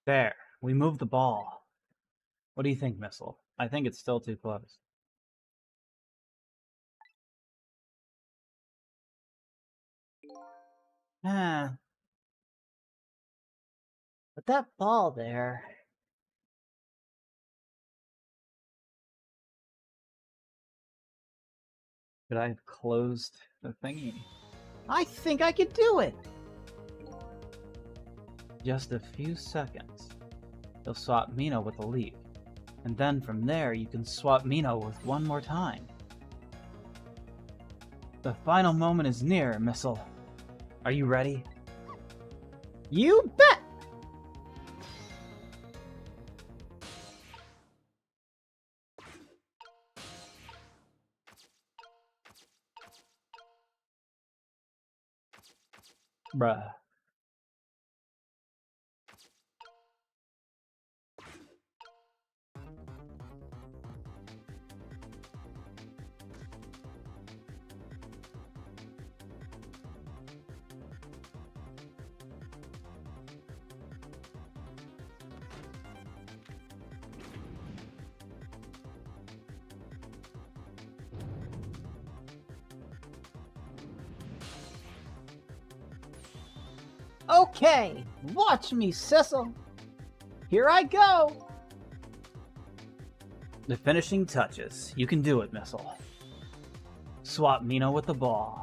There, we moved the ball. What do you think, Missile? I think it's still too close. Ah. But that ball there... Could I have closed the thingy? I think I could do it! Just a few seconds. You'll swap Mino with the leaf. And then from there, you can swap Mino with one more time. The final moment is near, Missile. Are you ready? You bet! Bruh. Okay, watch me, Sissel. Here I go. The finishing touches. You can do it, Missile. Swap Mino with the ball.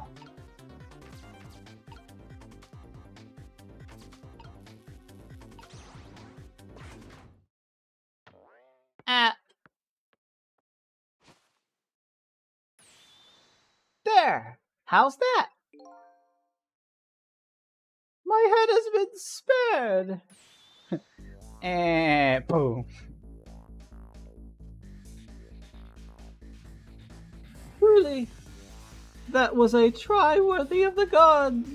There. How's that? My head has been spared. And boom. Truly, that was a try worthy of the gods.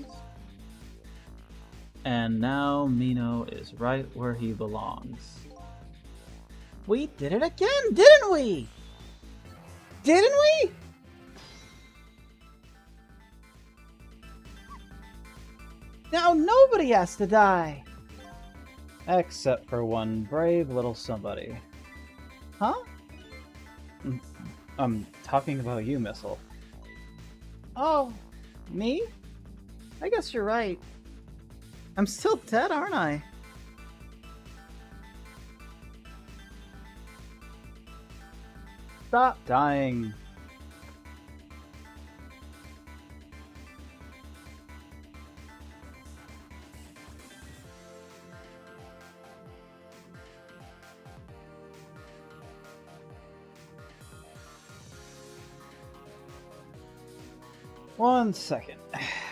And now Mino is right where he belongs. We did it again, didn't we? Didn't we? Now nobody has to die. Except for one brave little somebody. Huh? I'm talking about you, Missile. Oh, me? I guess you're right. I'm still dead, aren't I? Stop dying. One second.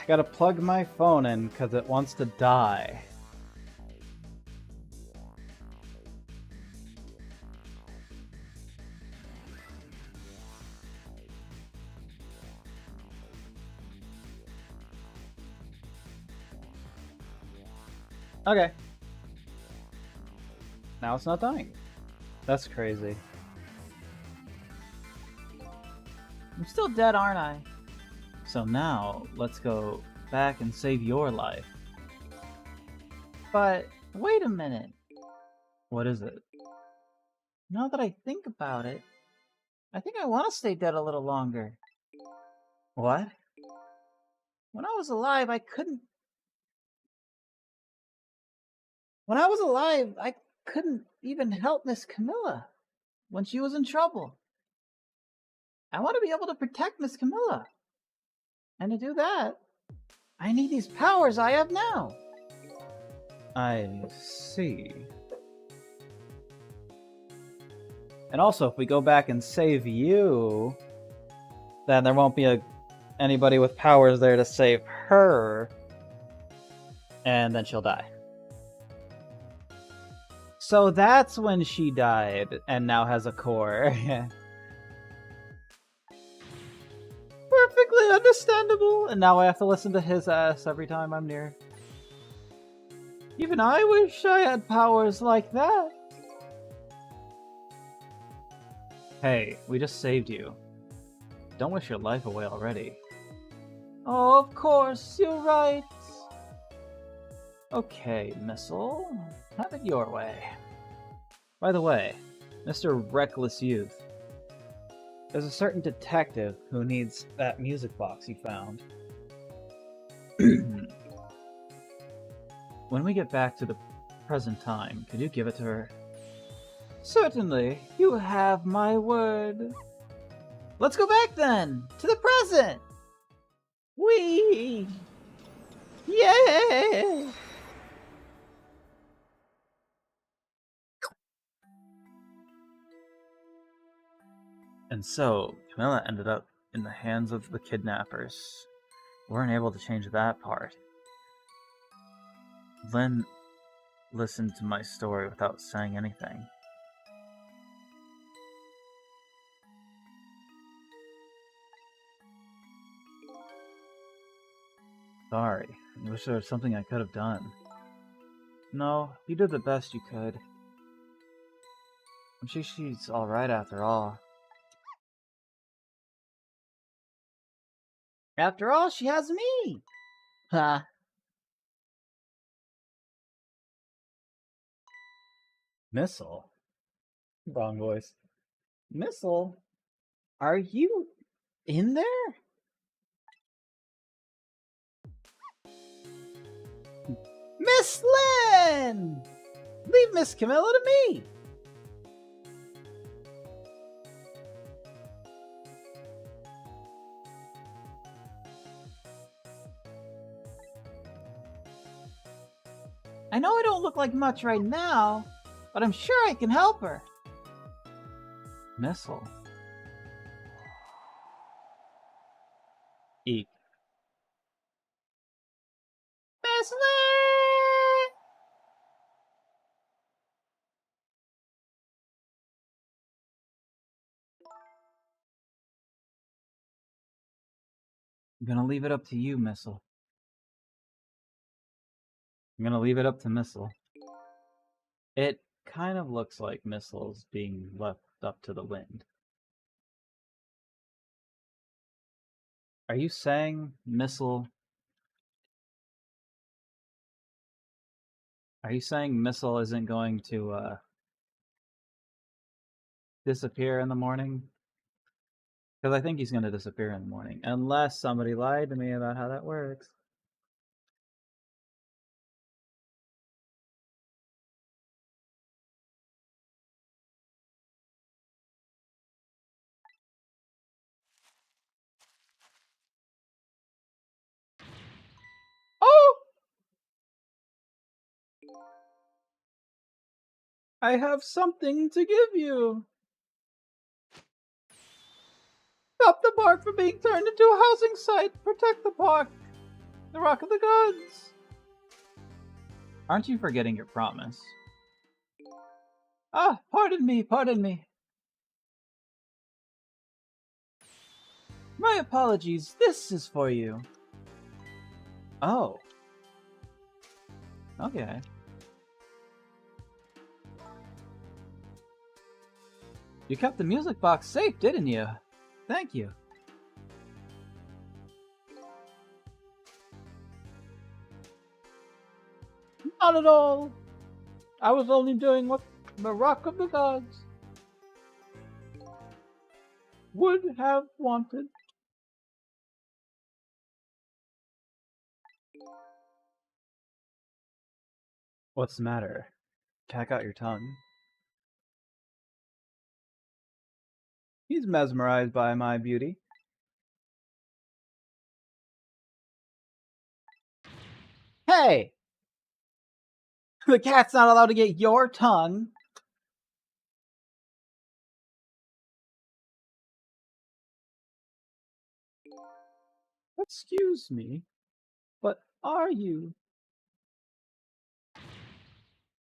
Gotta plug my phone in because it wants to die. Okay. Now it's not dying. That's crazy. I'm still dead, aren't I? So now, let's go back and save your life. But wait a minute. What is it? Now that I think about it, I think I want to stay dead a little longer. What? When I was alive, I couldn't. When I was alive, I couldn't even help Miss Camilla when she was in trouble. I want to be able to protect Miss Camilla. And to do that, I need these powers I have now. I see. And also, if we go back and save you, then there won't be anybody with powers there to save her, and then she'll die. So that's when she died, and now has a core. Perfectly understandable, and now I have to listen to his ass every time I'm near. Even I wish I had powers like that. Hey, we just saved you. Don't wish your life away already. Oh, of course, you're right. Okay, Missile, have it your way. By the way, Mr. Reckless Youth, there's a certain detective who needs that music box you found. When we get back to the present time, could you give it to her? Certainly, you have my word. Let's go back then, to the present. Whee! Yay! And so, Camilla ended up in the hands of the kidnappers. We weren't able to change that part. Lynn listened to my story without saying anything. Sorry. I wish there was something I could have done. No, you did the best you could. I'm sure she's alright after all. After all, she has me. Huh. Missile? Wrong voice. Missile, are you in there? Miss Lynn! Leave Miss Camilla to me! I know I don't look like much right now, but I'm sure I can help her. Missile. Eek. Miss Lynn! I'm gonna leave it up to you, Missile. I'm gonna leave it up to Missile. It kind of looks like Missile's being left up to the wind. Are you saying Missile... Are you saying Missile isn't going to, disappear in the morning? Because I think he's going to disappear in the morning. Unless somebody lied to me about how that works. Oh! I have something to give you! Stop the park from being turned into a housing site! Protect the park! The Rock of the Gods! Aren't you forgetting your promise? Ah, pardon me, pardon me. My apologies, this is for you. Oh. Okay. You kept the music box safe, didn't you? Thank you. Not at all. I was only doing what the Rock of the Gods would have wanted. What's the matter? Tack out your tongue. He's mesmerized by my beauty. Hey! The cat's not allowed to get your tongue. Excuse me, but are you?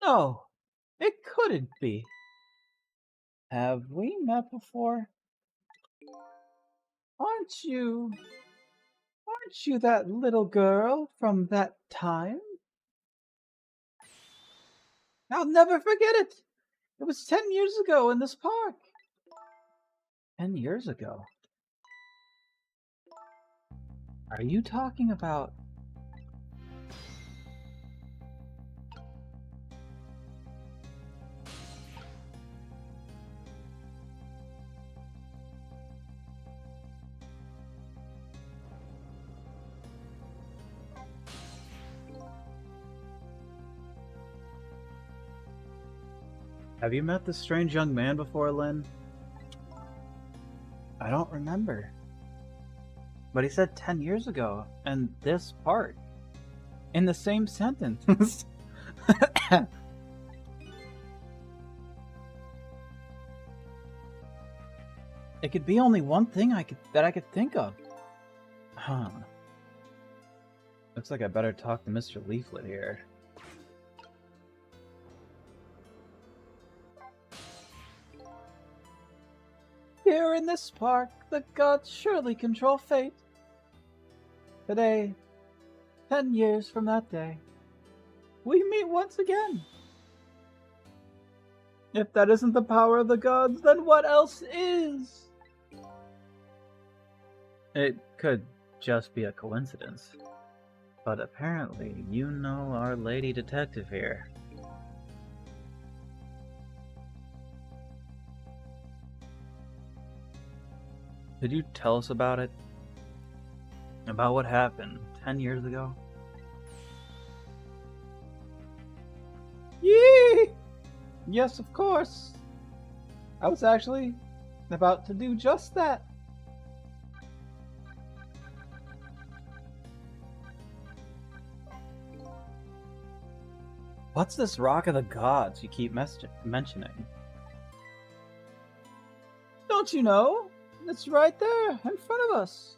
No, it couldn't be. Have we met before? Aren't you that little girl from that time? I'll never forget it. It was 10 years ago in this park. 10 years ago? Are you talking about... Have you met this strange young man before, Lynn? I don't remember. But he said 10 years ago, and this part. In the same sentence. It could be only one thing that I could think of. Huh. Looks like I better talk to Mr. Leaflet here. Here in this park, the gods surely control fate. Today, 10 years from that day, we meet once again. If that isn't the power of the gods, then what else is? It could just be a coincidence. But apparently, you know our lady detective here. Did you tell us about it? About what happened 10 years ago? Yes, of course. I was actually about to do just that. What's this Rock of the Gods you keep mentioning? Don't you know? It's right there, in front of us.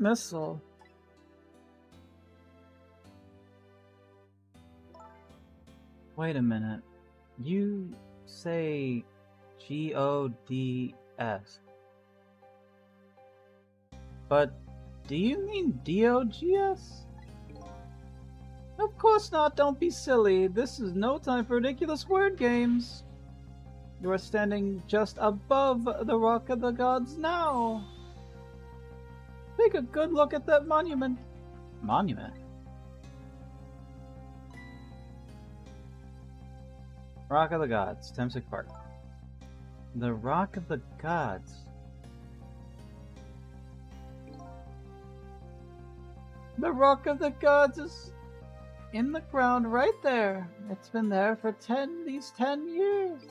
Missile. Wait a minute. You say G-O-D-S. But do you mean D-O-G-S? Of course not, don't be silly. This is no time for ridiculous word games. You are standing just above the Rock of the Gods now. Take a good look at that monument. Monument? Rock of the Gods, Temsic Park. The Rock of the Gods. The Rock of the Gods is in the ground right there. It's been there for these 10 years.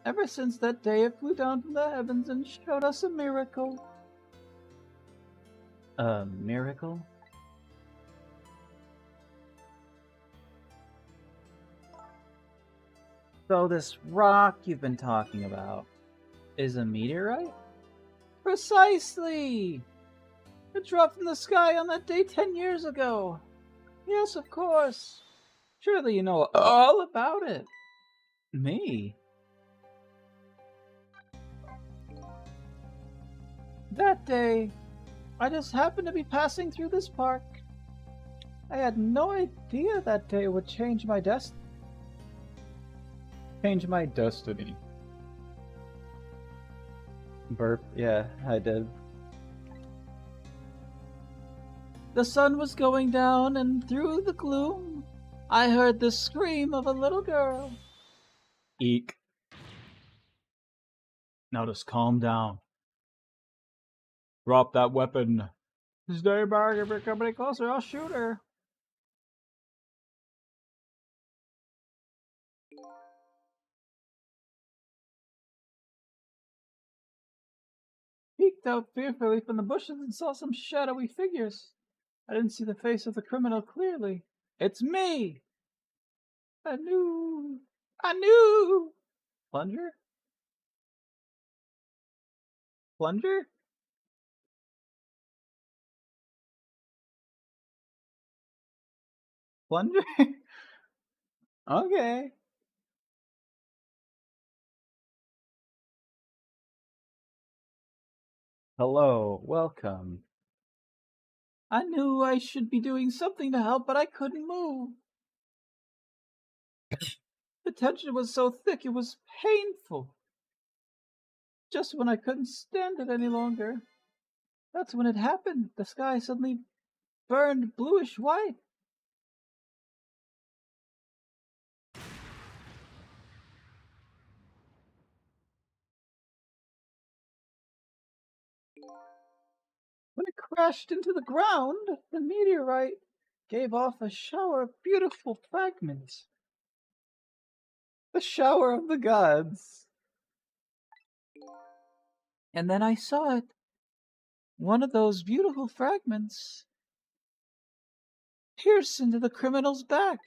Ever since that day it flew down from the heavens and showed us a miracle. A miracle? So this rock you've been talking about is a meteorite? Precisely! It dropped from the sky on that day 10 years ago. Yes, of course. Surely you know all about it. Me? That day, I just happened to be passing through this park. I had no idea that day would change my destiny. Change my destiny. Burp, yeah, I did. The sun was going down, and through the gloom, I heard the scream of a little girl. Eek. Now just calm down. Drop that weapon. Stay back, if you're coming closer, I'll shoot her. Peeked out fearfully from the bushes and saw some shadowy figures. I didn't see the face of the criminal clearly. It's me! I knew! I knew! Plunger? Plunger? Plunger? Okay. Hello, welcome. I knew I should be doing something to help, but I couldn't move. The tension was so thick it was painful. Just when I couldn't stand it any longer, that's when it happened. The sky suddenly burned bluish white. When it crashed into the ground, the meteorite gave off a shower of beautiful fragments. The shower of the gods. And then I saw it. One of those beautiful fragments pierce into the criminal's back.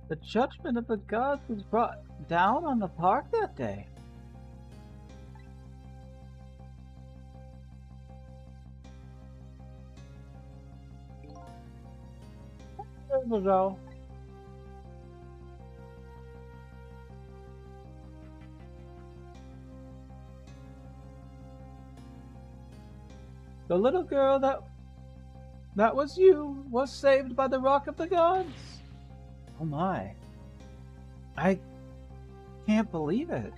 The judgment of the gods was brought down on the park that day. There we go. The little girl that was you was saved by the Rock of the Gods. Oh my. I can't believe it.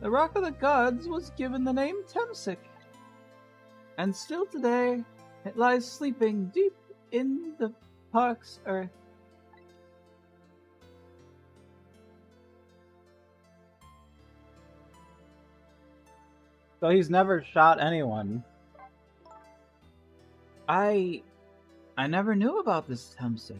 The Rock of the Gods was given the name Temsic. And still today, it lies sleeping deep in the park's earth. So he's never shot anyone. I never knew about this Temsic.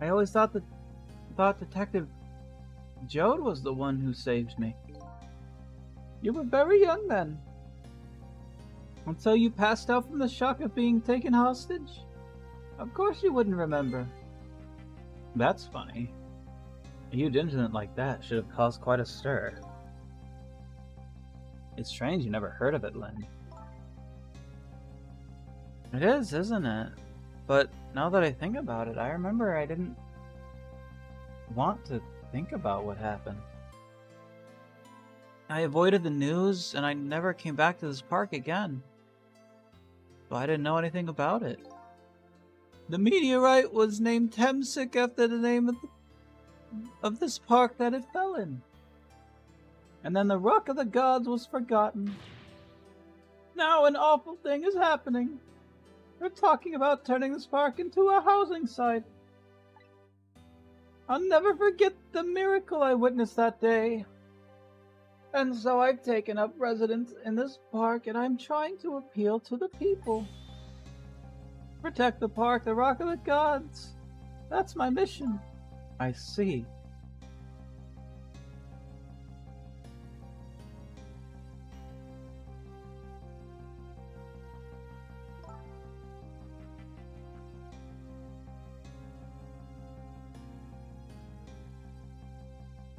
I always thought Detective Jode was the one who saved me. You were very young then. Until you passed out from the shock of being taken hostage? Of course you wouldn't remember. That's funny. A huge incident like that should have caused quite a stir. It's strange you never heard of it, Lynn. It is, isn't it? But now that I think about it, I remember I didn't want to think about what happened. I avoided the news, and I never came back to this park again. So I didn't know anything about it. The meteorite was named Temsic after the name of this park that it fell in. And then the Rock of the Gods was forgotten. Now an awful thing is happening. They're talking about turning this park into a housing site. I'll never forget the miracle I witnessed that day. And so I've taken up residence in this park, and I'm trying to appeal to the people. Protect the park, the Rock of the Gods. That's my mission. I see.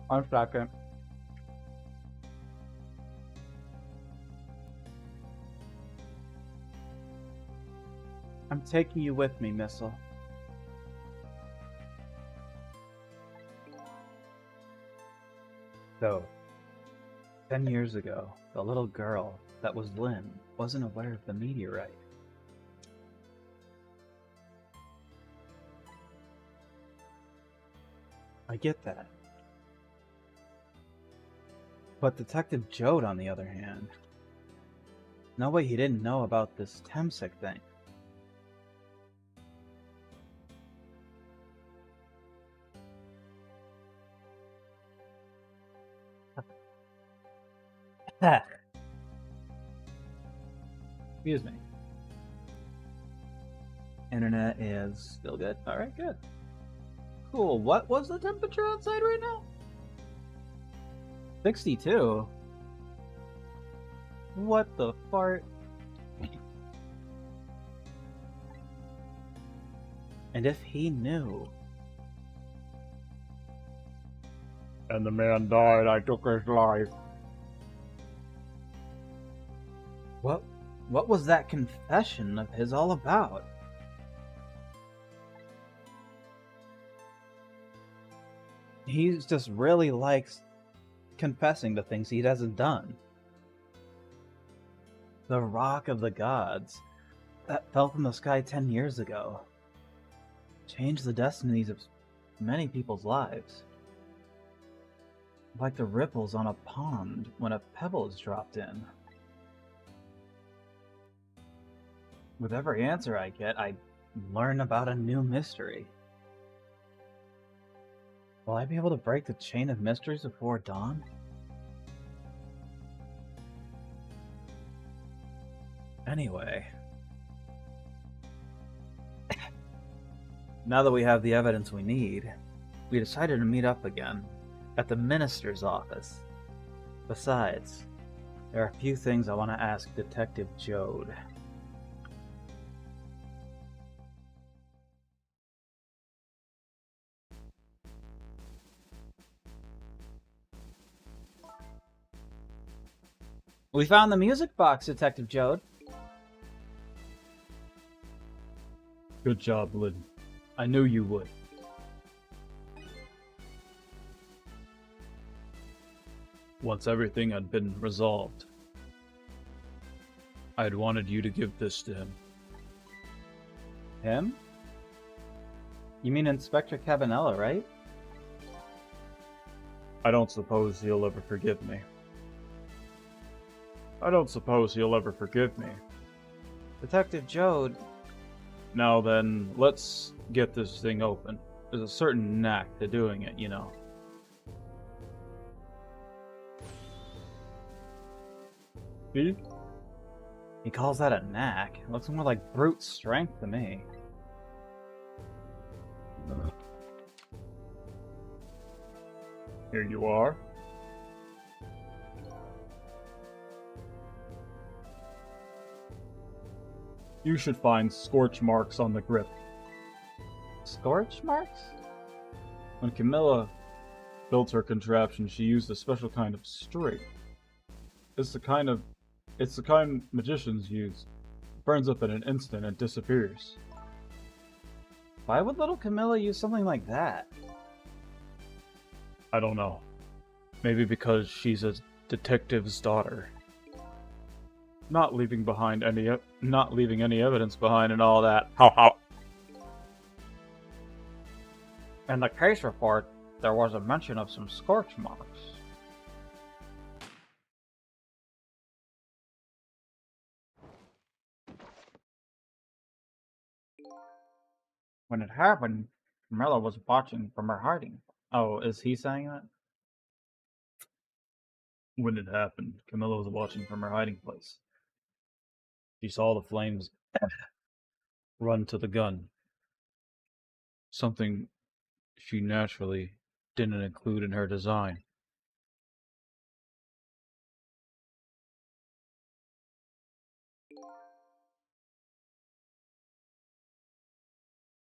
One second. I'm taking you with me, Missile. So, 10 years ago, the little girl that was Lynn wasn't aware of the meteorite. I get that. But Detective Jode, on the other hand, no way he didn't know about this Temsic thing. Excuse me. Internet is still good. Alright, good. Cool. What was the temperature outside right now? 62? What the fart? And if he knew... And the man died, I took his life. What was that confession of his all about? He just really likes confessing to things he hasn't done. The Rock of the Gods that fell from the sky 10 years ago changed the destinies of many people's lives. Like the ripples on a pond when a pebble is dropped in. With every answer I get, I learn about a new mystery. Will I be able to break the chain of mysteries before dawn? Anyway. Now that we have the evidence we need, we decided to meet up again at the minister's office. Besides, there are a few things I want to ask Detective Jode. We found the music box, Detective Jode. Good job, Lynn. I knew you would. Once everything had been resolved, I'd wanted you to give this to him. Him? You mean Inspector Cabanella, right? I don't suppose he'll ever forgive me. I don't suppose he'll ever forgive me. Detective Jode. Now then, let's get this thing open. There's a certain knack to doing it, you know. See? He calls that a knack. It looks more like brute strength to me. Here you are. You should find scorch marks on the grip. Scorch marks? When Camilla built her contraption, she used a special kind of string. It's the kind magicians use. It burns up in an instant and disappears. Why would little Camilla use something like that? I don't know. Maybe because she's a detective's daughter. Not leaving any evidence behind and all that. How? In the case report, there was a mention of some scorch marks. When it happened, Camilla was watching from her hiding. Oh, is he saying that? When it happened, Camilla was watching from her hiding place. She saw the flames run to the gun. Something she naturally didn't include in her design.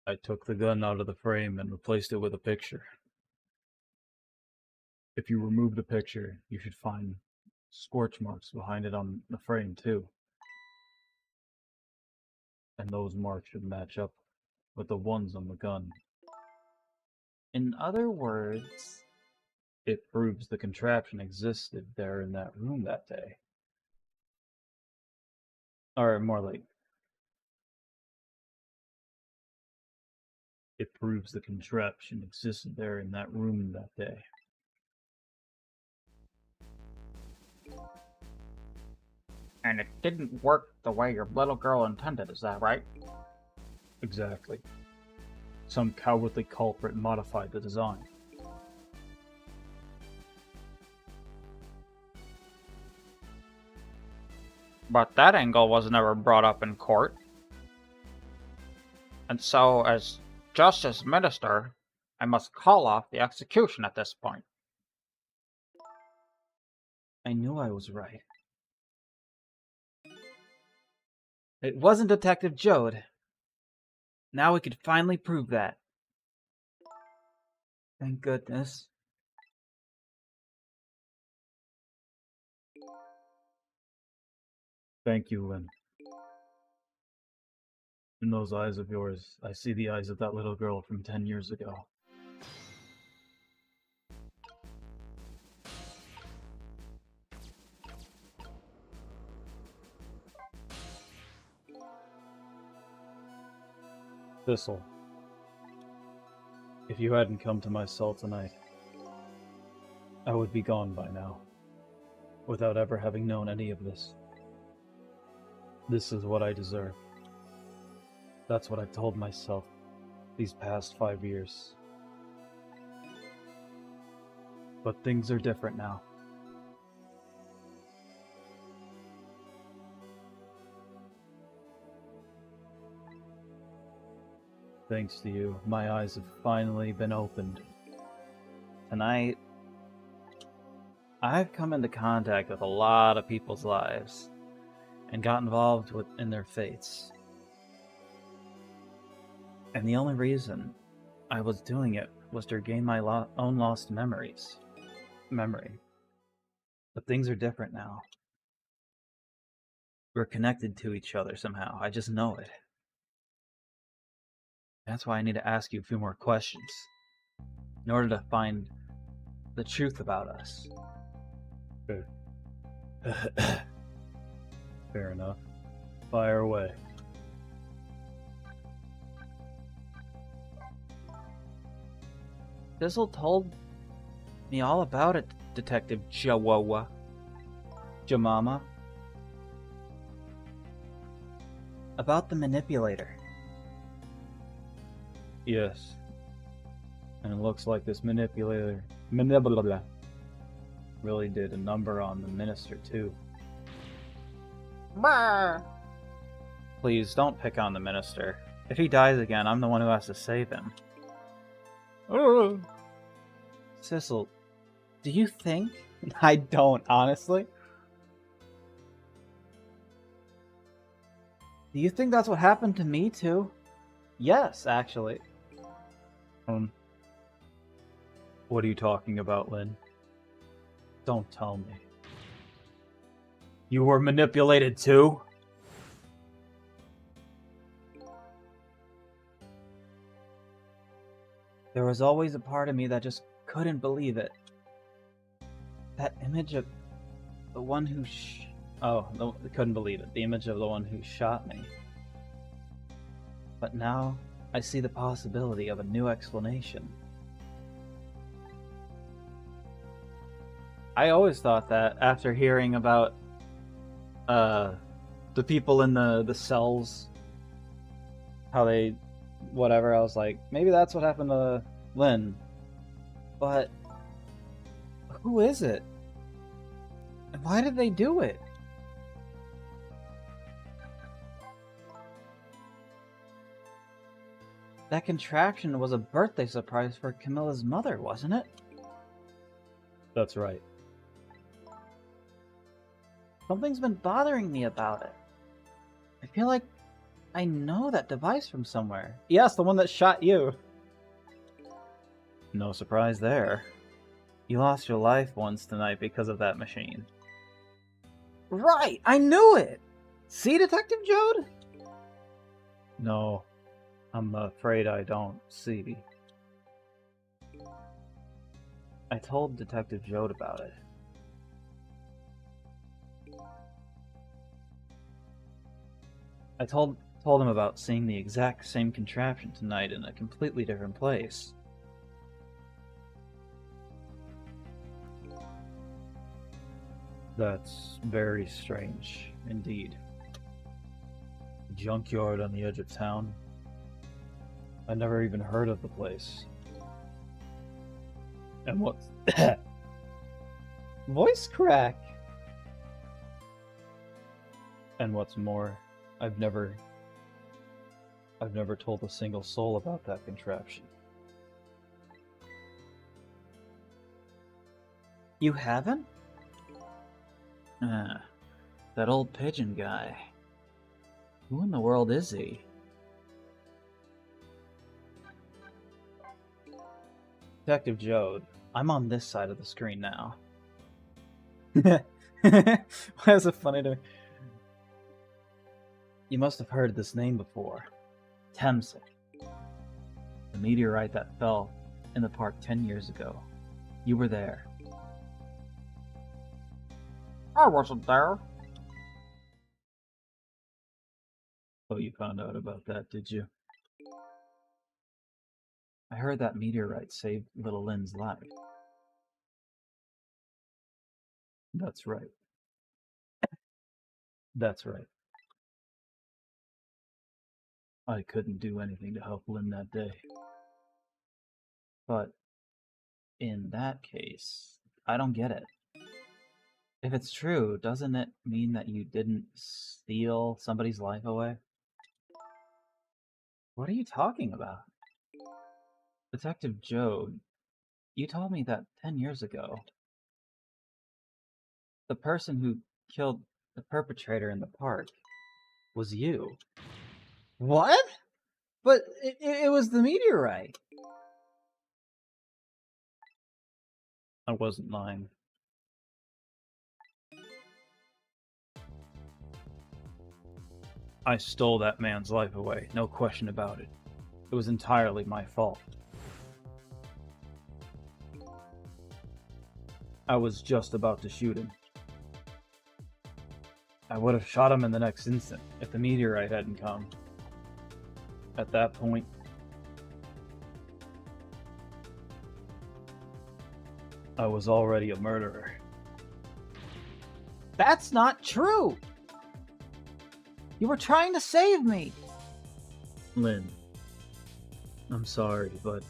I took the gun out of the frame and replaced it with a picture. If you remove the picture, you should find scorch marks behind it on the frame too. And those marks should match up with the ones on the gun. In other words, It proves the contraption existed there in that room that day. or more like, It proves the contraption existed there in that room that day. And it didn't work the way your little girl intended, is that right? Exactly. Some cowardly culprit modified the design. But that angle was never brought up in court. And so, as Justice Minister, I must call off the execution at this point. I knew I was right. It wasn't Detective Jode. Now we could finally prove that. Thank goodness. Thank you, Lynn. In those eyes of yours, I see the eyes of that little girl from 10 years ago. Thistle, if you hadn't come to my cell tonight, I would be gone by now, without ever having known any of this. This is what I deserve. That's what I've told myself these past 5 years. But things are different now. Thanks to you, my eyes have finally been opened. Tonight, I've come into contact with a lot of people's lives and got involved in their fates. And the only reason I was doing it was to regain my own lost memory. But things are different now. We're connected to each other somehow. I just know it. That's why I need to ask you a few more questions in order to find the truth about us. Fair enough. Fire away. Sizzle told me all about it, Detective Jawawa. Jamama. About the manipulator. Yes. And it looks like this manipulator really did a number on the minister, too. Brr. Please don't pick on the minister. If he dies again, I'm the one who has to save him. Oh. Sissel, do you think? I don't, honestly. Do you think that's what happened to me, too? Yes, actually. What are you talking about, Lynn? Don't tell me. You were manipulated, too? There was always a part of me that just couldn't believe it. That image of the one who couldn't believe it. The image of the one who shot me. But now, I see the possibility of a new explanation. I always thought that after hearing about the people in the cells, how they whatever, I was like, maybe that's what happened to Lynn. But who is it? And why did they do it? That contraption was a birthday surprise for Camilla's mother, wasn't it? That's right. Something's been bothering me about it. I feel like I know that device from somewhere. Yes, the one that shot you. No surprise there. You lost your life once tonight because of that machine. Right! I knew it! See, Detective Jode? No, I'm afraid I don't see. I told Detective Jode about it. I told him about seeing the exact same contraption tonight in a completely different place. That's very strange, indeed. Junkyard on the edge of town. I never even heard of the place. And what's Voice crack! And what's more, I've never told a single soul about that contraption. You haven't? That old pigeon guy. Who in the world is he? Detective Jode, I'm on this side of the screen now. Why is it funny to me? You must have heard this name before. Temsik. The meteorite that fell in the park 10 years ago. You were there. I wasn't there. Oh, you found out about that, did you? I heard that meteorite saved little Lynn's life. That's right. That's right. I couldn't do anything to help Lynn that day. But in that case, I don't get it. If it's true, doesn't it mean that you didn't steal somebody's life away? What are you talking about? Detective Jode, you told me that 10 years ago, the person who killed the perpetrator in the park was you. What? But it was the meteorite. I wasn't lying. I stole that man's life away, no question about it. It was entirely my fault. I was just about to shoot him. I would have shot him in the next instant if the meteorite hadn't come. At that point, I was already a murderer. That's not true! You were trying to save me! Lynn, I'm sorry, but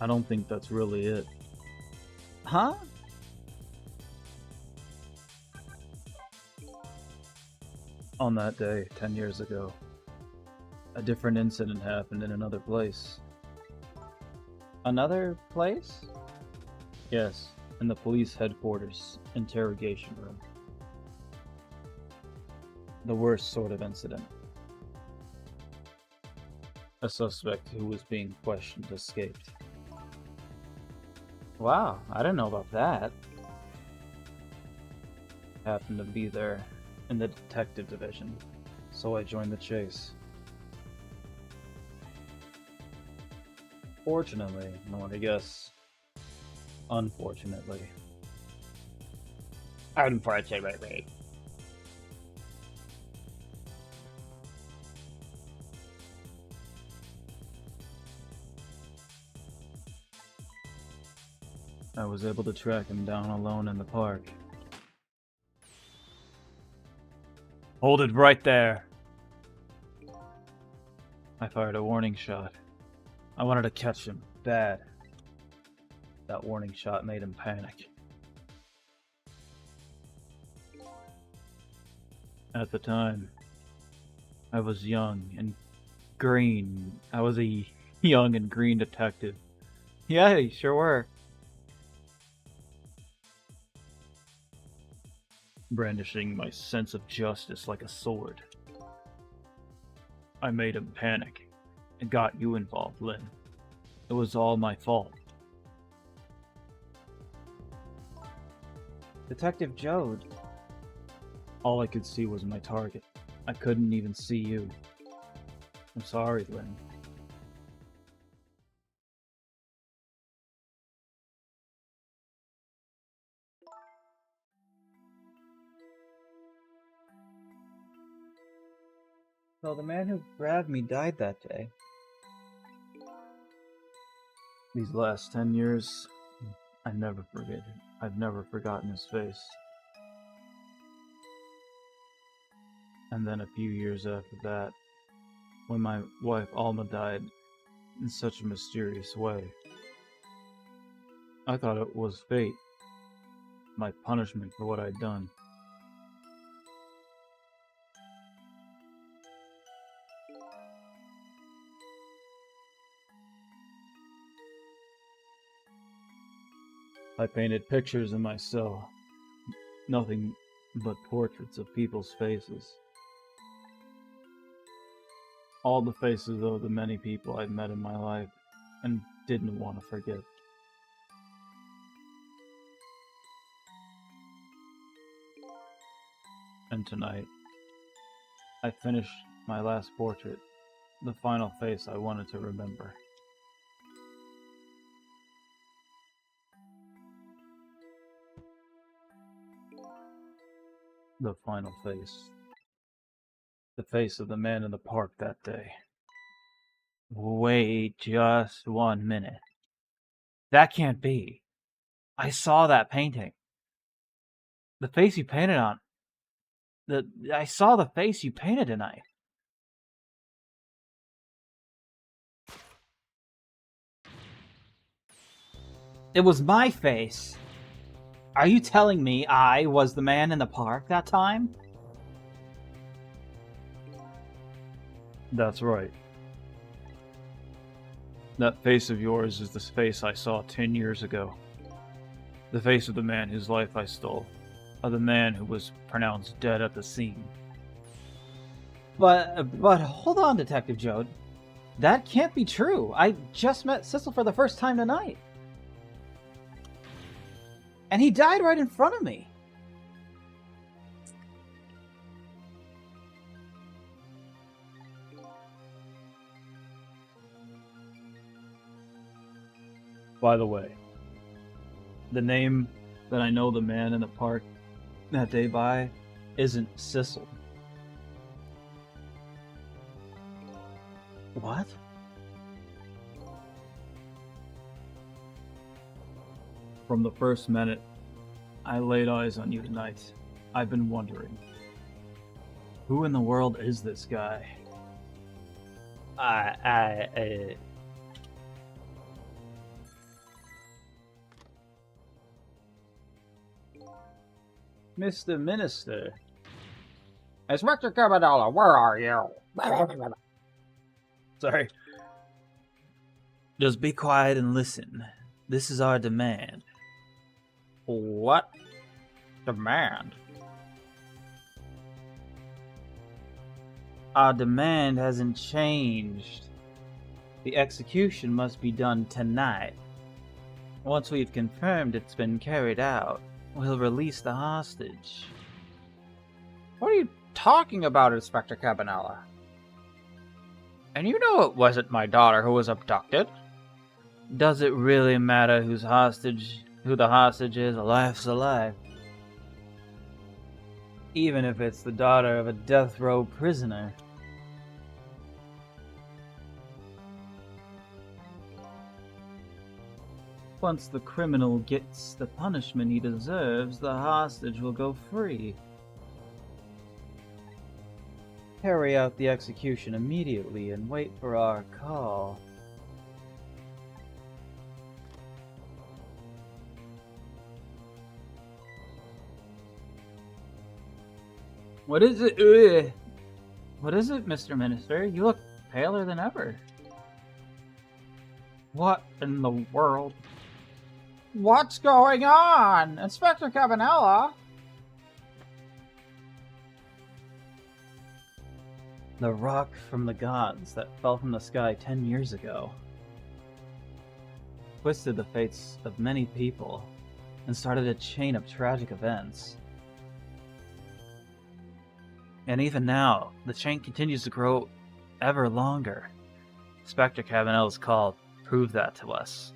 I don't think that's really it. Huh? On that day, 10 years ago, a different incident happened in another place. Another place? Yes, in the police headquarters interrogation room. The worst sort of incident. A suspect who was being questioned escaped. Wow, I didn't know about that. Happened to be there in the detective division, so I joined the chase. Fortunately, or I guess unfortunately, Unfortunately. I was able to track him down alone in the park. Hold it right there! I fired a warning shot. I wanted to catch him, bad. That warning shot made him panic. At the time, I was young and green. I was a young and green detective. Yeah, you sure were. Brandishing my sense of justice like a sword. I made him panic and got you involved, Lynn. It was all my fault. Detective Jode. All I could see was my target. I couldn't even see you. I'm sorry, Lynn. So the man who grabbed me died that day. These last 10 years, I've never forgotten his face. And then a few years after that, when my wife Alma died in such a mysterious way, I thought it was fate, my punishment for what I'd done. I painted pictures in my cell, nothing but portraits of people's faces. All the faces of the many people I'd met in my life and didn't want to forget. And tonight, I finished my last portrait, the final face I wanted to remember. The final face. The face of the man in the park that day. Wait just 1 minute. That can't be. I saw that painting. The face you painted on. I saw the face you painted tonight. It was my face. Are you telling me I was the man in the park that time? That's right. That face of yours is the face I saw 10 years ago. The face of the man whose life I stole. Of the man who was pronounced dead at the scene. But hold on, Detective Jode. That can't be true. I just met Sissel for the first time tonight. And he died right in front of me. By the way, the name that I know the man in the park that day by isn't Sissel. What? From the first minute I laid eyes on you tonight, I've been wondering, who in the world is this guy? Mr. Minister. Inspector Cabanella, where are you? Sorry. Just be quiet and listen. This is our demand. What? Demand? Our demand hasn't changed. The execution must be done tonight. Once we've confirmed it's been carried out, we'll release the hostage. What are you talking about, Inspector Cabanella? And you know it wasn't my daughter who was abducted. Does it really matter who the hostage is? A life's a life. Even if it's the daughter of a death row prisoner. Once the criminal gets the punishment he deserves, the hostage will go free. Carry out the execution immediately and wait for our call. What is it? Ugh. What is it, Mr. Minister? You look paler than ever. What in the world? What's going on? Inspector Cabanella? The rock from the gods that fell from the sky 10 years ago twisted the fates of many people and started a chain of tragic events. And even now, the chain continues to grow ever longer. Inspector Cabanella's call proved that to us.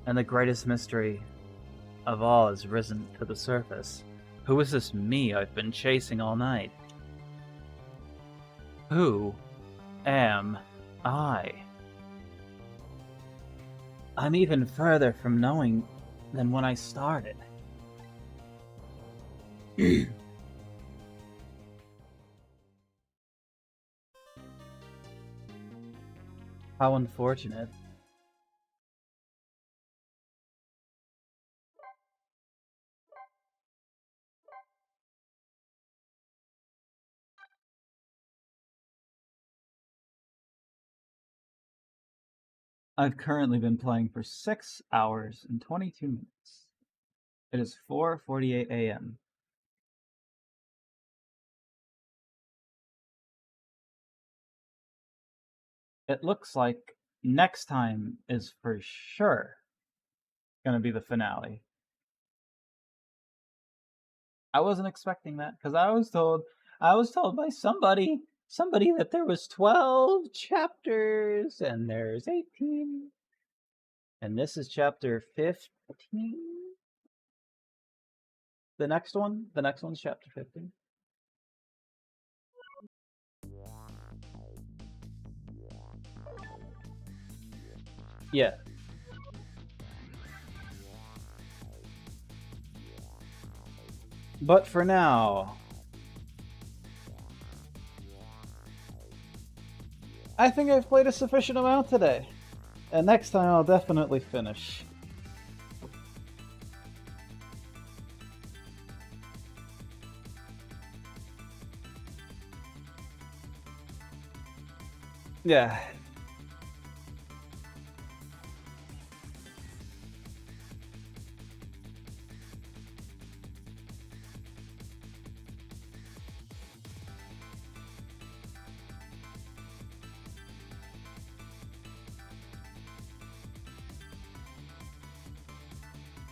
And the greatest mystery of all has risen to the surface. Who is this me I've been chasing all night? Who am I? I'm even further from knowing than when I started. How unfortunate. I've currently been playing for 6 hours and 22 minutes. It is 4:48 a.m. It looks like next time is for sure gonna be the finale. I wasn't expecting that because I was told by somebody that there was 12 chapters and there's 18. And this is chapter 15. The next one's chapter 15. Yeah. But for now, I think I've played a sufficient amount today. And next time I'll definitely finish. Yeah.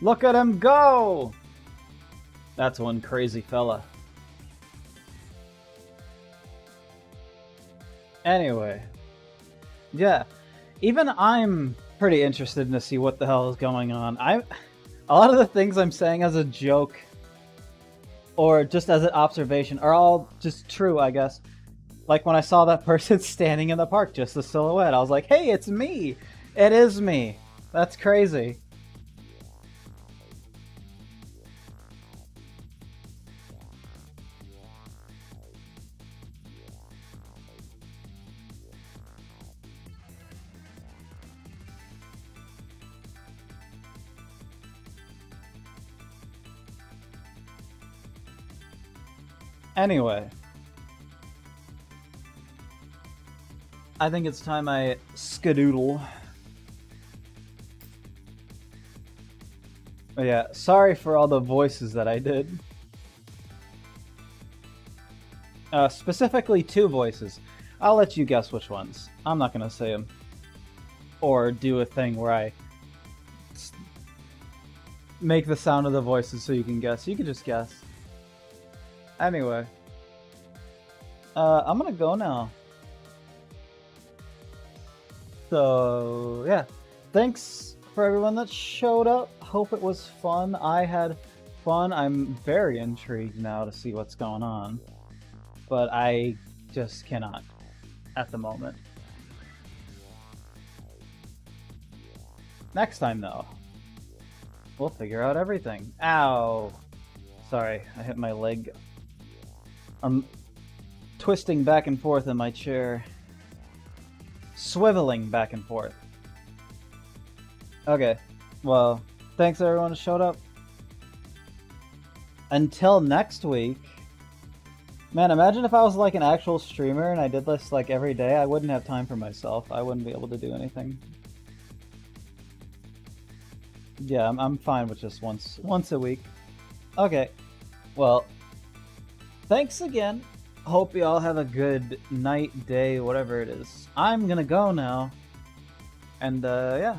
Look at him go! That's one crazy fella. Anyway. Yeah. Even I'm pretty interested to see what the hell is going on. A lot of the things I'm saying as a joke or just as an observation are all just true, I guess. Like when I saw that person standing in the park, just a silhouette, I was like, hey, it's me! It is me! That's crazy. Anyway, I think it's time I skedoodle. Oh yeah, sorry for all the voices that I did. Specifically 2 voices. I'll let you guess which ones. I'm not gonna say them. Or do a thing where I make the sound of the voices so you can guess. You can just guess. Anyway, I'm gonna go now. So, yeah. Thanks for everyone that showed up. Hope it was fun. I had fun. I'm very intrigued now to see what's going on. But I just cannot at the moment. Next time, though, we'll figure out everything. Ow! Sorry, I hit my leg. I'm twisting back and forth in my chair. Swiveling back and forth. Okay, well, thanks everyone who showed up. Until next week. Man, imagine if I was like an actual streamer and I did this like every day. I wouldn't have time for myself. I wouldn't be able to do anything. Yeah, I'm fine with just once a week. Okay, well, thanks again. Hope you all have a good night, day, whatever it is. I'm gonna go now. And, yeah.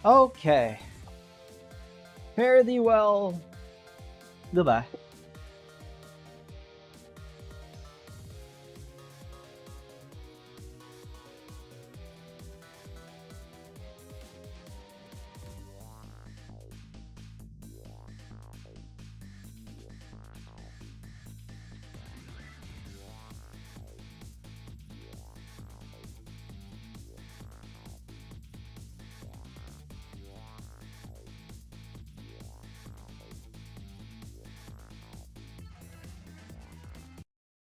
Okay. Fare thee well. Goodbye.